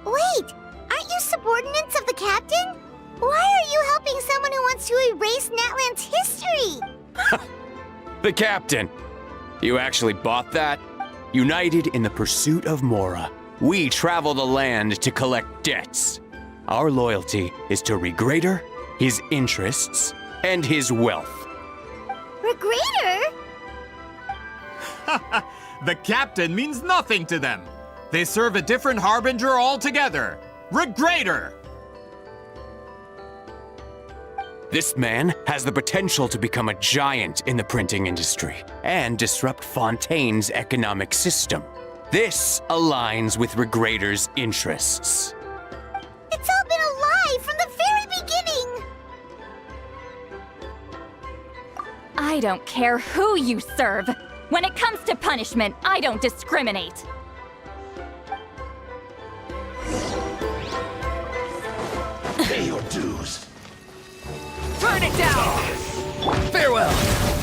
Wait, aren't you subordinates of the captain? Why are you helping someone who wants to erase Natlan's history? The captain. You actually bought that? United in the pursuit of Mora, we travel the land to collect debts. Our loyalty is to Regrader, his interests, and his wealth. Regrader? The captain means nothing to them. They serve a different harbinger altogether. Regrader! This man has the potential to become a giant in the printing industry and disrupt Fontaine's economic system. This aligns with Regrader's interests. It's all been a lie from the very beginning! I don't care who you serve. When it comes to punishment, I don't discriminate. Pay your dues. Burn it down! Farewell.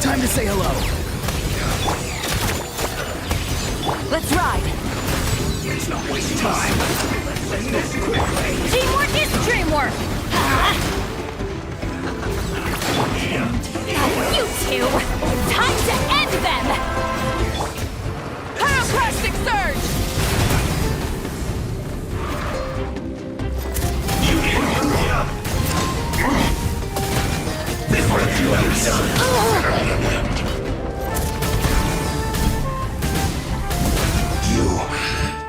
Time to say hello. Let's ride! Let's not waste time. Let's move quickly. Teamwork is dreamwork! You two! Time to end them! Pyroclastic surge! You this work you have done. You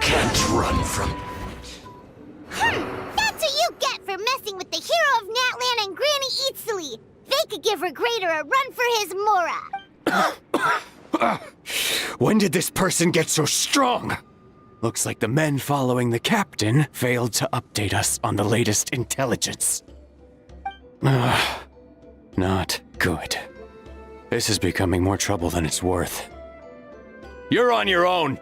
can't run from... That's what you get for messing with the hero of Natlan and Granny Citlali. They could give Regrader a run for his Mora. When did this person get so strong? Looks like the men following the captain failed to update us on the latest intelligence. Not good. This is becoming more trouble than it's worth. You're on your own!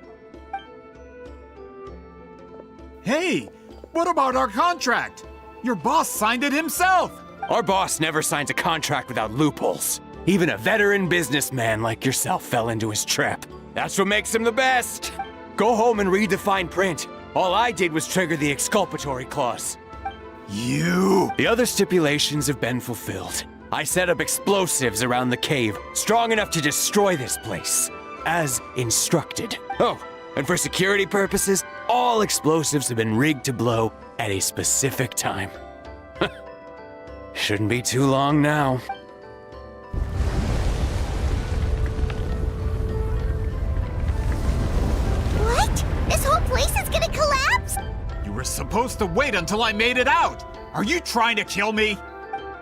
Hey, what about our contract? Your boss signed it himself. Our boss never signs a contract without loopholes. Even a veteran businessman like yourself fell into his trap. That's what makes him the best. Go home and read the fine print. All I did was trigger the exculpatory clause. The other stipulations have been fulfilled. I set up explosives around the cave, strong enough to destroy this place, as instructed. Oh, and for security purposes, all explosives have been rigged to blow at a specific time. Shouldn't be too long now. What? This whole place is gonna collapse? You were supposed to wait until I made it out. Are you trying to kill me?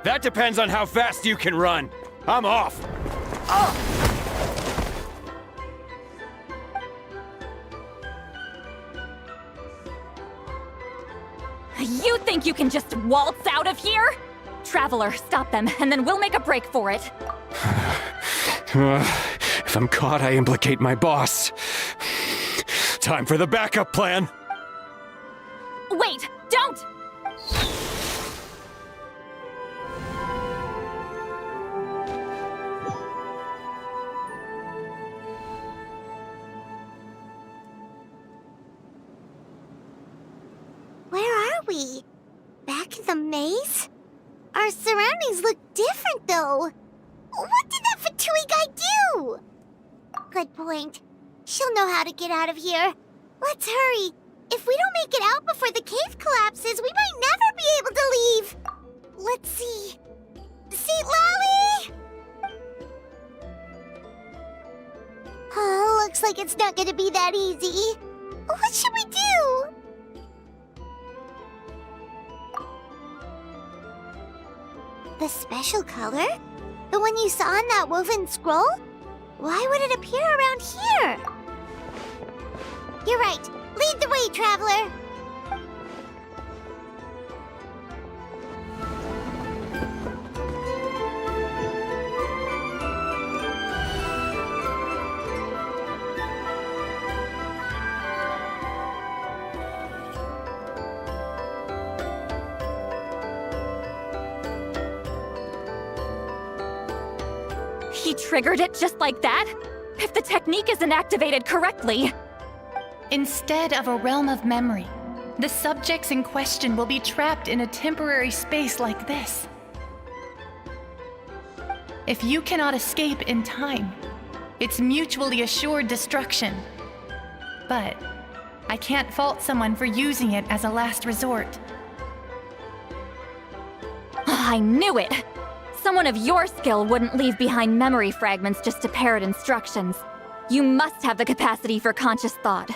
That depends on how fast you can run. I'm off. You think you can just waltz out of here? Traveler, stop them, and then we'll make a break for it. If I'm caught, I implicate my boss. Time for the backup plan. Wait, don't! Where are we? Back in the maze? Our surroundings look different, though. What did that Fatui guy do? Good point. She'll know how to get out of here. Let's hurry. If we don't make it out before the cave collapses, we might never be able to leave. Let's see. Citlali! Oh, looks like it's not gonna be that easy. What should we do? The special color? The one you saw in that woven scroll? Why would it appear around here? You're right. Lead the way, traveler. He triggered it just like that? If the technique isn't activated correctly... Instead of a realm of memory, the subjects in question will be trapped in a temporary space like this. If you cannot escape in time, it's mutually assured destruction. But I can't fault someone for using it as a last resort. I knew it! Someone of your skill wouldn't leave behind memory fragments just to parrot instructions. You must have the capacity for conscious thought.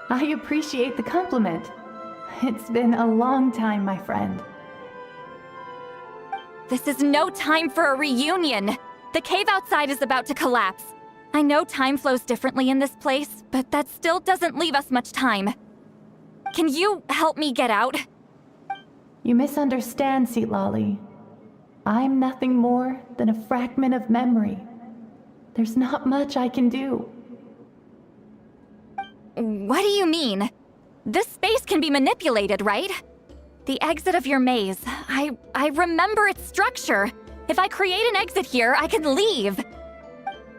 I appreciate the compliment. It's been a long time, my friend. This is no time for a reunion! The cave outside is about to collapse. I know time flows differently in this place, but that still doesn't leave us much time. Can you help me get out? You misunderstand, Citlali. I'm nothing more than a fragment of memory. There's not much I can do. What do you mean? This space can be manipulated, right? The exit of your maze. I remember its structure. If I create an exit here, I can leave.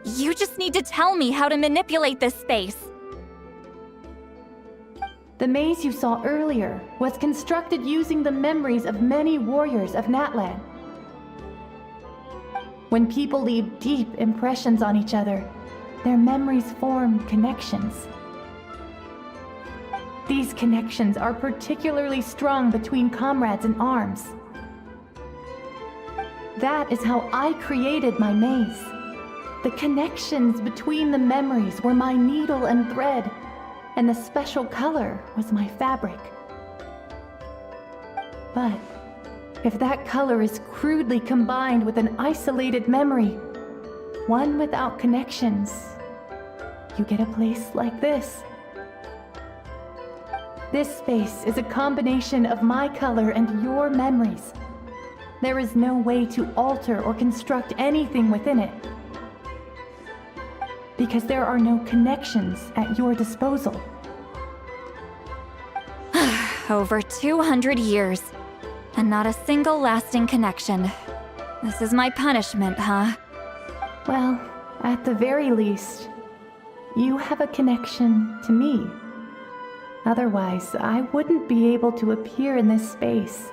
You just need to tell me how to manipulate this space. The maze you saw earlier was constructed using the memories of many warriors of Natlan. When people leave deep impressions on each other, their memories form connections. These connections are particularly strong between comrades in arms. That is how I created my maze. The connections between the memories were my needle and thread, and the special color was my fabric. But if that color is crudely combined with an isolated memory, one without connections, you get a place like this. This space is a combination of my color and your memories. There is no way to alter or construct anything within it, because there are no connections at your disposal. Over 200 years, and not a single lasting connection. This is my punishment, huh? Well, at the very least, you have a connection to me. Otherwise, I wouldn't be able to appear in this space.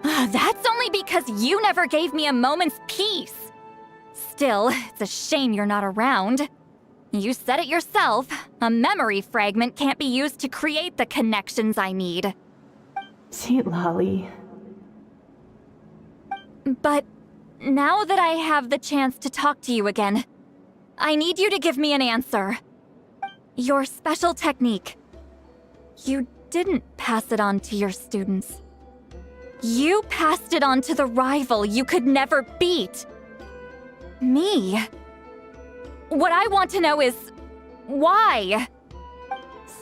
That's only because you never gave me a moment's peace. Still, it's a shame you're not around. You said it yourself. A memory fragment can't be used to create the connections I need. Citlali. But now that I have the chance to talk to you again, I need you to give me an answer. Your special technique. You didn't pass it on to your students. You passed it on to the rival you could never beat. Me. What I want to know is, why?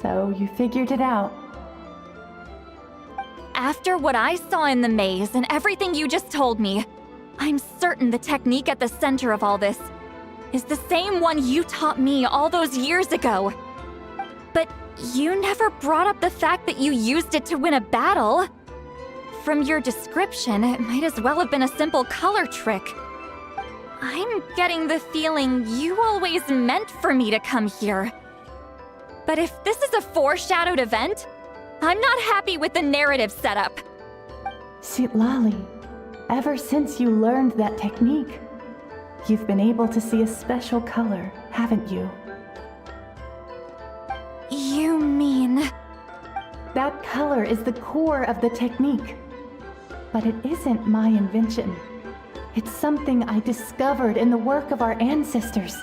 So you figured it out. After what I saw in the maze and everything you just told me, I'm certain the technique at the center of all this is the same one you taught me all those years ago. But you never brought up the fact that you used it to win a battle. From your description, it might as well have been a simple color trick. I'm getting the feeling you always meant for me to come here. But if this is a foreshadowed event, I'm not happy with the narrative setup. Citlali, ever since you learned that technique, you've been able to see a special color, haven't you? You mean... That color is the core of the technique. But it isn't my invention. It's something I discovered in the work of our ancestors.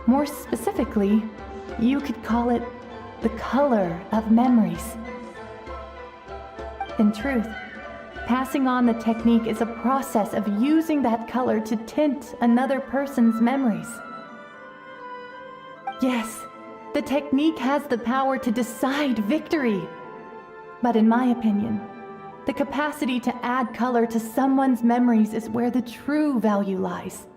More specifically, you could call it the color of memories. In truth, passing on the technique is a process of using that color to tint another person's memories. Yes, the technique has the power to decide victory. But in my opinion, the capacity to add color to someone's memories is where the true value lies.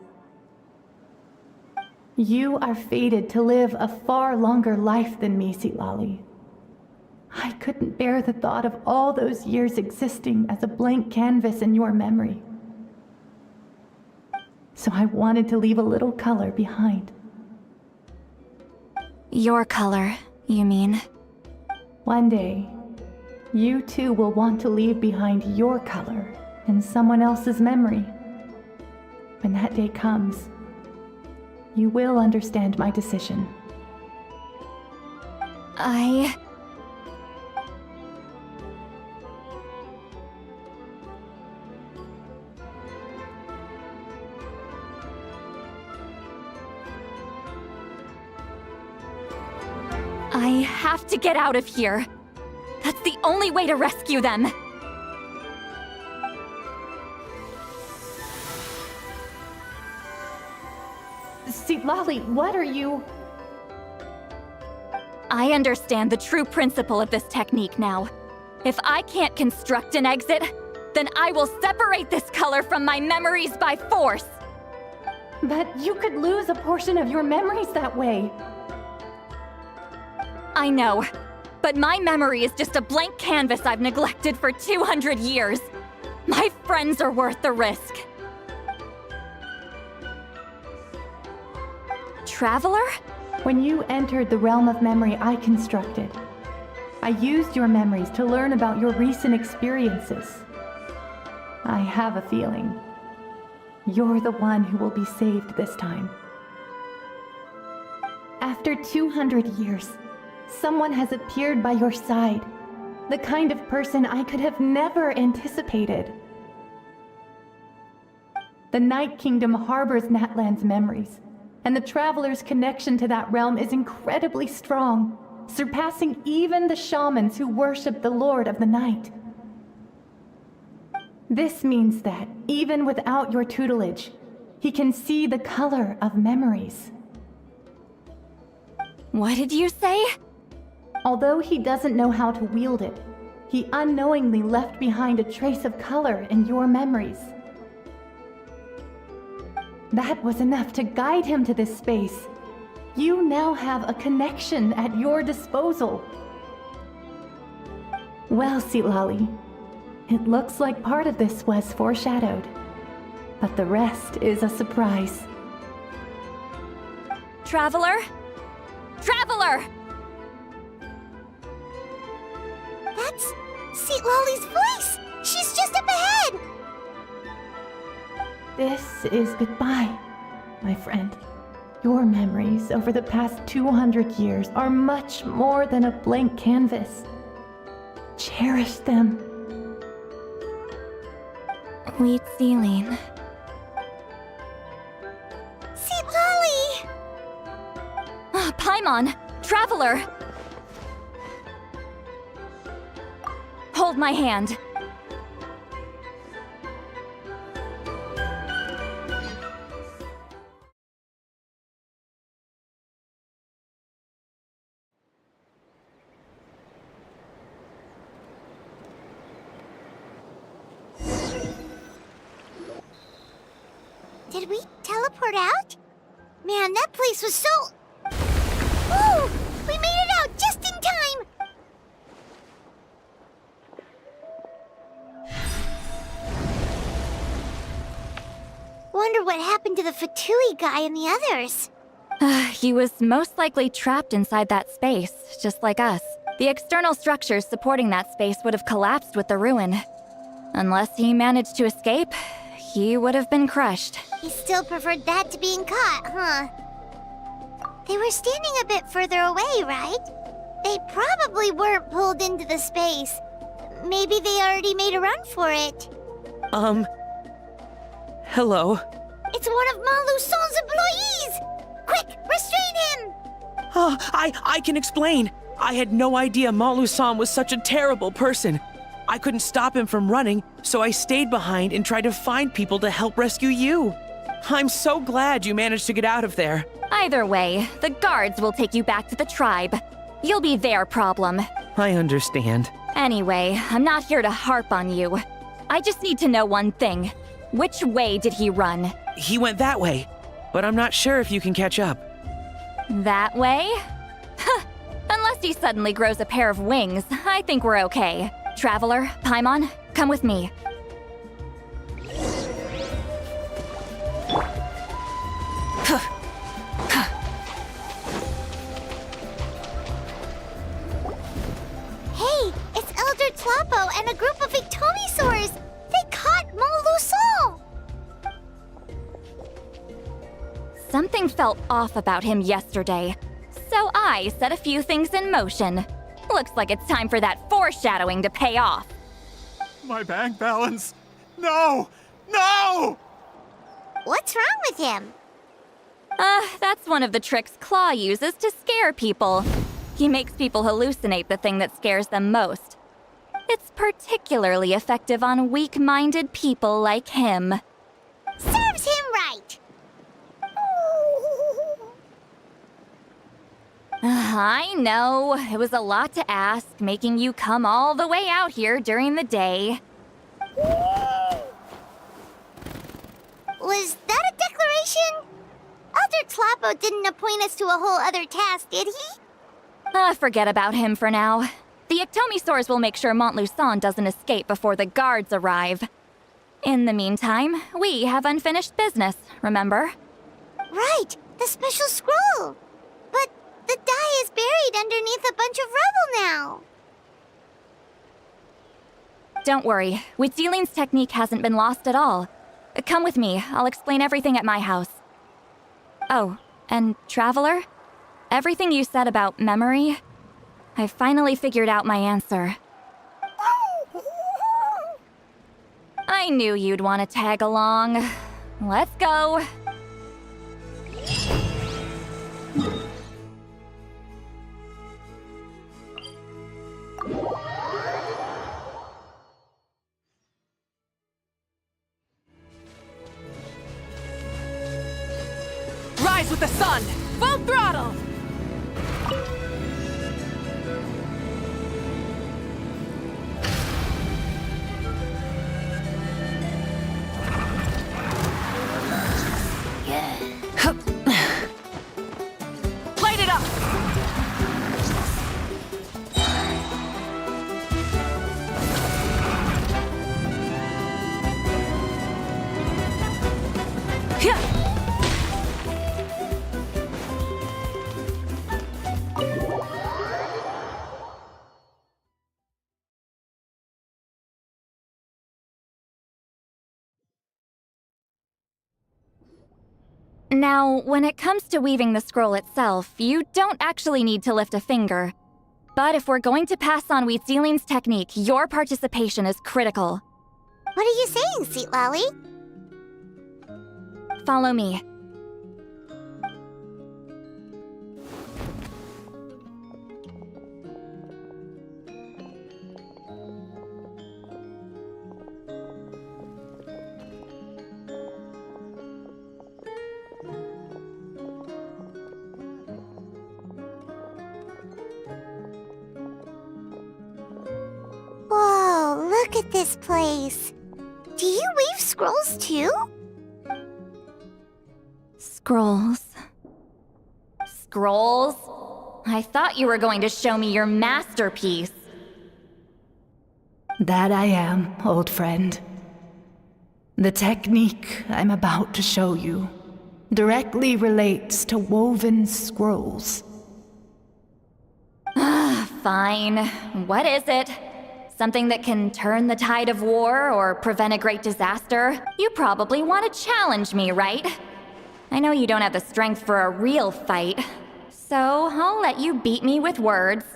You are fated to live a far longer life than me, Citlali. I couldn't bear the thought of all those years existing as a blank canvas in your memory, so I wanted to leave a little color behind. Your color, you mean? One day, you too will want to leave behind your color in someone else's memory. When that day comes, you will understand my decision. I have to get out of here. That's the only way to rescue them. Citlali, what are you? I understand the true principle of this technique now. If I can't construct an exit, then I will separate this color from my memories by force. But you could lose a portion of your memories that way. I know, but my memory is just a blank canvas I've neglected for 200 years. My friends are worth the risk. Traveler? When you entered the realm of memory I constructed, I used your memories to learn about your recent experiences. I have a feeling you're the one who will be saved this time. After 200 years, someone has appeared by your side. The kind of person I could have never anticipated. The Night Kingdom harbors Natlan's memories, and the Traveler's connection to that realm is incredibly strong, surpassing even the shamans who worship the Lord of the Night. This means that, even without your tutelage, he can see the color of memories. What did you say? Although he doesn't know how to wield it, he unknowingly left behind a trace of color in your memories. That was enough to guide him to this space. You now have a connection at your disposal. Well, Citlali, it looks like part of this was foreshadowed, but the rest is a surprise. Traveler? Traveler! That's Citlali's voice! She's just up ahead! This is goodbye, my friend. Your memories over the past 200 years are much more than a blank canvas. Cherish them. Wheat ceiling. Citlali! Paimon! Traveler! Hold my hand. Did we teleport out? Man, that place was so... Woo! We made it out just in time! Wonder what happened to the Fatui guy and the others. He was most likely trapped inside that space, just like us. The external structures supporting that space would have collapsed with the ruin. Unless he managed to escape, he would have been crushed. He still preferred that to being caught, huh? They were standing a bit further away, right? They probably weren't pulled into the space. Maybe they already made a run for it. Hello? It's one of Maluson's employees! Quick, restrain him! Oh, I can explain. I had no idea Malu-san was such a terrible person. I couldn't stop him from running, so I stayed behind and tried to find people to help rescue you. I'm so glad you managed to get out of there. Either way, the guards will take you back to the tribe. You'll be their problem. I understand. Anyway, I'm not here to harp on you. I just need to know one thing. Which way did he run? He went that way, but I'm not sure if you can catch up. That way? Unless he suddenly grows a pair of wings, I think we're okay. Traveler, Paimon, come with me. and a group of Ictomisaurs! They caught Montluçon! Something felt off about him yesterday, so I set a few things in motion. Looks like it's time for that foreshadowing to pay off. My bank balance! No! No! What's wrong with him? That's one of the tricks Claw uses to scare people. He makes people hallucinate the thing that scares them most. It's particularly effective on weak-minded people like him. Serves him right! I know, it was a lot to ask, making you come all the way out here during the day. Was that a declaration? Elder Tlapo didn't appoint us to a whole other task, did he? Forget about him for now. The Ictomisaurs will make sure Montluçon doesn't escape before the guards arrive. In the meantime, we have unfinished business, remember? Right, the special scroll! But the die is buried underneath a bunch of rubble now! Don't worry, Witziline's technique hasn't been lost at all. Come with me, I'll explain everything at my house. Oh, and Traveler? Everything you said about memory, I finally figured out my answer. I knew you'd want to tag along. Let's go. Rise with the sun! Full throttle! Light it up! Now, when it comes to weaving the scroll itself, you don't actually need to lift a finger. But if we're going to pass on Witziline's technique, your participation is critical. What are you saying, Citlali? Follow me. Whoa, look at this place. Do you weave scrolls too? Scrolls. Scrolls? I thought you were going to show me your masterpiece. That I am, old friend. The technique I'm about to show you directly relates to woven scrolls. Fine. What is it? Something that can turn the tide of war or prevent a great disaster? You probably want to challenge me, right? I know you don't have the strength for a real fight, so I'll let you beat me with words.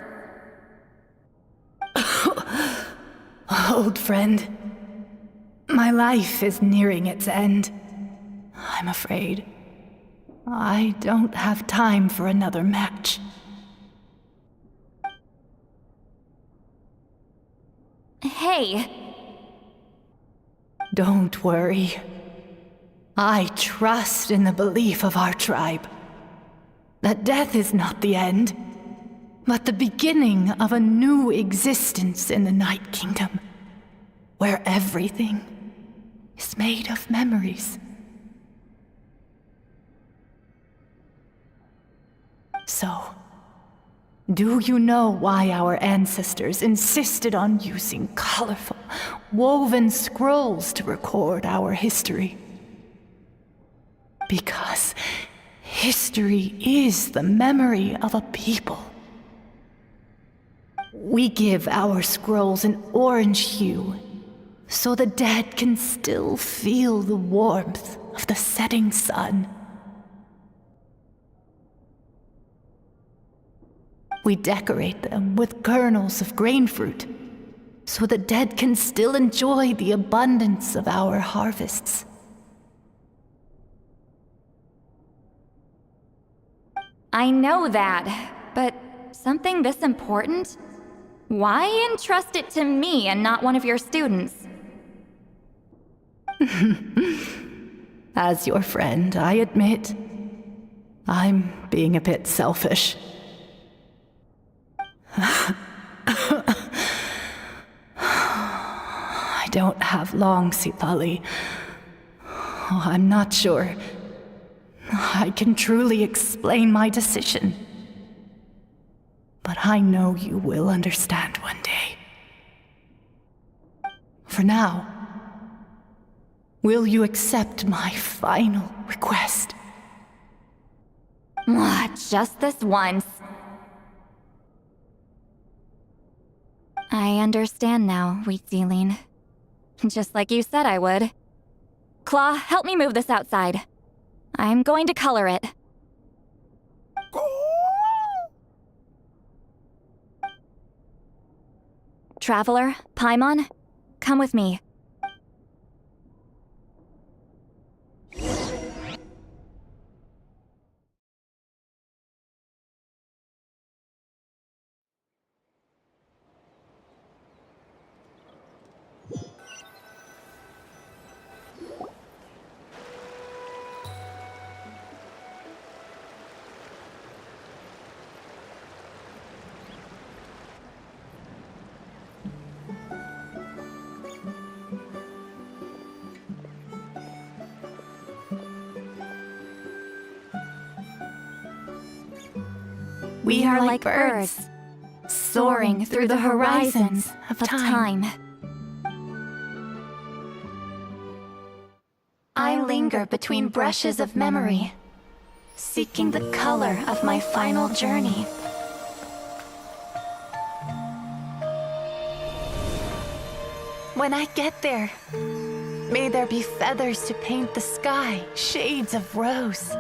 Old friend, my life is nearing its end. I'm afraid I don't have time for another match. Hey. Don't worry. I trust in the belief of our tribe that death is not the end, but the beginning of a new existence in the Night Kingdom, where everything is made of memories. So, do you know why our ancestors insisted on using colorful, woven scrolls to record our history? Because history is the memory of a people. We give our scrolls an orange hue, so the dead can still feel the warmth of the setting sun. We decorate them with kernels of grain fruit, so the dead can still enjoy the abundance of our harvests. I know that, but something this important? Why entrust it to me and not one of your students? As your friend, I admit, I'm being a bit selfish. I don't have long, Citlali. Oh, I'm not sure I can truly explain my decision. But I know you will understand one day. For now, will you accept my final request? Just this once. I understand now, Wheatsealing. Just like you said I would. Claw, help me move this outside. I'm going to color it. Traveler, Paimon, come with me. We are like birds, soaring through the horizons of time. I linger between brushes of memory, seeking the color of my final journey. When I get there, may there be feathers to paint the sky, shades of rose.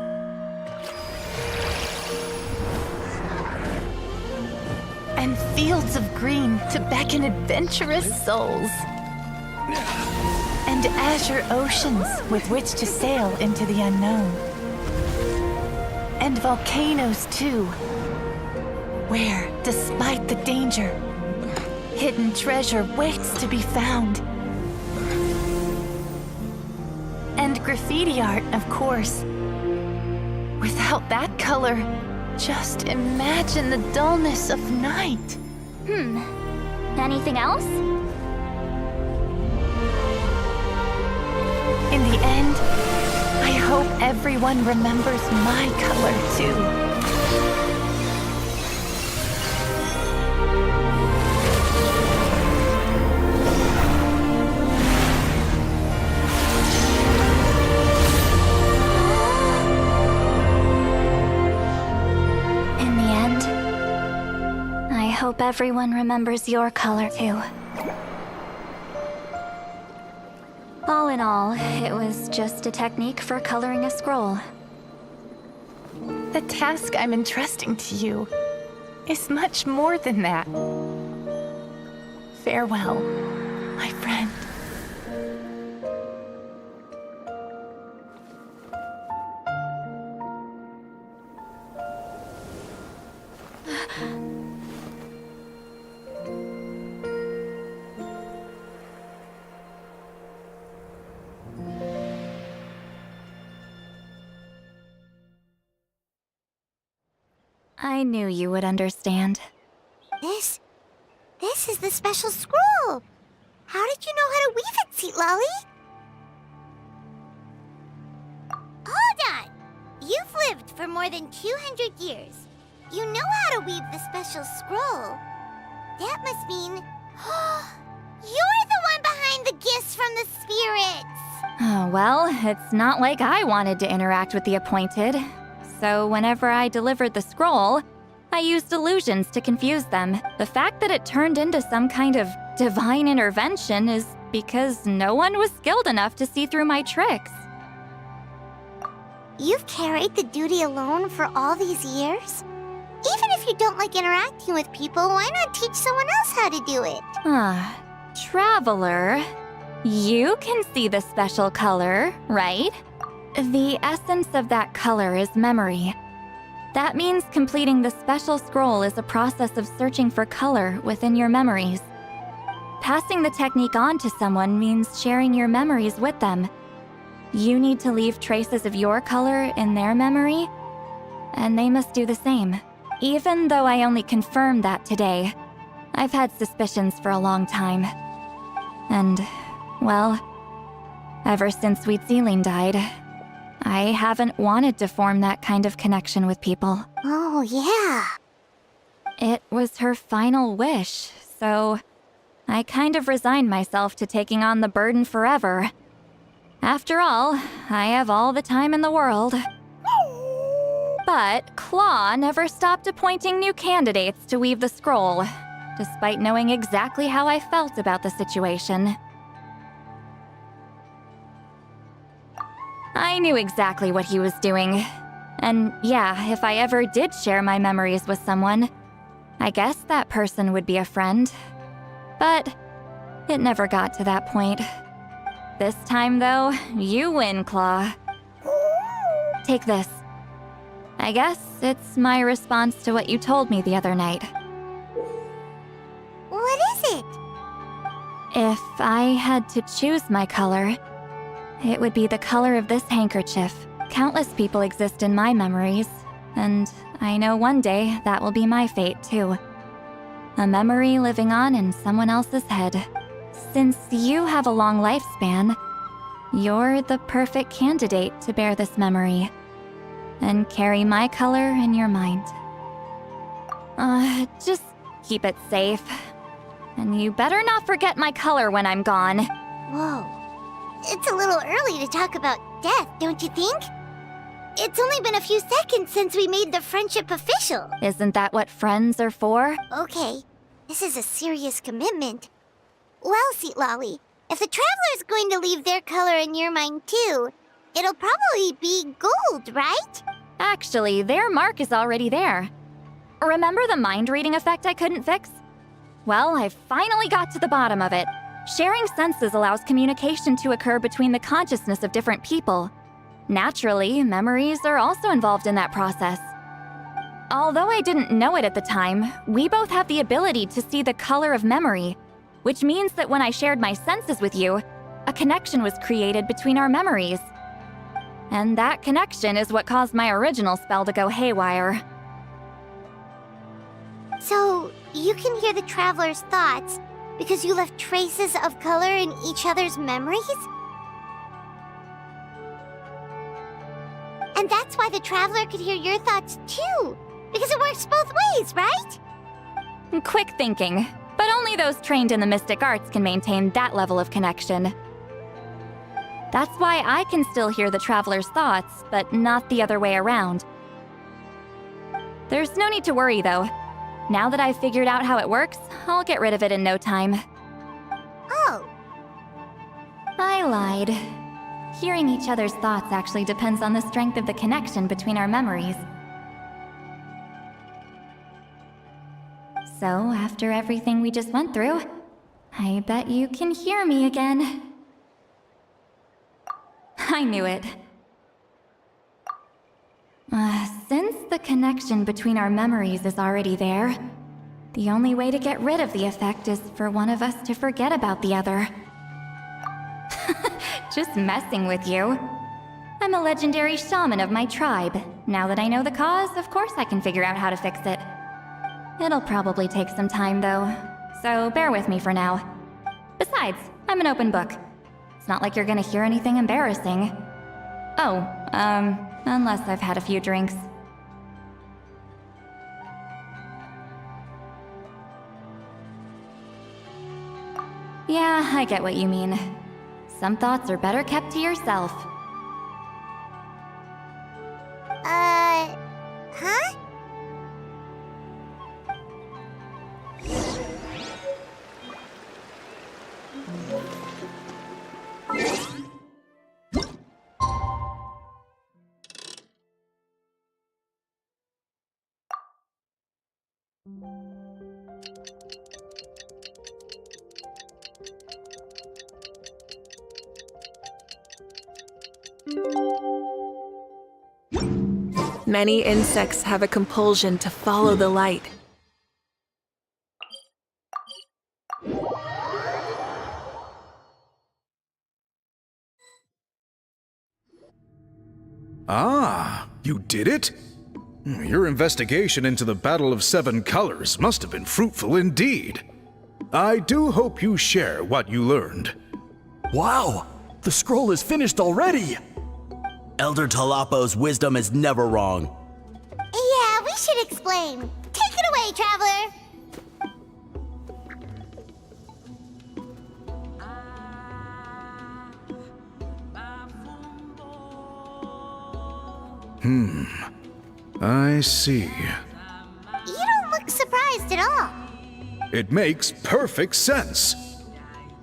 And fields of green to beckon adventurous souls. And azure oceans with which to sail into the unknown. And volcanoes too, where, despite the danger, hidden treasure waits to be found. And graffiti art, of course. Without that color, just imagine the dullness of night. Anything else? In the end, I hope everyone remembers my color too. I hope everyone remembers your color too. All in all, it was just a technique for coloring a scroll. The task I'm entrusting to you is much more than that. Farewell, my friend. I knew you would understand. This is the special scroll. How did you know how to weave it, Citlali? Hold on! You've lived for more than 200 years. You know how to weave the special scroll. That must mean... you're the one behind the gifts from the spirits! Oh, well, it's not like I wanted to interact with the appointed. So whenever I delivered the scroll, I used illusions to confuse them. The fact that it turned into some kind of divine intervention is because no one was skilled enough to see through my tricks. You've carried the duty alone for all these years? Even if you don't like interacting with people, why not teach someone else how to do it? Traveler, you can see the special color, right? The essence of that color is memory. That means completing the special scroll is a process of searching for color within your memories. Passing the technique on to someone means sharing your memories with them. You need to leave traces of your color in their memory, and they must do the same. Even though I only confirmed that today, I've had suspicions for a long time. And, well, ever since Citlali died, I haven't wanted to form that kind of connection with people. Oh, yeah. It was her final wish, so I kind of resigned myself to taking on the burden forever. After all, I have all the time in the world. But Claw never stopped appointing new candidates to weave the scroll, despite knowing exactly how I felt about the situation. I knew exactly what he was doing. And yeah, if I ever did share my memories with someone, I guess that person would be a friend. But it never got to that point. This time, though, you win, Claw. Take this. I guess it's my response to what you told me the other night. What is it? If I had to choose my color, it would be the color of this handkerchief. Countless people exist in my memories, and I know one day that will be my fate, too. A memory living on in someone else's head. Since you have a long lifespan, you're the perfect candidate to bear this memory and carry my color in your mind. Just keep it safe. And you better not forget my color when I'm gone. Whoa. It's a little early to talk about death, don't you think? It's only been a few seconds since we made the friendship official. Isn't that what friends are for? Okay, this is a serious commitment. Well, Citlali, if the Traveler's going to leave their color in your mind too, it'll probably be gold, right? Actually, their mark is already there. Remember the mind-reading effect I couldn't fix? Well, I finally got to the bottom of it. Sharing senses allows communication to occur between the consciousness of different people. Naturally, memories are also involved in that process. Although I didn't know it at the time, we both have the ability to see the color of memory, which means that when I shared my senses with you, a connection was created between our memories. And that connection is what caused my original spell to go haywire. So, you can hear the Traveler's thoughts because you left traces of color in each other's memories? And that's why the Traveler could hear your thoughts too, because it works both ways, right? Quick thinking, but only those trained in the mystic arts can maintain that level of connection. That's why I can still hear the Traveler's thoughts, but not the other way around. There's no need to worry, though. Now that I've figured out how it works, I'll get rid of it in no time. Oh. I lied. Hearing each other's thoughts actually depends on the strength of the connection between our memories. So, after everything we just went through, I bet you can hear me again. I knew it. Since the connection between our memories is already there, the only way to get rid of the effect is for one of us to forget about the other. Just messing with you. I'm a legendary shaman of my tribe. Now that I know the cause, of course I can figure out how to fix it. It'll probably take some time, though, so bear with me for now. Besides, I'm an open book. It's not like you're gonna hear anything embarrassing. Oh, unless I've had a few drinks. Yeah, I get what you mean. Some thoughts are better kept to yourself. Huh? Many insects have a compulsion to follow the light. Ah, you did it? Your investigation into the Battle of Seven Colors must have been fruitful indeed. I do hope you share what you learned. Wow! The scroll is finished already! Elder Talapo's wisdom is never wrong. Yeah, we should explain. Take it away, Traveler! I see. You don't look surprised at all. It makes perfect sense.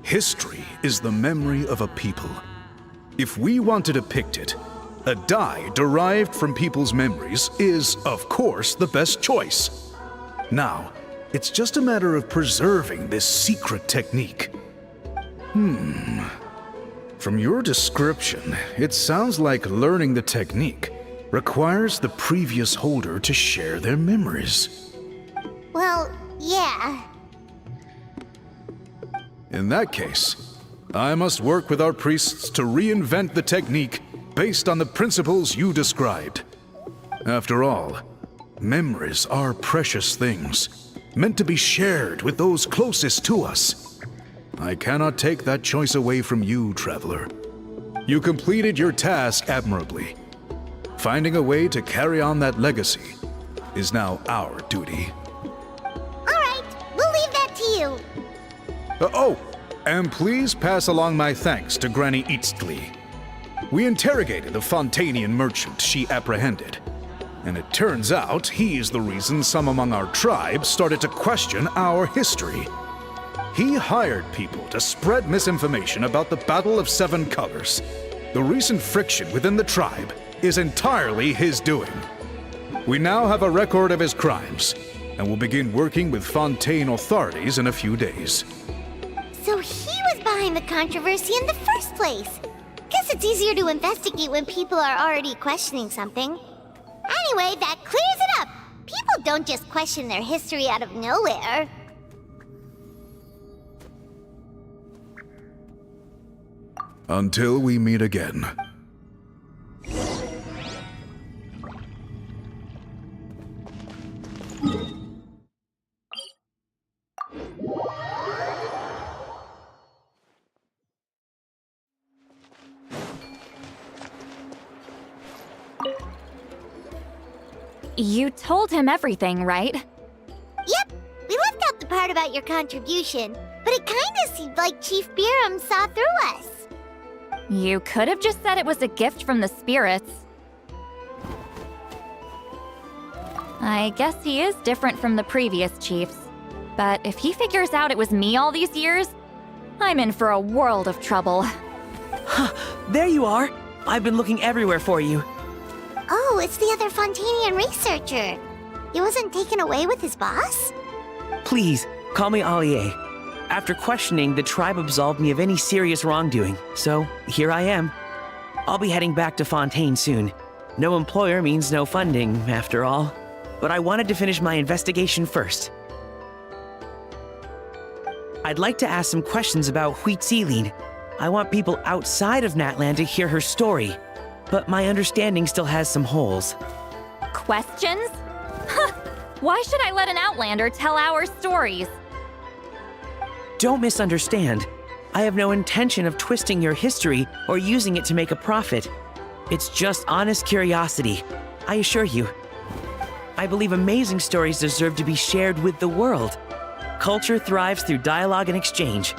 History is the memory of a people. If we want to depict it, a dye derived from people's memories is, of course, the best choice. Now, it's just a matter of preserving this secret technique. From your description, it sounds like learning the technique requires the previous holder to share their memories. Well, yeah. In that case, I must work with our priests to reinvent the technique based on the principles you described. After all, memories are precious things, meant to be shared with those closest to us. I cannot take that choice away from you, Traveler. You completed your task admirably. Finding a way to carry on that legacy is now our duty. All right, we'll leave that to you. And please pass along my thanks to Granny Citlali. We interrogated the Fontanian merchant she apprehended, and it turns out he's the reason some among our tribe started to question our history. He hired people to spread misinformation about the Battle of Seven Colors. The recent friction within the tribe is entirely his doing. We now have a record of his crimes, and will begin working with Fontaine authorities in a few days. So he was behind the controversy in the first place. Guess it's easier to investigate when people are already questioning something. Anyway, that clears it up. People don't just question their history out of nowhere. Until we meet again. You told him everything, right? Yep, we left out the part about your contribution, but it kinda seemed like Chief Biram saw through us. You could have just said it was a gift from the spirits. I guess he is different from the previous chiefs. But if he figures out it was me all these years, I'm in for a world of trouble. There you are! I've been looking everywhere for you. Oh, it's the other Fontanian researcher. He wasn't taken away with his boss? Please, call me Allier. After questioning, the tribe absolved me of any serious wrongdoing, so here I am. I'll be heading back to Fontaine soon. No employer means no funding, after all. But I wanted to finish my investigation first. I'd like to ask some questions about Citlali. I want people outside of Natlan to hear her story, but my understanding still has some holes. Questions? Huh! Why should I let an Outlander tell our stories? Don't misunderstand. I have no intention of twisting your history or using it to make a profit. It's just honest curiosity, I assure you. I believe amazing stories deserve to be shared with the world. Culture thrives through dialogue and exchange.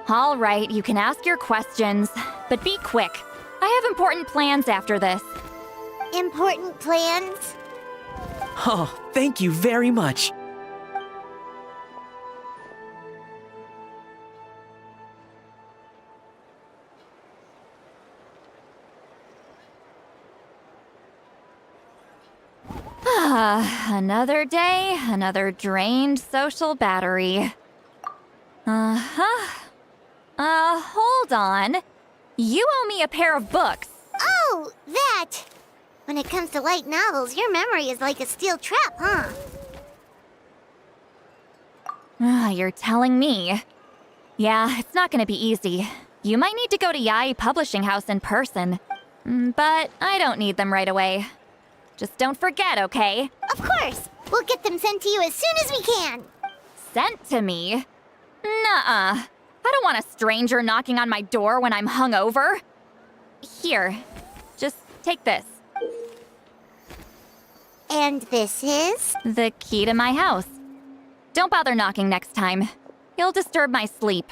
All right, you can ask your questions, but be quick. I have important plans after this. Important plans? Oh, thank you very much. Another day, another drained social battery. Hold on. You owe me a pair of books. Oh, that! When it comes to light novels, your memory is like a steel trap, huh? You're telling me. Yeah, it's not gonna be easy. You might need to go to Yai Publishing House in person. But I don't need them right away. Just don't forget, okay? Of course! We'll get them sent to you as soon as we can! Sent to me? Nuh-uh. I don't want a stranger knocking on my door when I'm hungover. Here, just take this. And this is? The key to my house. Don't bother knocking next time. You'll disturb my sleep.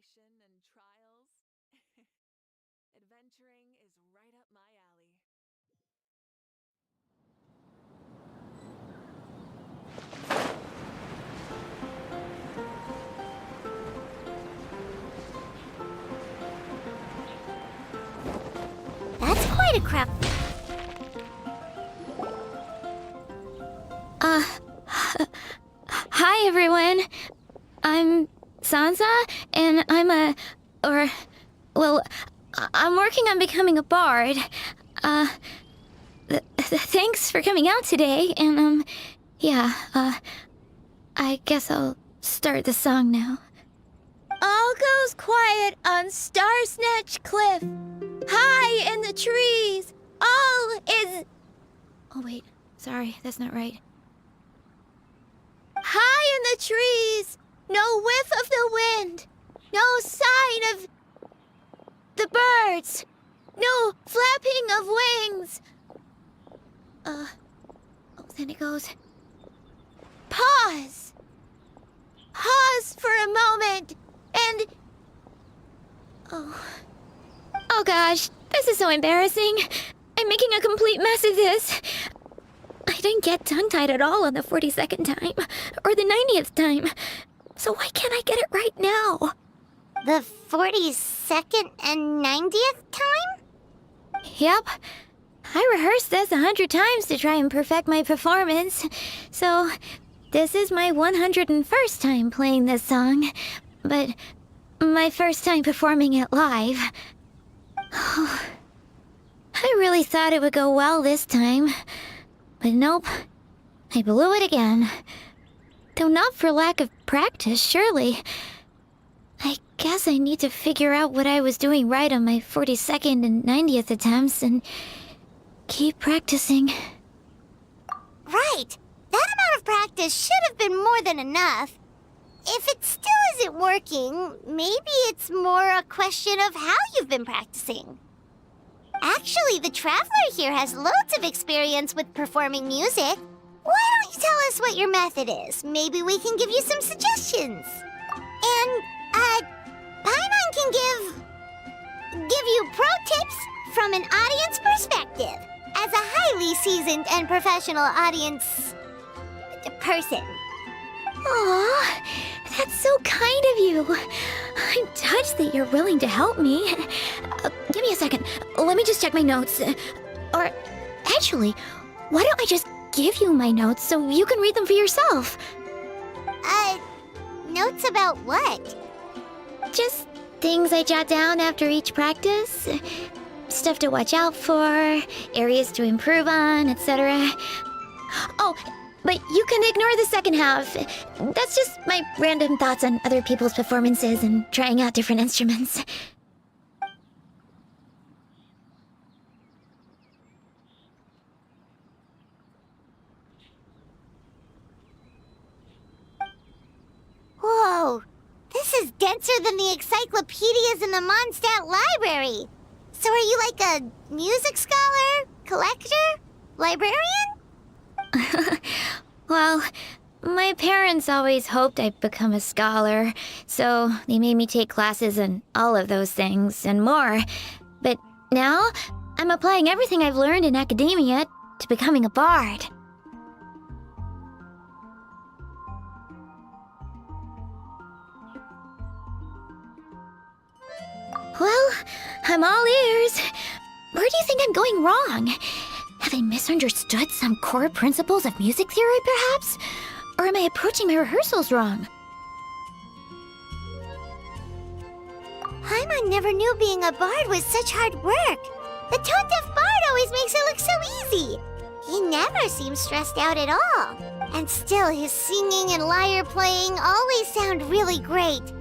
examination and trials. Adventuring is right up my alley. That's quite a crap. Hi everyone. I'm Sansa, and I'm I'm working on becoming a bard. Thanks for coming out today, and I guess I'll start the song now. All goes quiet on Star Snatch Cliff. High in the trees, all is... Oh wait, sorry, that's not right. High in the trees, no whiff of the wind, no sign of the birds, no flapping of wings. Then it goes. Pause. Pause for a moment, and... Oh gosh, this is so embarrassing. I'm making a complete mess of this. I didn't get tongue-tied at all on the 42nd time, or the 90th time. So why can't I get it right now? The 42nd and 90th time? Yep. I rehearsed this 100 times to try and perfect my performance. So, this is my 101st time playing this song. But my first time performing it live. I really thought it would go well this time. But nope. I blew it again. Though not for lack of practice, surely. I guess I need to figure out what I was doing right on my 42nd and 90th attempts and keep practicing. Right! That amount of practice should have been more than enough. If it still isn't working, maybe it's more a question of how you've been practicing. Actually, the Traveler here has loads of experience with performing music. Why don't you tell us what your method is? Maybe we can give you some suggestions. And, Paimon can give you pro tips from an audience perspective, as a highly seasoned and professional audience person. Aw, that's so kind of you. I'm touched that you're willing to help me. Give me a second. Let me just check my notes. Or, actually, why don't I just give you my notes so you can read them for yourself? Notes about what? Just things I jot down after each practice. Stuff to watch out for, areas to improve on, etc. Oh, but you can ignore the second half. That's just my random thoughts on other people's performances and trying out different instruments. Whoa! This is denser than the encyclopedias in the Mondstadt library. So are you like a music scholar? Collector? Librarian? Well, my parents always hoped I'd become a scholar, so they made me take classes in all of those things and more. But now, I'm applying everything I've learned in academia to becoming a bard. Well, I'm all ears. Where do you think I'm going wrong? Have I misunderstood some core principles of music theory, perhaps? Or am I approaching my rehearsals wrong? Paimon never knew being a bard was such hard work. The tone-deaf bard always makes it look so easy. He never seems stressed out at all. And still, his singing and lyre playing always sound really great.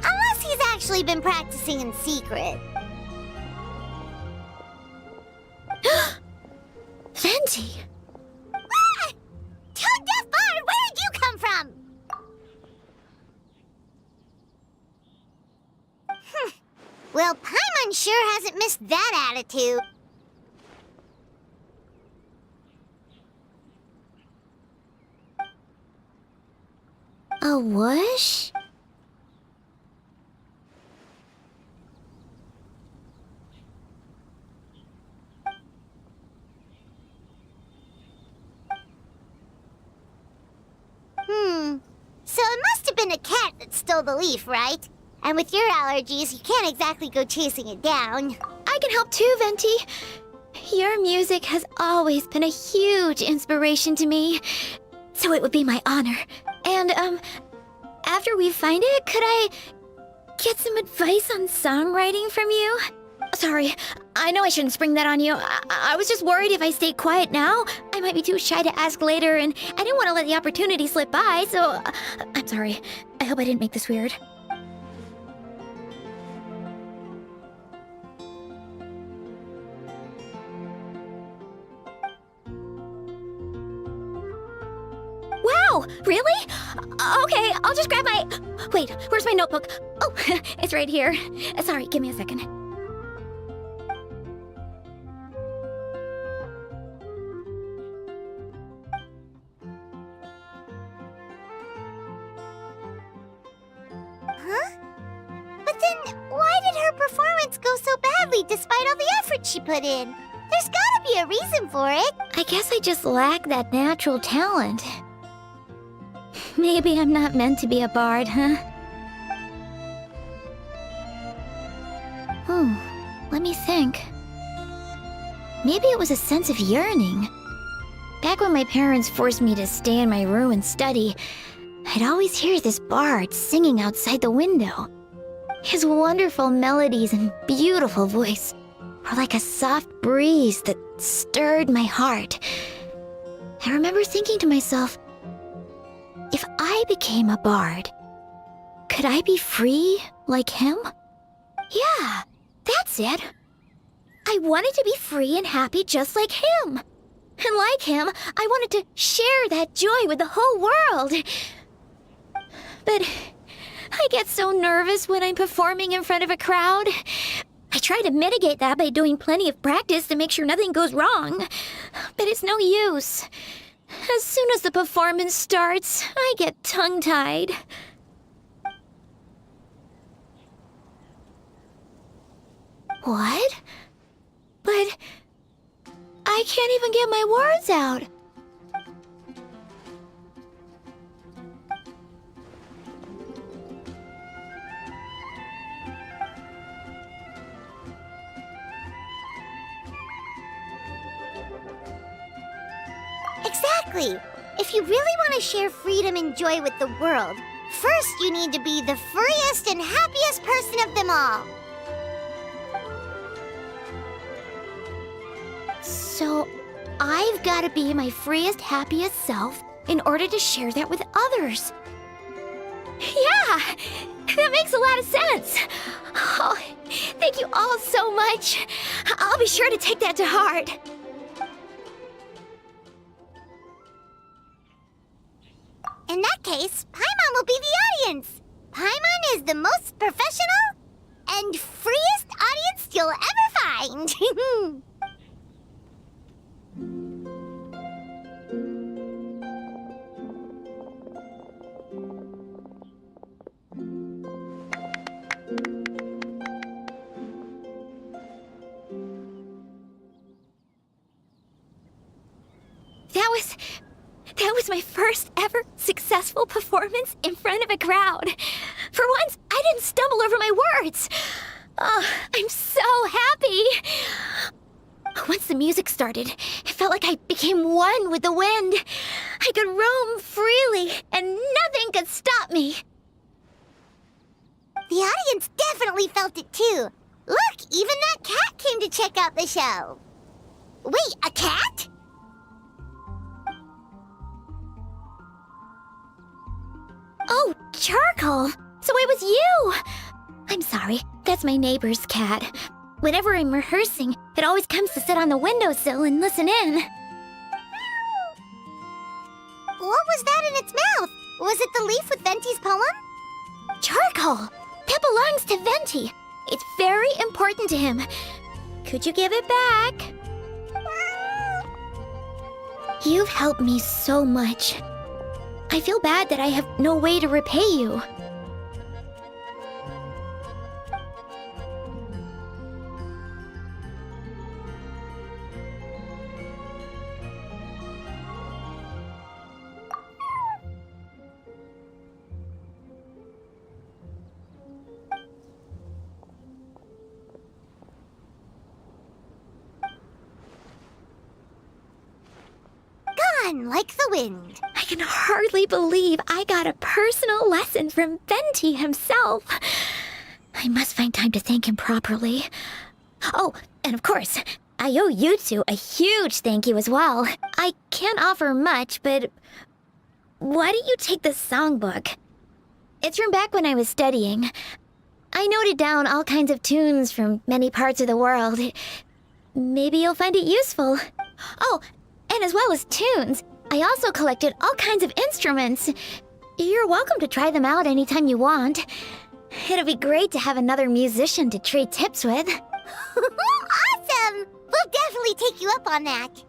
Unless he's actually been practicing in secret. Venti! Ah! Tone-deaf bard, where did you come from? Well, Paimon sure hasn't missed that attitude. A whoosh? wasn't a cat that stole the leaf, right? And with your allergies, you can't exactly go chasing it down. I can help too, Venti. Your music has always been a huge inspiration to me, so it would be my honor. And, after we find it, could I get some advice on songwriting from you? Sorry, I know I shouldn't spring that on you. I was just worried if I stayed quiet now, I might be too shy to ask later, and I didn't want to let the opportunity slip by, so I'm sorry. I hope I didn't make this weird. Wow, really? Okay, I'll just grab my... Wait, where's my notebook? Oh, it's right here. Sorry, give me a second. Huh? But then, why did her performance go so badly despite all the effort she put in? There's gotta be a reason for it. I guess I just lack that natural talent. Maybe I'm not meant to be a bard, huh? Let me think. Maybe it was a sense of yearning. Back when my parents forced me to stay in my room and study, I'd always hear this bard singing outside the window. His wonderful melodies and beautiful voice were like a soft breeze that stirred my heart. I remember thinking to myself, if I became a bard, could I be free like him? Yeah, that's it. I wanted to be free and happy just like him. And like him, I wanted to share that joy with the whole world. But I get so nervous when I'm performing in front of a crowd. I try to mitigate that by doing plenty of practice to make sure nothing goes wrong. But it's no use. As soon as the performance starts, I get tongue-tied. What? But I can't even get my words out. Exactly. If you really want to share freedom and joy with the world, first you need to be the freest and happiest person of them all. So, I've got to be my freest, happiest self in order to share that with others. Yeah, that makes a lot of sense. Oh, thank you all so much. I'll be sure to take that to heart. In that case, Paimon will be the audience. Paimon is the most professional and freest audience you'll ever find. That was my first ever successful performance in front of a crowd. For once, I didn't stumble over my words. Oh, I'm so happy. Once the music started, it felt like I became one with the wind. I could roam freely, and nothing could stop me. The audience definitely felt it too. Look, even that cat came to check out the show. Wait, a cat? Oh, Charcoal! So it was you! I'm sorry, that's my neighbor's cat. Whenever I'm rehearsing, it always comes to sit on the windowsill and listen in. What was that in its mouth? Was it the leaf with Venti's poem? Charcoal! That belongs to Venti. It's very important to him. Could you give it back? You've helped me so much. I feel bad that I have no way to repay you. run like the wind. I can hardly believe I got a personal lesson from Venti himself. I must find time to thank him properly. Oh, and of course, I owe you two a huge thank you as well. I can't offer much, but why don't you take this songbook? It's from back when I was studying. I noted down all kinds of tunes from many parts of the world. Maybe you'll find it useful. Oh, and as well as tunes, I also collected all kinds of instruments. You're welcome to try them out anytime you want. It'll be great to have another musician to trade tips with. Awesome! We'll definitely take you up on that.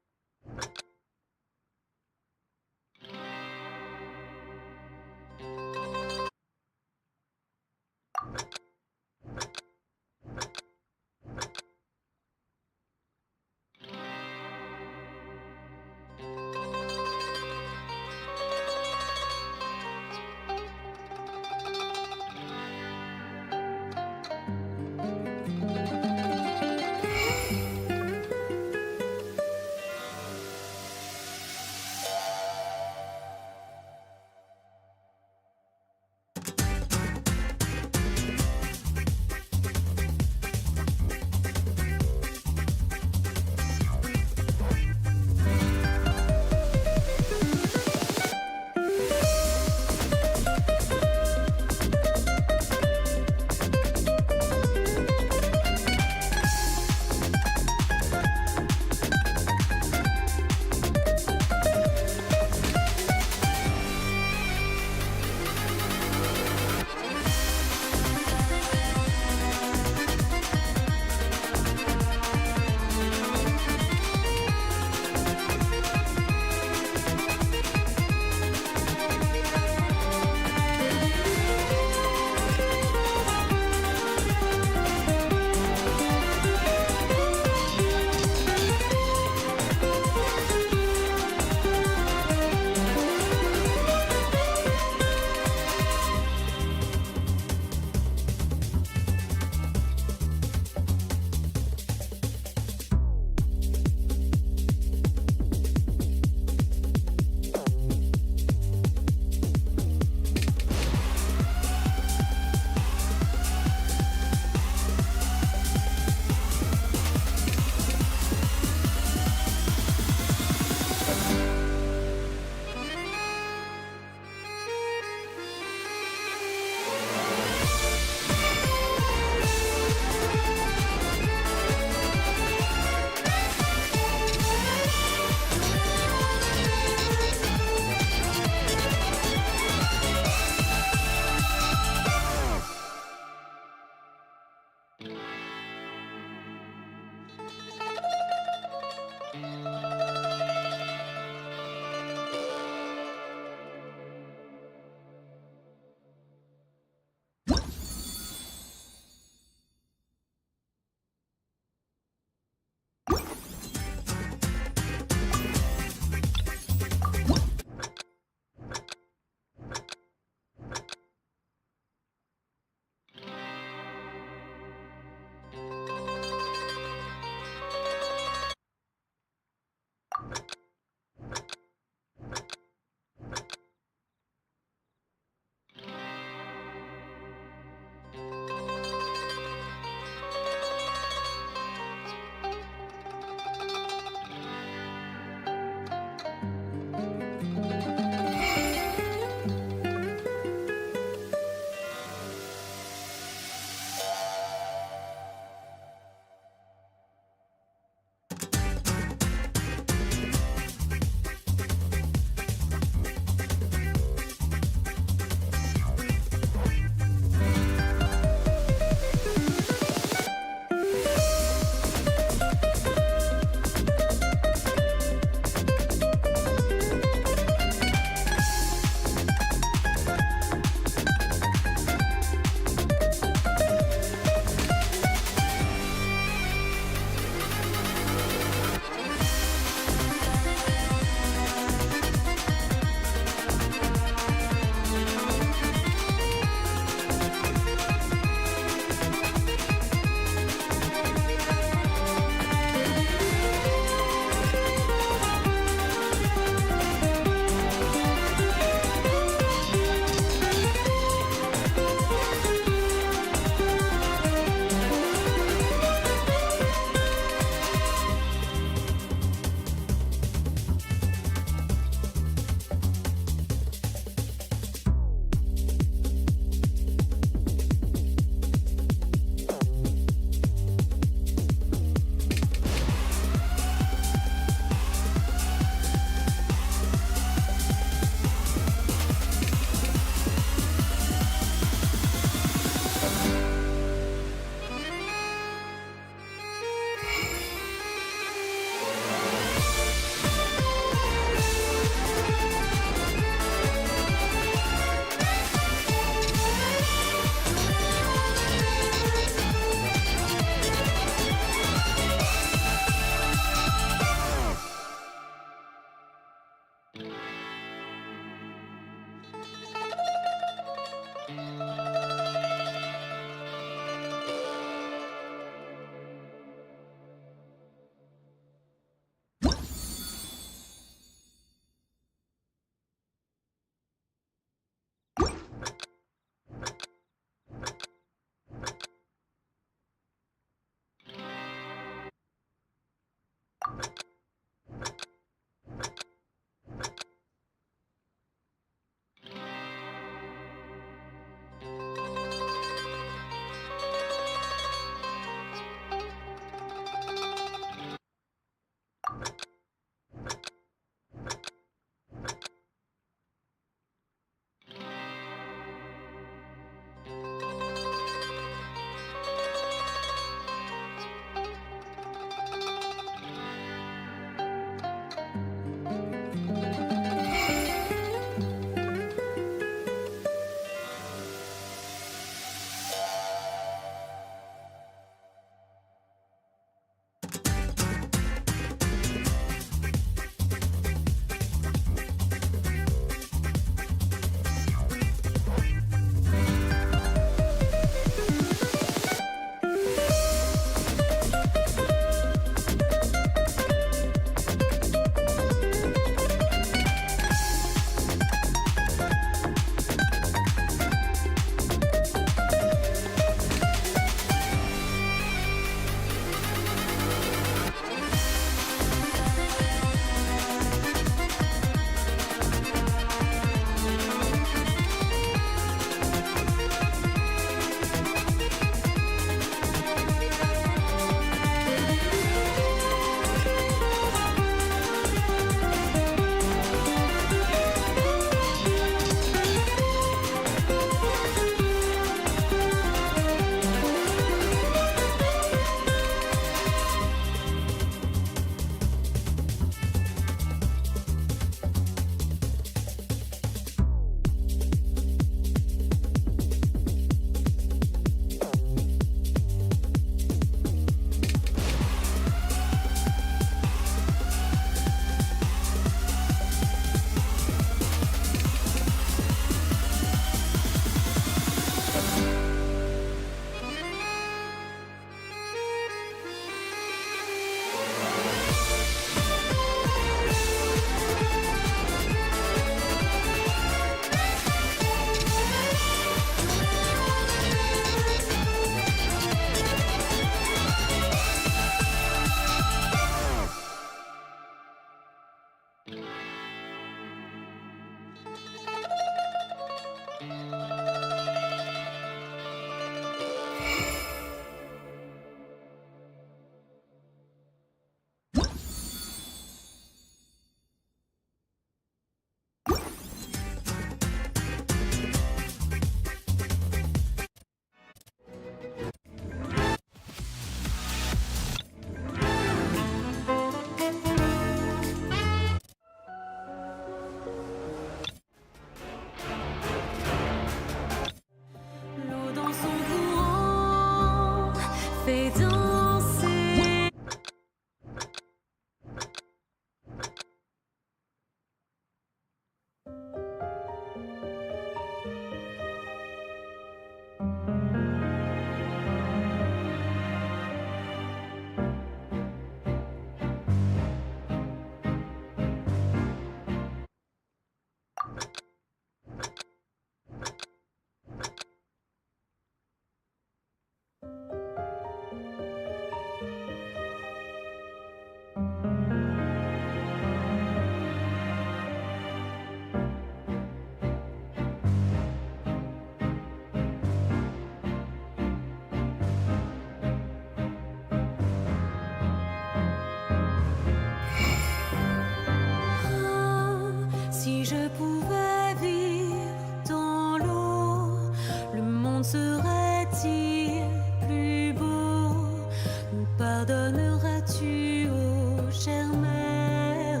pardonneras-tu, ô chère mère?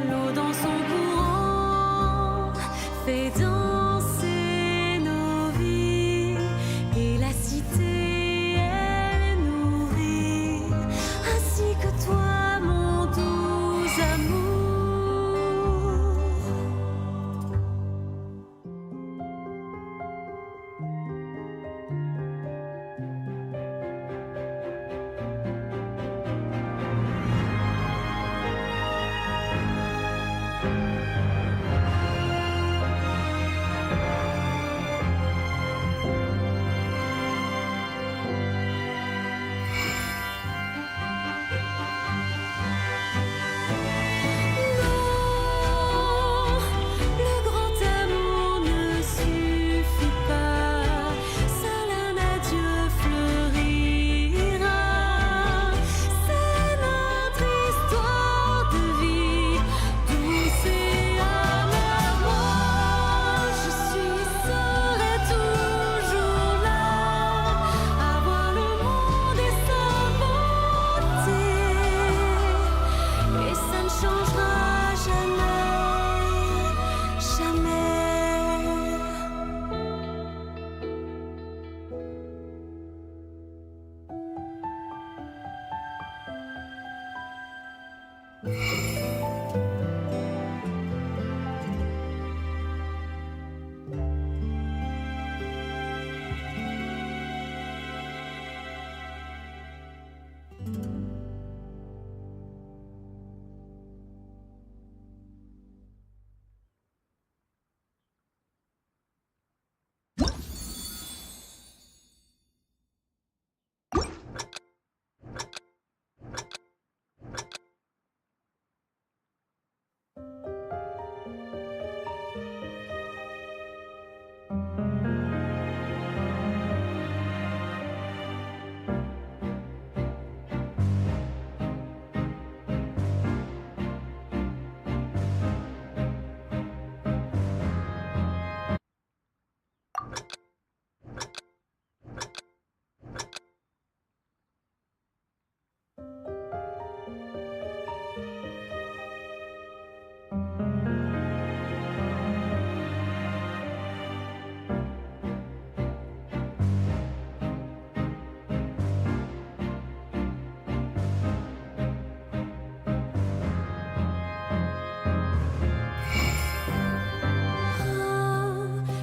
L'eau dans son courant fait danser nos vies, et la cité elle nourrit, ainsi que toi, mon doux amour.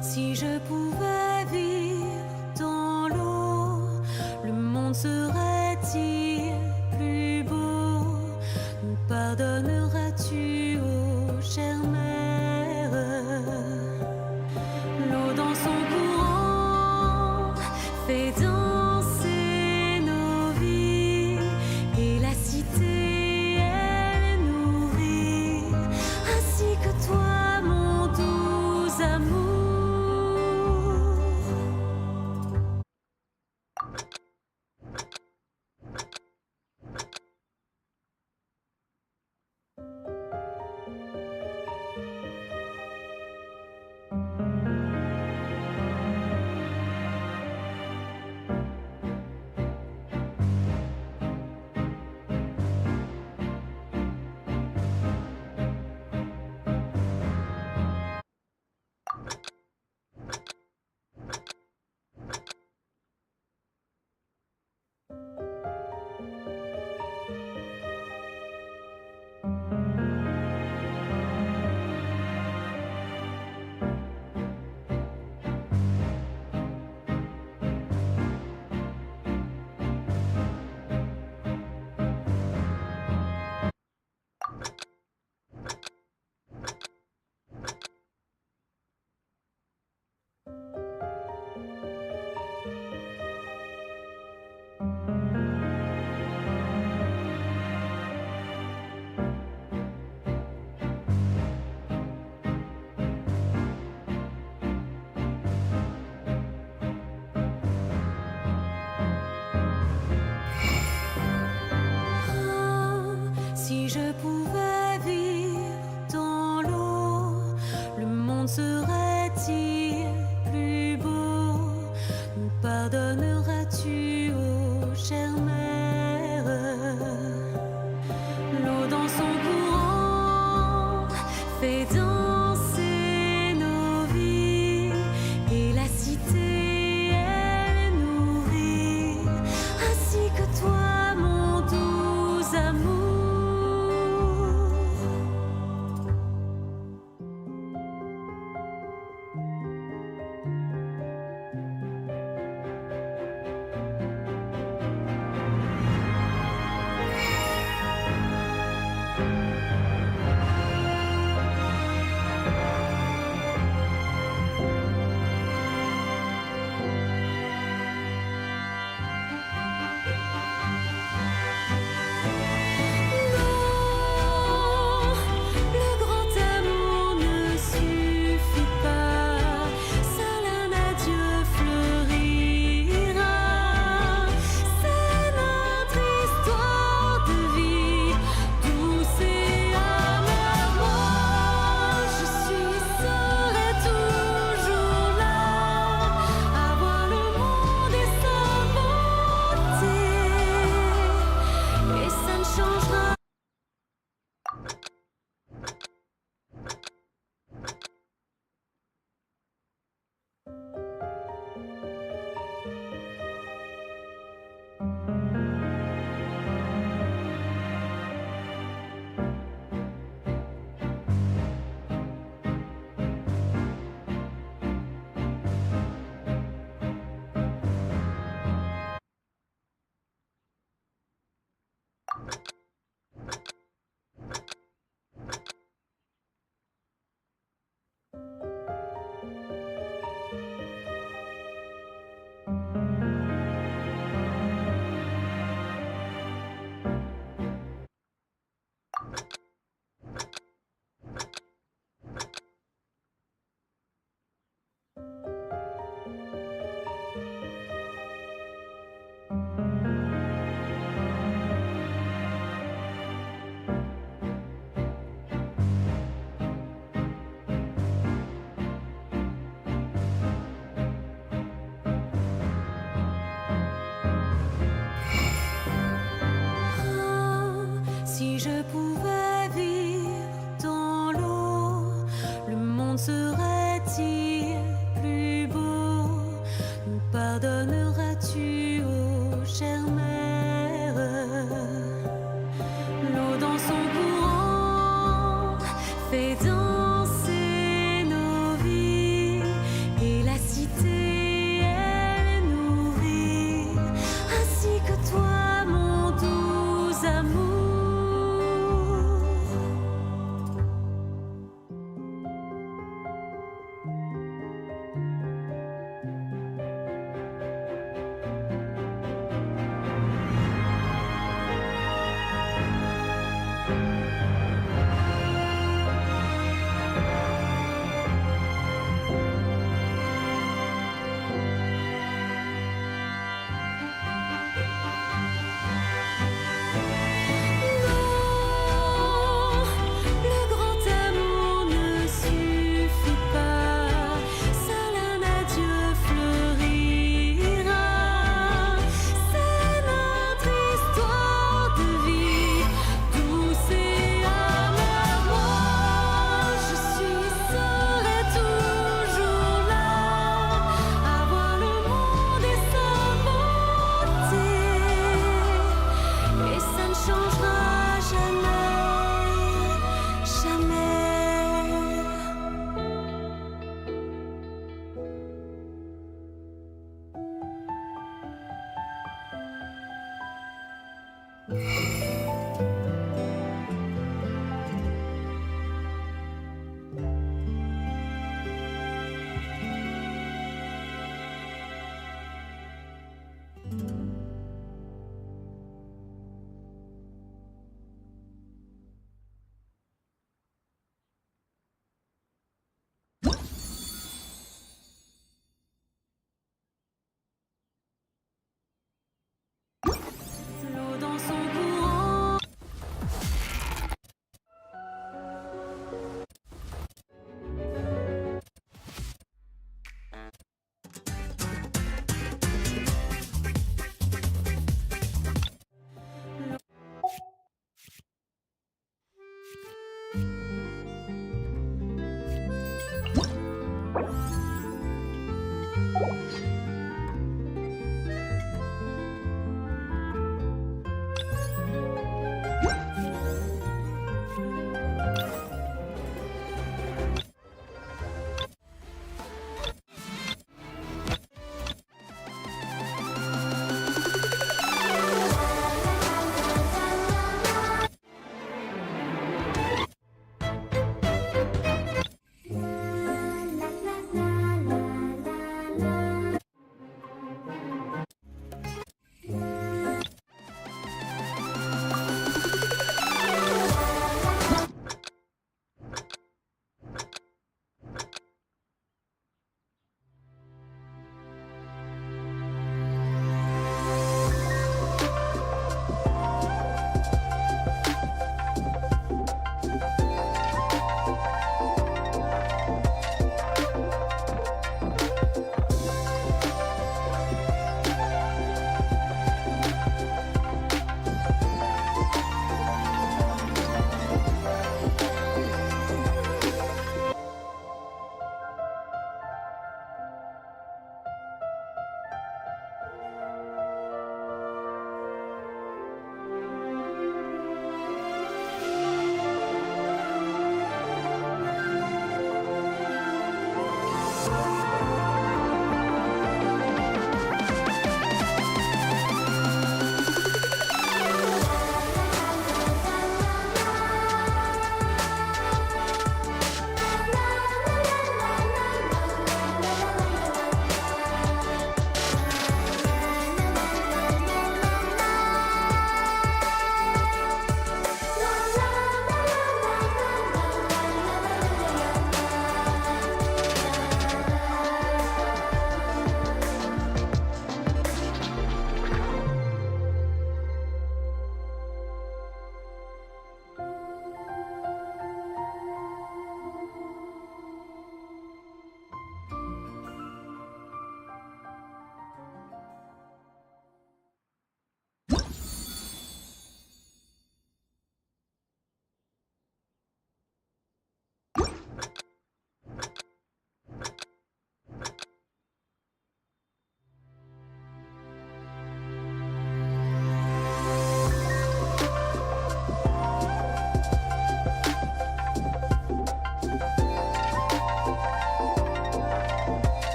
Si je pouvais vivre dans l'eau, le monde serait-il plus beau? Nous pardonneras-tu, ô chère mère? L'eau dans son courant fait danser nos vies, et la cité elle nourrit, ainsi que toi, mon doux amour. Si je pouvais vivre dans l'eau, le monde serait-il plus beau? Nous pardonneras-tu, ô chère mère? L'eau dans son courant fait danser nos vies, et la cité elle nourrit, ainsi que toi, mon doux amour. L'eau dans son courant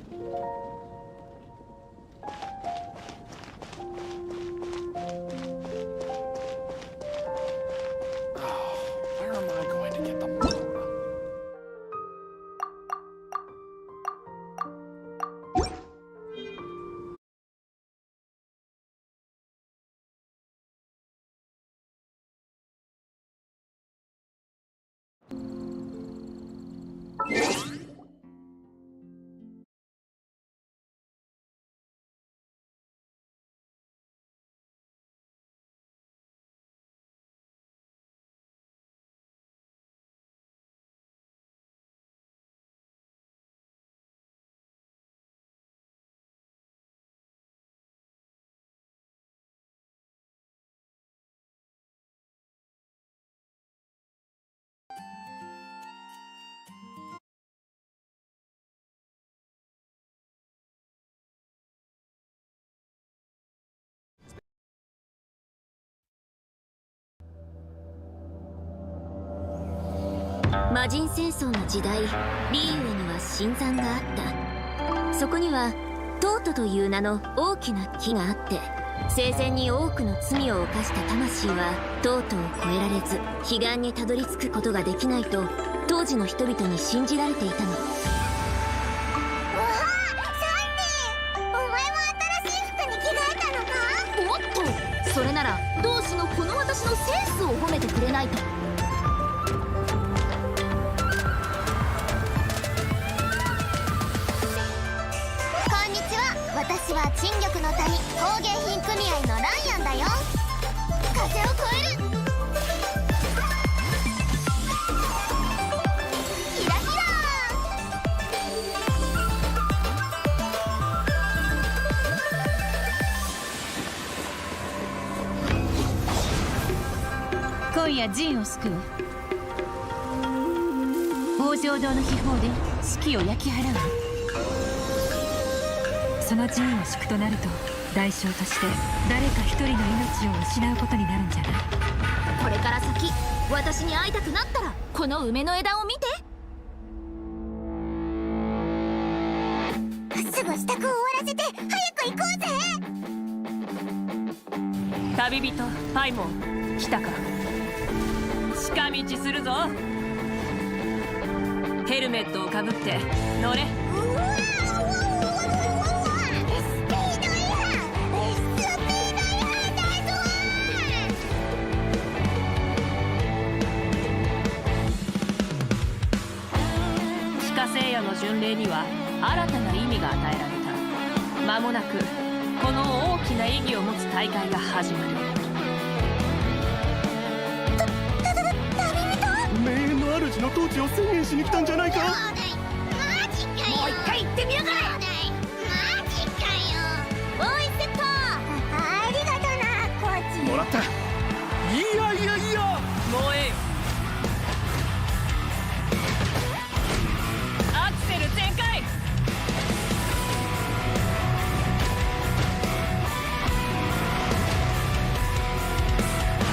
Where am I going to get the mana?魔人戦争の時代、リーウェには新山があった。そこにはトートという名の大きな木があって、生前に多くの罪を犯した魂はトートを越えられず彼岸にたどり着くことができないと当時の人々に信じられていたの。お前も新しい服に着替えたのか？おっと、それなら同志のこの私のセンスを褒めてくれないと。私は陳玉の谷工芸品組合のライアンだよ。風を越えるひらひら。今夜陣を救う。北条堂の秘宝で士気を焼き払う。その陣を敷くとなると代償として誰か一人の命を失うことになるんじゃない？これから先私に会いたくなったらこの梅の枝を見て。すぐ支度を終わらせて早く行こうぜ。旅人パイモン来たか。近道するぞ。ヘルメットをかぶって乗れ。聖夜の巡礼には新たな意味が与えられた。間もなくこの大きな意義を持つ大会が始まる。名園の主の統治を宣言しに来たんじゃないか。マジかよ。もう一回行ってみようか。マジかよ。おいセット。ありがとなコーチ。もらった。いやいやいや、もうええよ。アクセル全開。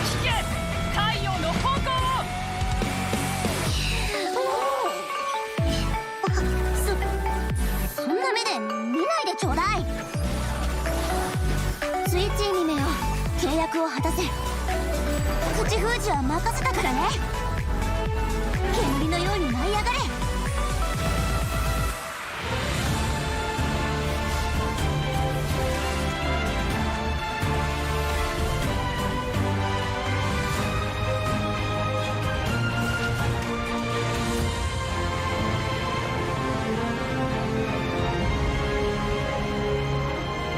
聞け太陽の方向を。そんな目で見ないでちょうだい。スイッチ2名を契約を果たせ。口封じは任せたからね。煙のように舞い上がれ。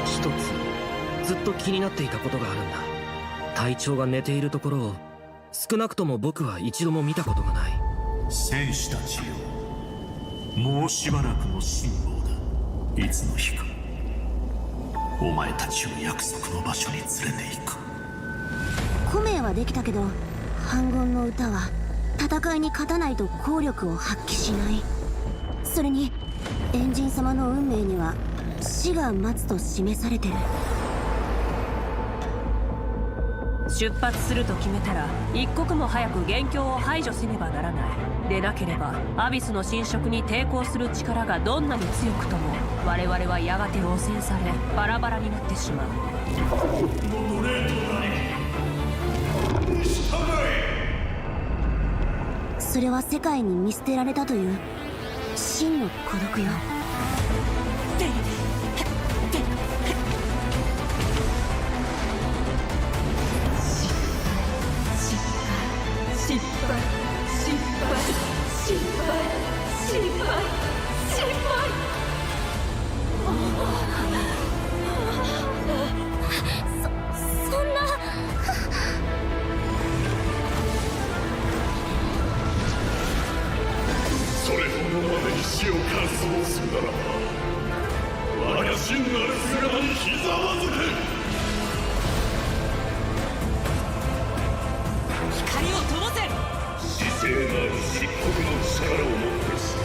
一つずっと気になっていたことがあるんだ。隊長が寝ているところを少なくとも僕は一度も見たことがない。戦士たちよ、もうしばらくの辛抱だ。いつの日かお前たちを約束の場所に連れて行く。古名はできたけど反言の歌は戦いに勝たないと効力を発揮しない。それにエンジン様の運命には死が待つと示されてる。出発すると決めたら一刻も早く元凶を排除せねばならない。でなければアビスの侵食に抵抗する力がどんなに強くとも我々はやがて汚染されバラバラになってしまう。それは世界に見捨てられたという真の孤独よ。そんな。それほどまでに死を観想するならば、我が真なる姿にひざまずけ。光を灯せ。姿勢なる漆黒の力をもってして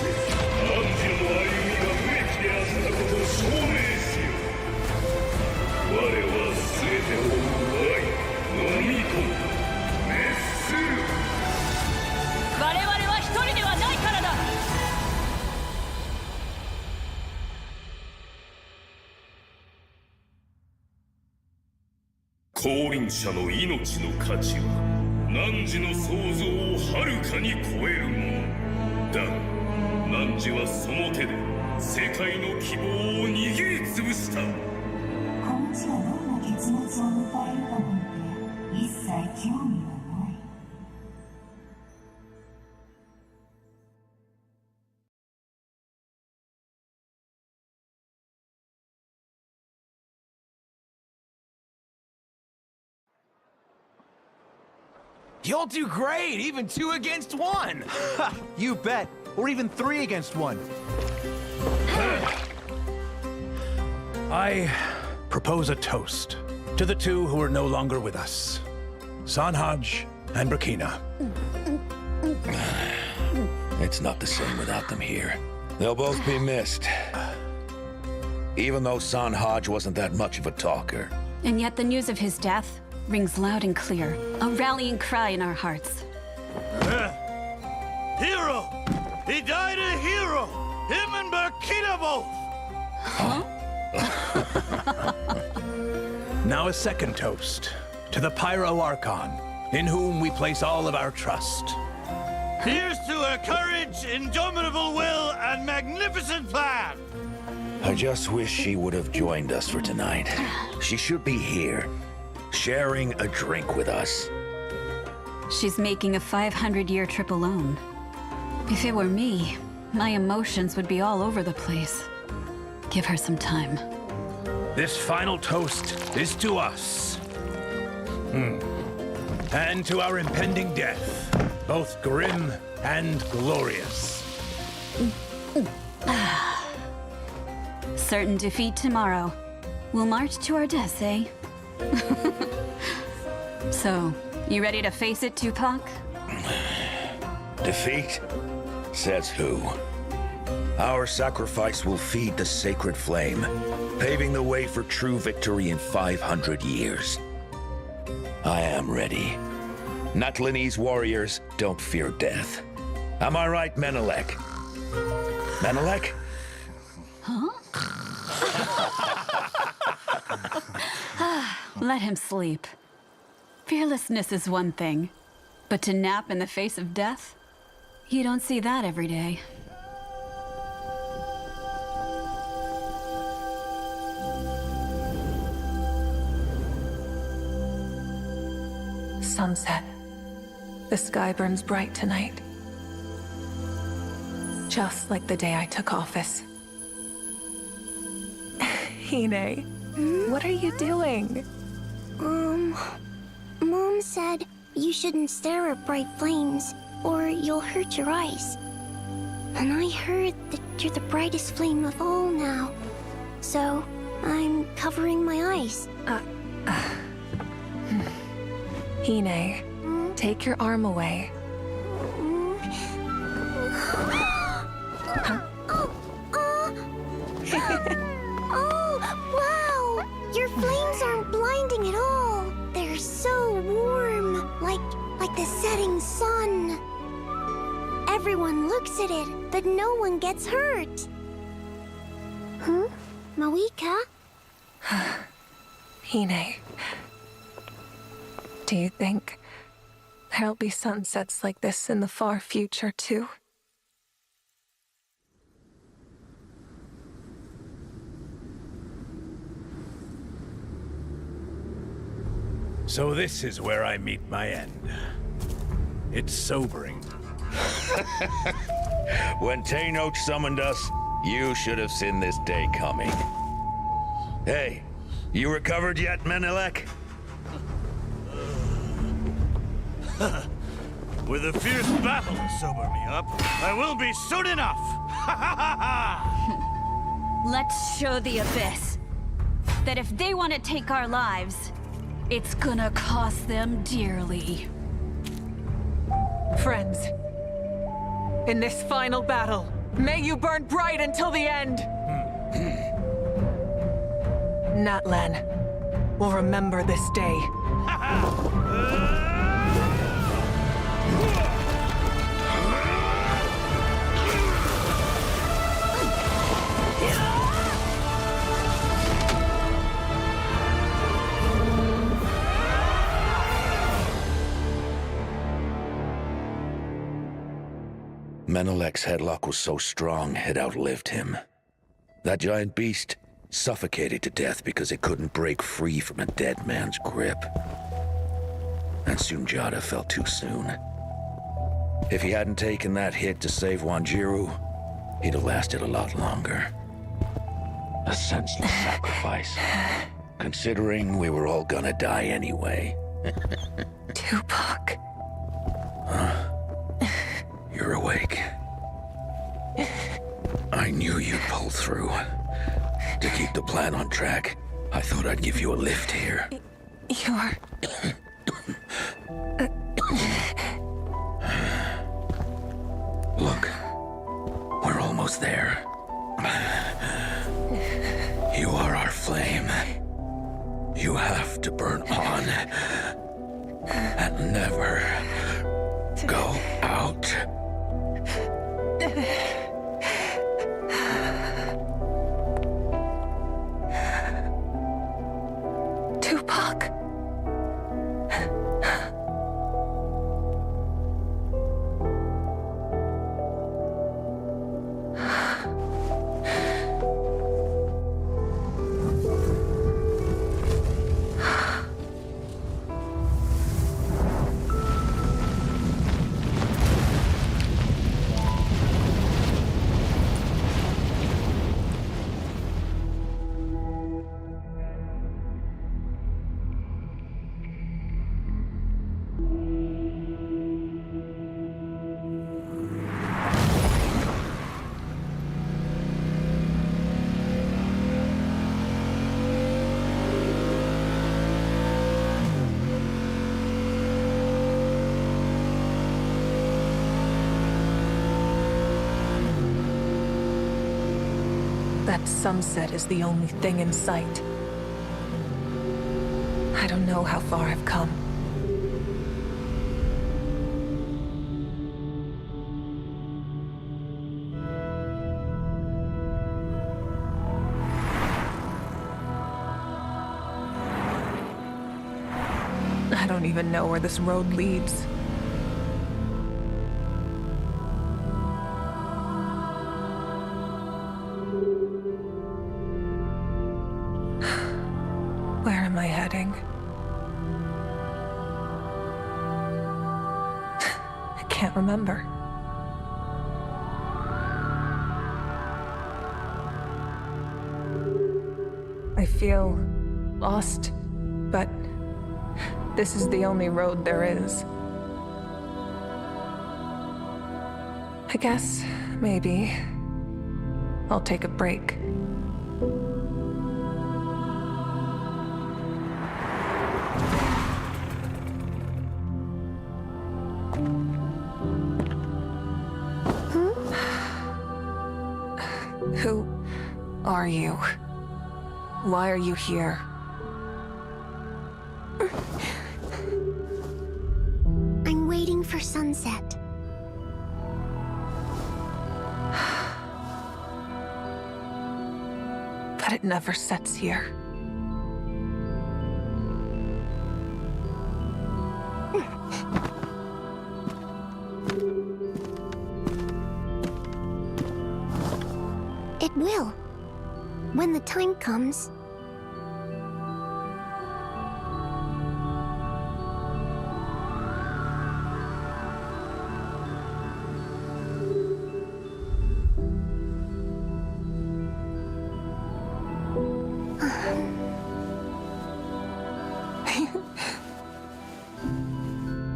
汝の歩みが無益であったことを証明しよう。我は全てを奪い飲み込む、滅する。我々は一人ではないからだ。降臨者の命の価値は汝の想像をはるかに超えるものだが、汝はその手で世界の希望を握りつぶした。この地がどんな結末を迎えるかなんて一切興味はない。You'll do great, even 2 against 1. You bet. Or even 3 against 1. I propose a toast to the 2 who are no longer with us, Sanhaj and Burkina. It's not the same without them here. They'll both be missed. Even though Sanhaj wasn't that much of a talker. And yet the news of his death rings loud and clear, a rallying cry in our hearts. Hero! He died a hero! Him and Burkina both! Huh? Now a second toast to the Pyro Archon, in whom we place all of our trust. Here's to her courage, indomitable will, and magnificent plan! I just wish she would have joined us for tonight. She should be here, sharing a drink with us. She's making a 500-year trip alone. If it were me, my emotions would be all over the place. Give her some time. This final toast is to us. And to our impending death, both grim and glorious. Certain defeat tomorrow. We'll march to our deaths, eh? So, you ready to face it, Tupac? Defeat? Says who? Our sacrifice will feed the sacred flame, paving the way for true victory in 500 years. I am ready. Natlinese warriors don't fear death. Am I right, Menelek? Menelek? Huh? Let him sleep. Fearlessness is one thing, but to nap in the face of death? You don't see that every day. Sunset. The sky burns bright tonight. Just like the day I took office. Hine, what are you doing? Mom said you shouldn't stare at bright flames, or you'll hurt your eyes. And I heard that you're the brightest flame of all now. So, I'm covering my eyes. Hine, take your arm away. Oh, wow! Your flames aren't blinding at all. They're so warm, like the setting sun. Everyone looks at it, but no one gets hurt. Huh? Mavuika? Hine. Do you think there'll be sunsets like this in the far future, too? So this is where I meet my end. It's sobering. When Tenoch summoned us, you should have seen this day coming. Hey, you recovered yet, Menelek? With a fierce battle to sober me up, I will be soon enough! Let's show the Abyss that if they want to take our lives, it's gonna cost them dearly. Friends, in this final battle, may you burn bright until the end! Natlan will remember this day. Menelek's headlock was so strong, it outlived him. That giant beast suffocated to death because it couldn't break free from a dead man's grip. And Sunjata fell too soon. If he hadn't taken that hit to save Wanjiru, he'd have lasted a lot longer. A senseless sacrifice, considering we were all gonna die anyway. Tupac. You're awake. I knew you'd pull through. To keep the plan on track, I thought I'd give you a lift here. You're... Look, we're almost there. You are our flame. You have to burn on and never go out. Tupac. That sunset is the only thing in sight. I don't know how far I've come. I don't even know where this road leads. Where am I heading? I can't remember. I feel lost, but this is the only road there is. I guess, maybe, I'll take a break. Who are you? Why are you here? I'm waiting for sunset. that it never sets here. It will. When the time comes.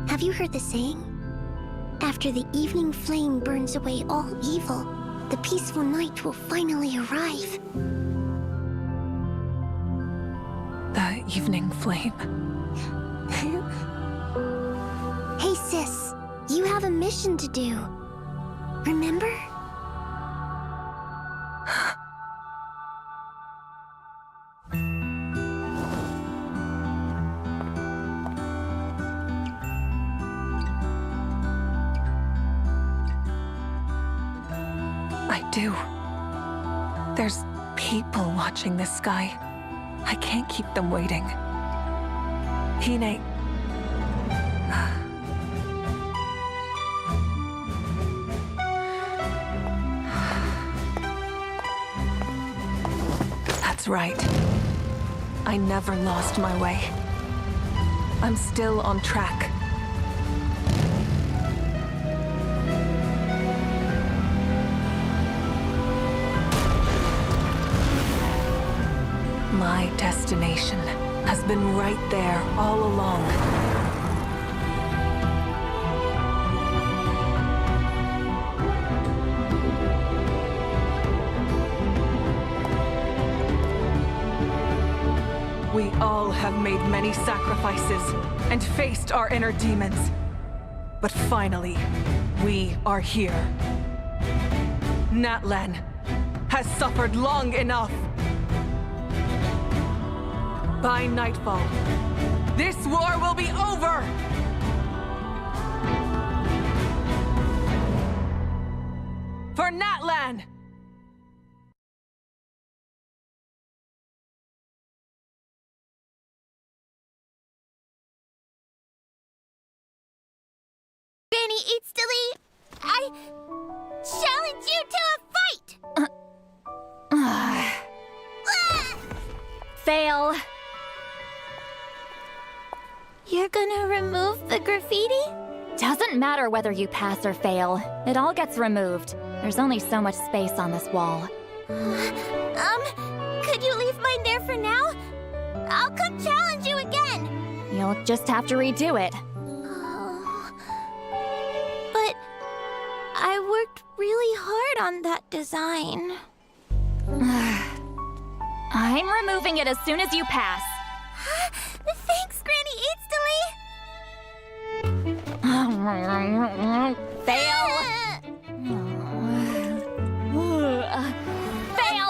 Have you heard the saying? After the evening flame burns away all evil, the peaceful night will finally arrive. The evening flame. Hey sis, you have a mission to do. Remember? I do. There's people watching this sky. I can't keep them waiting. Hine... That's right. I never lost my way. I'm still on track. My destination has been right there all along. We all have made many sacrifices and faced our inner demons. But finally, we are here. Natlan has suffered long enough. By nightfall, this war will be over! For Natlan! Granny Citlali, I challenge you to a fight! Fail. You're gonna remove the graffiti? Doesn't matter whether you pass or fail. It all gets removed. There's only so much space on this wall. Could you leave mine there for now? I'll come challenge you again! You'll just have to redo it. But I worked really hard on that design. I'm removing it as soon as you pass. Thanks, Granny Fail! Fail!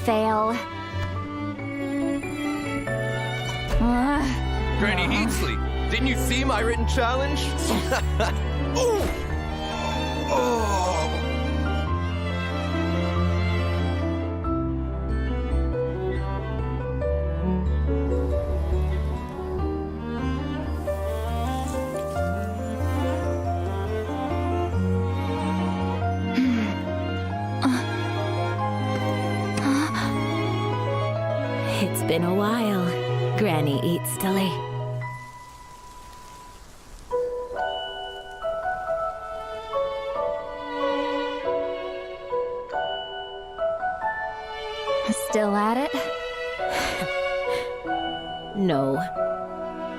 Fail. Granny Citlali, didn't you see my written challenge? Ooh. Oh. It's been a while, Granny Citlali. Still at it? No.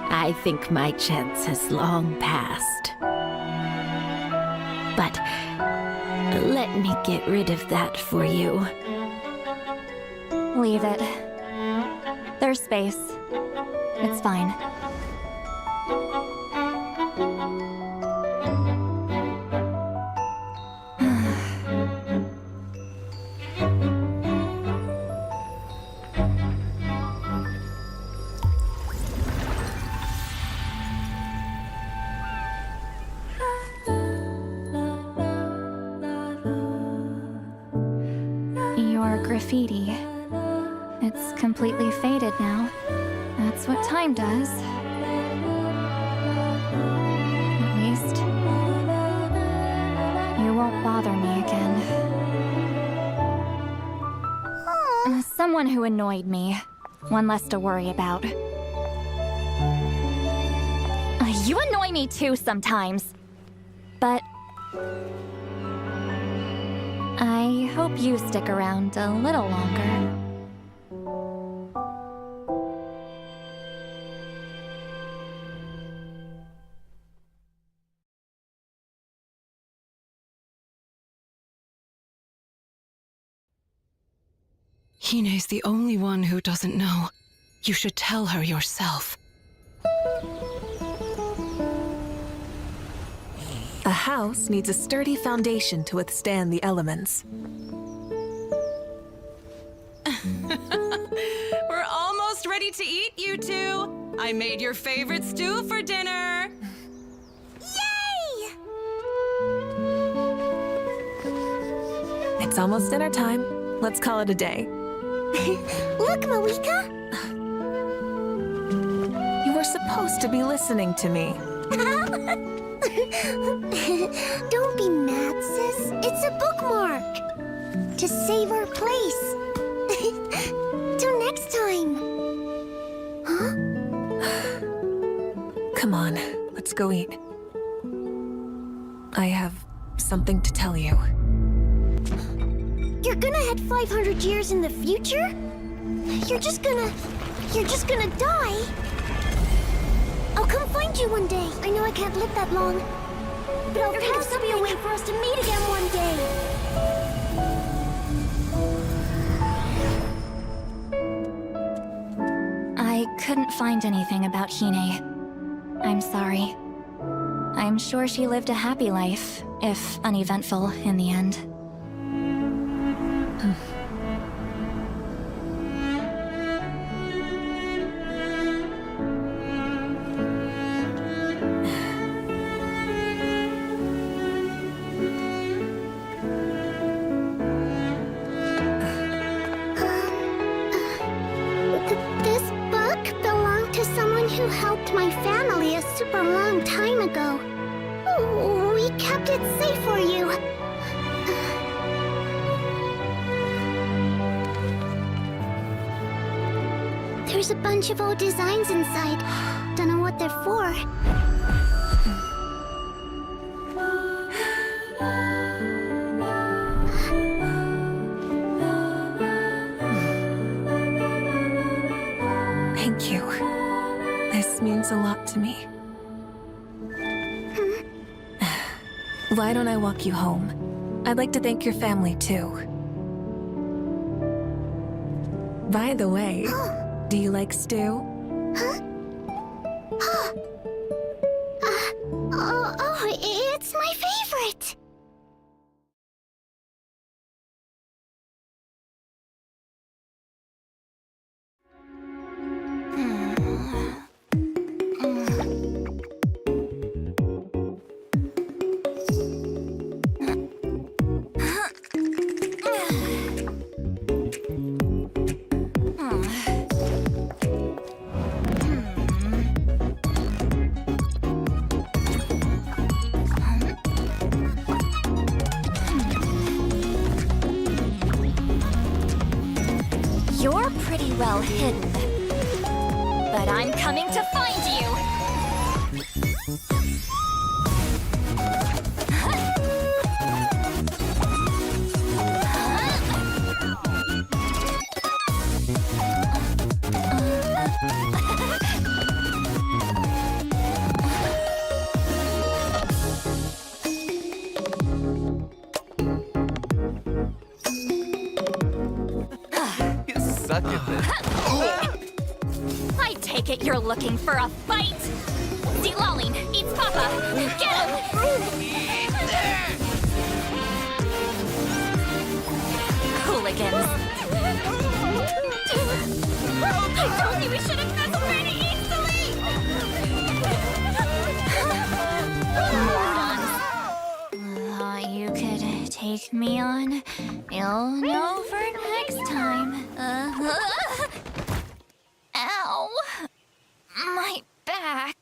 I think my chance has long passed. But let me get rid of that for you. Leave it. There's space. It's fine. graffiti. It's completely faded now. That's what time does. At least, you won't bother me again. Someone who annoyed me. One less to worry about. You annoy me too sometimes. But I hope you stick around a little longer. Hine's the only one who doesn't know. You should tell her yourself. A house needs a sturdy foundation to withstand the elements. We're almost ready to eat, you two. I made your favorite stew for dinner. Yay! It's almost dinner time. Let's call it a day. Look, Mavuika! You were supposed to be listening to me. Don't be mad, sis. It's a bookmark. To save our place. Till next time. Huh? Come on, let's go eat. I have something to tell you. You're gonna head 500 years in the future? You're just gonna die? I'll come find you one day. I know I can't live that long. But I'll think of be a way for us to meet again one day. I couldn't find anything about Hine. I'm sorry. I'm sure she lived a happy life, if uneventful in the end. This book belonged to someone who helped my family a super long time ago. We kept it safe for you. There's a bunch of old designs inside. Don't know what they're for. Thank you. This means a lot to me. Why don't I walk you home? I'd like to thank your family, too. By the way, do you like stew? It's my favorite! You're pretty well hidden. But I'm coming to find you! Suck at this. I take it you're looking for a fight? Citlali eats Papa! Get him! Hooligans! I told you we shouldn't mess around easily! Morons! You could take take me on. You'll know for next time. Ow. My back.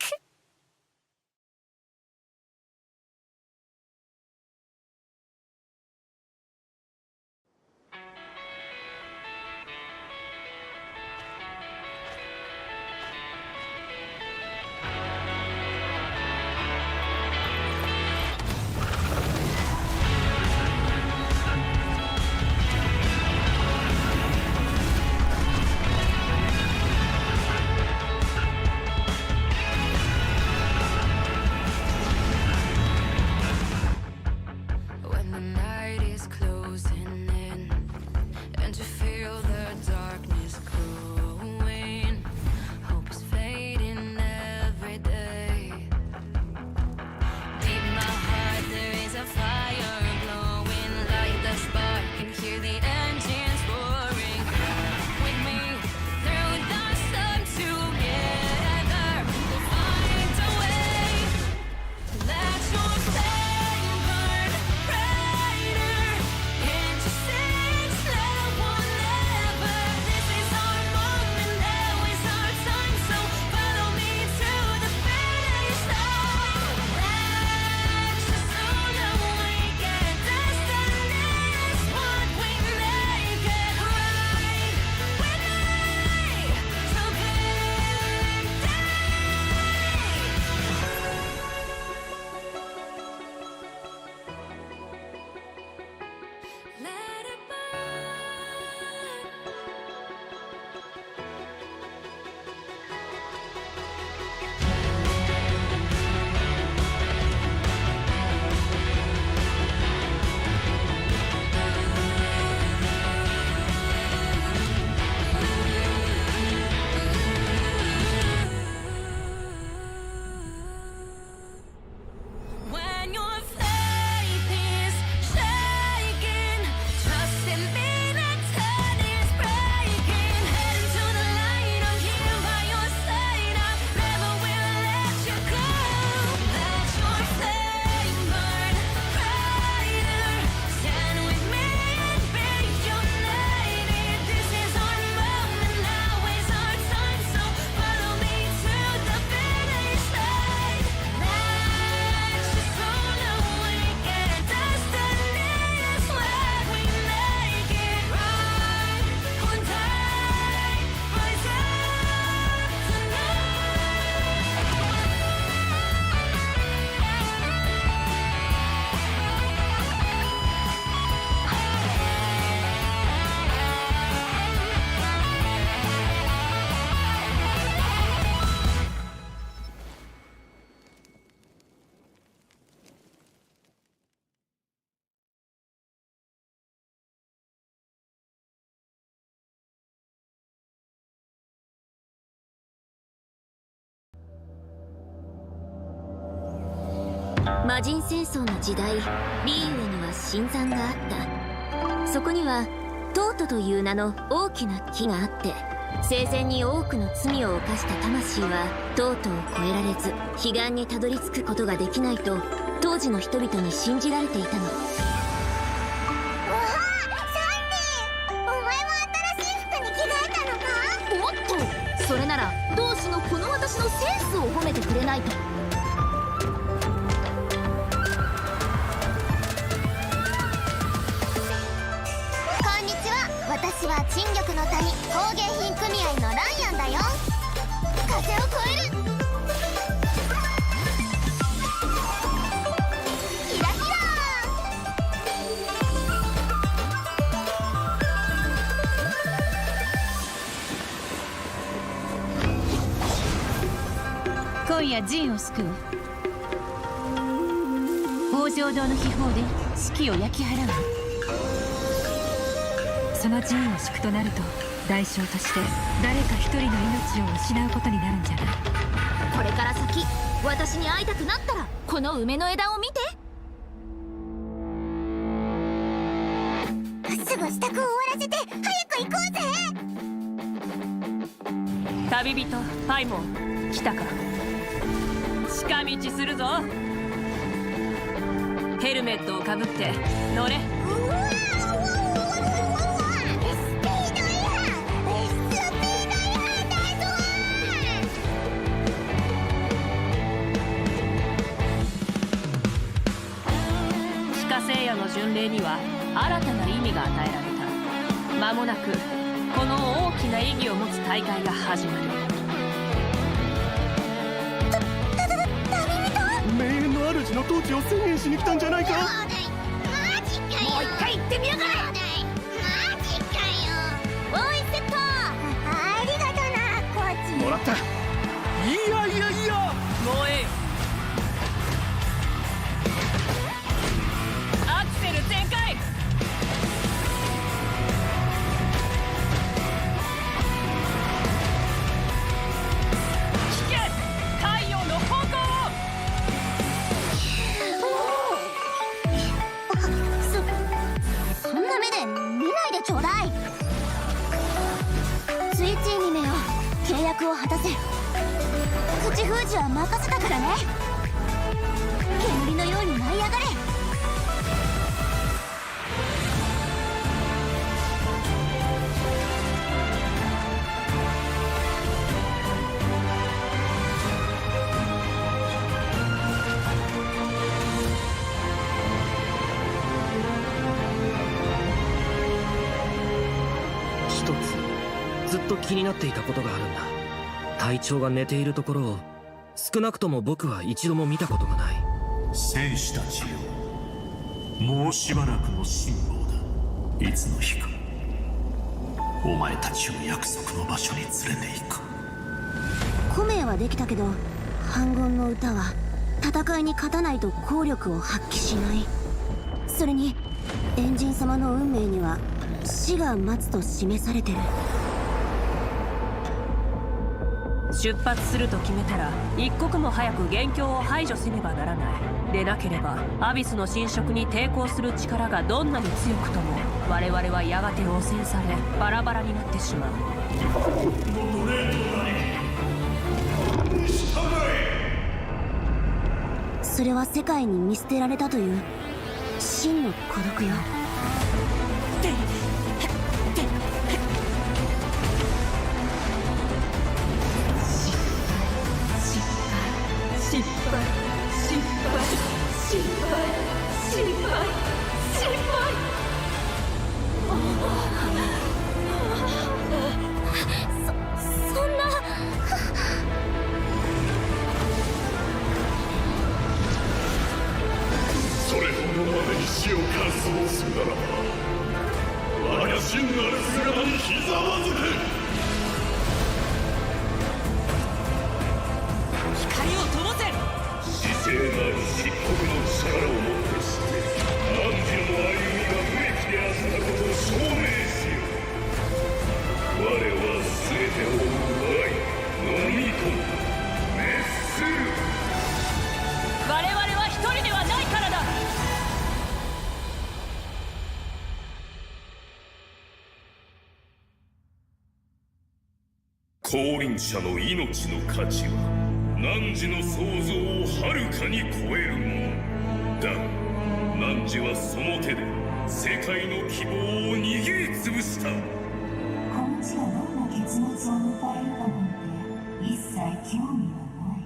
魔人戦争の時代、リーウェには神山があった。そこにはトートという名の大きな木があって、生前に多くの罪を犯した魂はトートを越えられず彼岸にたどり着くことができないと当時の人々に信じられていたの。わあ、サンデー、お前も新しい服に着替えたのか？おっと、それなら同志のこの私のセンスを褒めてくれないと。私は陳玉の谷工芸品組合のライアンだよ。風を越えるキラキラ今夜陣を救う。北条堂の秘宝で士気を焼き払う。その陣を敷くとなると代償として誰か一人の命を失うことになるんじゃない？これから先私に会いたくなったらこの梅の枝を見て。すぐ支度を終わらせて早く行こうぜ。旅人パイモン来たか。近道するぞ。ヘルメットをかぶって乗れ。巡礼には新たな意味が与えられた。間もなくこの大きな意義を持つ大会が始まる。名園の主の統治を宣言しに来たんじゃないか。マジかよ。もう一回言ってみやがれ。マジかよ。おいセット。ありがとなコーチ。もらった。いやいやいや、もうええ。アクセル全開。聞け、太陽の方向を。そんな目で見ないでちょうだい。スイッチにめよ、契約を果たせ。口封じは任せたからね。煙のように舞い上がれ。一つずっと気になっていたことがあるんだ。隊長が寝ているところを少なくとも僕は一度も見たことがない。戦士たちよ、もうしばらくの辛抱だ。いつの日かお前たちを約束の場所に連れて行く。古名はできたけど、反言の歌は戦いに勝たないと効力を発揮しない。それにエンジン様の運命には死が待つと示されてる。出発すると決めたら一刻も早く元凶を排除せねばならない。でなければアビスの侵食に抵抗する力がどんなに強くとも我々はやがて汚染されバラバラになってしまう。それは世界に見捨てられたという真の孤独よ。そんな。それほどまでに死を観想するならば、我が真なる姿にひざまずけ。光を灯せ。姿勢なる漆黒の力をもってして汝の歩みが無益であったことを証明せよ。我は全てを奪い飲み込む、滅する。我々は一人ではないからだ。降臨者の命の価値は汝の想像をはるかに超えるものだ。汝はその手で世界の希望を握りつぶした。この地がどんな結末を迎えるかなんて一切興味はない。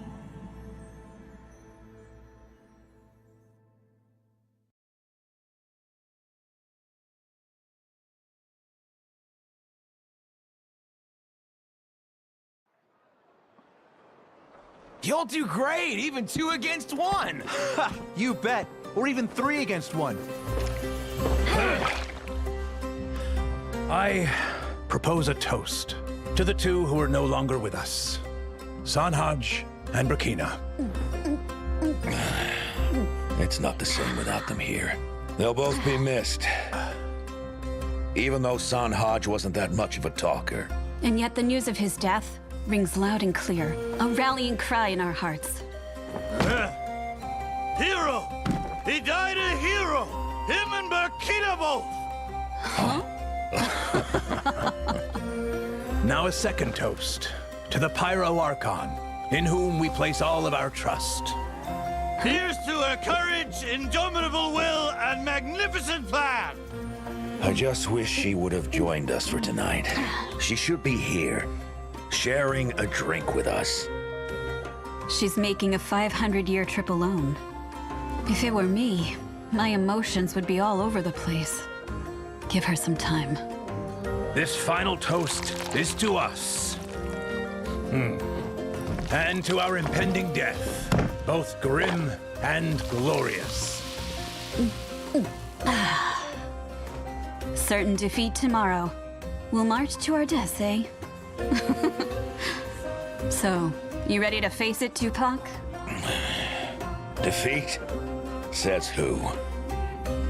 You'll do great, even 2 against 1. You bet. Or even 3 against 1. I propose a toast to the two who are no longer with us, Sanhaj and Brakina. It's not the same without them here. They'll both be missed. Even though Sanhaj wasn't that much of a talker. And yet the news of his death rings loud and clear, a rallying cry in our hearts. Hero! He died a hero! Him and Burkina both! Now a second toast to the Pyro Archon, in whom we place all of our trust. Here's to her courage, indomitable will, and magnificent plan! I just wish she would have joined us for tonight. She should be here, sharing a drink with us. She's making a 500-year trip alone. If it were me, my emotions would be all over the place. Give her some time. This final toast is to us. And to our impending death, both grim and glorious. Certain defeat tomorrow. We'll march to our deaths, eh? So, you ready to face it, Tupac? Defeat? Says who?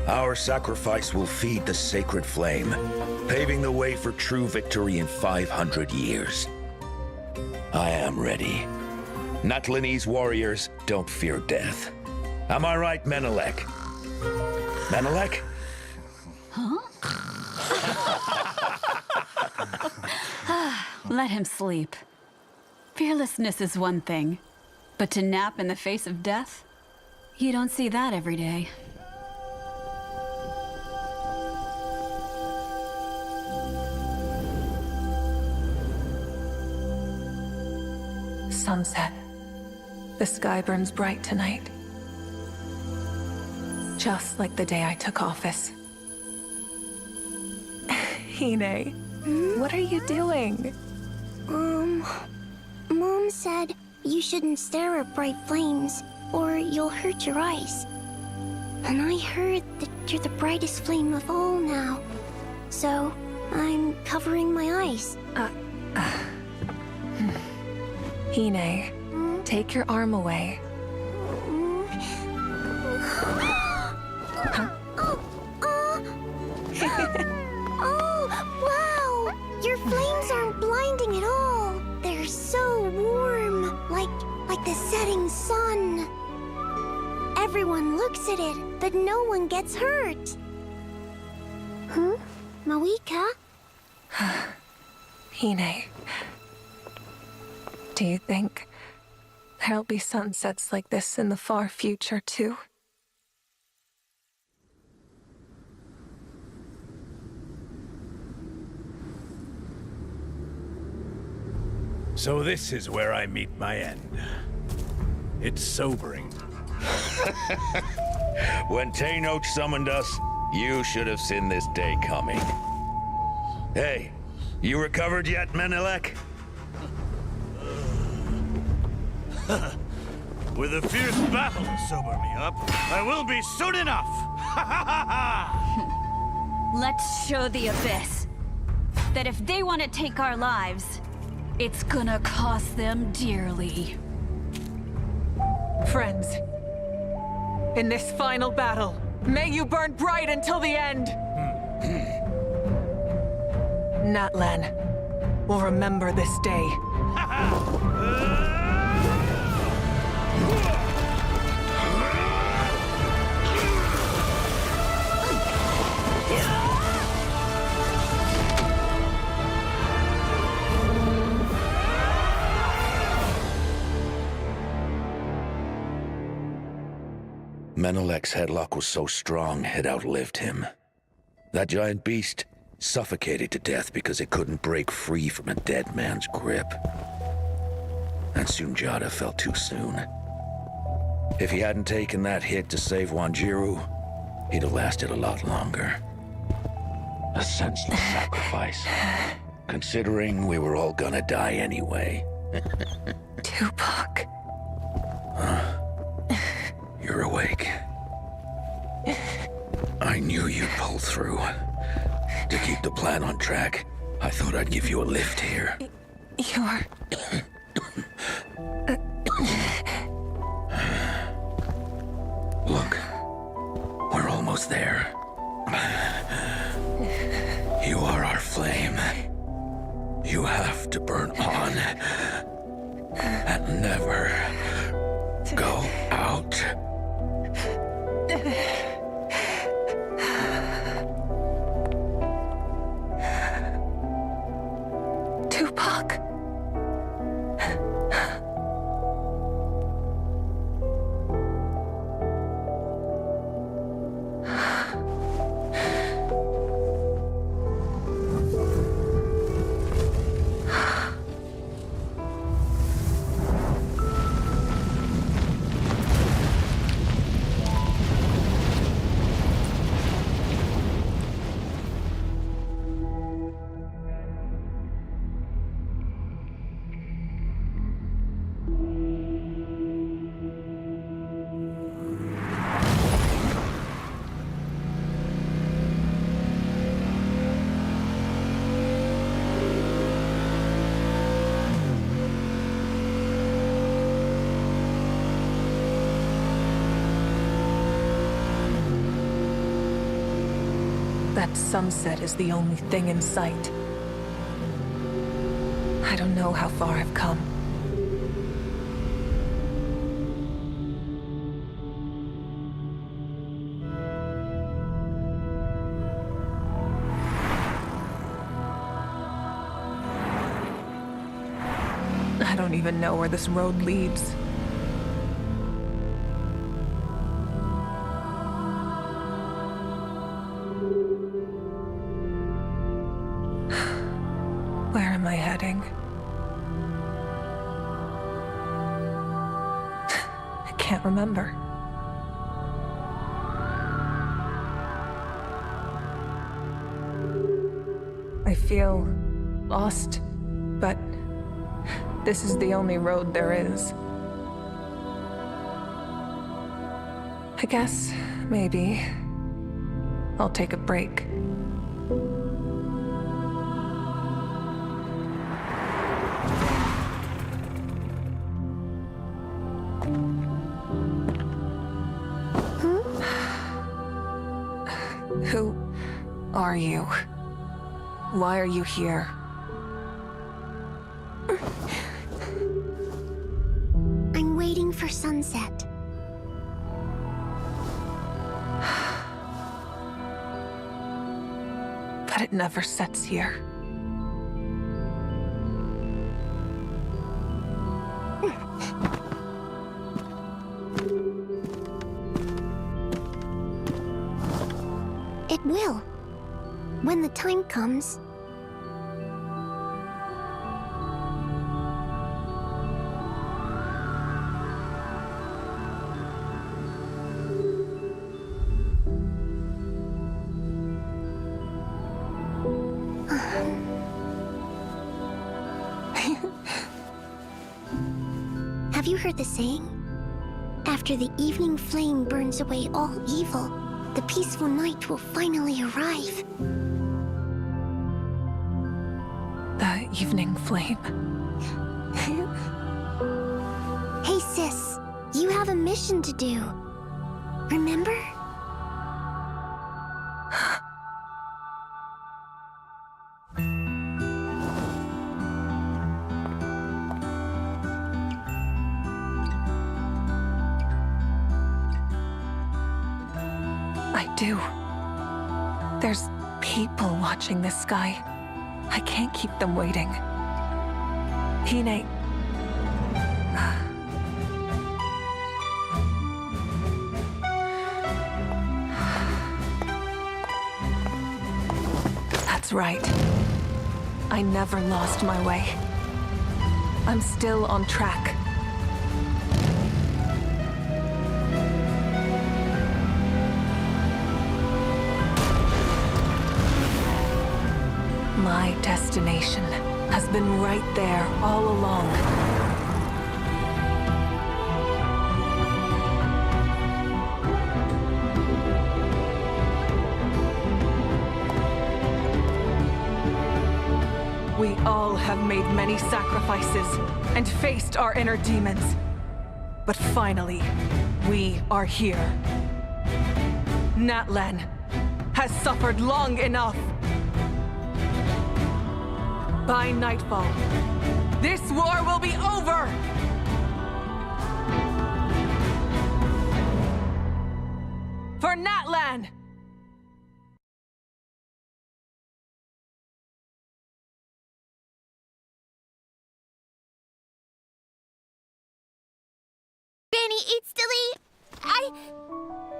Our sacrifice will feed the sacred flame, paving the way for true victory in 500 years. I am ready. Natlinese warriors don't fear death. Am I right, Menelek? Menelek? Huh? Let him sleep. Fearlessness is one thing, but to nap in the face of death? You don't see that every day. Sunset. The sky burns bright tonight. Just like the day I took office. Hine, what are you doing? Mom said you shouldn't stare at bright flames, or you'll hurt your eyes. And I heard that you're the brightest flame of all now. So, I'm covering my eyes. Hine, take your arm away. Huh? Oh, wow! Your flames aren't blinding at all. They're so warm, like the setting sun. Everyone looks at it, but no one gets hurt. Huh? Mavuika? Hine, do you think there'll be sunsets like this in the far future, too? So this is where I meet my end. It's sobering. When Tenoch summoned us, you should have seen this day coming. Hey, you recovered yet, Menelek? With a fierce battle to sober me up, I will be soon enough! Let's show the Abyss that if they want to take our lives, it's gonna cost them dearly. Friends, in this final battle, may you burn bright until the end! Natlan will remember this day. Menelek's headlock was so strong, it outlived him. That giant beast suffocated to death because it couldn't break free from a dead man's grip. And Sunjata fell too soon. If he hadn't taken that hit to save Wanjiru, he'd have lasted a lot longer. A senseless sacrifice, considering we were all gonna die anyway. Tupac. You're awake. I knew you'd pull through. To keep the plan on track, I thought I'd give you a lift here. You're... Look, we're almost there. You are our flame. You have to burn on and never go out. Tupac. That sunset is the only thing in sight. I don't know how far I've come. I don't even know where this road leads. Where am I heading? I can't remember. I feel lost, but this is the only road there is. I guess, maybe, I'll take a break. Who are you? Why are you here? I'm waiting for sunset. But it never sets here. It will. When the time comes. Have you heard the saying? After the evening flame burns away all evil, the peaceful night will finally arrive. The evening flame. Hey sis, you have a mission to do. Remember? I do. There's people watching this sky. I can't keep them waiting. Hine... That's right. I never lost my way. I'm still on track. My destination has been right there all along. We all have made many sacrifices and faced our inner demons. But finally, we are here. Natlan has suffered long enough. By nightfall, this war will be over! For Natlan! Granny Citlali, I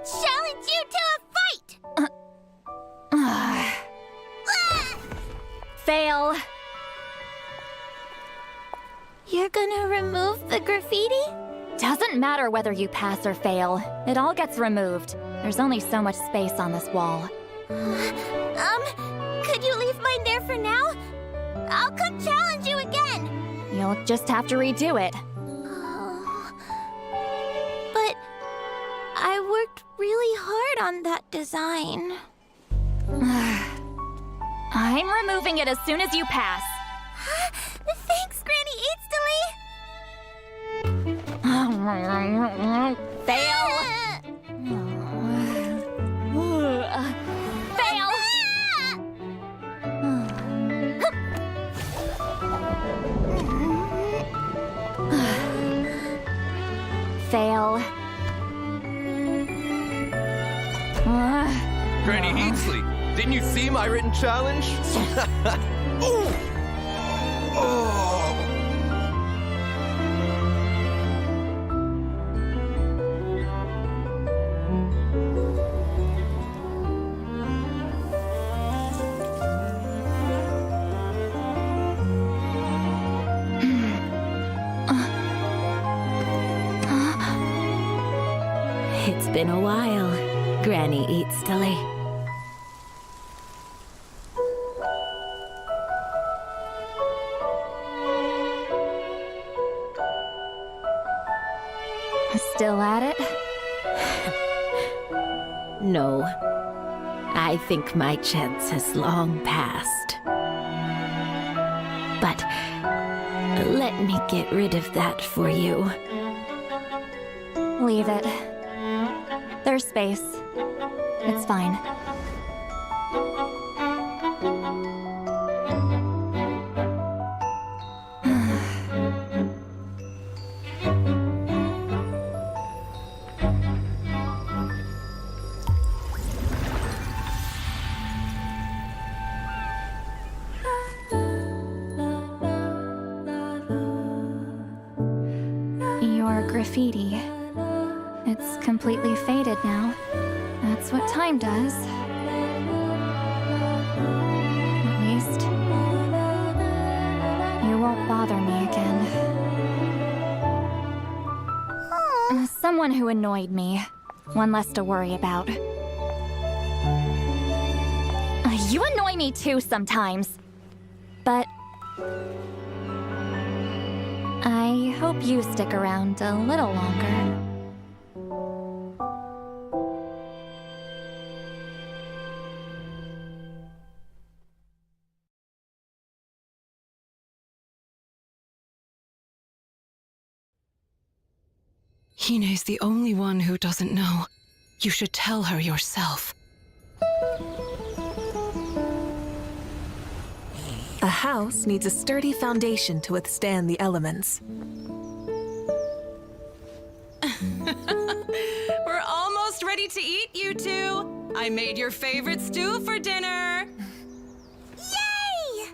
challenge you to a fight! Fail. You're gonna remove the graffiti? Doesn't matter whether you pass or fail. It all gets removed. There's only so much space on this wall. Could you leave mine there for now? I'll come challenge you again. You'll just have to redo it. But I worked really hard on that design. I'm removing it as soon as you pass. Thanks, Granny Fail. Fail. fail. Granny Heatsley, didn't you see my written challenge? Ooh. Oh. It's been a while, Granny Citlali. Still at it? No. I think my chance has long passed. But let me get rid of that for you. Leave it. There's space. It's fine. Your graffiti. It's completely faded now. That's what time does. At least, you won't bother me again. Someone who annoyed me. One less to worry about. You annoy me too sometimes. But I hope you stick around a little longer. Hine's the only one who doesn't know. You should tell her yourself. A house needs a sturdy foundation to withstand the elements. We're almost ready to eat, you two. I made your favorite stew for dinner. Yay!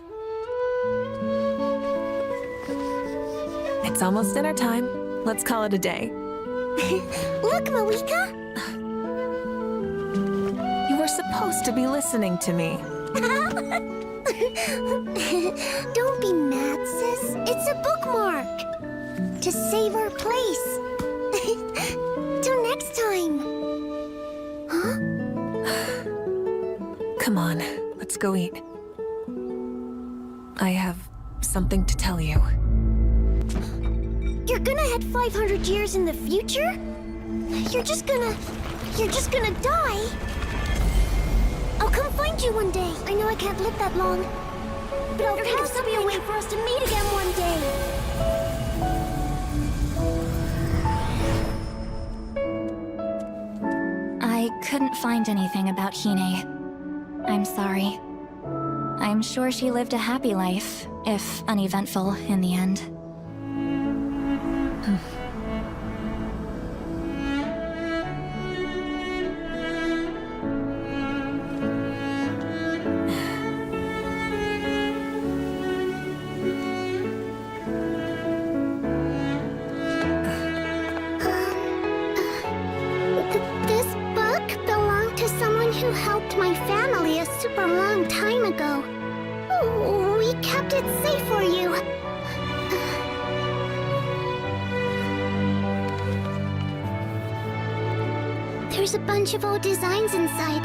It's almost dinner time. Let's call it a day. Look, Mavuika! You were supposed to be listening to me. Don't be mad, sis. It's a bookmark. To save our place. Till next time. Huh? Come on, let's go eat. I have something to tell you. You're gonna head 500 years in the future? You're just gonna die? I'll come find you one day. I know I can't live that long. But I'll think of something a way for us to meet again one day. I couldn't find anything about Hine. I'm sorry. I'm sure she lived a happy life, if uneventful in the end. This book belonged to someone who helped my family a super long time ago. We kept it safe for you. There's a bunch of old designs inside.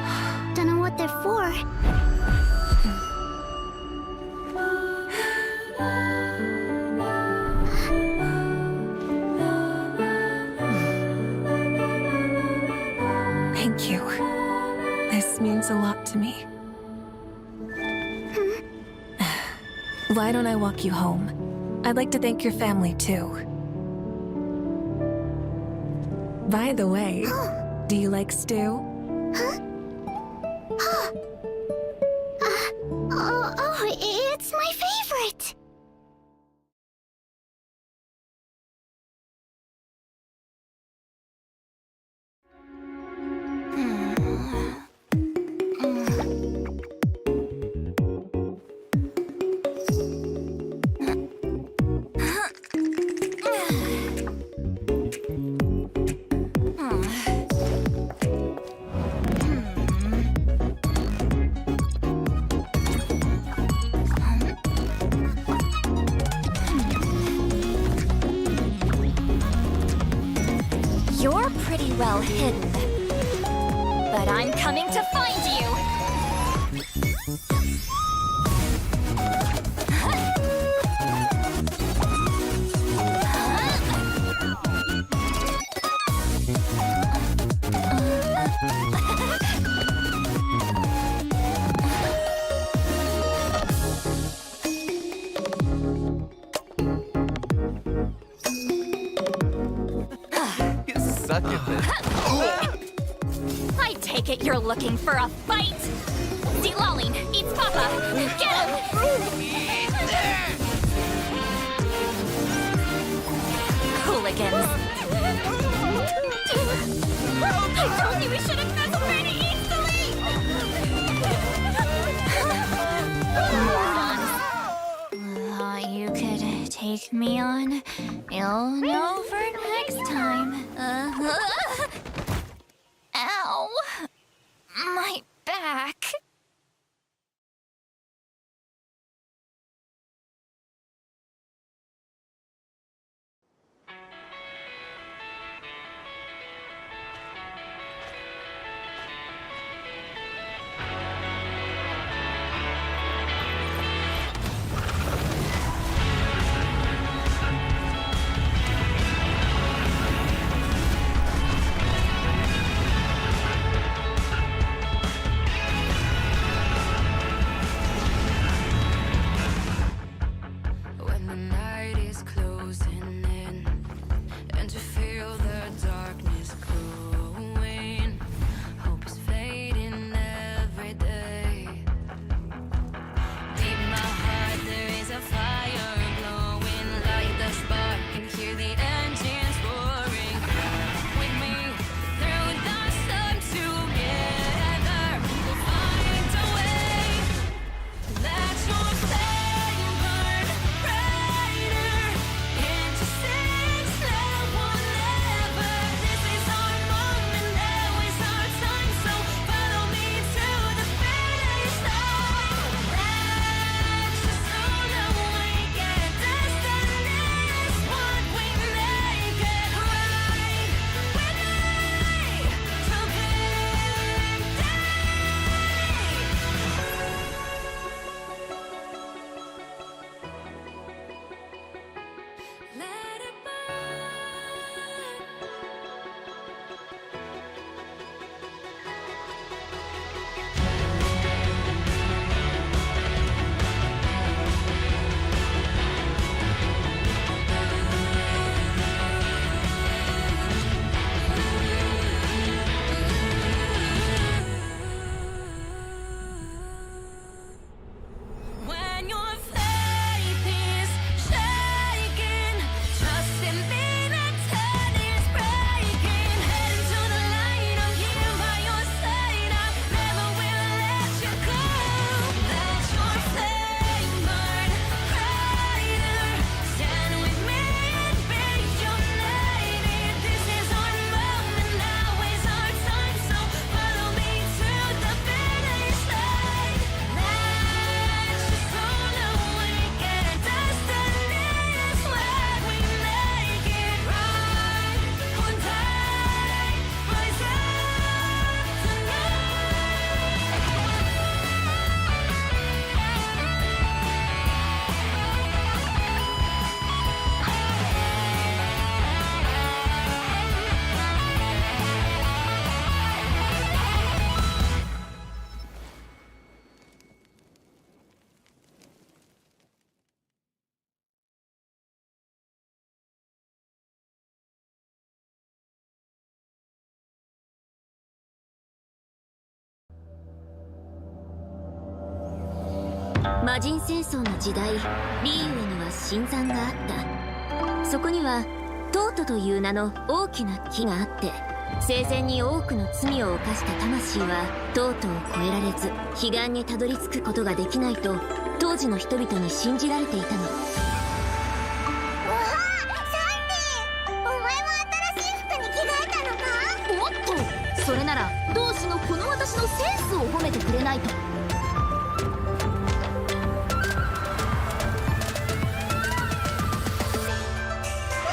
Don't know what they're for. Thank you. This means a lot to me. Why don't I walk you home? I'd like to thank your family, too. By the way, do you like stew? Huh? It's my favorite! pretty well hidden. But I'm coming to find you! Suck at this. I take it you're looking for a fight? Citlali eats Papa! Get him! Hooligans! I told you we should have found somewhere to eat Thought you could take me on? You'll know for next time. Ow! My back.魔人戦争の時代、リーウェには新山があった。そこにはトートという名の大きな木があって、生前に多くの罪を犯した魂はトートを越えられず彼岸にたどり着くことができないと当時の人々に信じられていたの。わあ、サンデー、お前も新しい服に着替えたのか？おっと、それなら同志のこの私のセンスを褒めてくれないと。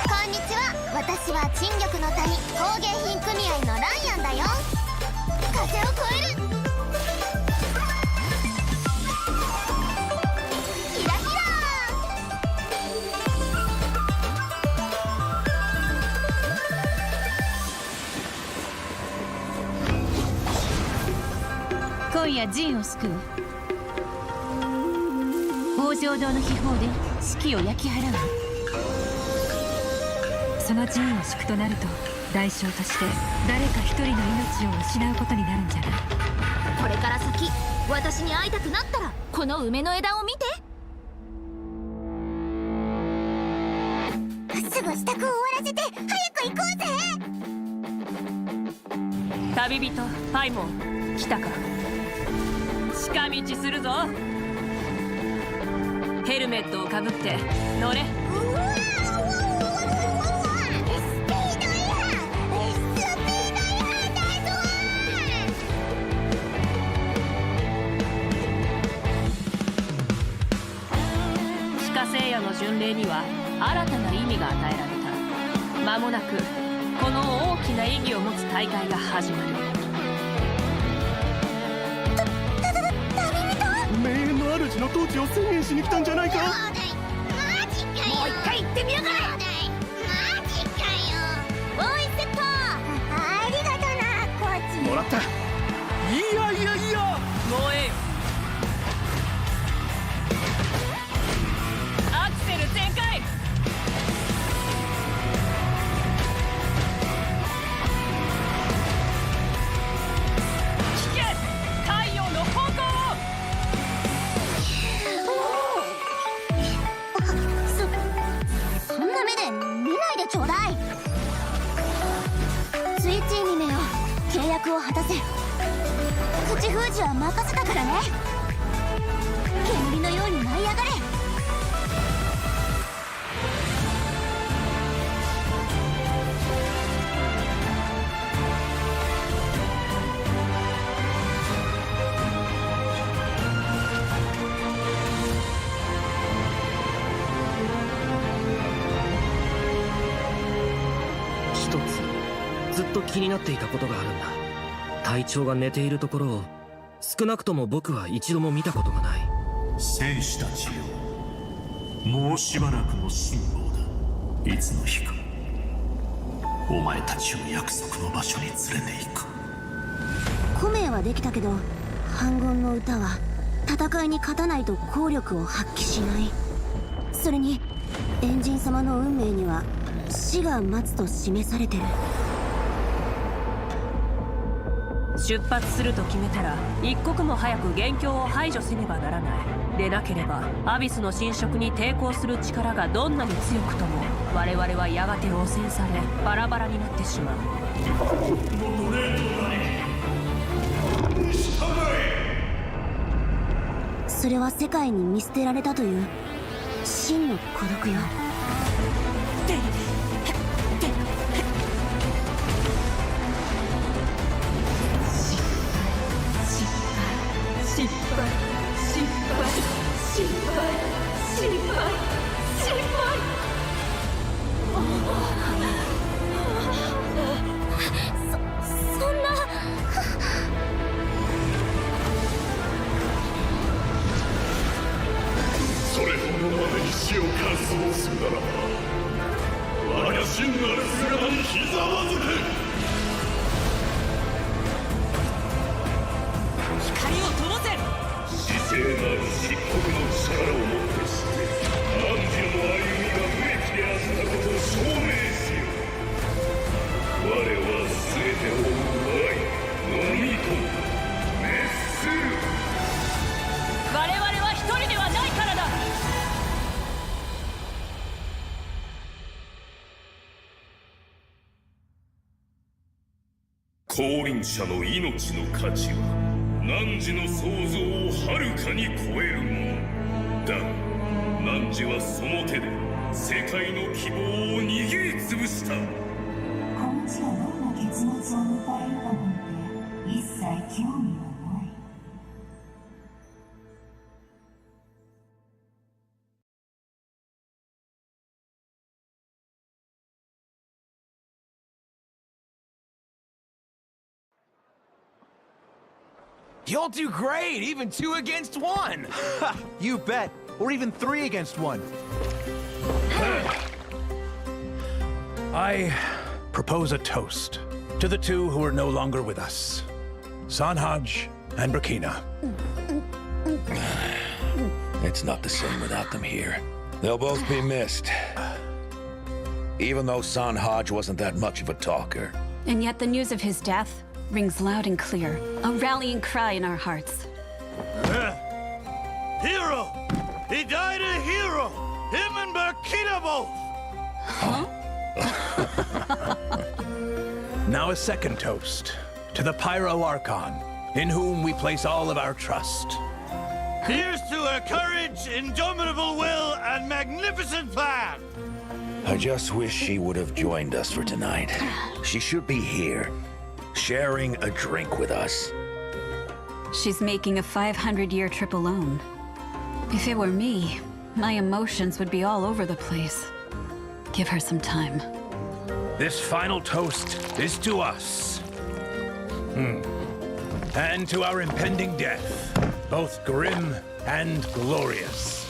こんにちは、私私は陳玉の谷工芸品組合のライアンだよ。風を越えるキラキラ。今夜陣を救う。北条堂の秘宝で士気を焼き払う。その陣を敷くとなると代償として誰か一人の命を失うことになるんじゃない。これから先私に会いたくなったらこの梅の枝を見て。すぐ支度を終わらせて早く行こうぜ。旅人パイモン来たか。近道するぞ。ヘルメットをかぶって乗れ。地下聖夜の巡礼には新たな意味が与えられた。間もなくこの大きな意義を持つ大会が始まる。永遠の主の統治を宣言しに来たんじゃないか。もう一回行ってみようか。マジかよ。おいセットありがとなコーチ。もらった。いやいやいやもうええよ。アクセル全開。聞け太陽の方向を。そんな目で見ないでちょうだい。スイッチ姫よ、契約を果たせ。口封じは任せたからね。煙のように舞い上がれ。一つずっと気になっていたことがあるんだ。隊長が寝ているところを少なくとも僕は一度も見たことがない。戦士たちよ、もうしばらくの辛抱だ。いつの日かお前たちを約束の場所に連れて行く。古名はできたけど反言の歌は戦いに勝たないと効力を発揮しない。それにエンジン様の運命には死が待つと示されてる。出発すると決めたら一刻も早く元凶を排除せねばならない。でなければアビスの侵食に抵抗する力がどんなに強くとも我々はやがて汚染されバラバラになってしまう。それは世界に見捨てられたという真の孤独よ。そんな。それほどまでに死を完走するならば、我が真なる姿にひざまずけ。光を灯せ。姿勢なる漆黒の力をもってして汝の歩みが無益であったことを証明しよう。我は全てを奪い飲み込む。滅する。我々は一人ではないからだ。降臨者の命の価値は汝の想像をはるかに超えるものだ。汝はその手で世界の希望を握りつぶした。この地がどんな結末を迎えるかなんて一切興味は You'll do great, even 2 against 1. Ha! You bet. Or even 3 against 1. I propose a toast to the 2 who are no longer with us, Sanhaj and Burkina. It's not the same without them here. They'll both be missed. Even though Sanhaj wasn't that much of a talker. And yet the news of his death rings loud and clear, a rallying cry in our hearts. Hero! He died a hero! Him and Burkina both! Huh? Now a second toast to the Pyro Archon, in whom we place all of our trust. Here's to her courage, indomitable will, and magnificent plan! I just wish she would have joined us for tonight. She should be here, sharing a drink with us. She's making a 500-year trip alone. If it were me, my emotions would be all over the place. Give her some time. This final toast is to us. And to our impending death, both grim and glorious.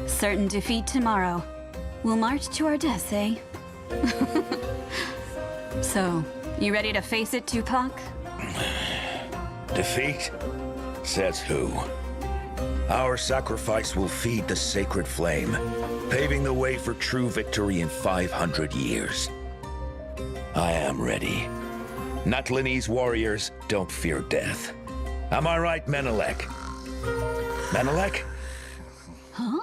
Certain defeat tomorrow. We'll march to our deaths, eh? So, you ready to face it, Tupac? Defeat? Says who? Our sacrifice will feed the sacred flame, paving the way for true victory in 500 years. I am ready. Natlinese warriors don't fear death. Am I right, Menelek? Menelek? Huh?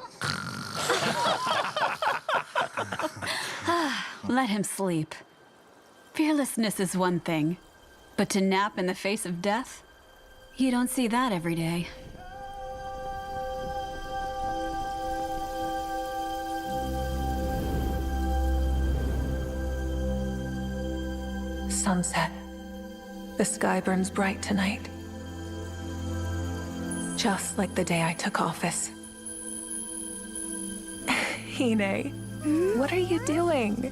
Let him sleep. Fearlessness is one thing, but to nap in the face of death? You don't see that every day. Sunset. The sky burns bright tonight. Just like the day I took office. Hine, what are you doing?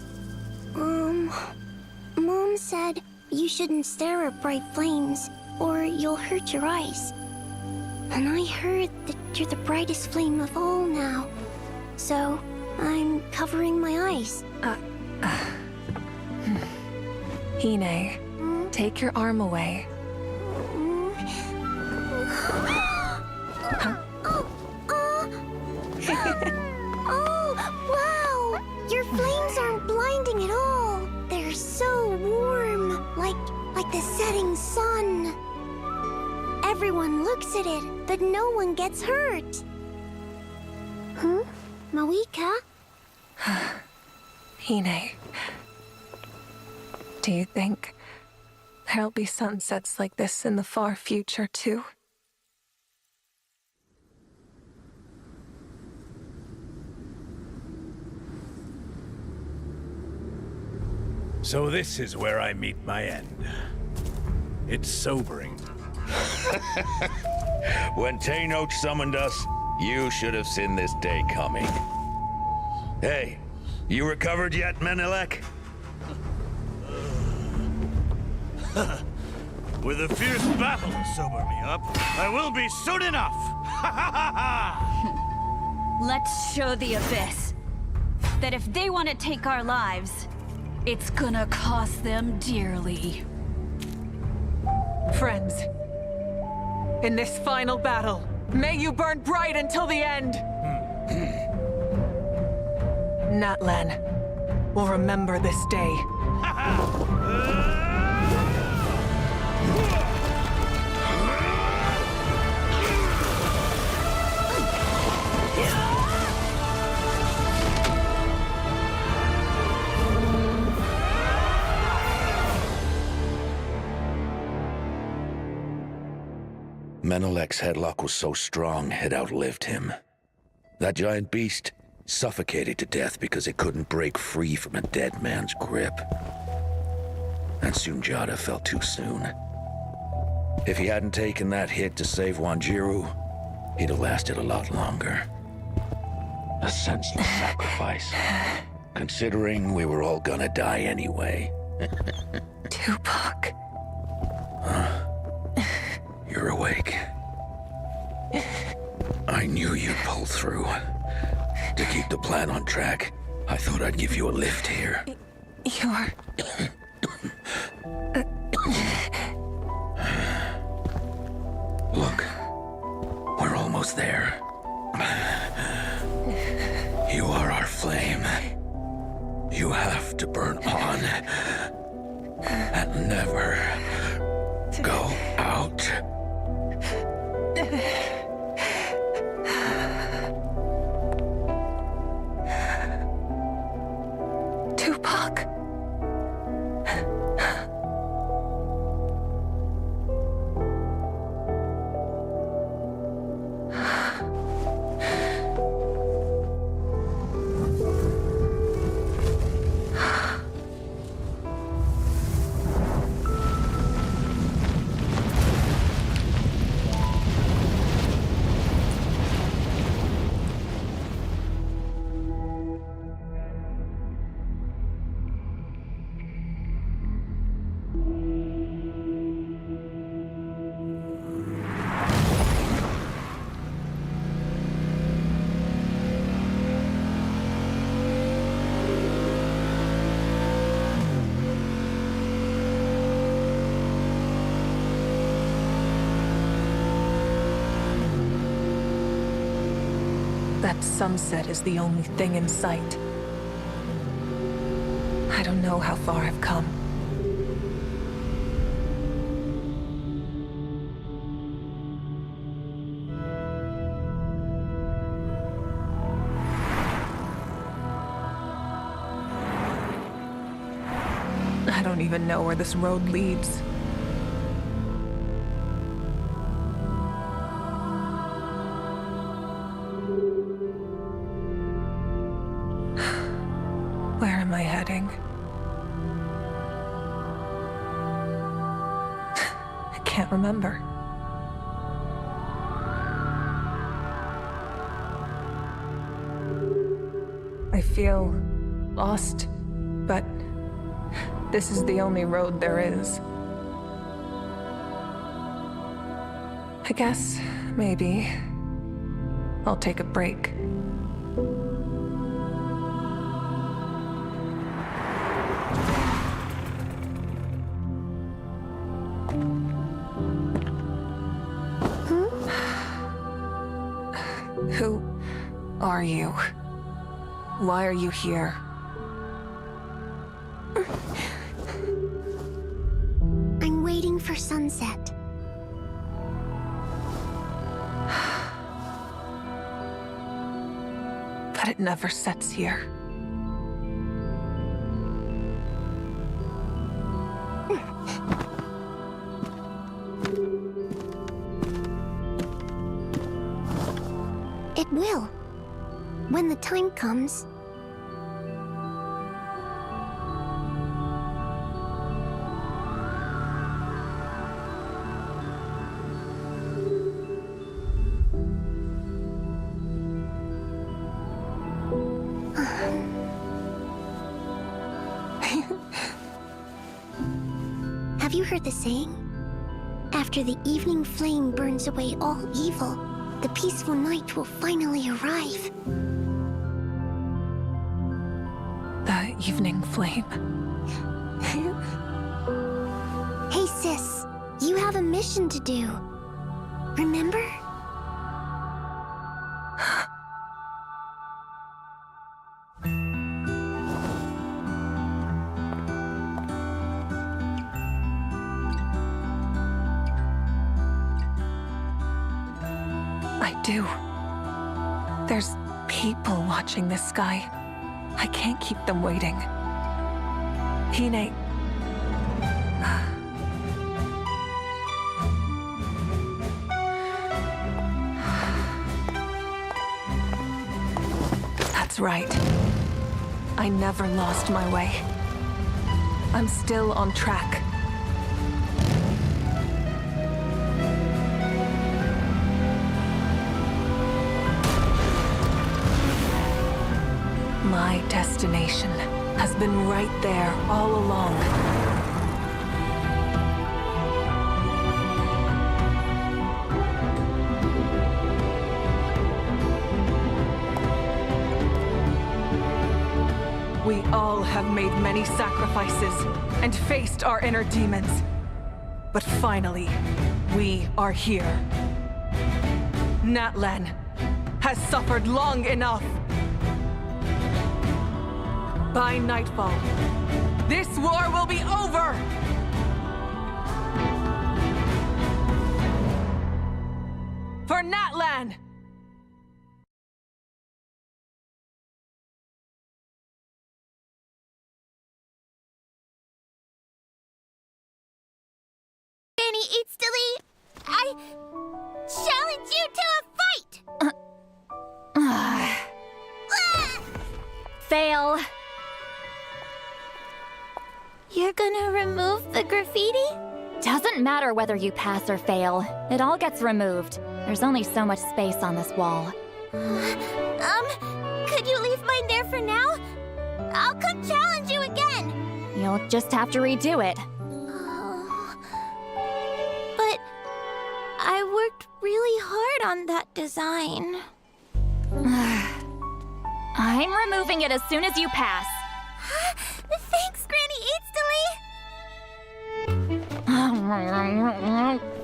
Mom said you shouldn't stare at bright flames, or you'll hurt your eyes. And I heard that you're the brightest flame of all now. So, I'm covering my eyes. Hine, take your arm away. Oh, wow! Your flames aren't blinding at all. They're so warm, like the setting sun. Everyone looks at it, but no one gets hurt. Huh? Mavuika? Hine, do you think there'll be sunsets like this in the far future, too? So this is where I meet my end. It's sobering. When Tenoch summoned us, you should have seen this day coming. Hey, you recovered yet, Menelek? With a fierce battle to sober me up, I will be soon enough! Let's show the Abyss that if they want to take our lives, it's gonna cost them dearly. Friends, in this final battle, may you burn bright until the end! Natlan will remember this day. Menelek's headlock was so strong, it outlived him. That giant beast suffocated to death because it couldn't break free from a dead man's grip. And Sunjata fell too soon. If he hadn't taken that hit to save Wanjiru, he'd have lasted a lot longer. A senseless sacrifice, considering we were all gonna die anyway. Tupac. you're awake. I knew you'd pull through. To keep the plan on track, I thought I'd give you a lift here. You're... Look, we're almost there. You are our flame. You have to burn on and never go out. Tupac. That sunset is the only thing in sight. I don't know how far I've come. I don't even know where this road leads. Where am I heading? I can't remember. I feel lost, but this is the only road there is. I guess, maybe, I'll take a break. Who are you? Why are you here? I'm waiting for sunset. But it never sets here. It will. When the time comes. Have you heard the saying? After the evening flame burns away all evil, the peaceful night will finally arrive. The evening flame. Hey sis, you have a mission to do. Remember? I do. There's people watching this sky. I can't keep them waiting. Hine... That's right. I never lost my way. I'm still on track. My destination has been right there all along. all have made many sacrifices and faced our inner demons. But finally, we are here. Natlan has suffered long enough. By nightfall, this war will be over! For Natlan! Granny Citlali, I challenge you to a fight! Fail. You're gonna remove the graffiti? Doesn't matter whether you pass or fail. It all gets removed. There's only so much space on this wall. Could you leave mine there for now? I'll come challenge you again! You'll just have to redo it. But I worked really hard on that design. I'm removing it as soon as you pass. Thanks, Granny Citlali!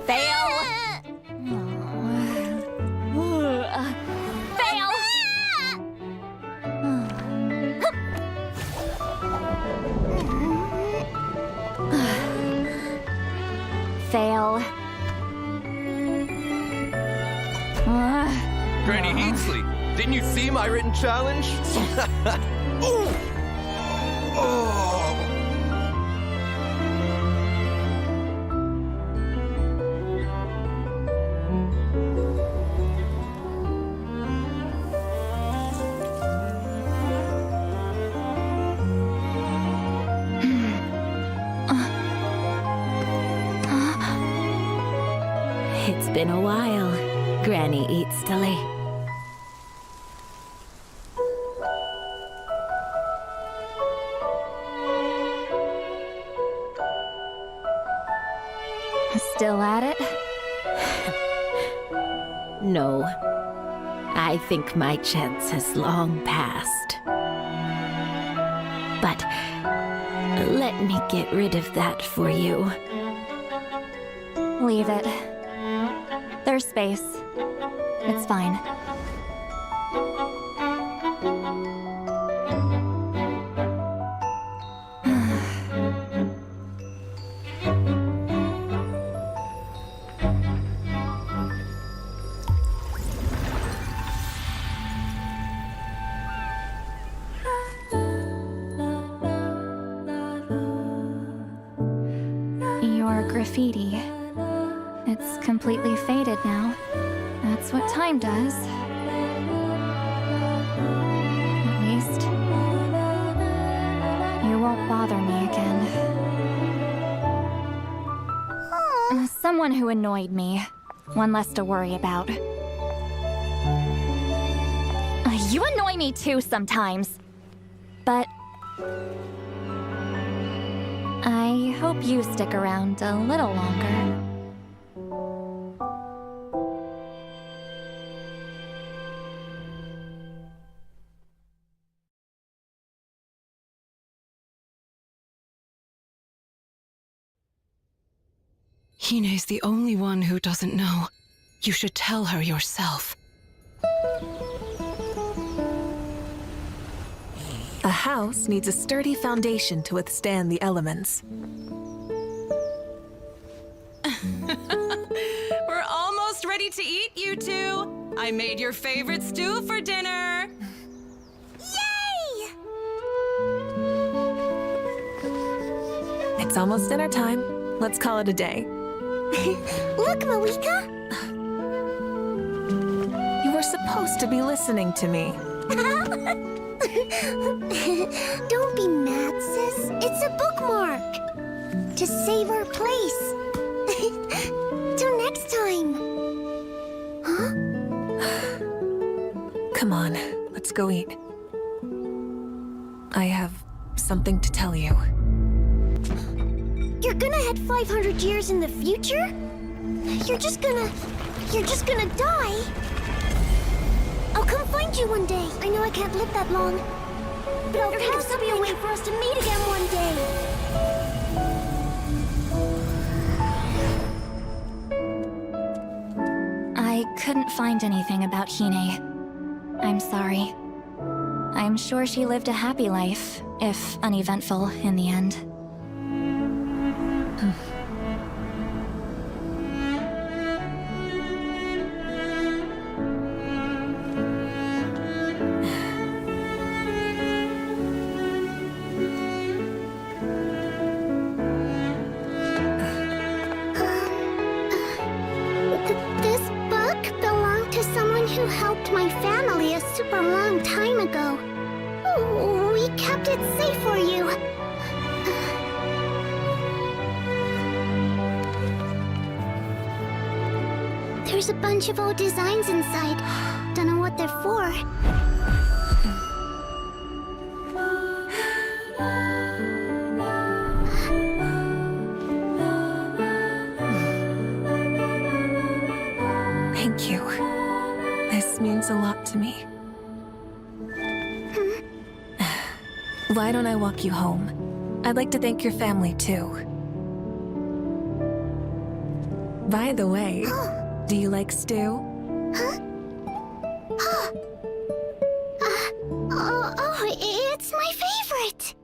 Fail! Fail! Fail. Granny Citlali, didn't you see my written challenge? Ooh. Oh. It's been a while, Granny Citlali. Still at it? No. I think my chance has long passed. But let me get rid of that for you. Leave it. There's space. It's fine. Your graffiti. It's completely faded now. That's what time does. At least, you won't bother me again. Someone who annoyed me. One less to worry about. You annoy me too sometimes. But I hope you stick around a little longer. Hine's the only one who doesn't know. You should tell her yourself. A house needs a sturdy foundation to withstand the elements. We're almost ready to eat, you two. I made your favorite stew for dinner. Yay! It's almost dinner time. Let's call it a day. Look, Mavuika! You were supposed to be listening to me. Don't be mad, sis. It's a bookmark. To save our place. Till next time. Huh? Come on, let's go eat. I have something to tell you. You're gonna head 500 years in the future? You're just gonna die? I'll come find you one day. I know I can't live that long. But there has to be a way for us to meet again one day. I couldn't find anything about Hine. I'm sorry. I'm sure she lived a happy life, if uneventful in the end. This book belonged to someone who helped my family a super long time ago. We kept it safe for you. There's a bunch of old designs inside. Don't know what they're for. Thank you. This means a lot to me. Why don't I walk you home? I'd like to thank your family, too. By the way, do you like stew? It's my favorite!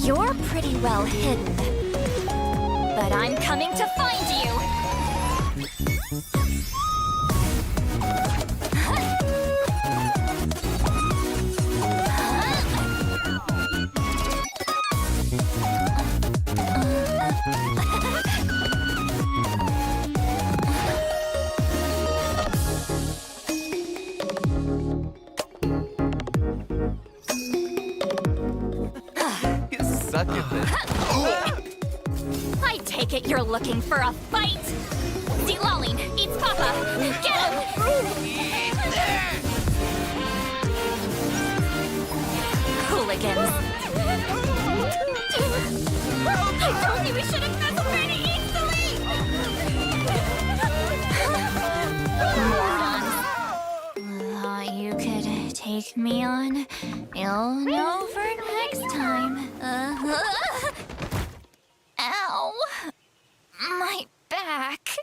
You're pretty well hidden. But I'm coming to find you! Suck at this. I take it you're looking for a fight? Citlali eats Papa! Get him! Hooligans! I told you we shouldn't mess around easily! Morons. Thought you could take me on? You'll know for next time. Ow! My back.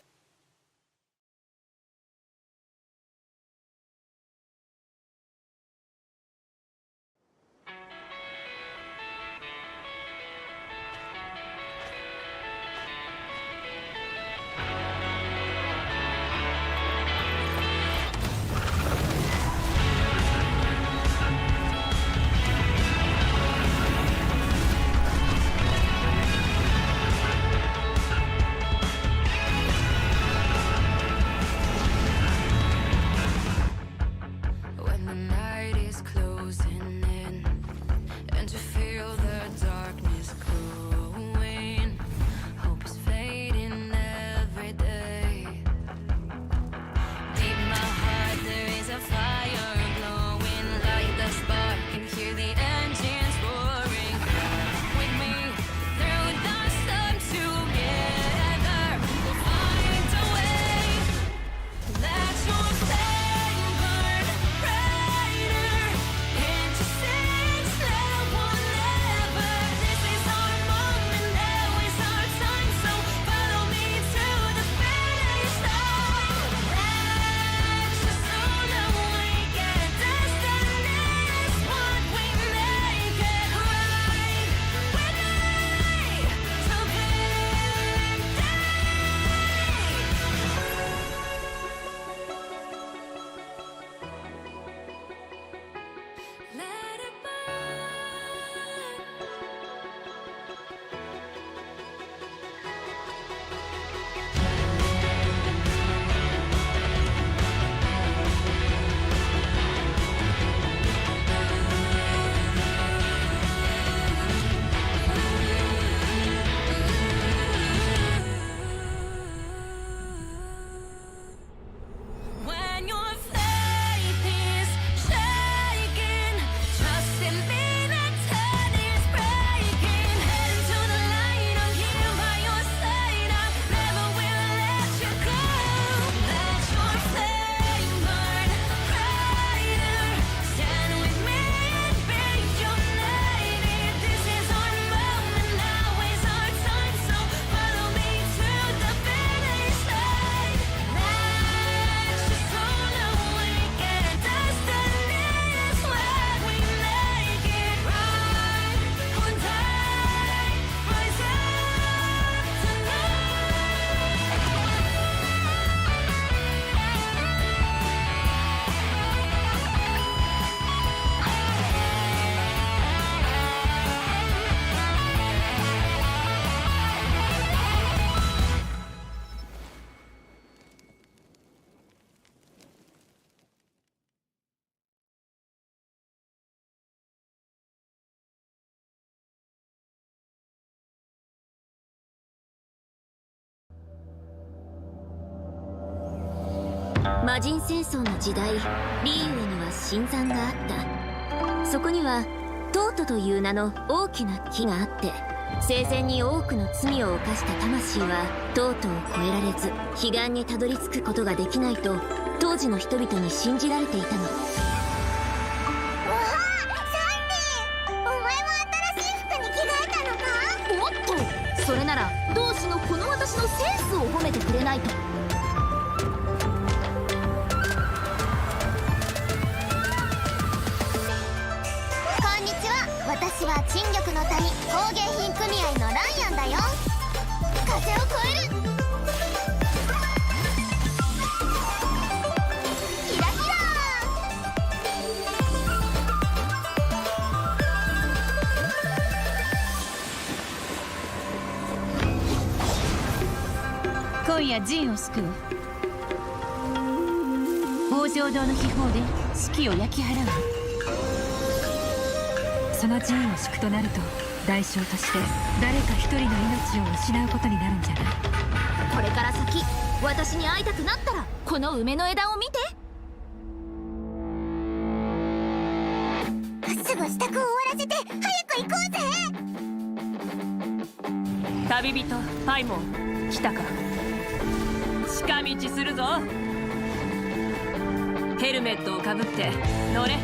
魔人戦争の時代、リーウェには神山があった。そこにはトートという名の大きな木があって、生前に多くの罪を犯した魂はトートを越えられず彼岸にたどり着くことができないと当時の人々に信じられていたの。わあ、サンデー、お前も新しい服に着替えたのか？おっと、それなら同志のこの私のセンスを褒めてくれないと。私は陳玉の谷工芸品組合のライアンだよ。風を越えるキラキラ今夜ジンを救う。北条堂の秘宝で死期を焼き払う。そのジンを敷くとなると代償として誰か一人の命を失うことになるんじゃない？これから先私に会いたくなったらこの梅の枝を見て。すぐ支度を終わらせて早く行こうぜ。旅人パイモン来たか。近道するぞ。ヘルメットをかぶって乗れ。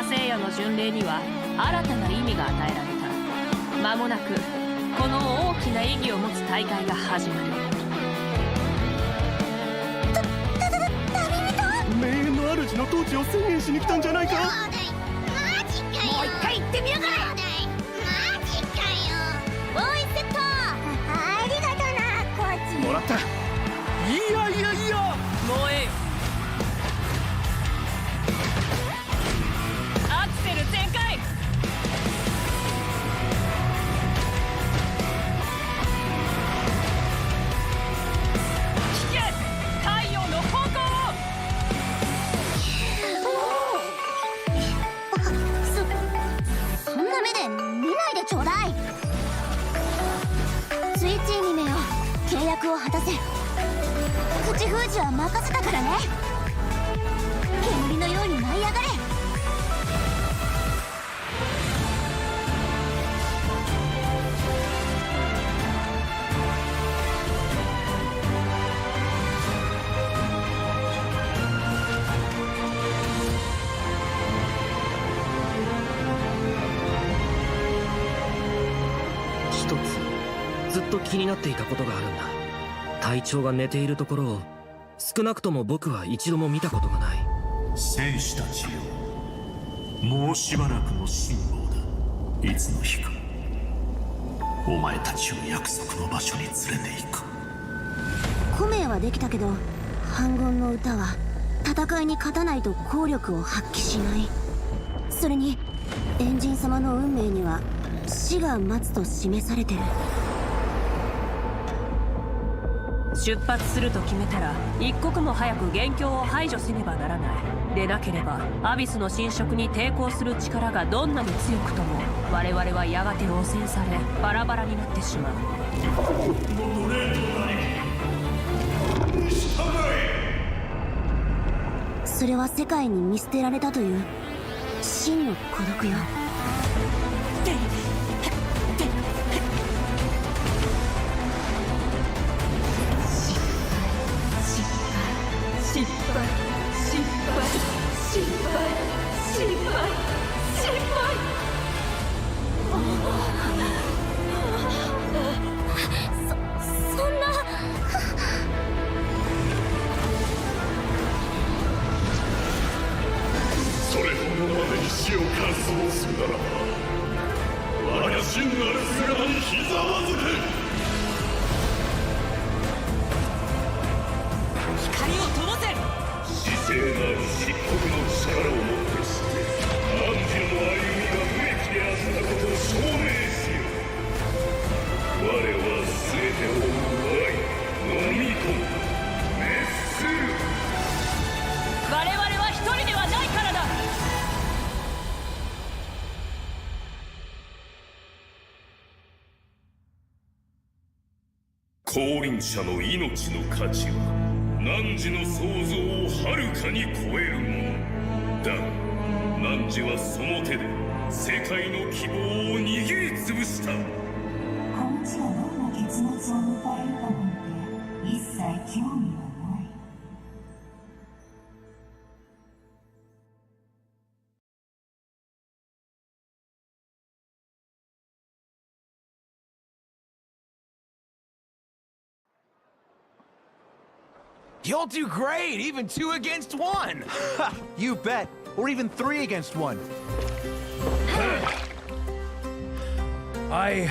聖夜の巡礼には新たな意味が与えられた。間もなくこの大きな意義を持つ大会が始まる。永遠の主の統治を宣言しに来たんじゃないか。マジかよ。もう一回言ってみるから。マジかよ。ボーイセット。ありがとなコーチ。もらった。いやいやいや、もうええよ。アクセル全開。聞け、太陽の方向を。そんな目で見ないでちょうだい。スイッチにめよ、契約を果たせ。口封じは任せたからね。煙のように舞い上がれ。一つずっと気になっていたことがあるんだ。隊長が寝ているところを少なくとも僕は一度も見たことがない。戦士たちよ、もうしばらくの辛抱だ。いつの日かお前たちを約束の場所に連れて行く。古名はできたけど反言の歌は戦いに勝たないと効力を発揮しない。それにエンジン様の運命には死が待つと示されてる。出発すると決めたら一刻も早く元凶を排除せねばならない。でなければアビスの侵食に抵抗する力がどんなに強くとも我々はやがて汚染されバラバラになってしまう。それは世界に見捨てられたという真の孤独よ。そんな。それほどまでに死を完走するならば、我が真なる姿にひざまずけ。光を灯せ。至聖なる漆黒の力をもってして汝の歩みが無益であったことを証明しよう。我は全てを奪い飲み込む滅する。我々は一人で降臨者の命の価値は汝の想像をはるかに超えるものだが汝はその手で世界の希望を握りつぶした。この地がどんな結末を迎えるかなんて一切興味はない。You'll do great, even 2 against 1! Ha! You bet! Or even 3 against 1. I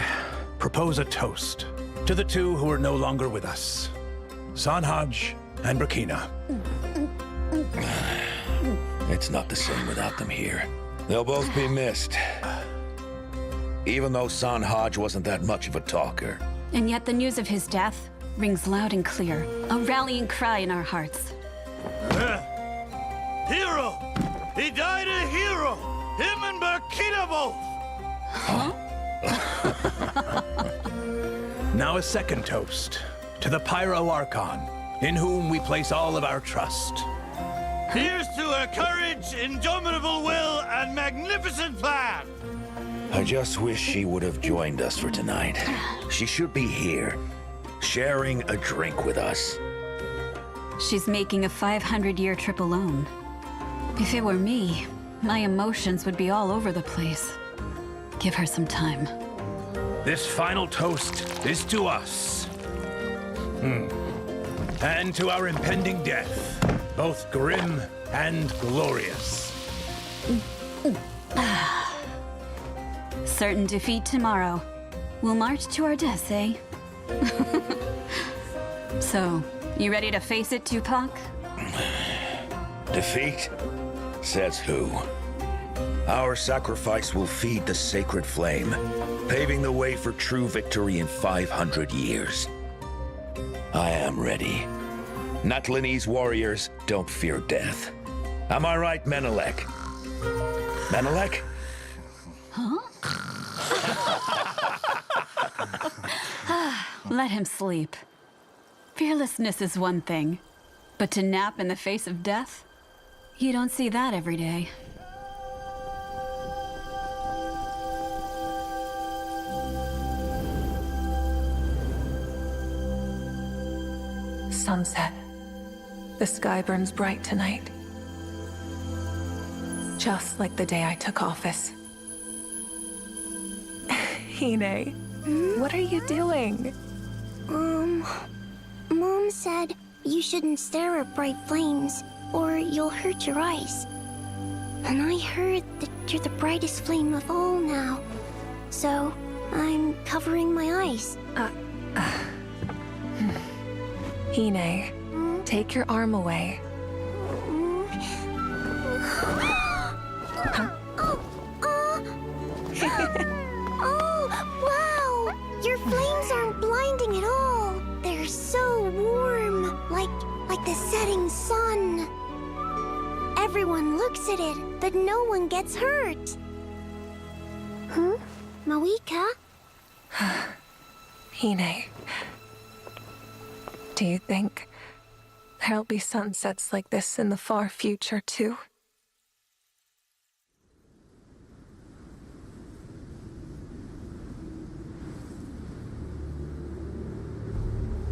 propose a toast to the 2 who are no longer with us. Sanhaj and Brakina. It's not the same without them here. They'll both be missed. Even though Sanhaj wasn't that much of a talker. And yet the news of his death rings loud and clear, a rallying cry in our hearts. Hero! He died a hero! Him and Brakina both! Huh? Now a second toast to the Pyro Archon, in whom we place all of our trust. Here's to her courage, indomitable will, and magnificent plan! I just wish she would have joined us for tonight. She should be here, sharing a drink with us. She's making a 500-year trip alone. If it were me, my emotions would be all over the place. Give her some time. This final toast is to us. And to our impending death, both grim and glorious. Certain defeat tomorrow. We'll march to our deaths, eh? So, you ready to face it, Tupac? Defeat? Says who? Our sacrifice will feed the sacred flame, paving the way for true victory in 500 years. I am ready. Natlanese warriors don't fear death. Am I right, Menelek? Menelek? Huh? Let him sleep. Fearlessness is one thing, but to nap in the face of death? You don't see that every day. Sunset. The sky burns bright tonight. Just like the day I took office. Hine, what are you doing? Mom said you shouldn't stare at bright flames, or you'll hurt your eyes. And I heard that you're the brightest flame of all now. So, I'm covering my eyes. Hine, take your arm away. Oh, wow! Your flames aren't blinding at all. They're so warm, like the setting sun. Everyone looks at it, but no one gets hurt. Huh? Mavuika? Hine, do you think there'll be sunsets like this in the far future, too?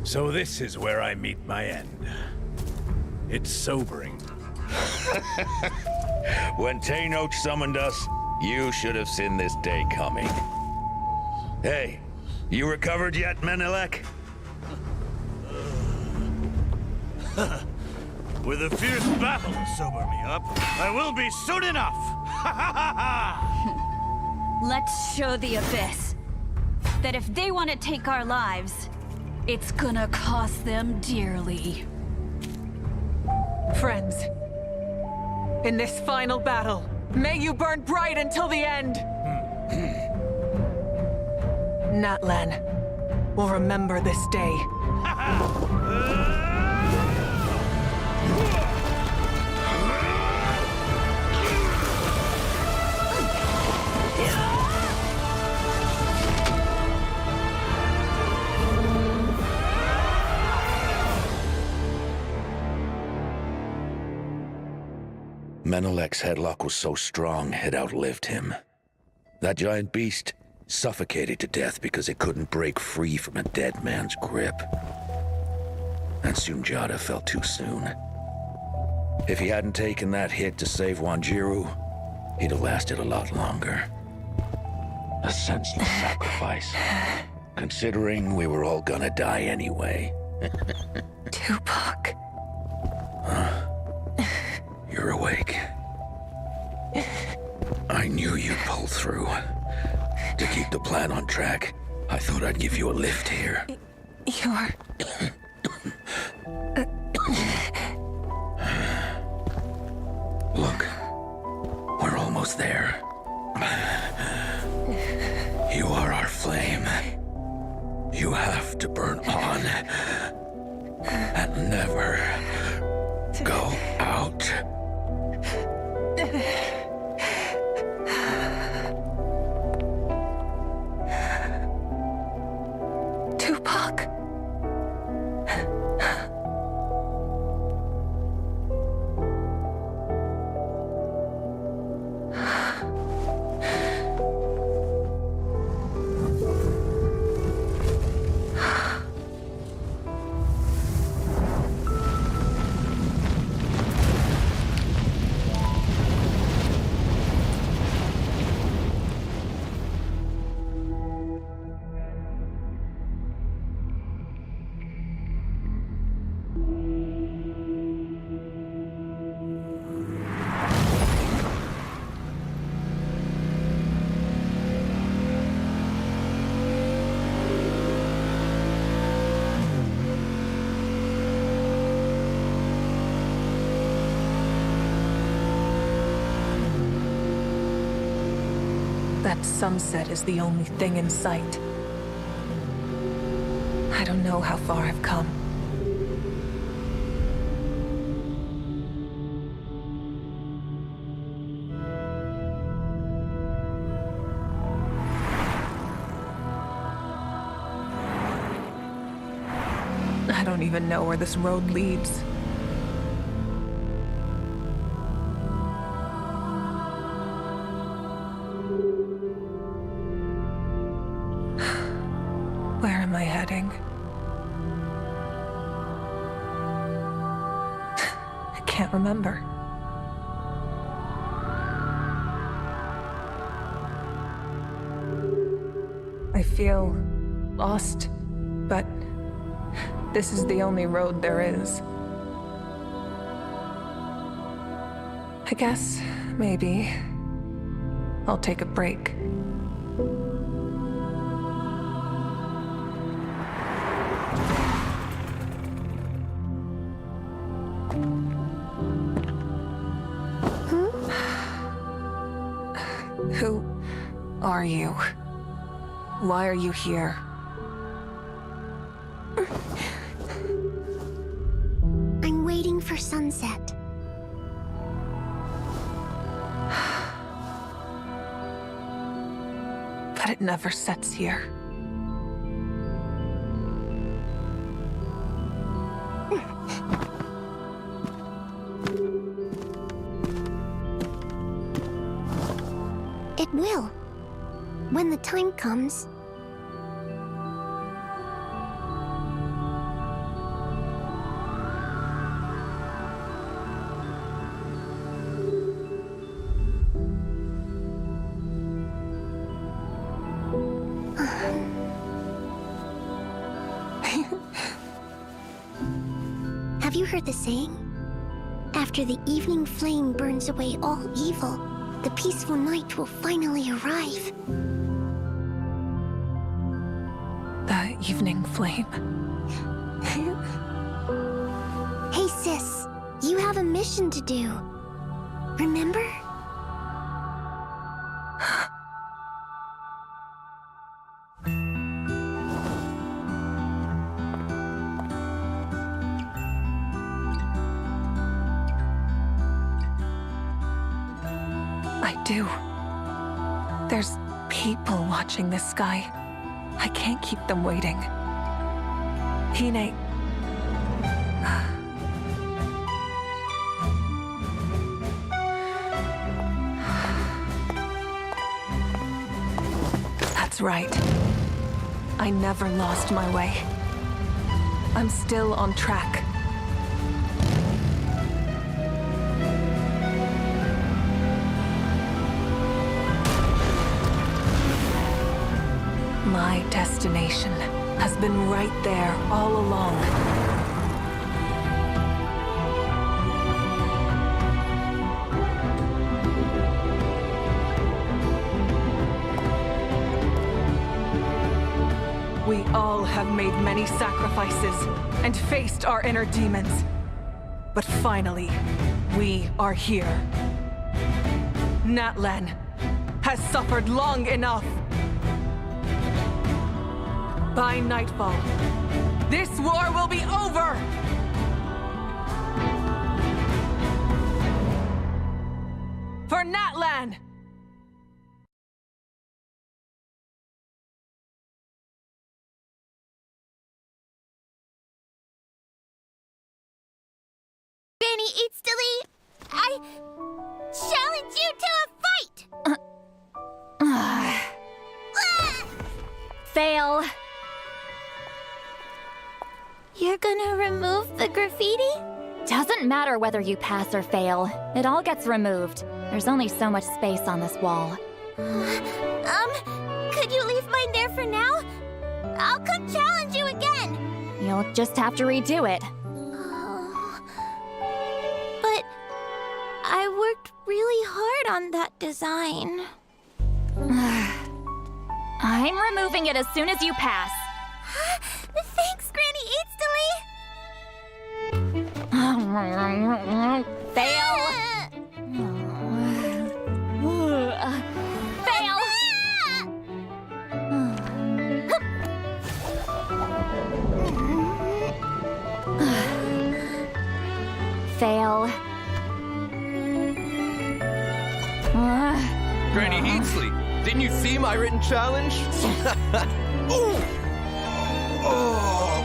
So this is where I meet my end. It's sobering. When Tenoch summoned us, you should have seen this day coming. Hey, you recovered yet, Menelek? With a fierce battle to sober me up, I will be soon enough! Let's show the Abyss that if they want to take our lives, it's gonna cost them dearly. Friends, in this final battle, may you burn bright until the end! Natlan will remember this day. Menelek's headlock was so strong, it outlived him. That giant beast suffocated to death because it couldn't break free from a dead man's grip. And Sunjata fell too soon. If he hadn't taken that hit to save Wanjiru, he'd have lasted a lot longer. A senseless sacrifice, considering we were all gonna die anyway. Tupac. You're awake. I knew you'd pull through. To keep the plan on track, I thought I'd give you a lift here. You're... Look, we're almost there. You are our flame. You have to burn on and never go out. Tupac. That sunset is the only thing in sight. I don't know how far I've come. I don't even know where this road leads. Where am I heading? I can't remember. I feel lost, but this is the only road there is. I guess, maybe, I'll take a break. Who are you? Why are you here? I'm waiting for sunset. But it never sets here. It will. When the time comes. Have you heard the saying? After the evening flame burns away all evil, the peaceful night will finally arrive. The evening flame. Hey sis, you have a mission to do. Remember? I do. There's people watching this sky. I can't keep them waiting. Hine... That's right. I never lost my way. I'm still on track. My destination has been right there all along. We all have made many sacrifices and faced our inner demons. But finally, we are here. Natlan has suffered long enough. By nightfall, this war will be over! For Natlan! Granny Citlali, I challenge you to a fight! Fail. You're gonna remove the graffiti? Doesn't matter whether you pass or fail. It all gets removed. There's only so much space on this wall. Could you leave mine there for now? I'll come challenge you again. You'll just have to redo it. But I worked really hard on that design. I'm removing it as soon as you pass. Thanks, Granny Citlali. Fail. Fail. Fail. Granny Citlali, didn't you see my written challenge? Ooh. Oh.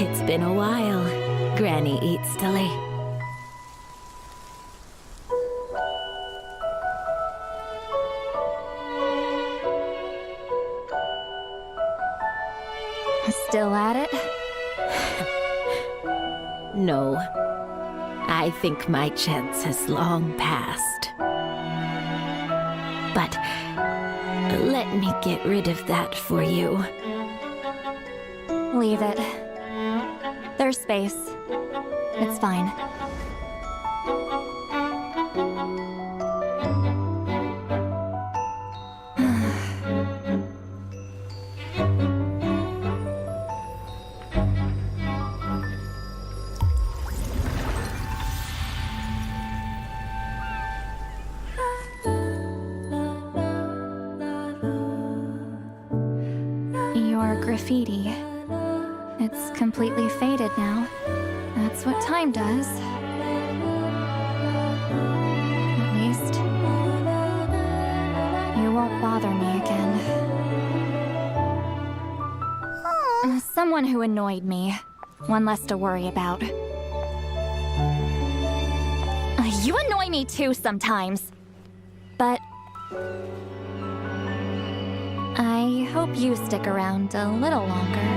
It's been a while, Granny Citlali. Still at it? No. I think my chance has long passed. But let me get rid of that for you. Leave it. There's space. It's fine. Your graffiti. It's completely faded now. That's what time does. At least, you won't bother me again. Someone who annoyed me. One less to worry about. You annoy me too sometimes. But I hope you stick around a little longer.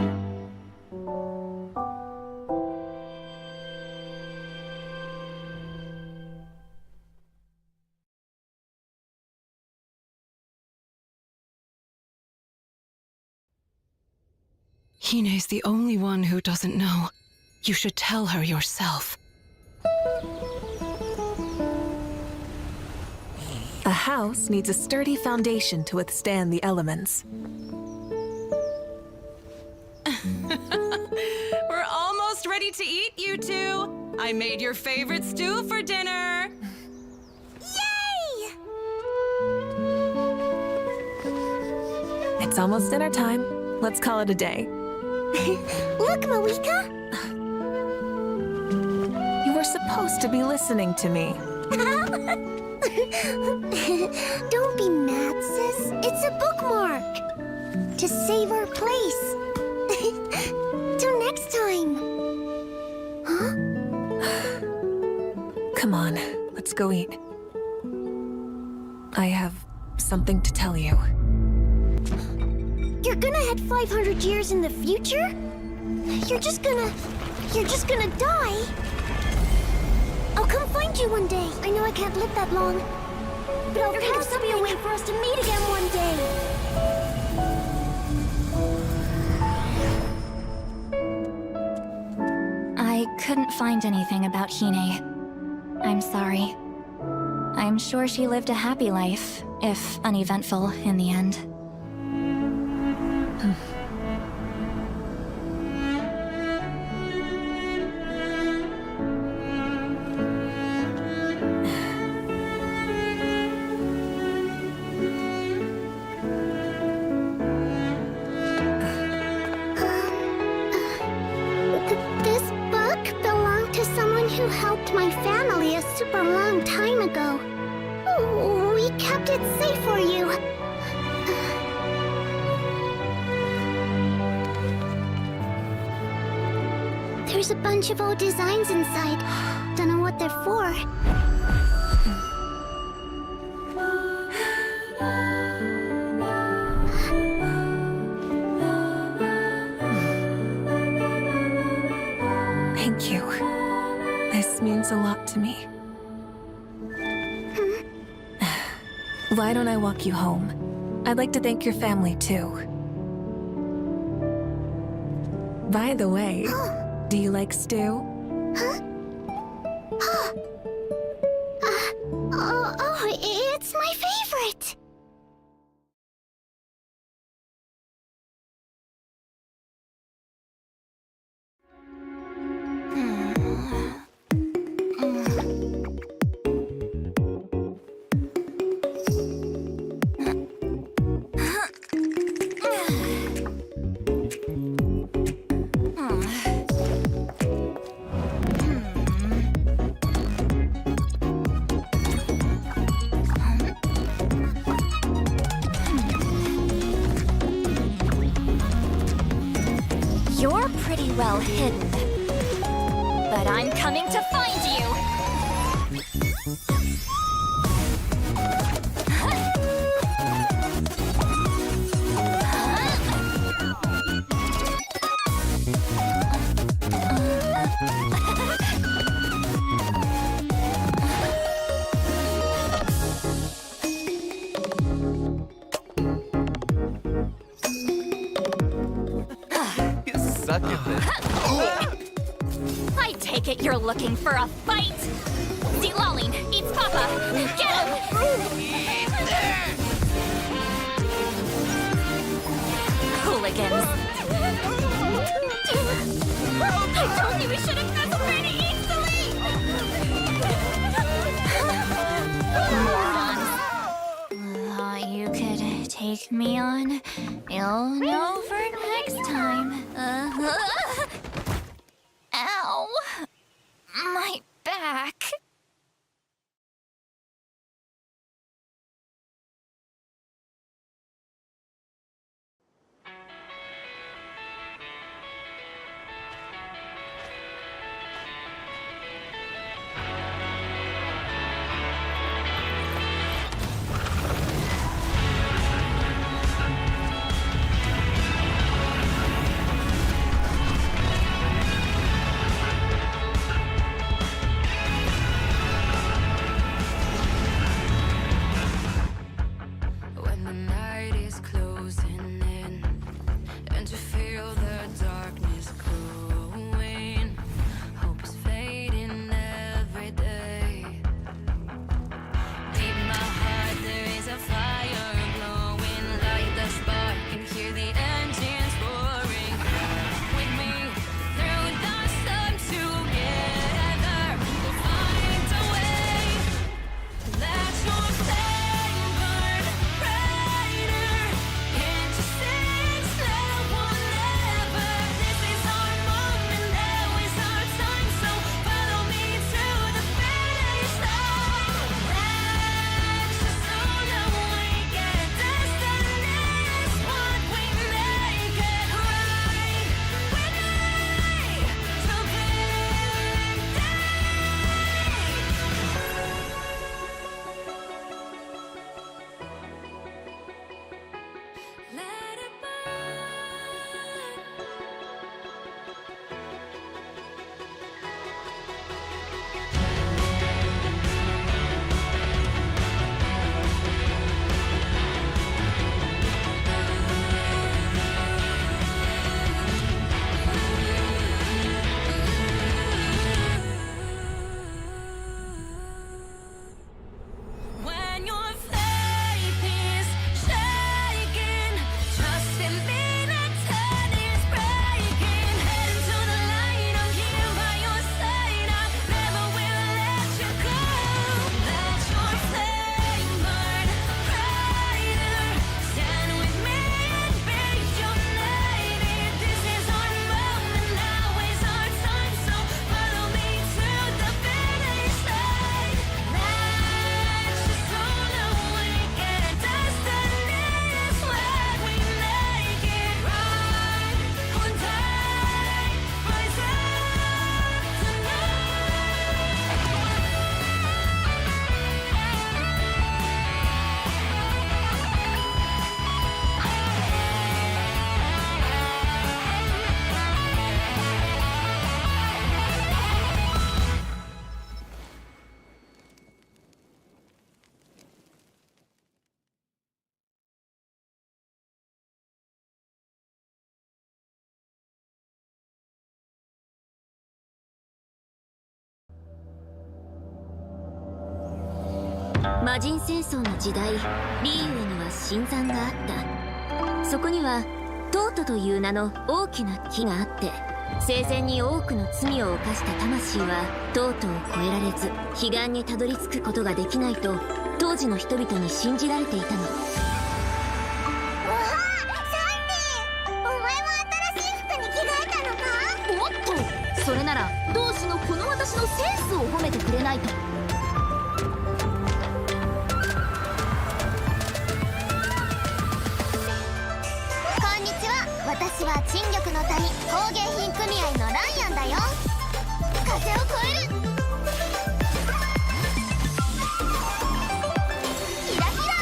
Hine's the only one who doesn't know. You should tell her yourself. A house needs a sturdy foundation to withstand the elements. We're almost ready to eat, you two. I made your favorite stew for dinner. Yay! It's almost dinner time. Let's call it a day. Look, Mavuika! You were supposed to be listening to me. Don't be mad, sis. It's a bookmark. To save our place. Till next time. Huh? Come on, let's go eat. I have something to tell you. You're gonna head 500 years in the future? You're just gonna die? I'll come find you one day. I know I can't live that long. But there has to be a way for us to meet again one day. I couldn't find anything about Hine. I'm sorry. I'm sure she lived a happy life, if uneventful in the end. This book belonged to someone who helped my family a super long time ago. We kept it safe for you. There's a bunch of old designs inside. Don't know what they're for. Thank you. This means a lot to me. Why don't I walk you home? I'd like to thank your family, too. By the way, do you like stew? It's my favorite! You're pretty well hidden. But I'm coming to find you! Suck at this. I take it you're looking for a fight? Citlali eats Papa! Get him! Hooligans! I told you we shouldn't mess around easily! Thought you could take me on? You'll know for next time. Ow! My back. 魔人戦争の時代、リーウェには神山があった。そこにはトートという名の大きな木があって、生前に多くの罪を犯した魂はトートを越えられず彼岸にたどり着くことができないと当時の人々に信じられていたの。わあ、サンデー、お前も新しい服に着替えたのか？おっと、それなら同志のこの私のセンスを褒めてくれないと。私は陳玉の谷工芸品組合のライアンだよ。風を越えるキラキラ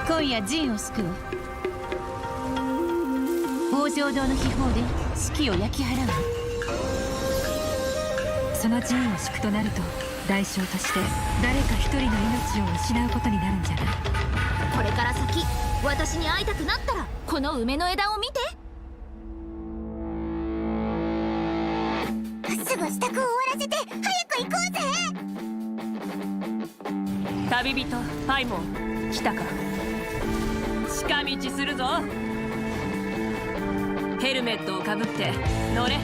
今夜ジンを救う。北条堂の秘宝で士気を焼き払う。その陣を敷くとなると代償として誰か一人の命を失うことになるんじゃない。これから先私に会いたくなったらこの梅の枝を見て。すぐ支度を終わらせて早く行こうぜ。旅人パイモン来たか。近道するぞ。ヘルメットをかぶって乗れ。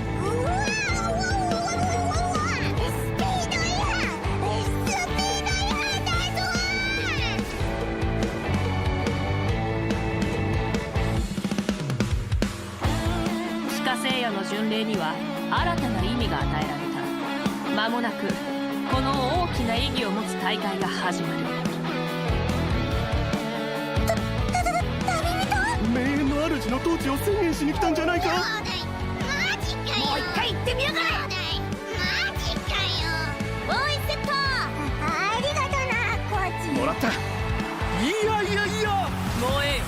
聖夜の巡礼には新たな意味が与えられた。間もなくこの大きな意義を持つ大会が始まる。永遠の主の統治を宣言しに来たんじゃないか。マジかよ。もう一回言ってみやがれ。マジかよ。ボーイセット。ありがとなコーチ。もらった。いやいやいや、もうええよ。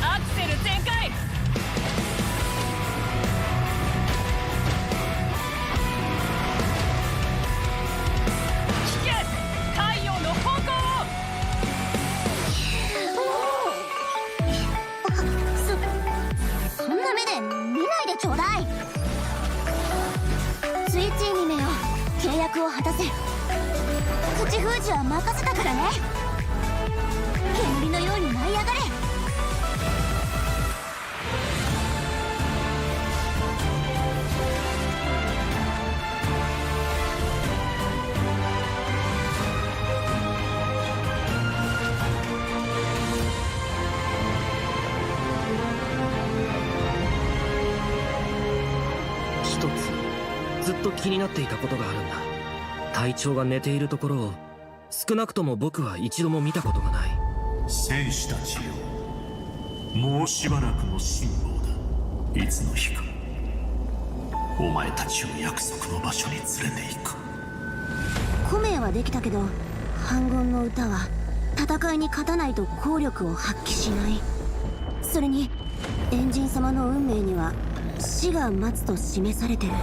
アクセル全開。聞け太陽の方向。そんな目で見ないでちょうだい。スイッチにめよ、契約を果たせ。口封じは任せたからね。煙のように舞い上がれ。一つずっと気になっていたことがあるんだ。隊長が寝ているところを少なくとも僕は一度も見たことがない。戦士たちよ、もうしばらくの辛抱だ。いつの日かお前たちを約束の場所に連れて行く。古名はできたけど反言の歌は戦いに勝たないと効力を発揮しない。それにエンジン様の運命には死が待つと示されてる。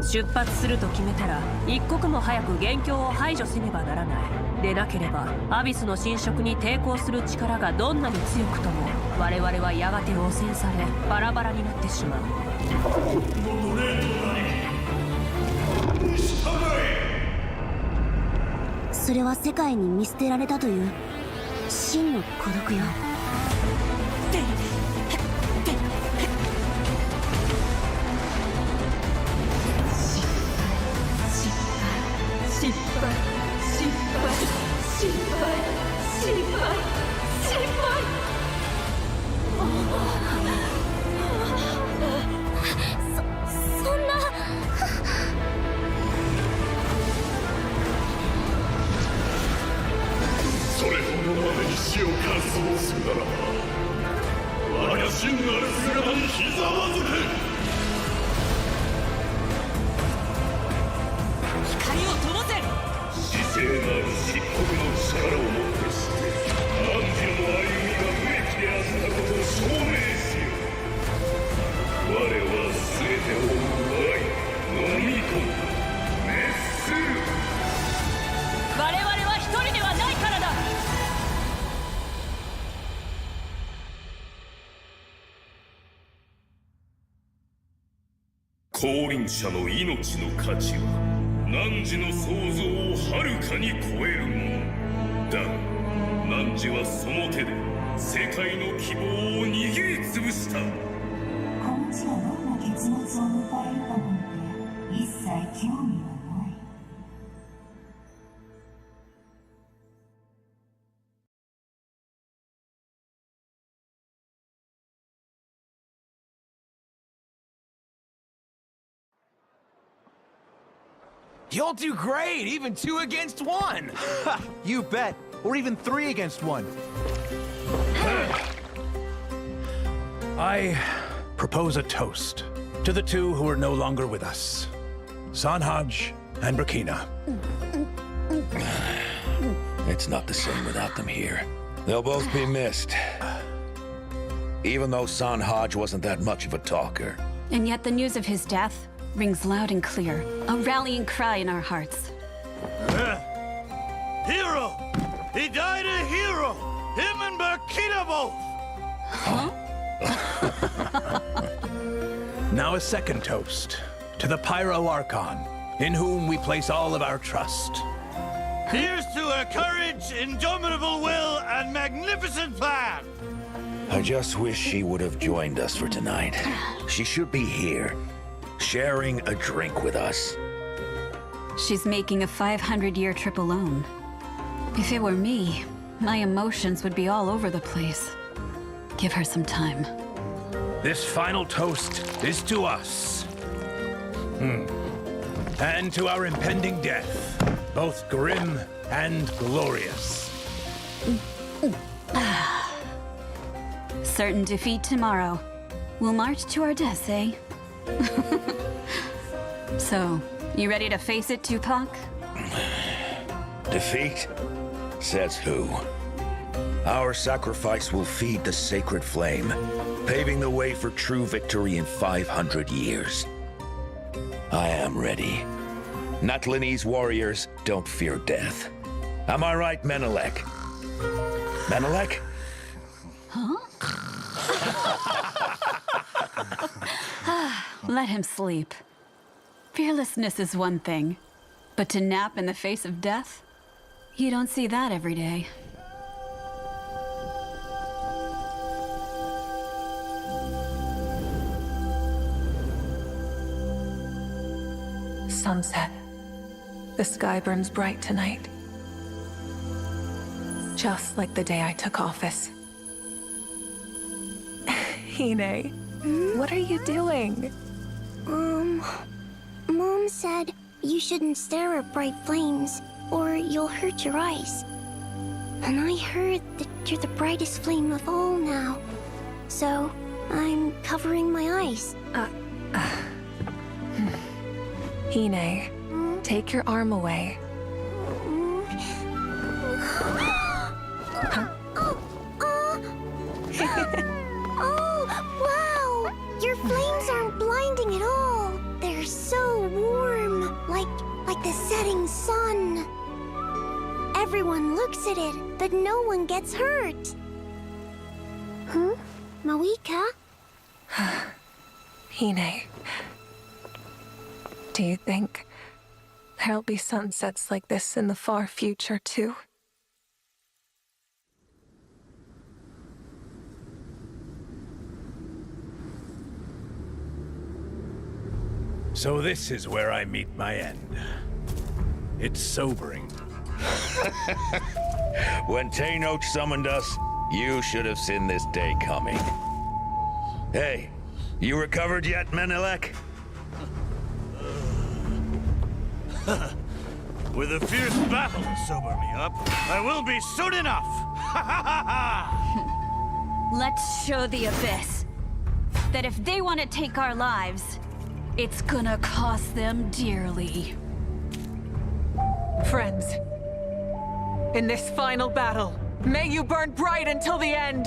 出発すると決めたら一刻も早く元凶を排除せねばならない。でなければアビスの侵食に抵抗する力がどんなに強くとも我々はやがて汚染されバラバラになってしまう。それは世界に見捨てられたという真の孤独よ。そんな。それほどまでに死を完走するならば我が真なる姿にひざまずけ。光を灯せ。姿勢なる漆黒の力をもってして汝の歩みが無益であったことを証明しよう。我は全てを奪い飲み込む滅する。我々は一人では降臨者の命の価値は汝の想像をはるかに超えるものだが汝はその手で世界の希望を握りつぶした。この地がどんな結末を迎えるかなんて一切興味はない。You'll do great, even 2 against 1! Ha! You bet! Or even 3 against 1. I propose a toast to the two who are no longer with us, Sanhaj and Brakina. It's not the same without them here. They'll both be missed. Even though Sanhaj wasn't that much of a talker. And yet the news of his death rings loud and clear, a rallying cry in our hearts. Hero! He died a hero! Him and Brakina both! Huh? Now a second toast to the Pyro Archon, in whom we place all of our trust. Here's to her courage, indomitable will, and magnificent plan! I just wish she would have joined us for tonight. She should be here, sharing a drink with us. She's making a 500-year trip alone. If it were me, my emotions would be all over the place. Give her some time. This final toast is to us. And to our impending death, both grim and glorious. Certain defeat tomorrow. We'll march to our deaths, eh? So, you ready to face it, Tupac? Defeat? Says who? Our sacrifice will feed the sacred flame, paving the way for true victory in 500 years. I am ready. Natlinese warriors don't fear death. Am I right, Menelek? Menelek? Huh? Let him sleep. Fearlessness is one thing, but to nap in the face of death? You don't see that every day. Sunset. The sky burns bright tonight. Just like the day I took office. Hine, what are you doing? Mom said you shouldn't stare at bright flames, or you'll hurt your eyes. And I heard that you're the brightest flame of all now. So, I'm covering my eyes. Hine, take your arm away. Oh, wow! Your flames aren't blinding at all. They're so warm, like the setting sun. Everyone looks at it, but no one gets hurt. Huh? Mavuika? Hine, do you think there'll be sunsets like this in the far future, too? So this is where I meet my end. It's sobering. When Tenoch summoned us, you should have seen this day coming. Hey, you recovered yet, Menelek? With a fierce battle to sober me up, I will be soon enough! Let's show the Abyss that if they want to take our lives, it's gonna cost them dearly. Friends, in this final battle, may you burn bright until the end!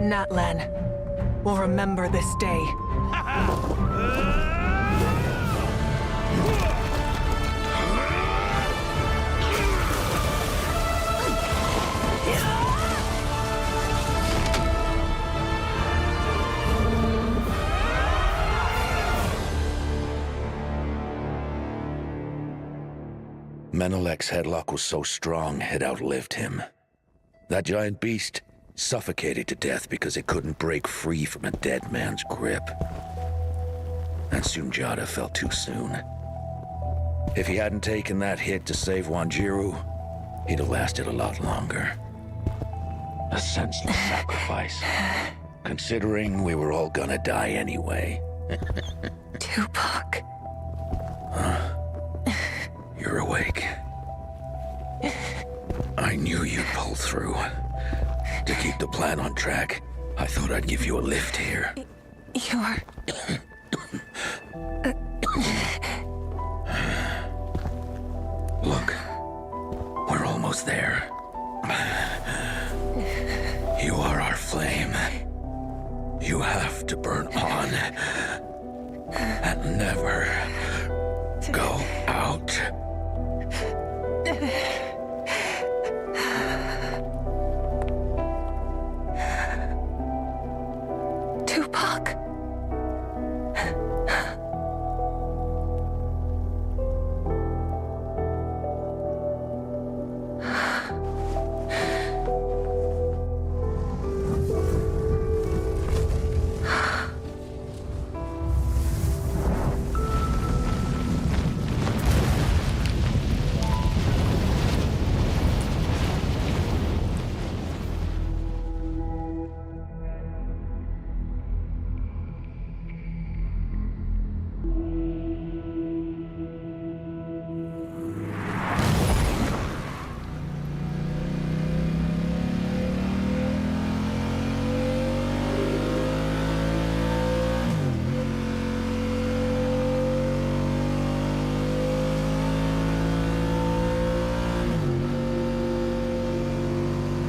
Natlan will remember this day. Menelek's headlock was so strong, it outlived him. That giant beast suffocated to death because it couldn't break free from a dead man's grip. And Sunjata fell too soon. If he hadn't taken that hit to save Wanjiru, he'd have lasted a lot longer. A senseless sacrifice, considering we were all gonna die anyway. Tupac. You're awake. I knew you'd pull through. To keep the plan on track, I thought I'd give you a lift here. You're... Look, we're almost there. You are our flame. You have to burn on and never go out. Tupac.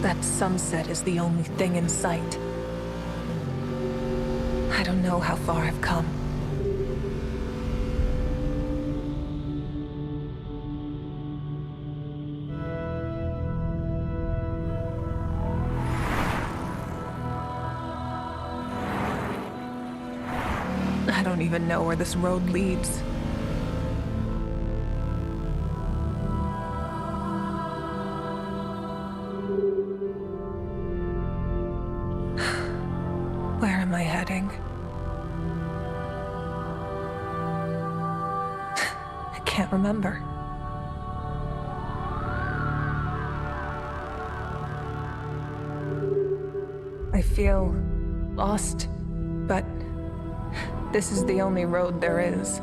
That sunset is the only thing in sight. I don't know how far I've come. I don't even know where this road leads. Where am I heading? I can't remember. I feel lost, but this is the only road there is.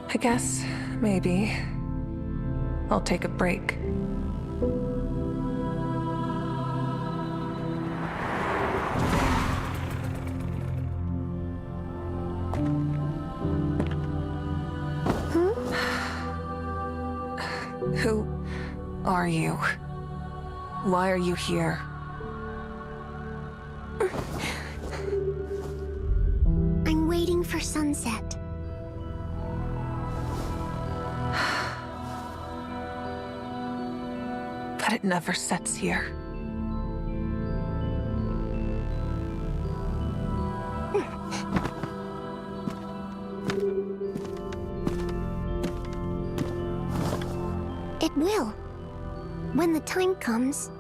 I guess, maybe, I'll take a break. Who are you? Why are you here? I'm waiting for sunset. But it never sets here. It will. When the time comes.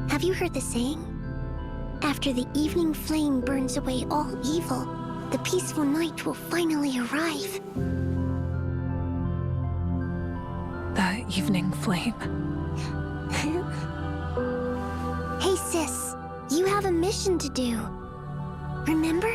Have you heard the saying? After the evening flame burns away all evil, the peaceful night will finally arrive. The evening flame. Hey sis, you have a mission to do. Remember?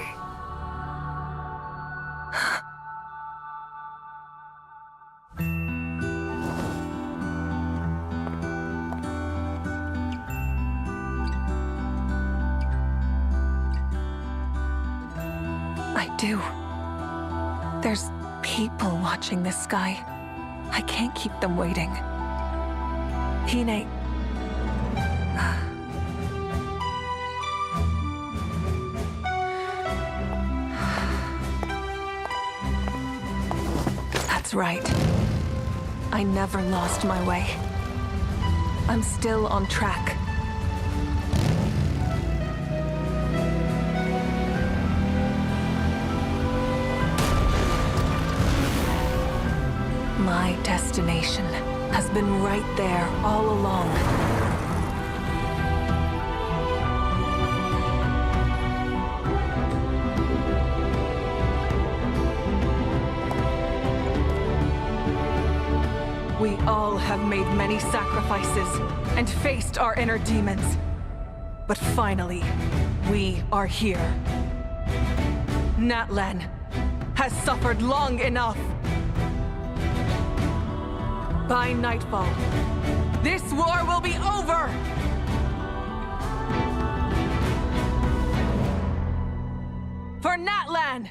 I do. There's people watching this sky. I can't keep them waiting. Hine... That's right. I never lost my way. I'm still on track. My destination has been right there all along. We all have made many sacrifices and faced our inner demons. But finally, we are here. Natlan has suffered long enough. By nightfall, this war will be over! For Natlan!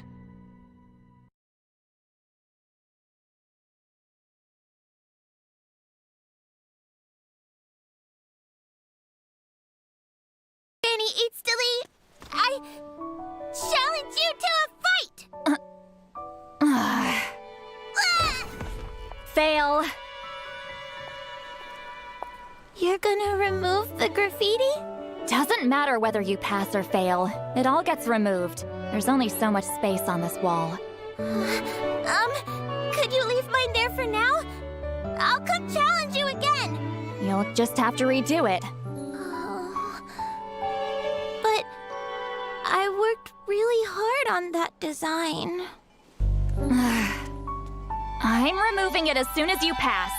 Granny Citlali, I challenge you to a fight! Fail. You're gonna remove the graffiti? Doesn't matter whether you pass or fail. It all gets removed. There's only so much space on this wall. Could you leave mine there for now? I'll come challenge you again. You'll just have to redo it. But I worked really hard on that design. I'm removing it as soon as you pass.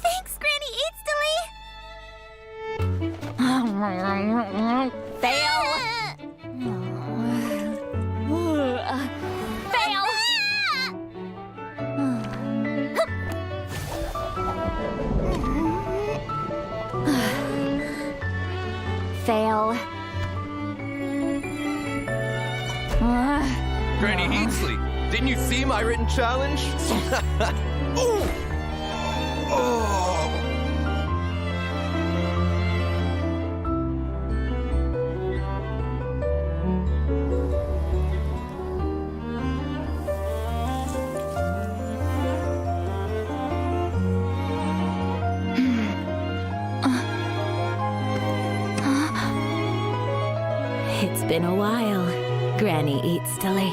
Thanks, Granny Citlali. Fail. Fail. Fail. Granny Citlali, didn't you see my written challenge? Ooh. Oh. It's been a while, Granny Citlali.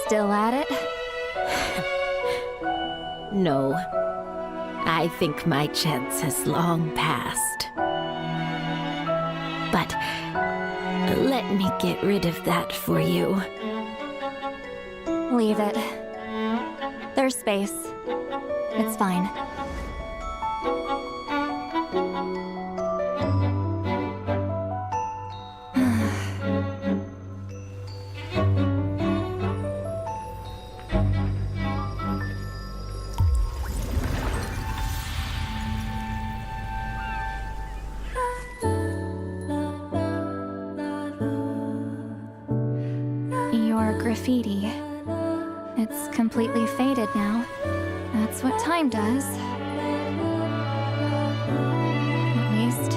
Still at it? No. I think my chance has long passed. But let me get rid of that for you. Leave it. There's space. It's fine. Your graffiti. It's completely faded now. That's what time does. At least,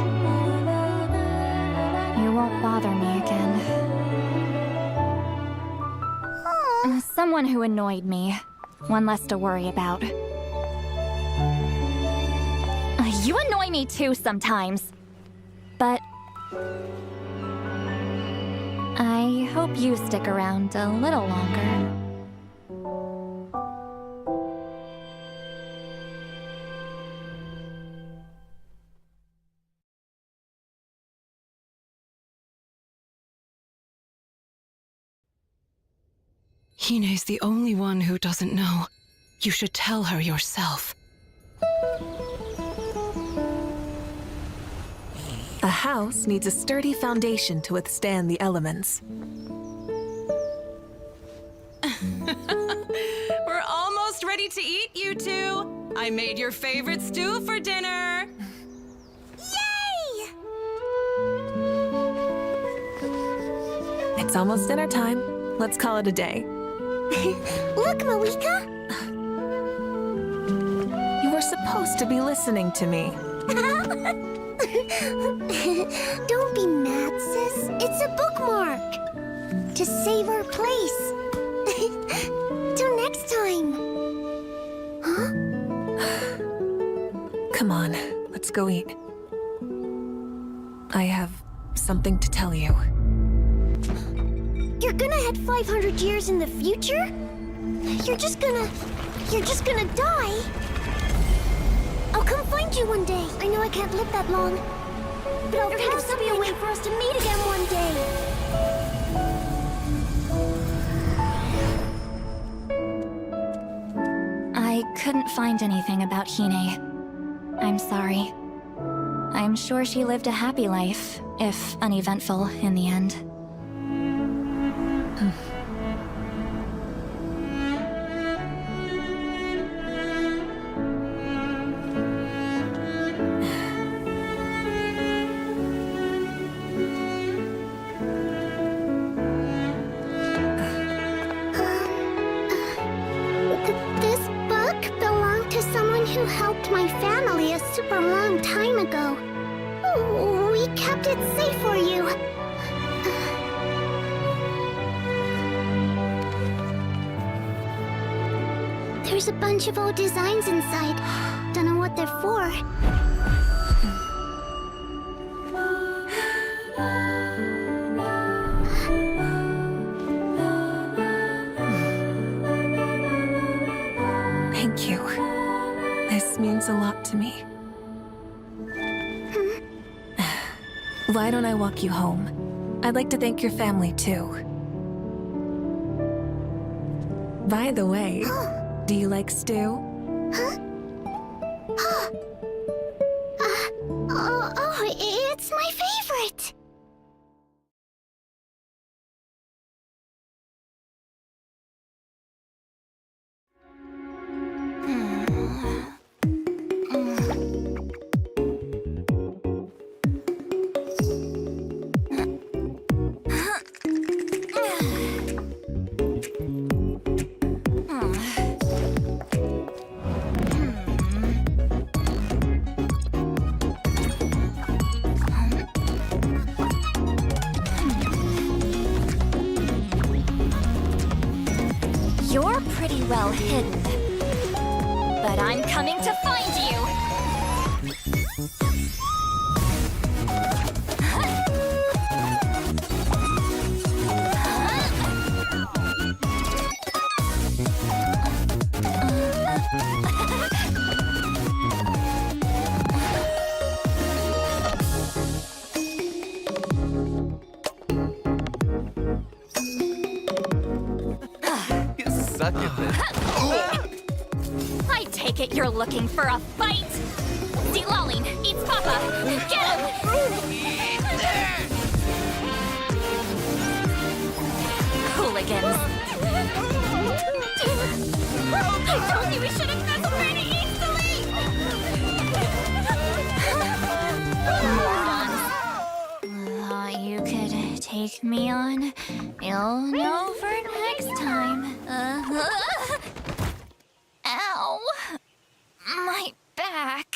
you won't bother me again. Someone who annoyed me. One less to worry about. You annoy me too sometimes. But I hope you stick around a little longer. Hine's the only one who doesn't know. You should tell her yourself. A house needs a sturdy foundation to withstand the elements. We're almost ready to eat, you two. I made your favorite stew for dinner. Yay! It's almost dinner time. Let's call it a day. Look, Mavuika! You were supposed to be listening to me. Don't be mad, sis. It's a bookmark. To save our place. Till next time. Huh? Come on, let's go eat. I have something to tell you. You're gonna head 500 years in the future? You're just gonna die? I'll come find you one day. I know I can't live that long. But I'll think of something a way for us to meet again one day. I couldn't find anything about Hine. I'm sorry. I'm sure she lived a happy life, if uneventful in the end. This book belonged to someone who helped my family a super long time ago. We kept it safe for you. There's a bunch of old designs inside. Don't know what they're for. Thank you. This means a lot to me. Why don't I walk you home? I'd like to thank your family, too. By the way, do you like stew? It's my favorite! You're pretty well hidden. But I'm coming to find you! Suck at this. I take it you're looking for a fight? Citlali eats Papa! Get him! Hooligans! I told you we shouldn't mess with Citlali! Morons. Thought you could take me on? You'll know for next time. Ow! My back.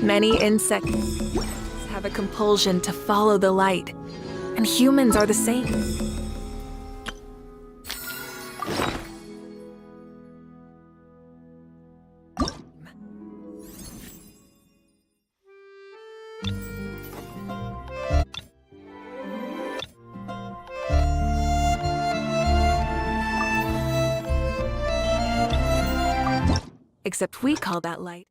Many insects have a compulsion to follow the light, and humans are the same. Except we call that light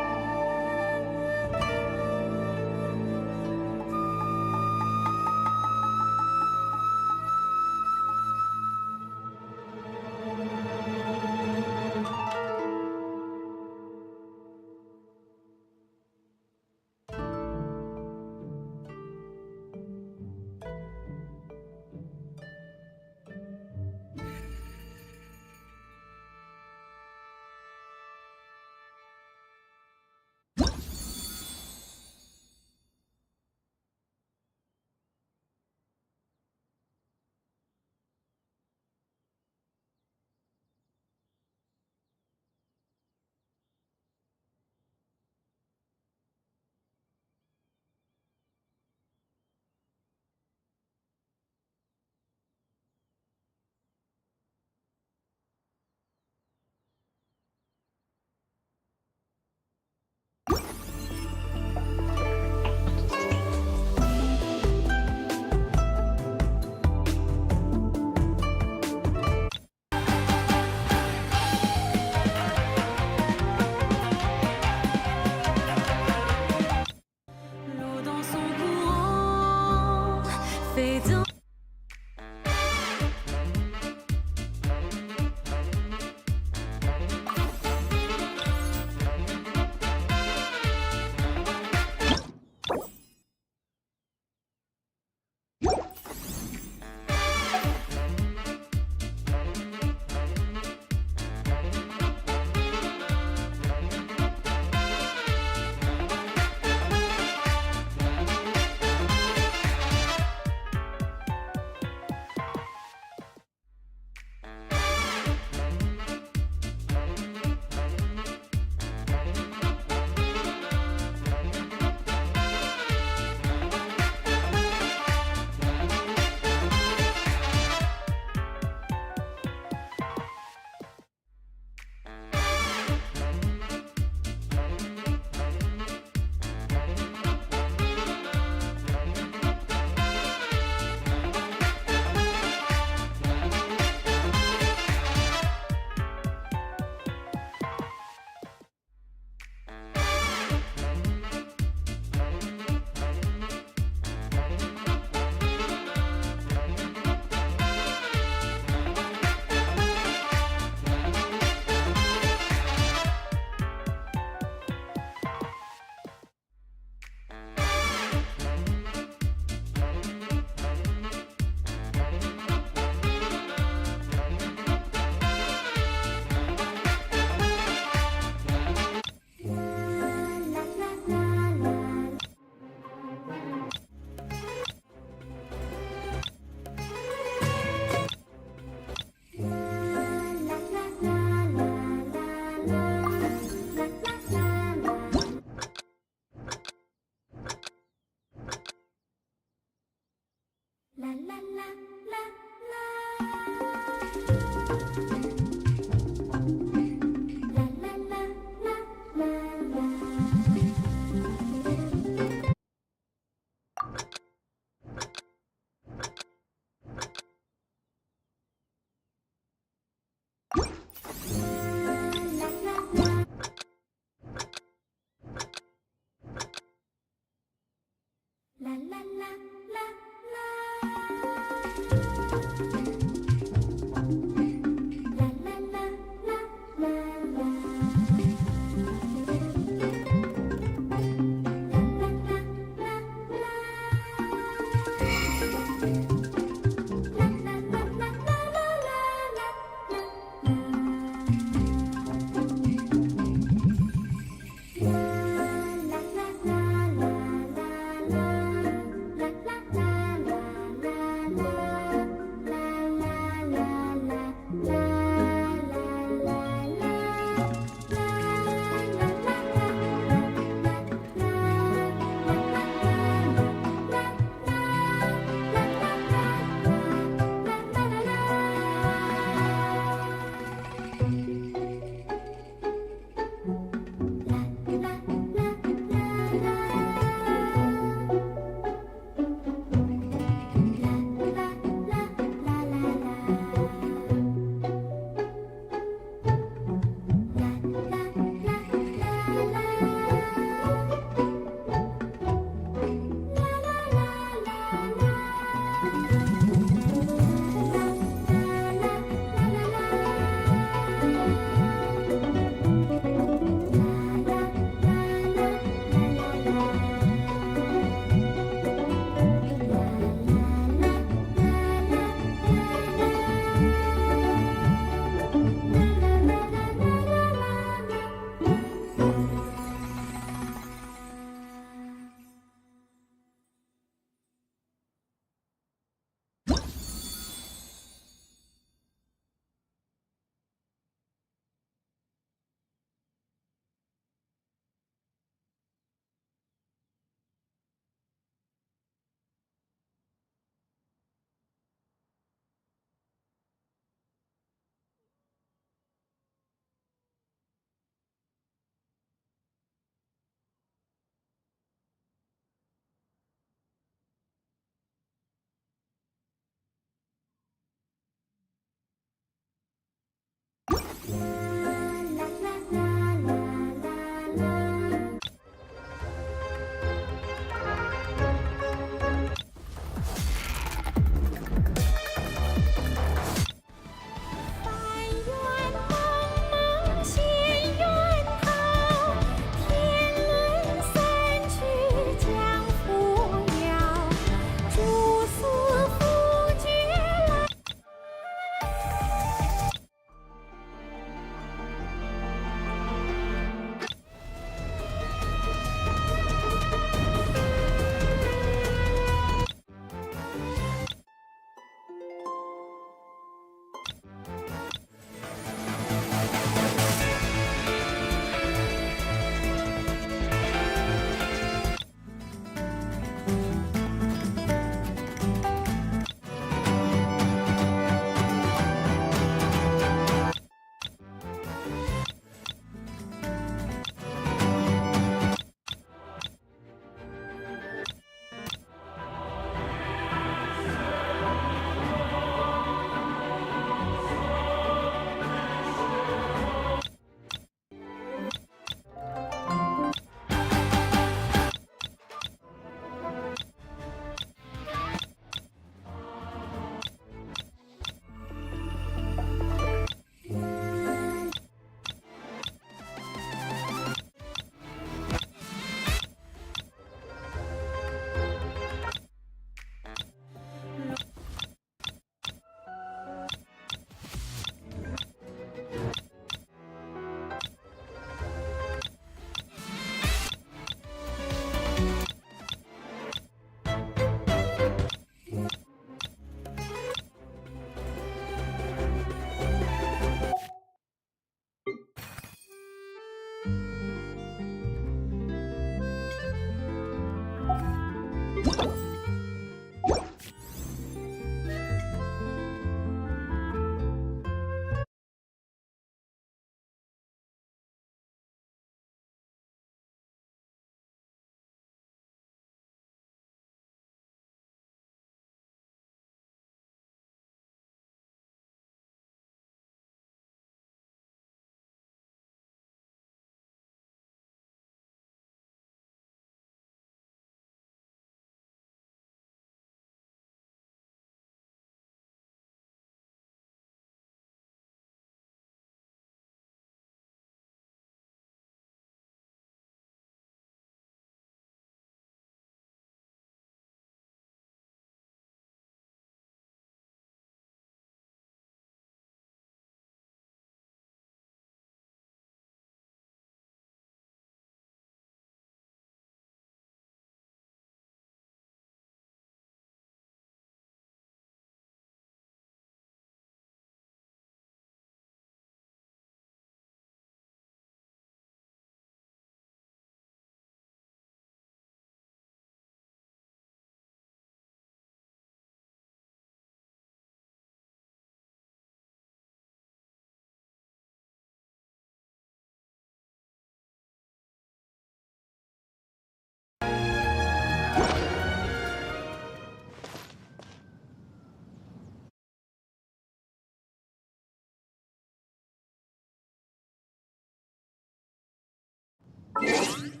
What?